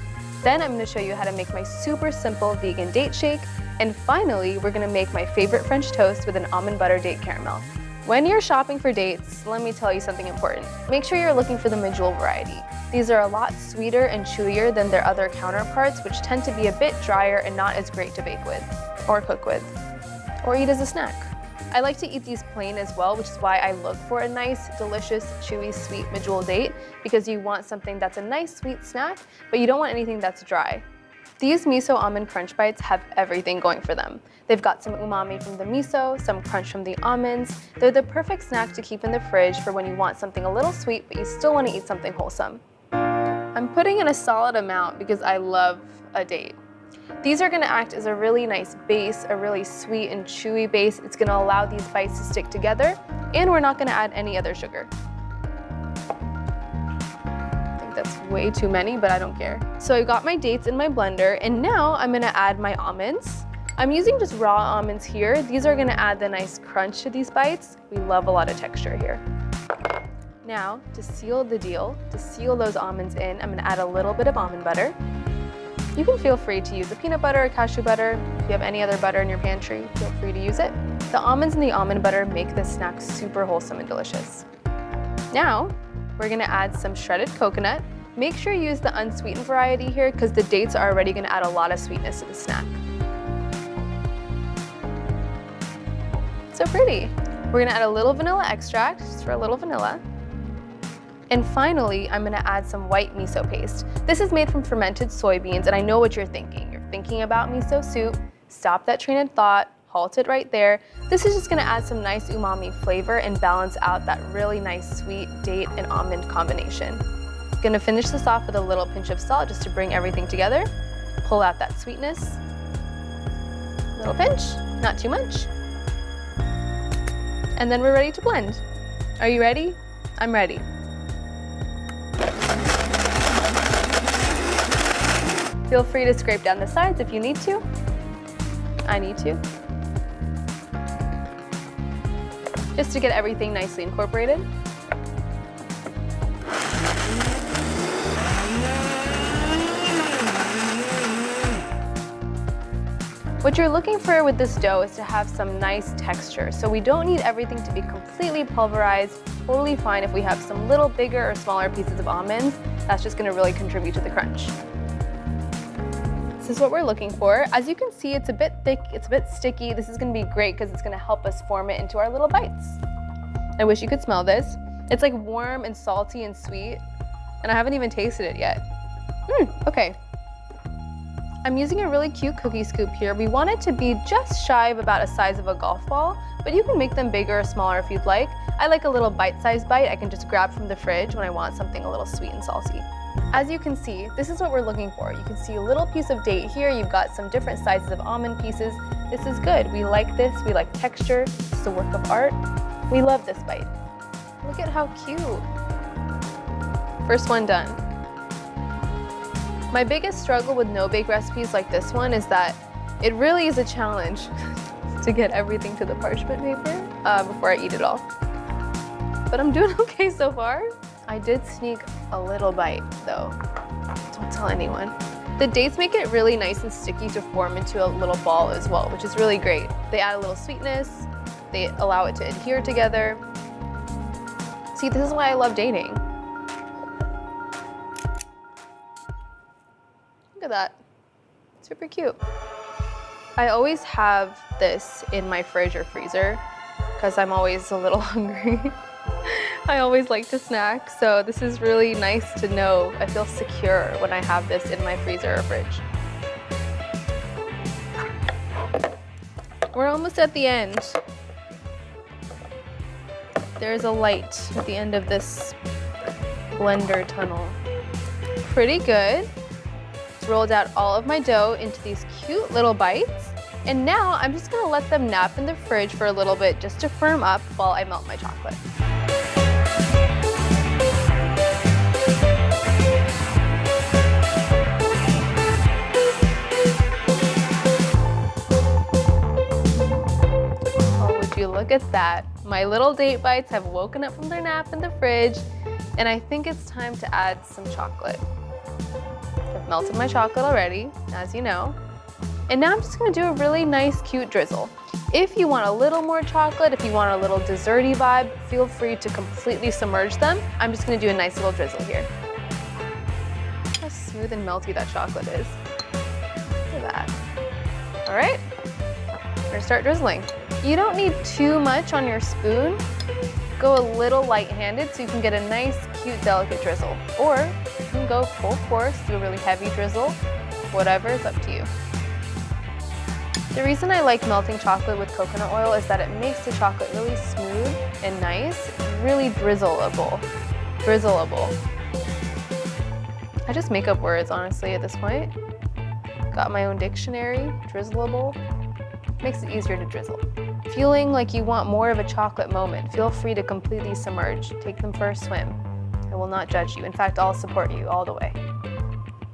S19: Then I'm gonna show you how to make my super simple vegan date shake. And finally, we're gonna make my favorite French toast with an almond butter date caramel. When you're shopping for dates, let me tell you something important. Make sure you're looking for the medjool variety. These are a lot sweeter and chewier than their other counterparts, which tend to be a bit drier and not as great to bake with, or cook with, or eat as a snack. I like to eat these plain as well, which is why I look for a nice, delicious, chewy, sweet medjool date, because you want something that's a nice, sweet snack, but you don't want anything that's dry. These miso almond crunch bites have everything going for them. They've got some umami from the miso, some crunch from the almonds. They're the perfect snack to keep in the fridge for when you want something a little sweet, but you still want to eat something wholesome. I'm putting in a solid amount because I love a date. These are gonna act as a really nice base, a really sweet and chewy base. It's gonna allow these bites to stick together, and we're not gonna add any other sugar. That's way too many, but I don't care. So I got my dates in my blender, and now I'm gonna add my almonds. I'm using just raw almonds here. These are gonna add the nice crunch to these bites. We love a lot of texture here. Now, to seal the deal, to seal those almonds in, I'm gonna add a little bit of almond butter. You can feel free to use a peanut butter or cashew butter. If you have any other butter in your pantry, feel free to use it. The almonds and the almond butter make this snack super wholesome and delicious. Now, we're gonna add some shredded coconut. Make sure you use the unsweetened variety here because the dates are already gonna add a lot of sweetness to the snack. So pretty. We're gonna add a little vanilla extract, just for a little vanilla. And finally, I'm gonna add some white miso paste. This is made from fermented soybeans, and I know what you're thinking. You're thinking about miso soup. Stop that train of thought, halt it right there. This is just gonna add some nice umami flavor and balance out that really nice sweet date and almond combination. Gonna finish this off with a little pinch of salt just to bring everything together. Pull out that sweetness. Little pinch, not too much. And then we're ready to blend. Are you ready? I'm ready. Feel free to scrape down the sides if you need to. I need to. Just to get everything nicely incorporated. What you're looking for with this dough is to have some nice texture. So we don't need everything to be completely pulverized. Totally fine if we have some little bigger or smaller pieces of almonds. That's just gonna really contribute to the crunch. This is what we're looking for. As you can see, it's a bit thick, it's a bit sticky. This is gonna be great because it's gonna help us form it into our little bites. I wish you could smell this. It's like warm and salty and sweet, and I haven't even tasted it yet. Okay. I'm using a really cute cookie scoop here. We want it to be just shy of about a size of a golf ball, but you can make them bigger or smaller if you'd like. I like a little bite-sized bite I can just grab from the fridge when I want something a little sweet and salty. As you can see, this is what we're looking for. You can see a little piece of date here. You've got some different sizes of almond pieces. This is good. We like this. We like texture. It's a work of art. We love this bite. Look at how cute. First one done. My biggest struggle with no-bake recipes like this one is that it really is a challenge to get everything to the parchment paper before I eat it all. But I'm doing okay so far. I did sneak a little bite though. Don't tell anyone. The dates make it really nice and sticky to form into a little ball as well, which is really great. They add a little sweetness. They allow it to adhere together. See, this is why I love dating. Look at that. Super cute. I always have this in my fridge or freezer because I'm always a little hungry. I always like to snack, so this is really nice to know. I feel secure when I have this in my freezer or fridge. We're almost at the end. There's a light at the end of this blender tunnel. Pretty good. Rolled out all of my dough into these cute little bites. And now I'm just gonna let them nap in the fridge for a little bit just to firm up while I melt my chocolate. Oh, would you look at that? My little date bites have woken up from their nap in the fridge, and I think it's time to add some chocolate. I've melted my chocolate already, as you know. And now I'm just gonna do a really nice, cute drizzle. If you want a little more chocolate, if you want a little desserty vibe, feel free to completely submerge them. I'm just gonna do a nice little drizzle here. Look how smooth and melty that chocolate is. Look at that. All right, we're gonna start drizzling. You don't need too much on your spoon. Go a little light-handed so you can get a nice, cute, delicate drizzle. Or you can go full force, do a really heavy drizzle. Whatever, it's up to you. The reason I like melting chocolate with coconut oil is that it makes the chocolate really smooth and nice, really drizzleable. Drizzleable. I just make up words, honestly, at this point. Got my own dictionary, drizzleable. Makes it easier to drizzle. Feeling like you want more of a chocolate moment, feel free to completely submerge. Take them for a swim. I will not judge you. In fact, I'll support you all the way.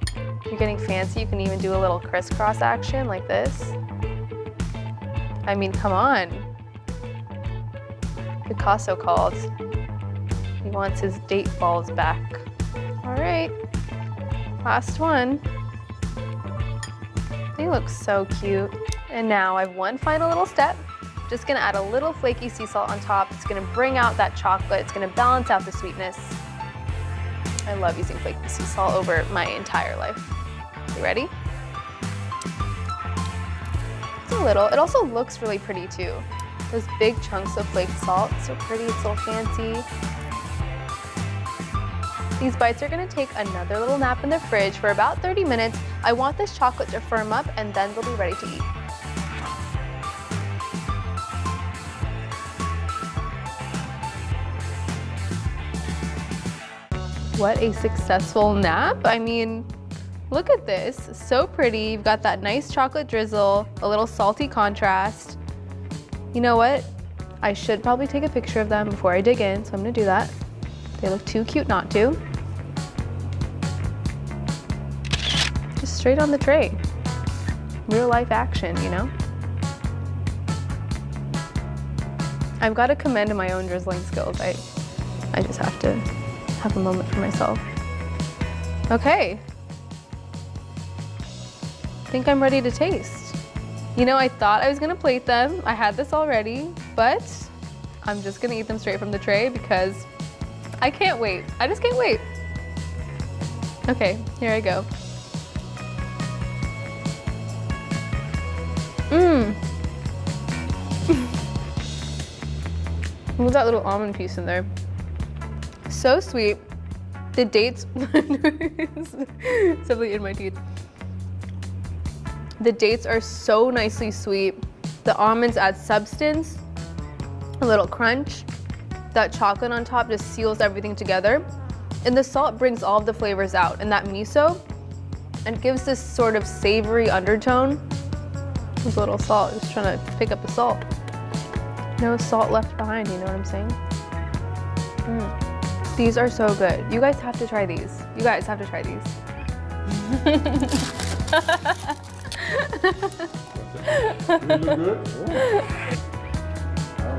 S19: If you're getting fancy, you can even do a little crisscross action like this. I mean, come on. Picasso called. He wants his date balls back. All right, last one. They look so cute. And now I have one final little step. Just gonna add a little flaky sea salt on top. It's gonna bring out that chocolate. It's gonna balance out the sweetness. I love using flaky sea salt over my entire life. You ready? Just a little. It also looks really pretty too. Those big chunks of flaked salt, so pretty, it's a little fancy. These bites are gonna take another little nap in the fridge for about 30 minutes. I want this chocolate to firm up and then they'll be ready to eat. What a successful nap. I mean, look at this, so pretty. You've got that nice chocolate drizzle, a little salty contrast. You know what? I should probably take a picture of them before I dig in, so I'm gonna do that. They look too cute not to. Just straight on the tray. Real life action, you know? I've got to commend my own drizzling skills. I just have to have a moment for myself. Okay. I think I'm ready to taste. You know, I thought I was gonna plate them. I had this already, but I'm just gonna eat them straight from the tray because I can't wait. I just can't wait. Okay, here I go. Look at that little almond piece in there. So sweet. The dates, it's definitely in my teeth. The dates are so nicely sweet. The almonds add substance, a little crunch. That chocolate on top just seals everything together. And the salt brings all of the flavors out, and that miso, and gives this sort of savory undertone. There's a little salt, just trying to pick up the salt. No salt left behind, you know what I'm saying? These are so good. You guys have to try these. You guys have to try these.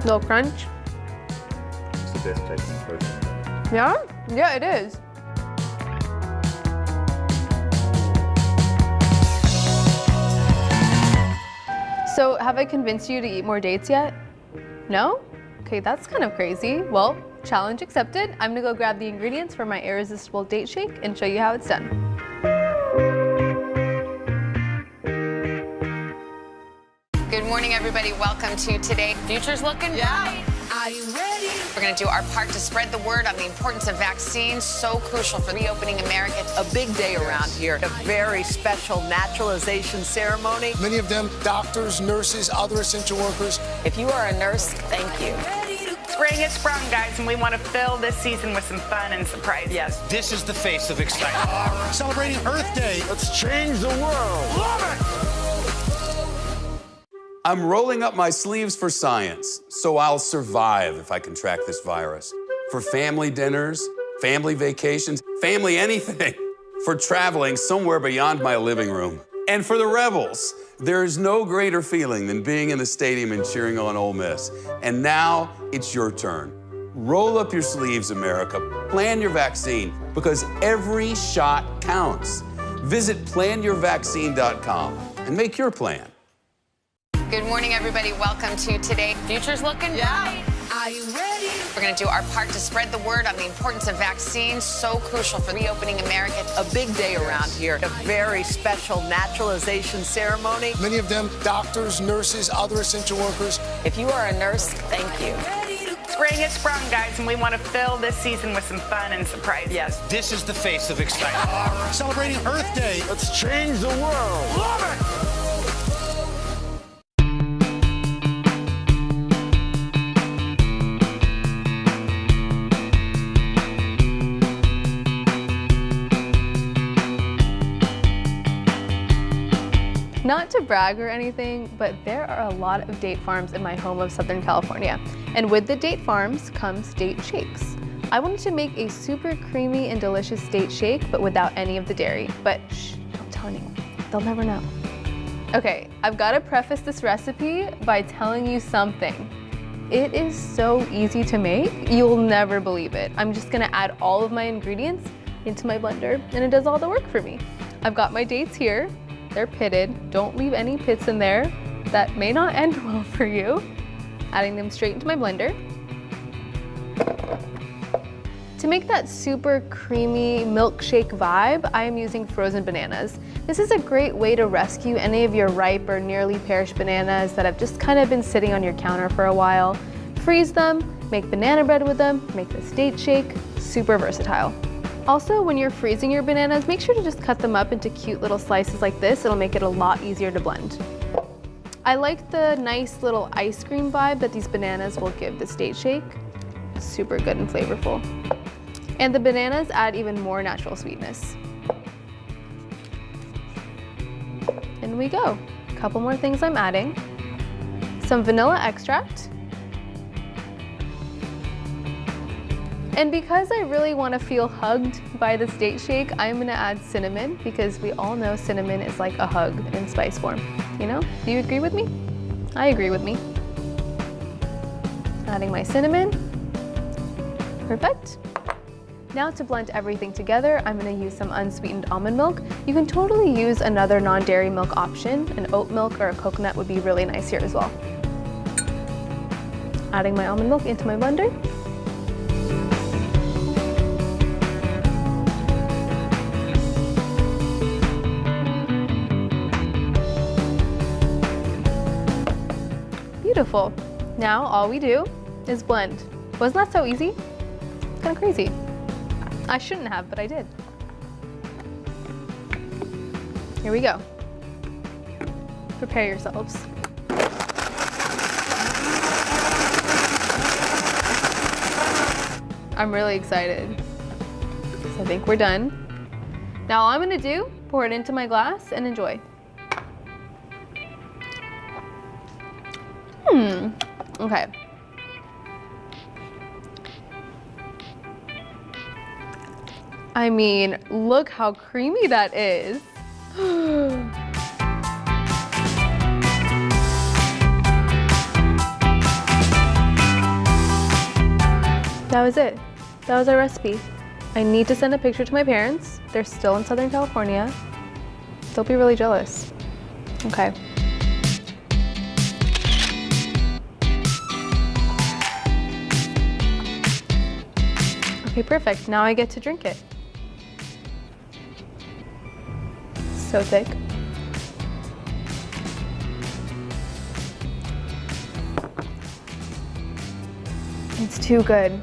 S19: Little crunch.
S4: It's the best tasting protein.
S19: Yeah? Yeah, it is. So, have I convinced you to eat more dates yet? No? Okay, that's kind of crazy. Well, challenge accepted. I'm gonna go grab the ingredients for my irresistible date shake and show you how it's done.
S5: Good morning, everybody. Welcome to Today. Future's looking bright. Are you ready? We're going to do our part to spread the word on the importance of vaccines, so crucial for reopening America.
S7: A big day around here. A very special naturalization ceremony.
S12: Many of them doctors, nurses, other essential workers.
S2: If you are a nurse, thank you.
S3: Spring has sprung, guys, and we want to fill this season with some fun and surprises.
S7: Yes.
S4: This is the face of excitement.
S15: Celebrating Earth Day.
S12: Let's change the world. Love it!
S13: I'm rolling up my sleeves for science, so I'll survive if I can track this virus. For family dinners, family vacations, family anything. For traveling somewhere beyond my living room. And for the Rebels, there is no greater feeling than being in the stadium and cheering on Ole Miss. And now it's your turn. Roll up your sleeves, America. Plan your vaccine, because every shot counts. Visit planyourvaccine.com and make your plan.
S5: Good morning, everybody. Welcome to Today. Future's looking bright. Are you ready? We're going to do our part to spread the word on the importance of vaccines, so crucial for reopening America.
S7: A big day around here. A very special naturalization ceremony.
S12: Many of them doctors, nurses, other essential workers.
S2: If you are a nurse, thank you.
S3: Spring has sprung, guys, and we want to fill this season with some fun and surprises.
S7: Yes.
S4: This is the face of excitement.
S15: Celebrating Earth Day.
S12: Let's change the world. Love it!
S19: Not to brag or anything, but there are a lot of date farms in my home of Southern California. And with the date farms comes date shakes. I wanted to make a super creamy and delicious date shake, but without any of the dairy. But shh, don't tell anyone. They'll never know. Okay, I've got to preface this recipe by telling you something. It is so easy to make, you'll never believe it. I'm just gonna add all of my ingredients into my blender, and it does all the work for me. I've got my dates here. They're pitted. Don't leave any pits in there. That may not end well for you. Adding them straight into my blender. To make that super creamy milkshake vibe, I am using frozen bananas. This is a great way to rescue any of your ripe or nearly perished bananas that have just kind of been sitting on your counter for a while. Freeze them, make banana bread with them, make this date shake, super versatile. Also, when you're freezing your bananas, make sure to just cut them up into cute little slices like this. It'll make it a lot easier to blend. I like the nice little ice cream vibe that these bananas will give this date shake. Super good and flavorful. And the bananas add even more natural sweetness. In we go. A couple more things I'm adding. Some vanilla extract. And because I really want to feel hugged by this date shake, I'm gonna add cinnamon, because we all know cinnamon is like a hug in spice form. You know? Do you agree with me? I agree with me. Adding my cinnamon. Perfect. Now to blend everything together, I'm gonna use some unsweetened almond milk. You can totally use another non-dairy milk option. An oat milk or a coconut would be really nice here as well. Adding my almond milk into my blender. Beautiful. Now all we do is blend. Wasn't that so easy? Kind of crazy. I shouldn't have, but I did. Here we go. Prepare yourselves. I'm really excited. So I think we're done. Now all I'm gonna do, pour it into my glass and enjoy. Okay. I mean, look how creamy that is. That was it. That was our recipe. I need to send a picture to my parents. They're still in Southern California. They'll be really jealous. Okay. Okay, perfect. Now I get to drink it. So thick. It's too good.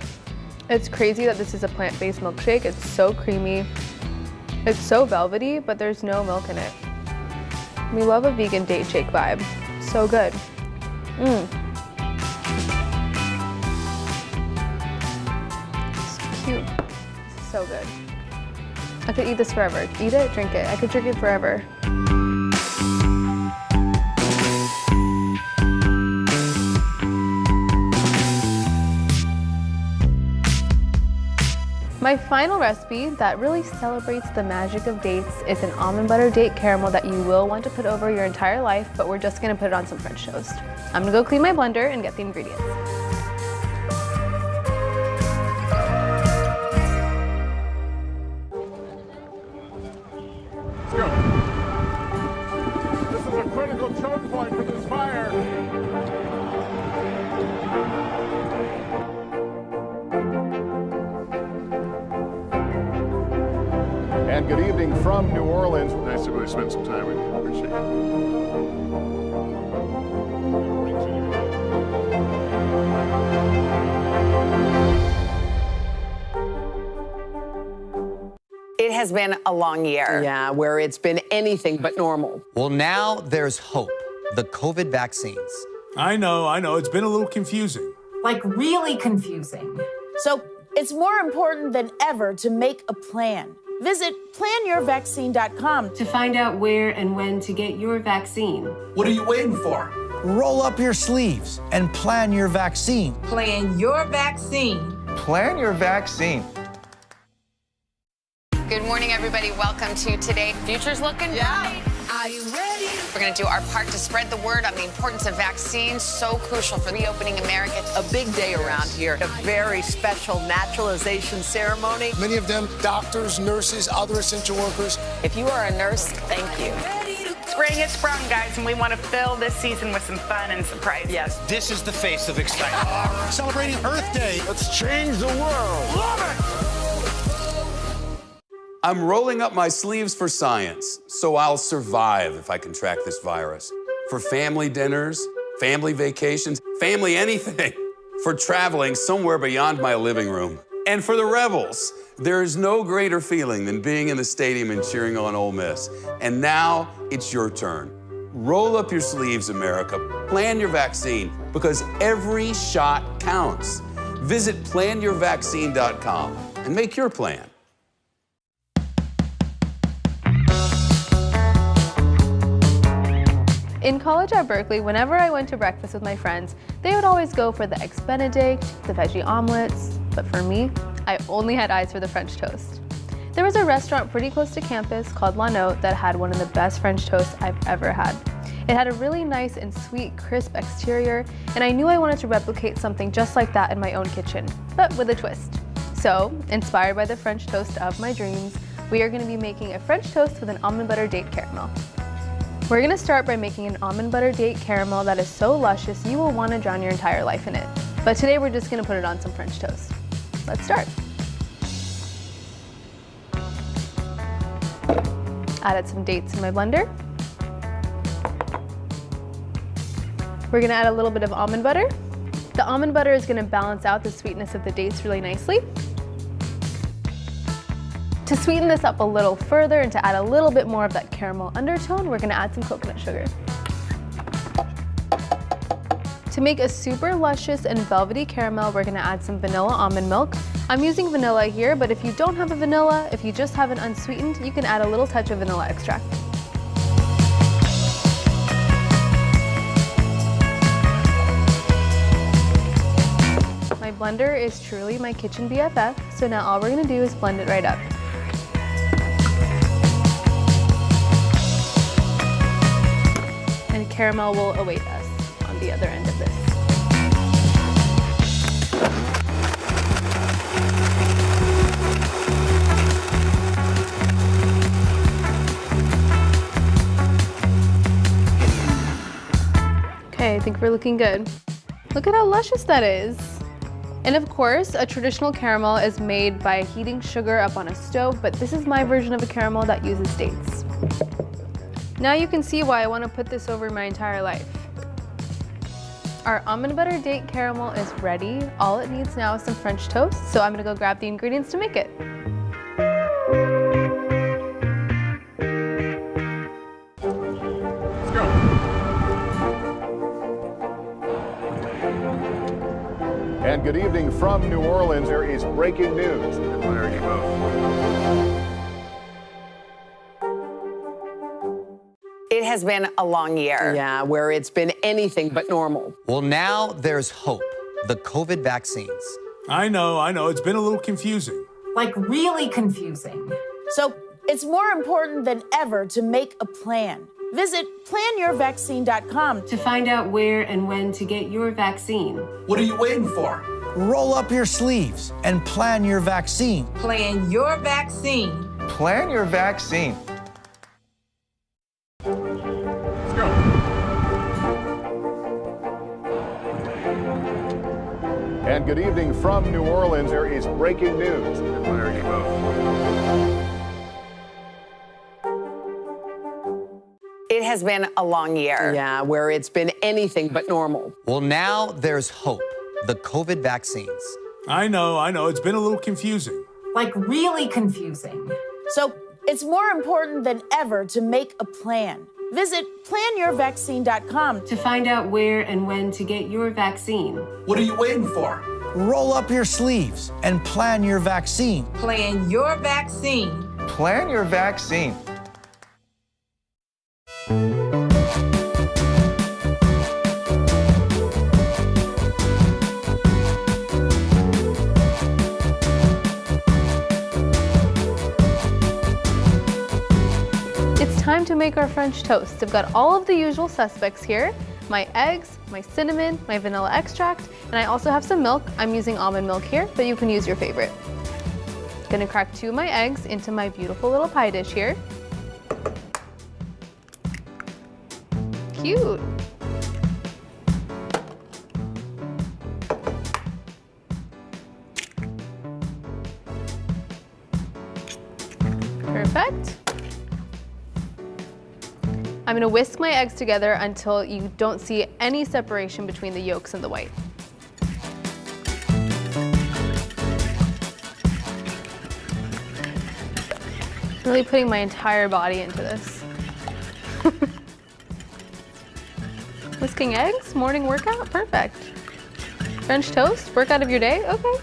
S19: It's crazy that this is a plant-based milkshake. It's so creamy. It's so velvety, but there's no milk in it. We love a vegan date shake vibe. So good. So cute. So good. I could eat this forever. Eat it, drink it. I could drink it forever. My final recipe that really celebrates the magic of dates is an almond butter date caramel that you will want to put over your entire life, but we're just gonna put it on some French toast. I'm gonna go clean my blender and get the ingredients.
S12: Let's go. This is a critical choke point for this fire. And good evening from New Orleans. Nice to really spend some time with you. Appreciate
S7: It has been a long year. Yeah, where it's been anything but normal.
S8: Well, now there's hope. The COVID vaccines.
S6: I know. It's been a little confusing.
S22: Like really confusing. So it's more important than ever to make a plan. Visit planyourvaccine.com
S23: to find out where and when to get your vaccine.
S6: What are you waiting for?
S14: Roll up your sleeves and plan your vaccine.
S22: Plan your vaccine.
S11: Plan your vaccine.
S5: Good morning, everybody. Welcome to Today. Future's looking bright.
S18: Are you ready?
S5: We're going to do our part to spread the word on the importance of vaccines, so crucial for reopening America.
S7: A big day around here. A very special naturalization ceremony.
S12: Many of them doctors, nurses, other essential workers.
S2: If you are a nurse, thank you.
S3: Spring has sprung, guys, and we want to fill this season with some fun and surprises.
S7: Yes.
S4: This is the face of excitement.
S12: Celebrating Earth Day. Let's change the world. Love it!
S13: I'm rolling up my sleeves for science, so I'll survive if I can track this virus. For family dinners, family vacations, family anything. For traveling somewhere beyond my living room. And for the Rebels, there is no greater feeling than being in the stadium and cheering on Ole Miss. And now it's your turn. Roll up your sleeves, America. Plan your vaccine, because every shot counts. Visit planyourvaccine.com and make your plan.
S19: In college at Berkeley, whenever I went to breakfast with my friends, they would always go for the Eggs Benedict, the veggie omelets, but for me, I only had eyes for the French toast. There was a restaurant pretty close to campus called La Note that had one of the best French toasts I've ever had. It had a really nice and sweet, crisp exterior, and I knew I wanted to replicate something just like that in my own kitchen, but with a twist. So, inspired by the French toast of my dreams, we are going to be making a French toast with an almond butter date caramel. We're gonna start by making an almond butter date caramel that is so luscious you will want to drown your entire life in it. But today we're just gonna put it on some French toast. Let's start. Added some dates in my blender. We're gonna add a little bit of almond butter. The almond butter is gonna balance out the sweetness of the dates really nicely. To sweeten this up a little further and to add a little bit more of that caramel undertone, we're gonna add some coconut sugar. To make a super luscious and velvety caramel, we're gonna add some vanilla almond milk. I'm using vanilla here, but if you don't have a vanilla, if you just have it unsweetened, you can add a little touch of vanilla extract. My blender is truly my kitchen BFF, so now all we're gonna do is blend it right up. And caramel will await us on the other end of this. Okay, I think we're looking good. Look at how luscious that is. And of course, a traditional caramel is made by heating sugar up on a stove, but this is my version of a caramel that uses dates. Now you can see why I want to put this over my entire life. Our almond butter date caramel is ready. All it needs now is some French toast, so I'm gonna go grab the ingredients to make it.
S16: And good evening from New Orleans. There is breaking news.
S7: It has been a long year. Yeah, where it's been anything but normal.
S8: Well, now there's hope. The COVID vaccines.
S6: I know. It's been a little confusing.
S22: Like really confusing. So it's more important than ever to make a plan. Visit planyourvaccine.com
S17: to find out where and when to get your vaccine.
S14: What are you waiting for? Roll up your sleeves and plan your vaccine.
S22: Plan your vaccine.
S11: Plan your vaccine.
S16: And good evening from New Orleans. There is breaking news.
S7: It has been a long year. Yeah, where it's been anything but normal.
S8: Well, now there's hope. The COVID vaccines.
S6: I know. It's been a little confusing.
S22: Like really confusing. So it's more important than ever to make a plan. Visit planyourvaccine.com
S17: to find out where and when to get your vaccine.
S14: What are you waiting for? Roll up your sleeves and plan your vaccine.
S22: Plan your vaccine.
S11: Plan your vaccine.
S19: It's time to make our French toast. I've got all of the usual suspects here. My eggs, my cinnamon, my vanilla extract, and I also have some milk. I'm using almond milk here, but you can use your favorite. Gonna crack 2 of my eggs into my beautiful little pie dish here. Cute. Perfect. I'm gonna whisk my eggs together until you don't see any separation between the yolks and the white. Really putting my entire body into this. Whisking eggs, morning workout, perfect. French toast, workout of your day, okay,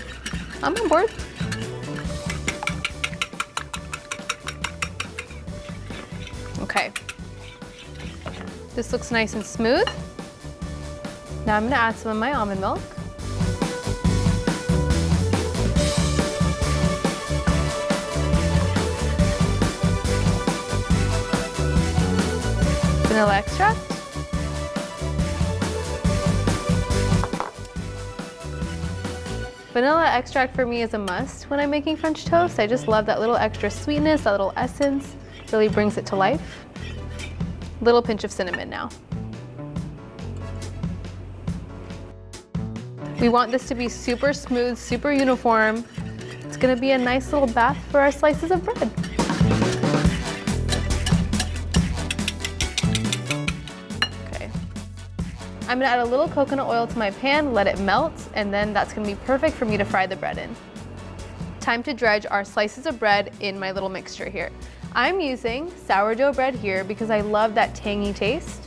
S19: I'm on board. Okay. This looks nice and smooth. Now I'm gonna add some of my almond milk. Vanilla extract. Vanilla extract for me is a must when I'm making French toast. I just love that little extra sweetness, that little essence, really brings it to life. Little pinch of cinnamon now. We want this to be super smooth, super uniform. It's gonna be a nice little bath for our slices of bread. Okay. I'm gonna add a little coconut oil to my pan, let it melt, and then that's gonna be perfect for me to fry the bread in. Time to dredge our slices of bread in my little mixture here. I'm using sourdough bread here because I love that tangy taste.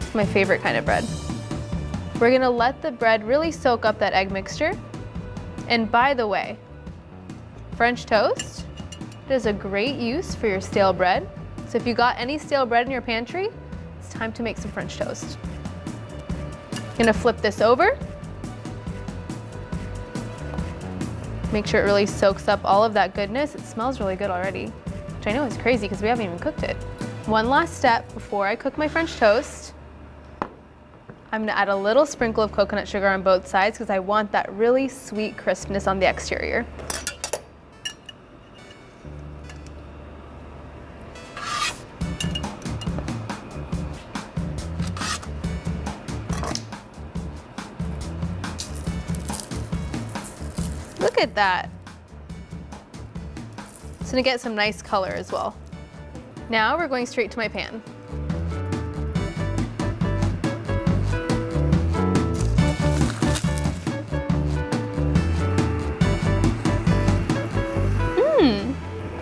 S19: It's my favorite kind of bread. We're gonna let the bread really soak up that egg mixture. And by the way, French toast is a great use for your stale bread. So if you got any stale bread in your pantry, it's time to make some French toast. Gonna flip this over. Make sure it really soaks up all of that goodness. It smells really good already, which I know is crazy because we haven't even cooked it. One last step before I cook my French toast. I'm gonna add a little sprinkle of coconut sugar on both sides because I want that really sweet crispness on the exterior. Look at that. It's gonna get some nice color as well. Now we're going straight to my pan.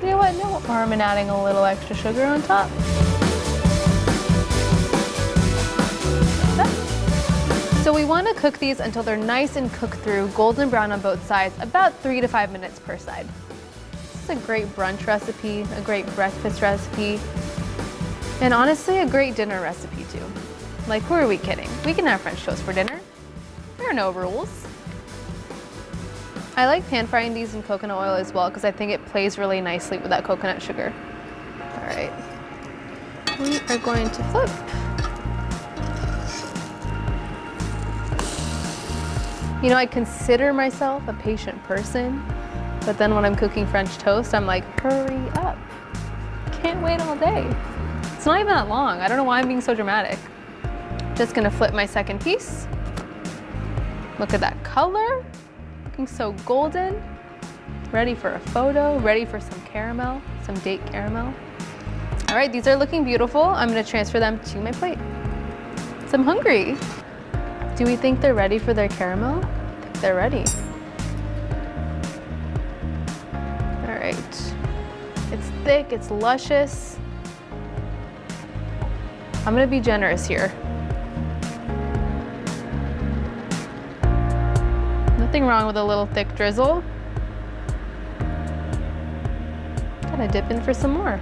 S19: You know what? No harm in adding a little extra sugar on top. So we want to cook these until they're nice and cooked through, golden brown on both sides, about 3 to 5 minutes per side. This is a great brunch recipe, a great breakfast recipe, and honestly, a great dinner recipe too. Like, who are we kidding? We can have French toast for dinner. There are no rules. I like pan frying these in coconut oil as well because I think it plays really nicely with that coconut sugar. All right, we are going to flip. You know, I consider myself a patient person, but then when I'm cooking French toast, I'm like, hurry up. Can't wait all day. It's not even that long. I don't know why I'm being so dramatic. Just gonna flip my second piece. Look at that color. Looking so golden. Ready for a photo, ready for some caramel, some date caramel. All right, these are looking beautiful. I'm gonna transfer them to my plate. So I'm hungry. Do we think they're ready for their caramel? I think they're ready. All right. It's thick, it's luscious. I'm gonna be generous here. Nothing wrong with a little thick drizzle. Gotta dip in for some more.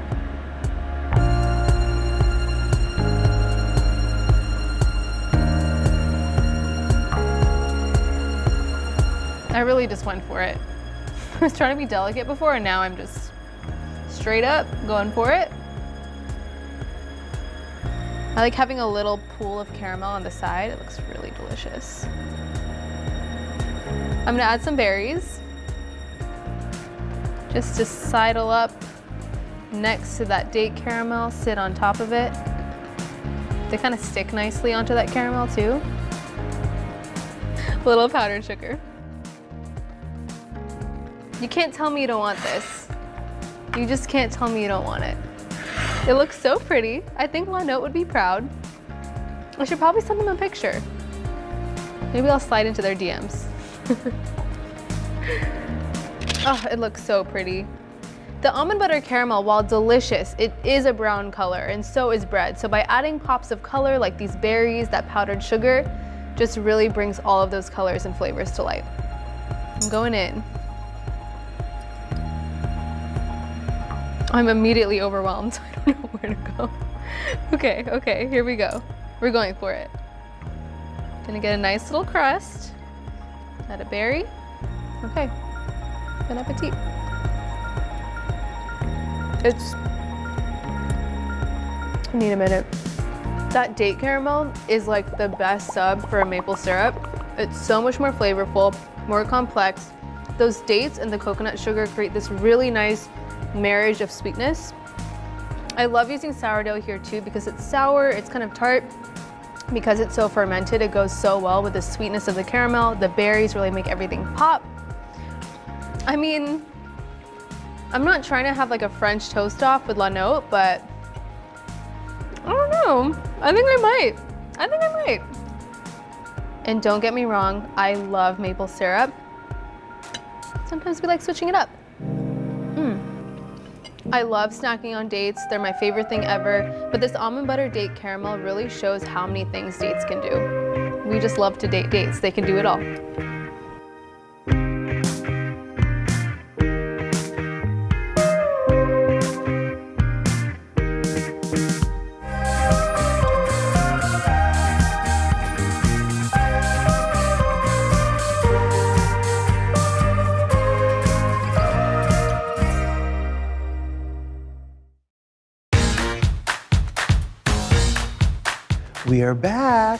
S19: I really just went for it. I was trying to be delicate before, and now I'm just straight up going for it. I like having a little pool of caramel on the side. It looks really delicious. I'm gonna add some berries just to sidle up next to that date caramel, sit on top of it. They kind of stick nicely onto that caramel too. A little powdered sugar. You can't tell me you don't want this. You just can't tell me you don't want it. It looks so pretty. I think La Note would be proud. I should probably send them a picture. Maybe I'll slide into their DMs. Oh, it looks so pretty. The almond butter caramel, while delicious, it is a brown color, and so is bread. So by adding pops of color like these berries, that powdered sugar, just really brings all of those colors and flavors to light. I'm going in. I'm immediately overwhelmed. I don't know where to go. Okay, here we go. We're going for it. Gonna get a nice little crust. Add a berry. Okay, bon appetit. I need a minute. That date caramel is like the best sub for a maple syrup. It's so much more flavorful, more complex. Those dates and the coconut sugar create this really nice marriage of sweetness. I love using sourdough here too because it's sour, it's kind of tart. Because it's so fermented, it goes so well with the sweetness of the caramel. The berries really make everything pop. I mean, I'm not trying to have like a French toast off with La Note, but I don't know. I think I might. And don't get me wrong, I love maple syrup. Sometimes we like switching it up. I love snacking on dates. They're my favorite thing ever. But this almond butter date caramel really shows how many things dates can do. we just love to date dates. They can do it all.
S10: We are back.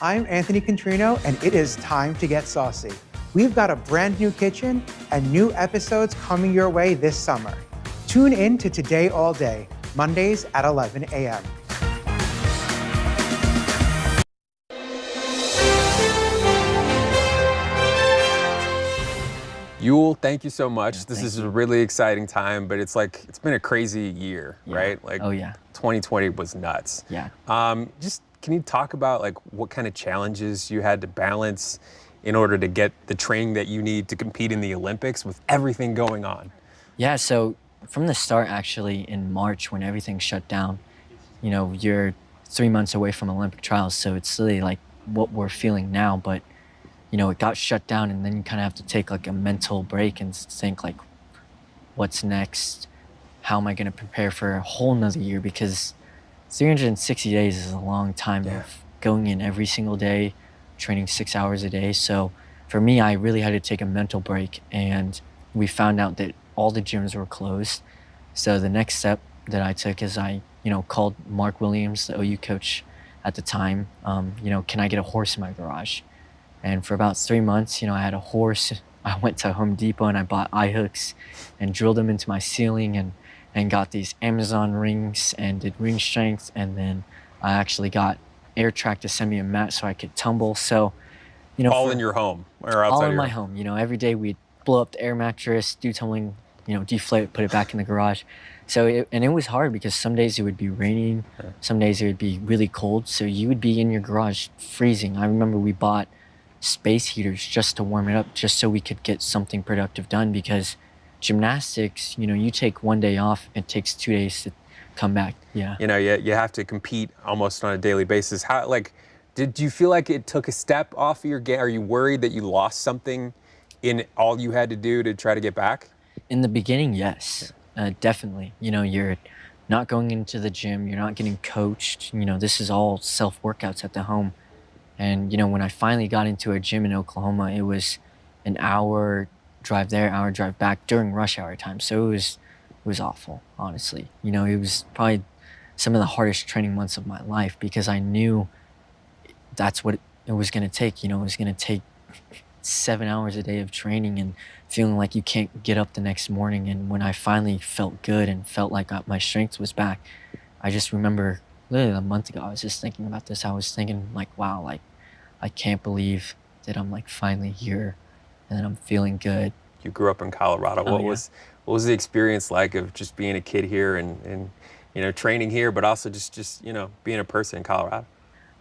S10: I'm Anthony Contrino, and it is time to get saucy. We've got a brand new kitchen and new episodes coming your way this summer. Tune in to Today All Day, Mondays at 11 a.m.
S20: Yul, thank you so much. This is a really exciting time, but it's been a crazy year, right? Like, 2020 was nuts.
S21: Yeah.
S20: Just can you talk about what kind of challenges you had to balance in order to get the training that you need to compete in the Olympics with everything going on?
S21: Yeah, so from the start, actually, in March when everything shut down, you're 3 months away from Olympic trials, so it's really like what we're feeling now, but it got shut down, and then you kind of have to take a mental break and think what's next? How am I going to prepare for a whole nother year? Because 360 days is a long time of going in every single day, training 6 hours a day. So for me, I really had to take a mental break, and we found out that all the gyms were closed. So the next step that I took is I, called Mark Williams, the OU coach at the time, can I get a horse in my garage? And for about 3 months, I had a horse. I went to Home Depot and I bought eye hooks and drilled them into my ceiling and got these Amazon rings and did ring strength. And then I actually got Air Track to send me a mat so I could tumble. So,
S20: all in your home or outside?
S21: All
S20: of
S21: in
S20: your
S21: my home. Every day we'd blow up the air mattress, do tumbling, deflate it, put it back in the garage. So, it was hard because some days it would be raining, some days it would be really cold. So you would be in your garage freezing. I remember we bought space heaters just to warm it up, just so we could get something productive done, because gymnastics, you take 1 day off, it takes 2 days to come back. Yeah.
S20: You have to compete almost on a daily basis. How, did you feel like it took a step off of your game? Are you worried that you lost something in all you had to do to try to get back?
S21: In the beginning, yes, definitely. You're not going into the gym, you're not getting coached. This is all self-workouts at the home. And, when I finally got into a gym in Oklahoma, it was an hour drive there, hour drive back during rush hour time. So it was awful, honestly. It was probably some of the hardest training months of my life, because I knew that's what it was going to take. It was going to take 7 hours a day of training and feeling like you can't get up the next morning. And when I finally felt good and felt like my strength was back, I just remember literally a month ago, I was just thinking about this. I was thinking wow, I can't believe that I'm finally here and I'm feeling good.
S20: You grew up in Colorado. What was the experience like of just being a kid here and training here, but also just being a person in Colorado?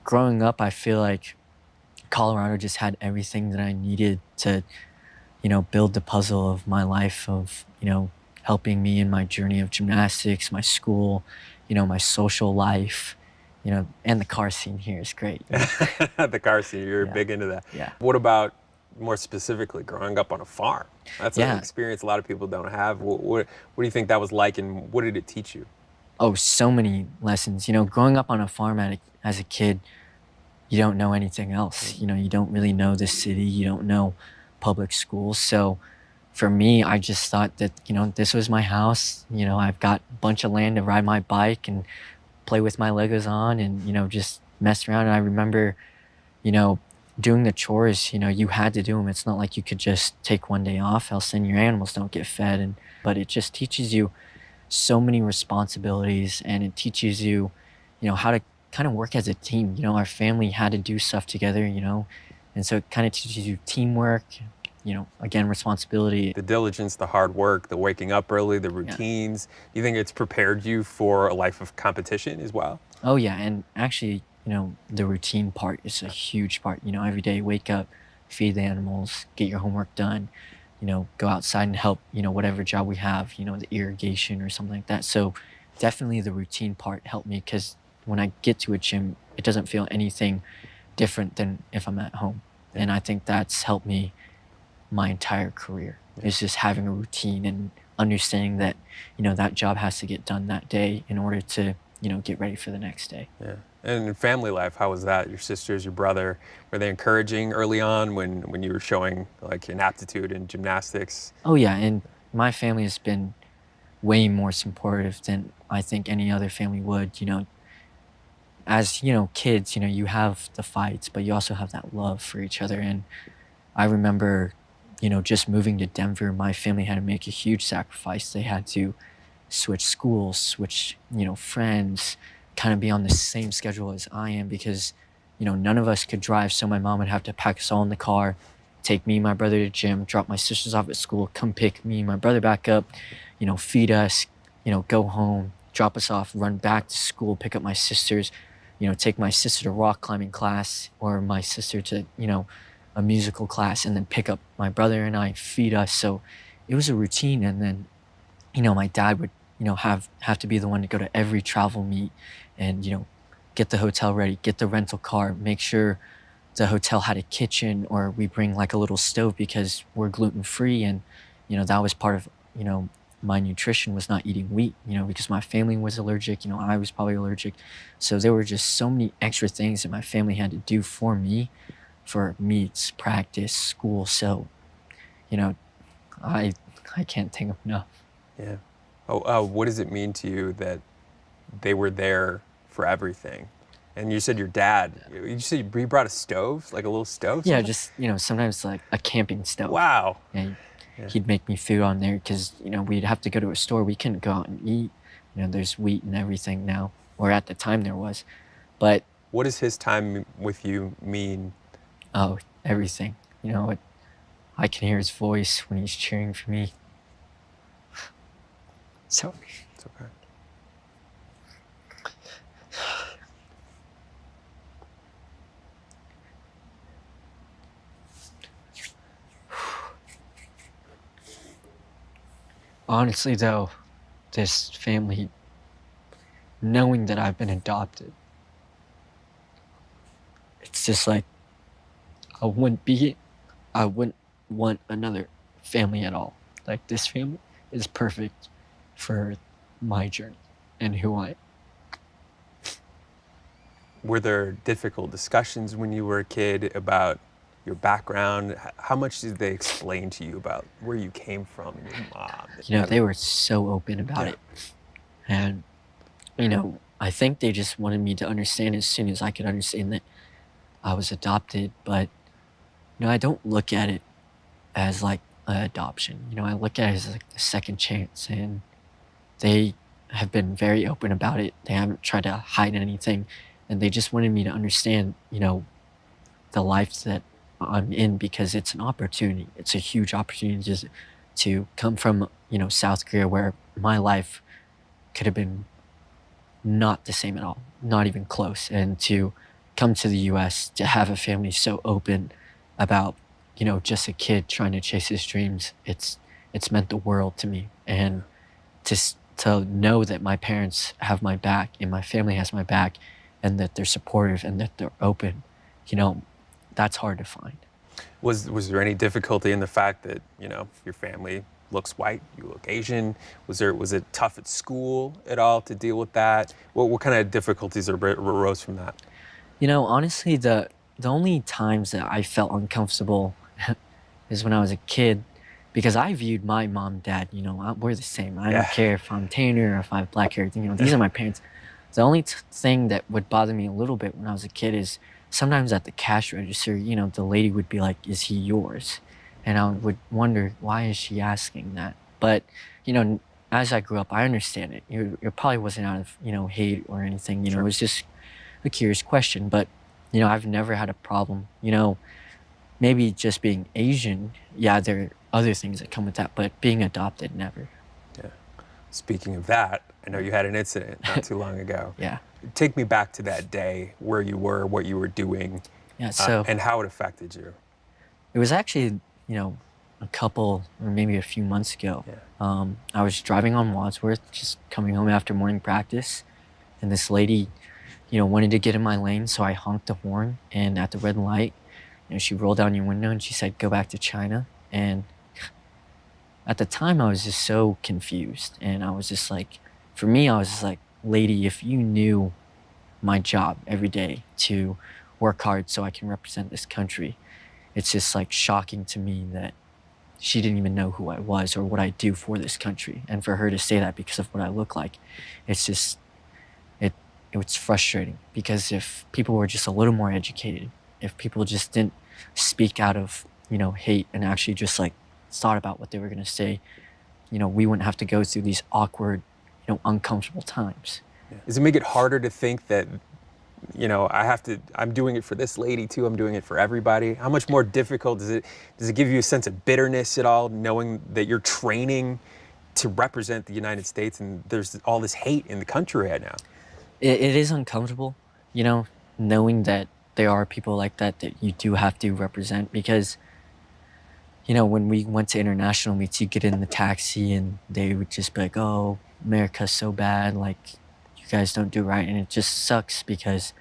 S21: Growing up, I feel like Colorado just had everything that I needed to, build the puzzle of my life, of, helping me in my journey of gymnastics, my school, my social life, and the car scene here is great.
S20: The car scene, you're big into that.
S21: Yeah.
S20: What about more specifically growing up on a farm? That's an experience a lot of people don't have. What do you think that was like, and what did it teach you?
S21: Oh, so many lessons. Growing up on a farm as a kid, you don't know anything else. You don't really know the city. You don't know public schools. So for me, I just thought that, this was my house. I've got a bunch of land to ride my bike and play with my Legos on and, just mess around. And I remember, doing the chores, you had to do them. It's not like you could just take 1 day off, else then your animals don't get fed. But it just teaches you so many responsibilities, and it teaches you, how to kind of work as a team. Our family had to do stuff together, and so it kind of teaches you teamwork, again, responsibility.
S20: The diligence, the hard work, the waking up early, the routines. Yeah. Do you think it's prepared you for a life of competition as well?
S21: Oh yeah, and actually, the routine part is a huge part. Every day, wake up, feed the animals, get your homework done, go outside and help, whatever job we have, the irrigation or something like that. So definitely the routine part helped me, because when I get to a gym, it doesn't feel anything different than if I'm at home. And I think that's helped me my entire career. It's just having a routine and understanding that, that job has to get done that day in order to, get ready for the next day.
S20: Yeah. And in family life, how was that? Your sisters, your brother, were they encouraging early on when you were showing like an aptitude in gymnastics?
S21: Oh yeah, and my family has been way more supportive than I think any other family would. As kids, you have the fights, but you also have that love for each other. And I remember, just moving to Denver, my family had to make a huge sacrifice. They had to switch schools, switch, friends, kind of be on the same schedule as I am because, none of us could drive. So my mom would have to pack us all in the car, take me and my brother to gym, drop my sisters off at school, come pick me and my brother back up, feed us, go home, drop us off, run back to school, pick up my sisters, take my sister to rock climbing class or my sister to, a musical class, and then pick up my brother and I, feed us. So it was a routine. And then, my dad would, have to be the one to go to every travel meet and, get the hotel ready, get the rental car, make sure the hotel had a kitchen, or we bring like a little stove because we're gluten-free. And, that was part of, my nutrition was not eating wheat, because my family was allergic, I was probably allergic. So there were just so many extra things that my family had to do for me, for meets, practice, school. So, I can't think of enough.
S20: Yeah. What does it mean to you that they were there for everything? And you said your dad, you said he brought a stove, like a little stove?
S21: Yeah, just, sometimes like a camping stove.
S20: Wow.
S21: And he'd make me food on there because, we'd have to go to a store. We couldn't go out and eat. There's wheat and everything now, or at the time there was. But
S20: what does his time with you mean?
S21: Oh, everything. I can hear his voice when he's cheering for me. Sorry.
S20: It's okay.
S21: Honestly, though, this family, knowing that I've been adopted, it's just like, I wouldn't want another family at all. Like, this family is perfect for my journey and who I am.
S20: Were there difficult discussions when you were a kid about your background? How much did they explain to you about where you came from and your mom?
S21: They were so open about it. And, I think they just wanted me to understand as soon as I could understand that I was adopted. But, I don't look at it as like an adoption. I look at it as like a second chance. And they have been very open about it. They haven't tried to hide anything. And they just wanted me to understand, the life that I'm in, because it's an opportunity. It's a huge opportunity just to come from, South Korea, where my life could have been not the same at all, not even close. And to come to the US, to have a family so open about, just a kid trying to chase his dreams, it's meant the world to me. And to know that my parents have my back and my family has my back, and that they're supportive and that they're open, that's hard to find.
S20: Was there any difficulty in the fact that, your family looks white, you look Asian? Was it tough at school at all to deal with that? What kind of difficulties arose from that?
S21: Honestly, the only times that I felt uncomfortable is when I was a kid, because I viewed my mom and dad, we're the same. I don't care if I'm Tanner or if I have black hair, these are my parents. The only thing that would bother me a little bit when I was a kid is sometimes at the cash register, the lady would be like, "Is he yours?" And I would wonder, why is she asking that? But, as I grew up, I understand it. It probably wasn't out of, hate or anything. It was just a curious question. But, I've never had a problem. Maybe just being Asian, yeah, there are other things that come with that. But being adopted, never.
S20: Yeah. Speaking of that, I know you had an incident not too long ago.
S21: Yeah.
S20: Take me back to that day, where you were, what you were doing,
S21: Yeah, so
S20: and how it affected you.
S21: It was actually, a couple or maybe a few months ago.
S20: Yeah.
S21: I was driving on Wadsworth, just coming home after morning practice, and this lady wanted to get in my lane, so I honked the horn, and at the red light, she rolled down your window and she said, "Go back to China." And at the time, I was just so confused, and I was just like, for me, I was just like, lady, if you knew my job every day to work hard so I can represent this country, it's just like shocking to me that she didn't even know who I was or what I do for this country. And for her to say that because of what I look like, it's just, it's frustrating, because if people were just a little more educated, if people just didn't speak out of, hate and actually just like thought about what they were gonna say, we wouldn't have to go through these awkward, uncomfortable times.
S20: Does it make it harder to think that, I'm doing it for this lady too, I'm doing it for everybody? How much more difficult does it give you a sense of bitterness at all, knowing that you're training to represent the United States and there's all this hate in the country right now?
S21: It is uncomfortable, knowing that there are people like that you do have to represent, because, when we went to international meets, you get in the taxi and they would just be like, "Oh, America's so bad, like, you guys don't do right." And it just sucks, because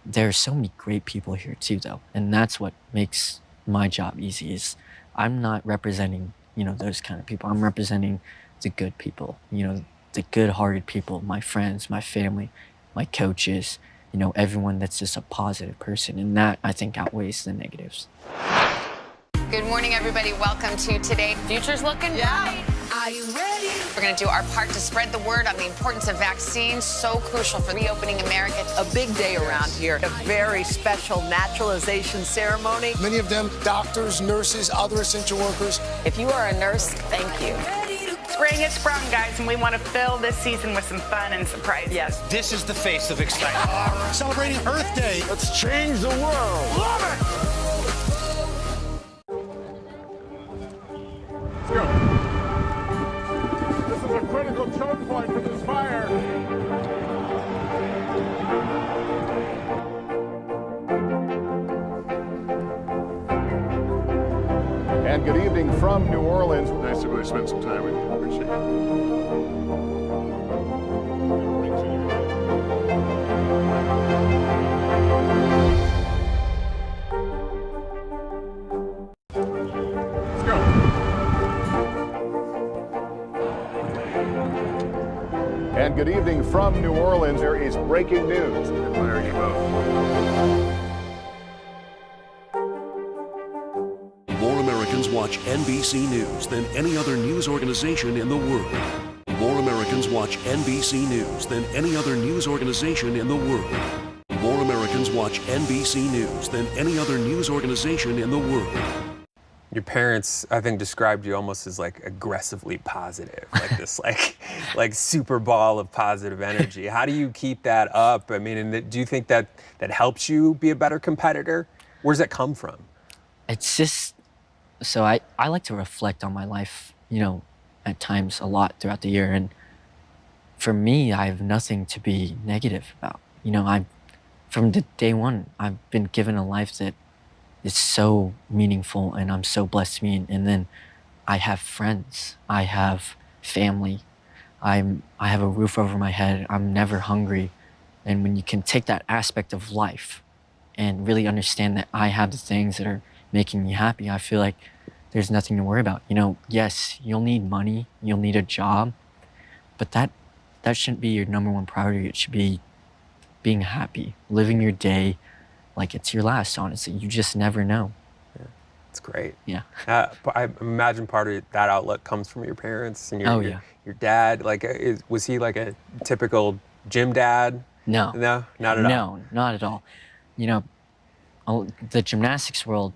S21: there are so many great people here too, though. And that's what makes my job easy, is I'm not representing, those kind of people. I'm representing the good people, the good-hearted people, my friends, my family, my coaches, everyone that's just a positive person. And that, I think, outweighs the negatives.
S5: Good morning, everybody. Welcome to Today. Future's looking bright. Are you ready? We're going to do our part to spread the word on the importance of vaccines, so crucial for reopening America.
S7: A big day around here. A very special naturalization ceremony.
S12: Many of them doctors, nurses, other essential workers.
S2: If you are a nurse, thank you.
S3: Spring has sprung, guys, and we want to fill this season with some fun and surprises.
S2: Yes.
S4: This is the face of excitement.
S12: Celebrating Earth Day. Let's change the world. Love it! Let's go. This is a critical choke point for this fire.
S16: And good evening from New Orleans. Nice to really spend some time with you. Appreciate Let's go. And good evening from New Orleans. There is breaking news. Admire you both.
S1: More Americans watch NBC News than any other news organization in the world. More Americans watch NBC News than any other news organization in the world. More Americans watch NBC News than any other news organization in the world.
S20: Your parents, I think, described you almost as like aggressively positive, like this like super ball of positive energy. How do you keep that up? I mean, and do you think that helps you be a better competitor? Where does that come from?
S21: It's just, so I like to reflect on my life, at times a lot throughout the year. And for me, I have nothing to be negative about. From the day one, I've been given a life that is so meaningful, and I'm so blessed to be. And then I have friends, I have family, I have a roof over my head, I'm never hungry. And when you can take that aspect of life and really understand that I have the things that are making me happy, I feel like there's nothing to worry about. Yes, you'll need money, you'll need a job, but that shouldn't be your number one priority. It should be being happy, living your day like it's your last, honestly. You just never know.
S20: Yeah, it's great.
S21: Yeah.
S20: I imagine part of that outlook comes from your parents and your dad. Like, was he like a typical gym dad?
S21: No.
S20: No, not at all.
S21: No, not at all. The gymnastics world,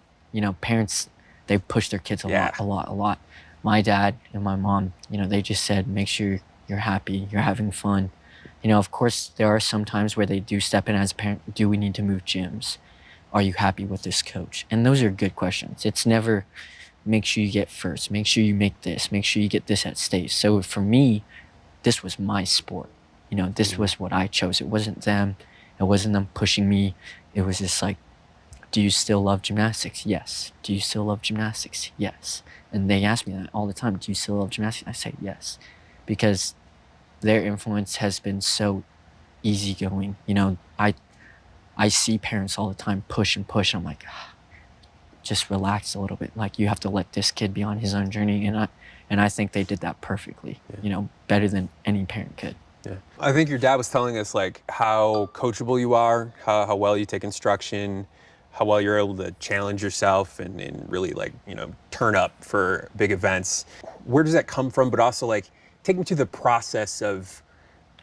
S21: parents, they push their kids a lot. My dad and my mom, they just said, make sure you're happy, you're having fun. Of course, there are some times where they do step in as a parent. Do we need to move gyms? Are you happy with this coach? And those are good questions. It's never, make sure you get first, make sure you make this, make sure you get this at stage. So for me, this was my sport. This was what I chose. It wasn't them. It wasn't them pushing me. It was just like, do you still love gymnastics? Yes. Do you still love gymnastics? Yes. And they ask me that all the time. Do you still love gymnastics? I say yes. Because their influence has been so easygoing. You know, I see parents all the time push and push. I'm like, just relax a little bit. Like, you have to let this kid be on his own journey. And I think they did that perfectly, you know, better than any parent could.
S20: Yeah. I think your dad was telling us like how coachable you are, how well you take instruction, how well you're able to challenge yourself and really like, you know, turn up for big events. Where does that come from? But also like, take me to the process of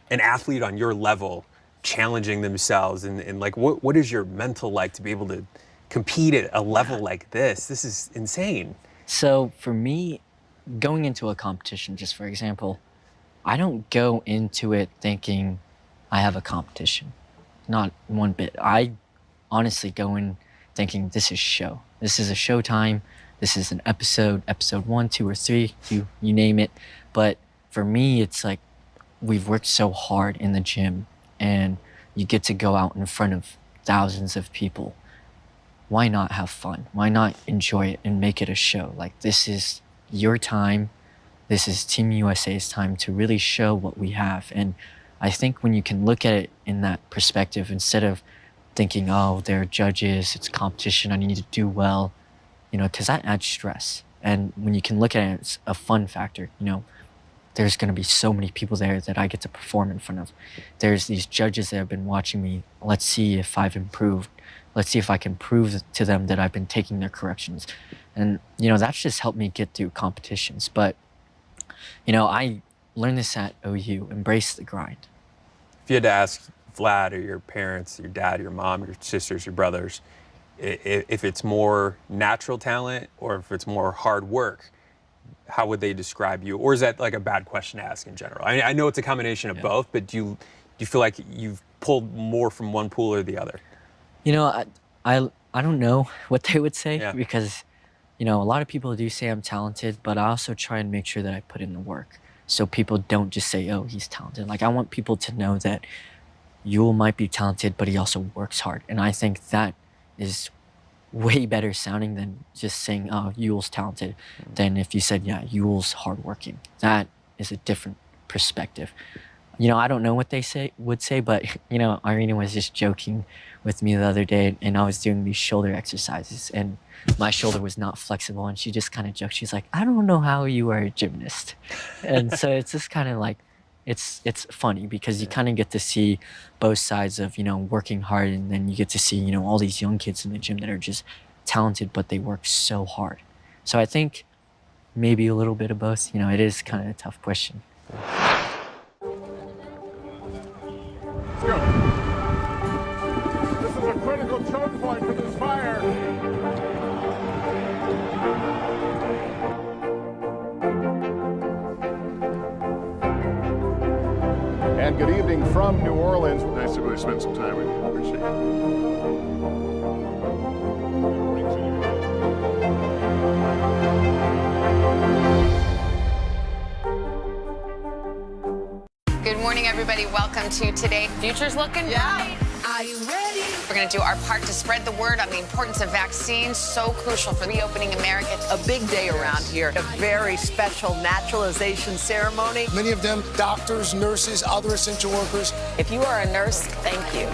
S20: an athlete on your level challenging themselves and like, what is your mental like to be able to compete at a level like this? This is insane.
S21: So for me, going into a competition, just for example, I don't go into it thinking I have a competition. Not one bit. I honestly go in thinking this is show. This is a show time. This is an episode 1, 2, or 3, you name it. But for me, it's like we've worked so hard in the gym and you get to go out in front of thousands of people. Why not have fun? Why not enjoy it and make it a show? Like, this is your time. This is Team USA's time to really show what we have. And I think when you can look at it in that perspective, instead of thinking, oh, they're judges, it's competition, I need to do well, you know, because that adds stress. And when you can look at it as a fun factor, you know, there's going to be so many people there that I get to perform in front of. There's these judges that have been watching me. Let's see if I've improved. Let's see if I can prove to them that I've been taking their corrections. And, you know, that's just helped me get through competitions. But, you know, I learned this at OU, embrace the grind.
S20: If you had to ask Vlad or your parents, your dad, your mom, your sisters, your brothers, if it's more natural talent or if it's more hard work, how would they describe you? Or is that like a bad question to ask in general? I know it's a combination of both, but do you feel like you've pulled more from one pool or the other?
S21: You know, I don't know what they would say because, you know, a lot of people do say I'm talented, but I also try and make sure that I put in the work so people don't just say, oh, he's talented. Like, I want people to know that Yul might be talented, but he also works hard. And I think that is way better sounding than just saying, oh, Yul's talented, than if you said, yeah, Yul's hardworking. That is a different perspective. You know, I don't know what they would say, but, you know, Irina was just joking with me the other day, and I was doing these shoulder exercises, and my shoulder was not flexible, and she just kind of joked. She's like, I don't know how you are a gymnast. And so it's just kind of like, it's funny because you kind of get to see both sides of, you know, working hard, and then you get to see, you know, all these young kids in the gym that are just talented, but they work so hard. So I think maybe a little bit of both. You know, it is kind of a tough question.
S16: Let's go. This is a critical choke point for this fire. And good evening from New Orleans. Nice to really spend some time with you. Appreciate
S5: it. Good morning, everybody. Welcome to Today. Future's looking bright. Are you ready? We're going to do our part to spread the word on the importance of vaccines, so crucial for reopening America.
S7: A big day around here, a very special naturalization ceremony.
S12: Many of them doctors, nurses, other essential workers.
S2: If you are a nurse, thank you.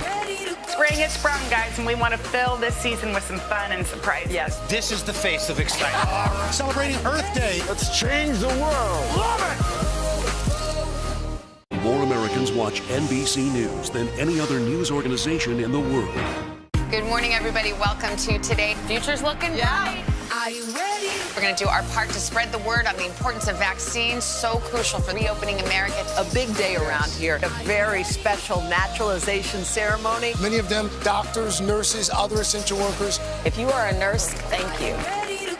S3: Spring has sprung, guys, and we want to fill this season with some fun and surprises.
S4: Yes. This is the face of excitement.
S14: Celebrating Earth Day.
S12: Let's change the world. Love it!
S1: More Americans watch NBC News than any other news organization in the world.
S5: Good morning, everybody. Welcome to Today. Future's looking bright. Are you ready? We're going to do our part to spread the word on the importance of vaccines, so crucial for reopening America.
S7: A big day around here, a very special naturalization ceremony.
S12: Many of them doctors, nurses, other essential workers.
S2: If you are a nurse, thank you.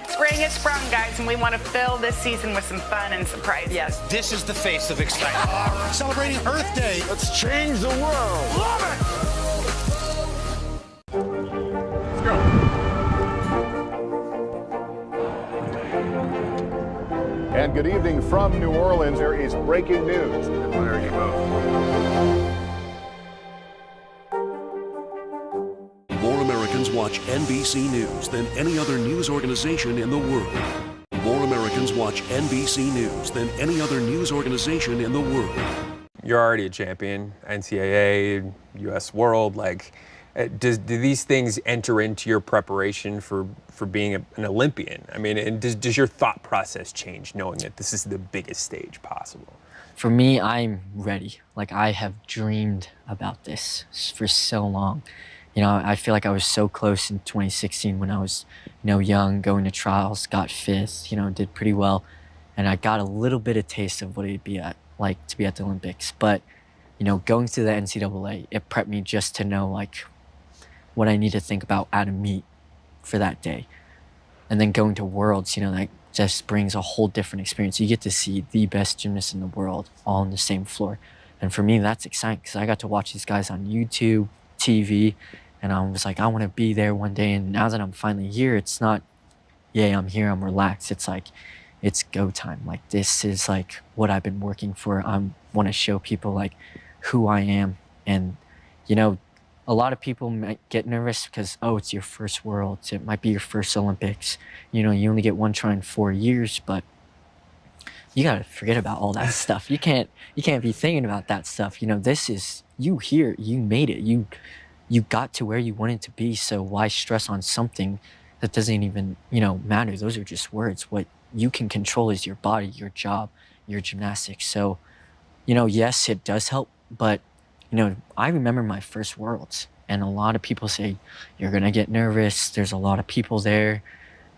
S3: Spring has sprung, guys, and we want to fill this season with some fun and surprises.
S2: Yes.
S4: This is the face of excitement.
S14: Celebrating Earth Day.
S12: Let's change the world. Love it! Let's go. And good evening from New Orleans. There is breaking news. There you go.
S1: More Americans watch NBC News than any other news organization in the world. More Americans watch NBC News than any other news organization in the world.
S20: You're already a champion, NCAA, U.S. World. Like, do these things enter into your preparation for being an Olympian? I mean, and does your thought process change knowing that this is the biggest stage possible?
S21: For me, I'm ready. Like, I have dreamed about this for so long. You know, I feel like I was so close in 2016 when I was, young, going to trials, got fifth, did pretty well. And I got a little bit of taste of what it'd be like to be at the Olympics. But, going through the NCAA, it prepped me just to know, like, what I need to think about at a meet for that day. And then going to Worlds, that just brings a whole different experience. You get to see the best gymnasts in the world all on the same floor. And for me, that's exciting because I got to watch these guys on YouTube, TV, and I was like, I want to be there one day. And now that I'm finally here, it's not, yay, I'm here, I'm relaxed. It's like, it's go time. Like, this is like what I've been working for. I want to show people like who I am. And, a lot of people might get nervous because, oh, it's your first Worlds. It might be your first Olympics. You only get one try in 4 years, but you got to forget about all that stuff. You can't be thinking about that stuff. This is you here. You made it. You got to where you wanted to be. So why stress on something that doesn't even, matter? Those are just words. What you can control is your body, your job, your gymnastics. So, yes, it does help, but I remember my first Worlds, and a lot of people say, you're going to get nervous. There's a lot of people there.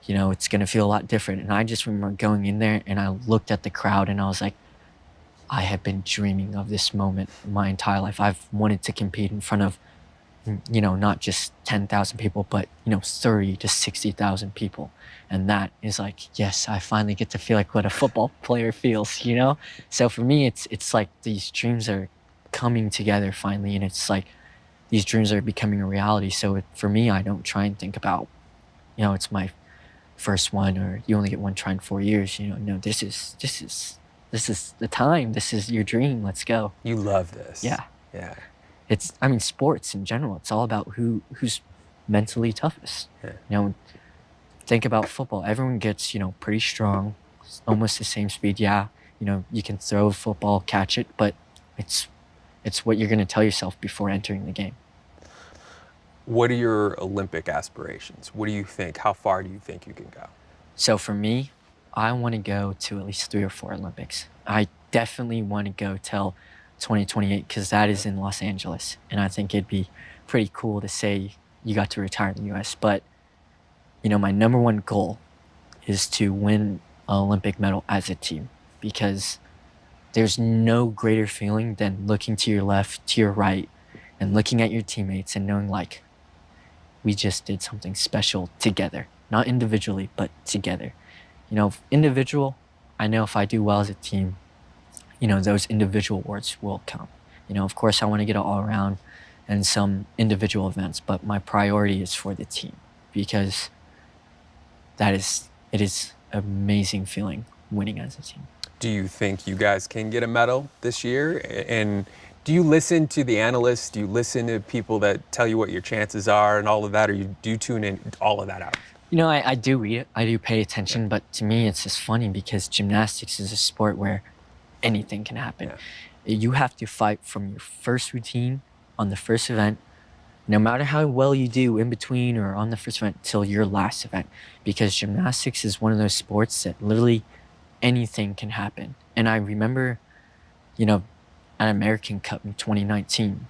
S21: It's going to feel a lot different. And I just remember going in there and I looked at the crowd and I was like, I have been dreaming of this moment my entire life. I've wanted to compete in front of, not just 10,000 people, but, 30 to 60,000 people. And that is like, yes, I finally get to feel like what a football player feels, So for me, it's like these dreams are coming together finally, and it's like these dreams are becoming a reality. So for me, I don't try and think about, it's my first one, or you only get one try in 4 years. No, this is the time. This is your dream. Let's go.
S20: You love this.
S21: Yeah.
S20: It's,
S21: sports in general, it's all about who's mentally toughest.
S20: Yeah.
S21: Think about football. Everyone gets, pretty strong, almost the same speed. Yeah, you can throw a football, catch it, but it's what you're going to tell yourself before entering the game.
S20: What are your Olympic aspirations? What do you think? How far do you think you can go?
S21: So for me, I want to go to at least 3 or 4 Olympics. I definitely want to go till 2028 because that is in Los Angeles. And I think it'd be pretty cool to say you got to retire in the US. But, my number one goal is to win an Olympic medal as a team, because there's no greater feeling than looking to your left, to your right, and looking at your teammates and knowing, like, we just did something special together. Not individually, but together. Individual, I know if I do well as a team, those individual awards will come. Of course, I want to get it all around and some individual events, but my priority is for the team, because it is an amazing feeling winning as a team.
S20: Do you think you guys can get a medal this year? And do you listen to the analysts? Do you listen to people that tell you what your chances are and all of that, or do you tune in all of that out?
S21: I do read it. I do pay attention, but to me, it's just funny because gymnastics is a sport where anything can happen. Yeah. You have to fight from your first routine on the first event, no matter how well you do in between or on the first event, till your last event, because gymnastics is one of those sports that literally anything can happen. And I remember, at American Cup in 2019,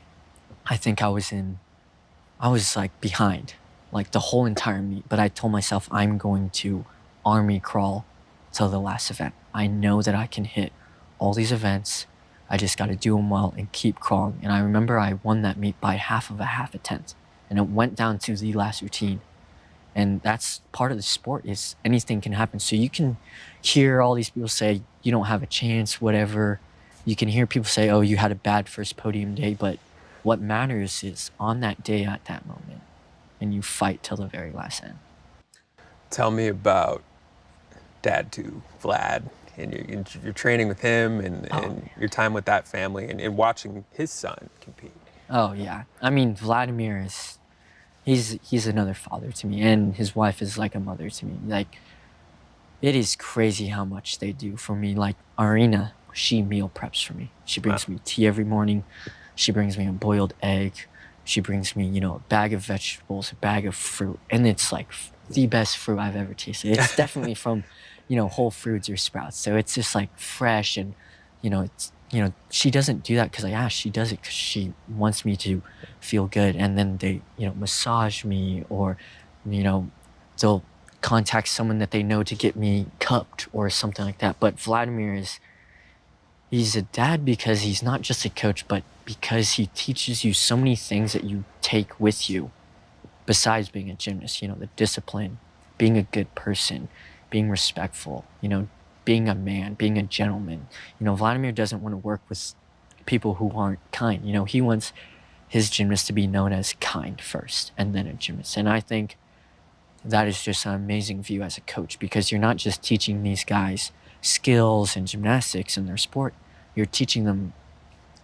S21: I think I was like behind, like the whole entire meet. But I told myself I'm going to army crawl till the last event. I know that I can hit all these events. I just got to do them well and keep crawling. And I remember I won that meet by half a tenth. And it went down to the last routine. And that's part of the sport, is anything can happen. So you can hear all these people say, you don't have a chance, whatever. You can hear people say, oh, you had a bad first podium day. But what matters is on that day, at that moment, and you fight till the very last end.
S20: Tell me about Dad to Vlad, and your training with him and your time with that family and watching his son compete.
S21: Oh, yeah. Vladimir is... He's another father to me, and his wife is like a mother to me. Like, it is crazy how much they do for me. Like, Arena she meal preps for me. She brings me tea every morning. She brings me a boiled egg. She brings me, a bag of vegetables, a bag of fruit, and it's like the best fruit I've ever tasted. It's definitely from, Whole Foods or Sprouts. So it's just like fresh, and she doesn't do that because I asked. She does it because she wants me to feel good. And then they, massage me, or, they'll contact someone that they know to get me cupped or something like that. But Vladimir he's a dad because he's not just a coach, but because he teaches you so many things that you take with you besides being a gymnast, the discipline, being a good person, being respectful, being a man, being a gentleman. Vladimir doesn't want to work with people who aren't kind. He wants his gymnast to be known as kind first and then a gymnast. And I think that is just an amazing view as a coach, because you're not just teaching these guys skills and gymnastics in their sport. You're teaching them,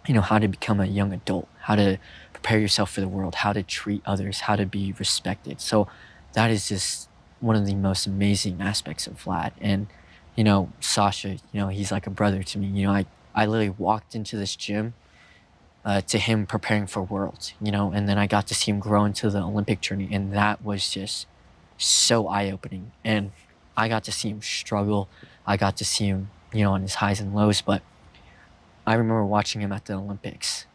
S21: how to become a young adult, how to prepare yourself for the world, how to treat others, how to be respected. So that is just one of the most amazing aspects of Vlad. And, Sasha, he's like a brother to me. I literally walked into this gym to him preparing for Worlds, and then I got to see him grow into the Olympic journey. And that was just so eye-opening. And I got to see him struggle. I got to see him, on his highs and lows. But I remember watching him at the Olympics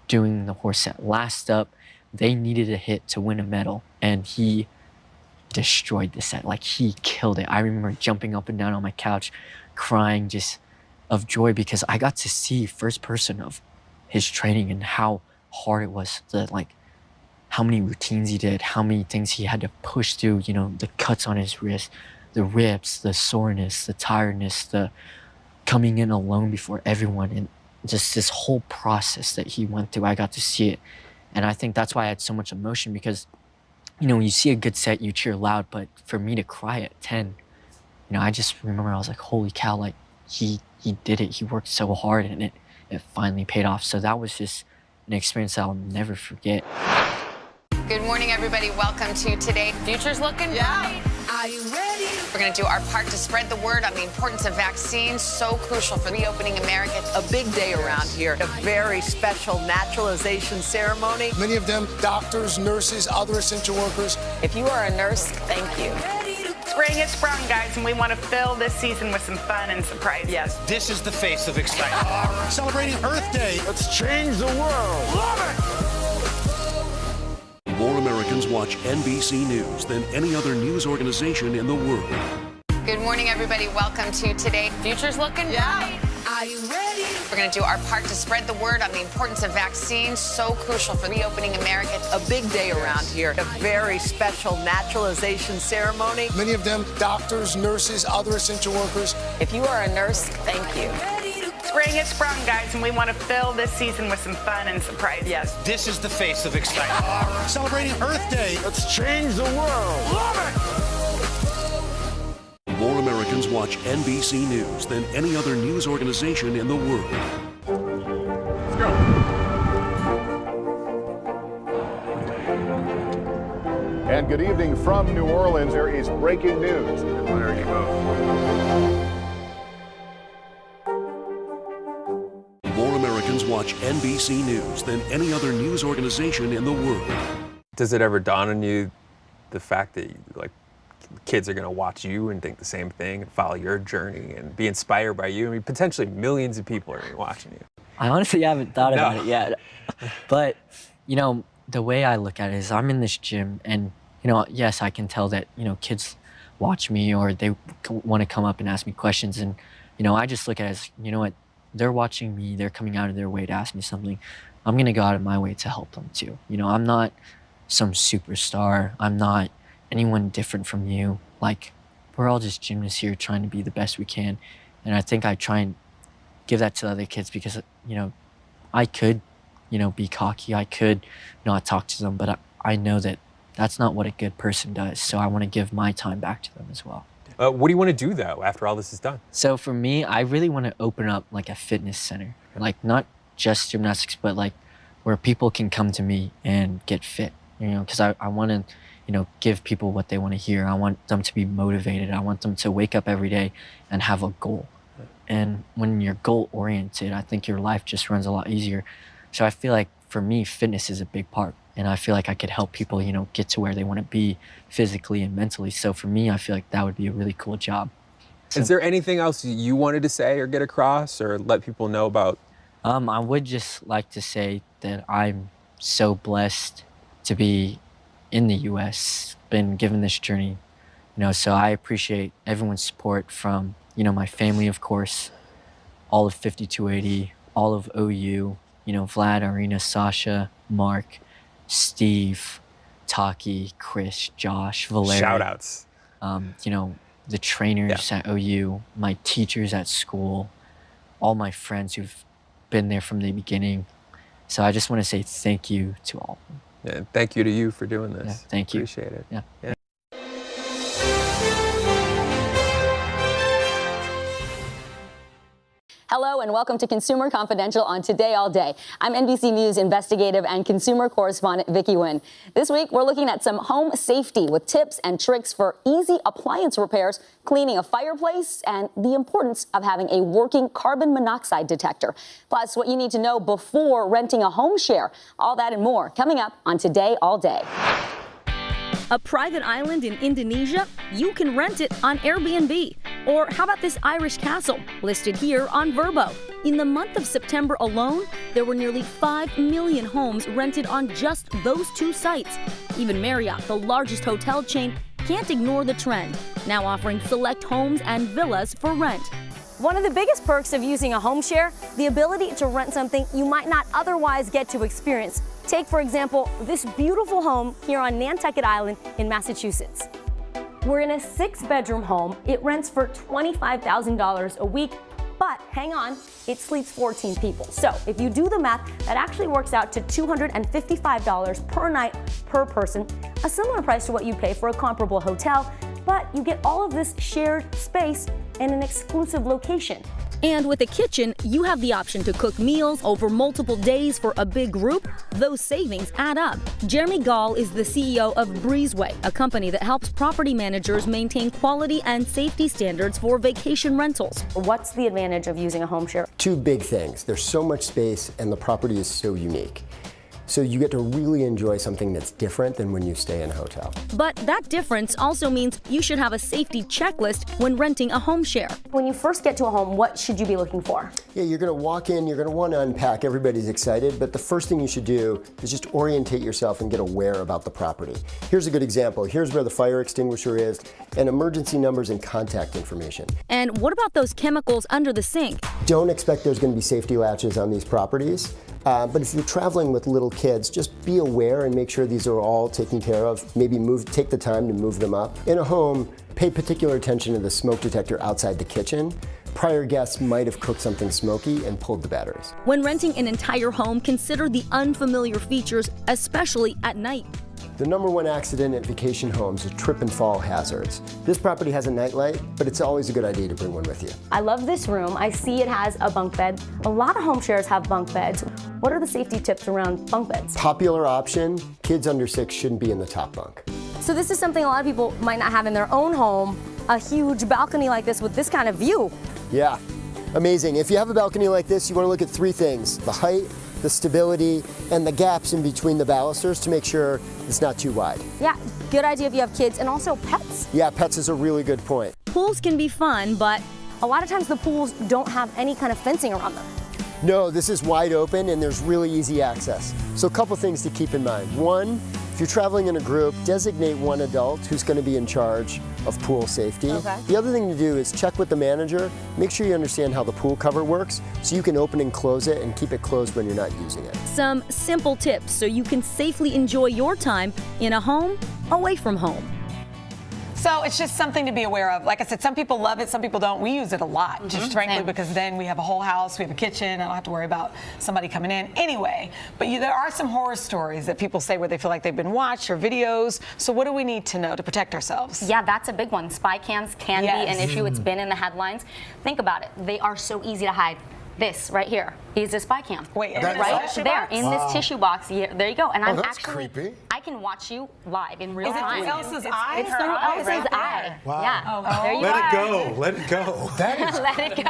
S21: doing the horse set. Last up, they needed a hit to win a medal, and he destroyed the set. Like, he killed it. I remember jumping up and down on my couch, crying just of joy, because I got to see first person of his training and how hard it was, how many routines he did, how many things he had to push through, the cuts on his wrist, the rips, the soreness, the tiredness, the coming in alone before everyone, and just this whole process that he went through. I got to see it. And I think that's why I had so much emotion, because, when you see a good set, you cheer loud. But for me to cry at 10, I just remember I was like, holy cow, like he did it. He worked so hard, and it finally paid off. So that was just an experience that I'll never forget.
S5: Good morning, everybody. Welcome to Today. Future's looking bright. Are you ready? We're going to do our part to spread the word on the importance of vaccines, so crucial for reopening America.
S7: A big day around here, a very special naturalization ceremony.
S12: Many of them doctors, nurses, other essential workers.
S2: If you are a nurse, thank you.
S3: Spring has sprung, guys, and we want to fill this season with some fun and surprises.
S4: Yes. This is the face of excitement.
S12: Celebrating Earth Day. Let's change the world. Love it!
S1: More Americans watch NBC News than any other news organization in the world.
S5: Good morning, everybody. Welcome to Today. Future's looking bright. Are you ready? We're going to do our part to spread the word on the importance of vaccines, so crucial for reopening America.
S7: A big day around here, a very special naturalization ceremony.
S12: Many of them doctors, nurses, other essential workers.
S2: If you are a nurse, thank you.
S3: Spring has sprung, guys, and we want to fill this season with some fun and surprises.
S2: Yes.
S4: This is the face of excitement.
S12: Celebrating Earth Day. Let's change the world. Love it!
S1: More Americans watch NBC News than any other news organization in the world.
S16: Let's go. And good evening from New Orleans. There is breaking news. There you go.
S1: More Americans watch NBC News than any other news organization in the world.
S20: Does it ever dawn on you the fact that kids are going to watch you and think the same thing and follow your journey and be inspired by you? I mean, potentially millions of people are going to be watching you.
S21: I honestly haven't thought about it yet. But, the way I look at it is I'm in this gym, and, yes, I can tell that, kids watch me, or they want to come up and ask me questions. And, I just look at it as, what? They're watching me, they're coming out of their way to ask me something. I'm going to go out of my way to help them too. I'm not some superstar. I'm not anyone different from you. We're all just gymnasts here trying to be the best we can. And I think I try and give that to other kids, because, I could, be cocky. I could not talk to them, but I know that that's not what a good person does. So I want to give my time back to them as well.
S20: What do you want to do, though, after all this is done?
S21: So for me, I really want to open up a fitness center, not just gymnastics, but where people can come to me and get fit, because I want to, give people what they want to hear. I want them to be motivated. I want them to wake up every day and have a goal. And when you're goal oriented, I think your life just runs a lot easier. So I feel like for me, fitness is a big part. And I feel like I could help people, you know, get to where they want to be physically and mentally. So for me, I feel like that would be a really cool job. So,
S20: is there anything else you wanted to say or get across or let people know about?
S21: I would just like to say that I'm so blessed to be in the U.S., been given this journey, you know, so I appreciate everyone's support from, you know, my family, of course, all of 5280, all of OU, you know, Vlad, Arena, Sasha, Mark, Steve, Taki, Chris, Josh, Valerie.
S20: Shout outs.
S21: You know, the trainers at OU, my teachers at school, all my friends who've been there from the beginning. So I just want to say thank you to all of them.
S20: Yeah, thank you to you for doing this.
S21: Yeah, thank you.
S20: Appreciate it.
S21: Yeah.
S9: Hello and welcome to Consumer Confidential on Today All Day. I'm NBC News investigative and consumer correspondent Vicki Nguyen. This week, we're looking at some home safety with tips and tricks for easy appliance repairs, cleaning a fireplace, and the importance of having a working carbon monoxide detector. Plus, what you need to know before renting a home share. All that and more coming up on Today All Day.
S15: A private island in Indonesia? You can rent it on Airbnb. Or how about this Irish castle, listed here on Vrbo? In the month of September alone, there were nearly 5 million homes rented on just those two sites. Even Marriott, the largest hotel chain, can't ignore the trend, now offering select homes and villas for rent.
S22: One of the biggest perks of using a home share, the ability to rent something you might not otherwise get to experience. Take, for example, this beautiful home here on Nantucket Island in Massachusetts. We're in a 6-bedroom home. It rents for $25,000 a week, but hang on, it sleeps 14 people. So if you do the math, that actually works out to $255 per night per person, a similar price to what you pay for a comparable hotel, but you get all of this shared space in an exclusive location.
S15: And with a kitchen, you have the option to cook meals over multiple days for a big group. Those savings add up. Jeremy Gall is the CEO of Breezeway, a company that helps property managers maintain quality and safety standards for vacation rentals.
S22: What's the advantage of using a home share?
S23: Two big things. There's so much space and the property is so unique. So you get to really enjoy something that's different than when you stay in a hotel.
S15: But that difference also means you should have a safety checklist when renting a home share.
S22: When you first get to a home, what should you be looking for?
S23: Yeah, you're gonna walk in, you're gonna wanna unpack, everybody's excited, but the first thing you should do is just orientate yourself and get aware about the property. Here's a good example. Here's where the fire extinguisher is, and emergency numbers and contact information.
S15: And what about those chemicals under the sink?
S23: Don't expect there's gonna be safety latches on these properties. But if you're traveling with little kids, just be aware and make sure these are all taken care of. Maybe take the time to move them up. In a home, pay particular attention to the smoke detector outside the kitchen. Prior guests might have cooked something smoky and pulled the batteries.
S15: When renting an entire home, consider the unfamiliar features, especially at night.
S23: The #1 accident at vacation homes is trip and fall hazards. This property has a nightlight, but it's always a good idea to bring one with you.
S22: I love this room. I see it has a bunk bed. A lot of home shares have bunk beds. What are the safety tips around bunk beds?
S23: Popular option, kids under 6 shouldn't be in the top bunk.
S22: So this is something a lot of people might not have in their own home, a huge balcony like this with this kind of view.
S23: Yeah, amazing. If you have a balcony like this, you want to look at 3 things: the height, the stability, and the gaps in between the balusters to make sure it's not too wide.
S22: Yeah, good idea if you have kids and also pets.
S23: Yeah, pets is a really good point.
S15: Pools can be fun, but
S22: a lot of times the pools don't have any kind of fencing around them.
S23: No, this is wide open and there's really easy access. So a couple things to keep in mind. One, if you're traveling in a group, designate one adult who's going to be in charge of pool safety.
S22: Okay.
S23: The other thing to do is check with the manager, make sure you understand how the pool cover works so you can open and close it and keep it closed when you're not using it.
S15: Some simple tips so you can safely enjoy your time in a home away from home.
S2: So it's just something to be aware of. Like I said, some people love it, some people don't. We use it a lot, just frankly, because then we have a whole house, we have a kitchen, I don't have to worry about somebody coming in. Anyway, but there are some horror stories that people say where they feel like they've been watched or videos. So what do we need to know to protect ourselves?
S22: Yeah, that's a big one. Spy cams can be an issue. It's been in the headlines. Think about it. They are so easy to hide. This right here is a spy cam.
S2: Wait,
S22: right there in this tissue box. Yeah, there you go. And I'm
S12: that's
S22: actually,
S12: creepy.
S22: I can watch you live in real
S2: Is it
S22: time.
S2: through Elsa's eye?
S22: It's through Elsa's eye.
S12: Wow.
S22: Yeah. There you
S6: Let
S22: are.
S6: it go. Let it go.
S12: That is
S22: Let it go.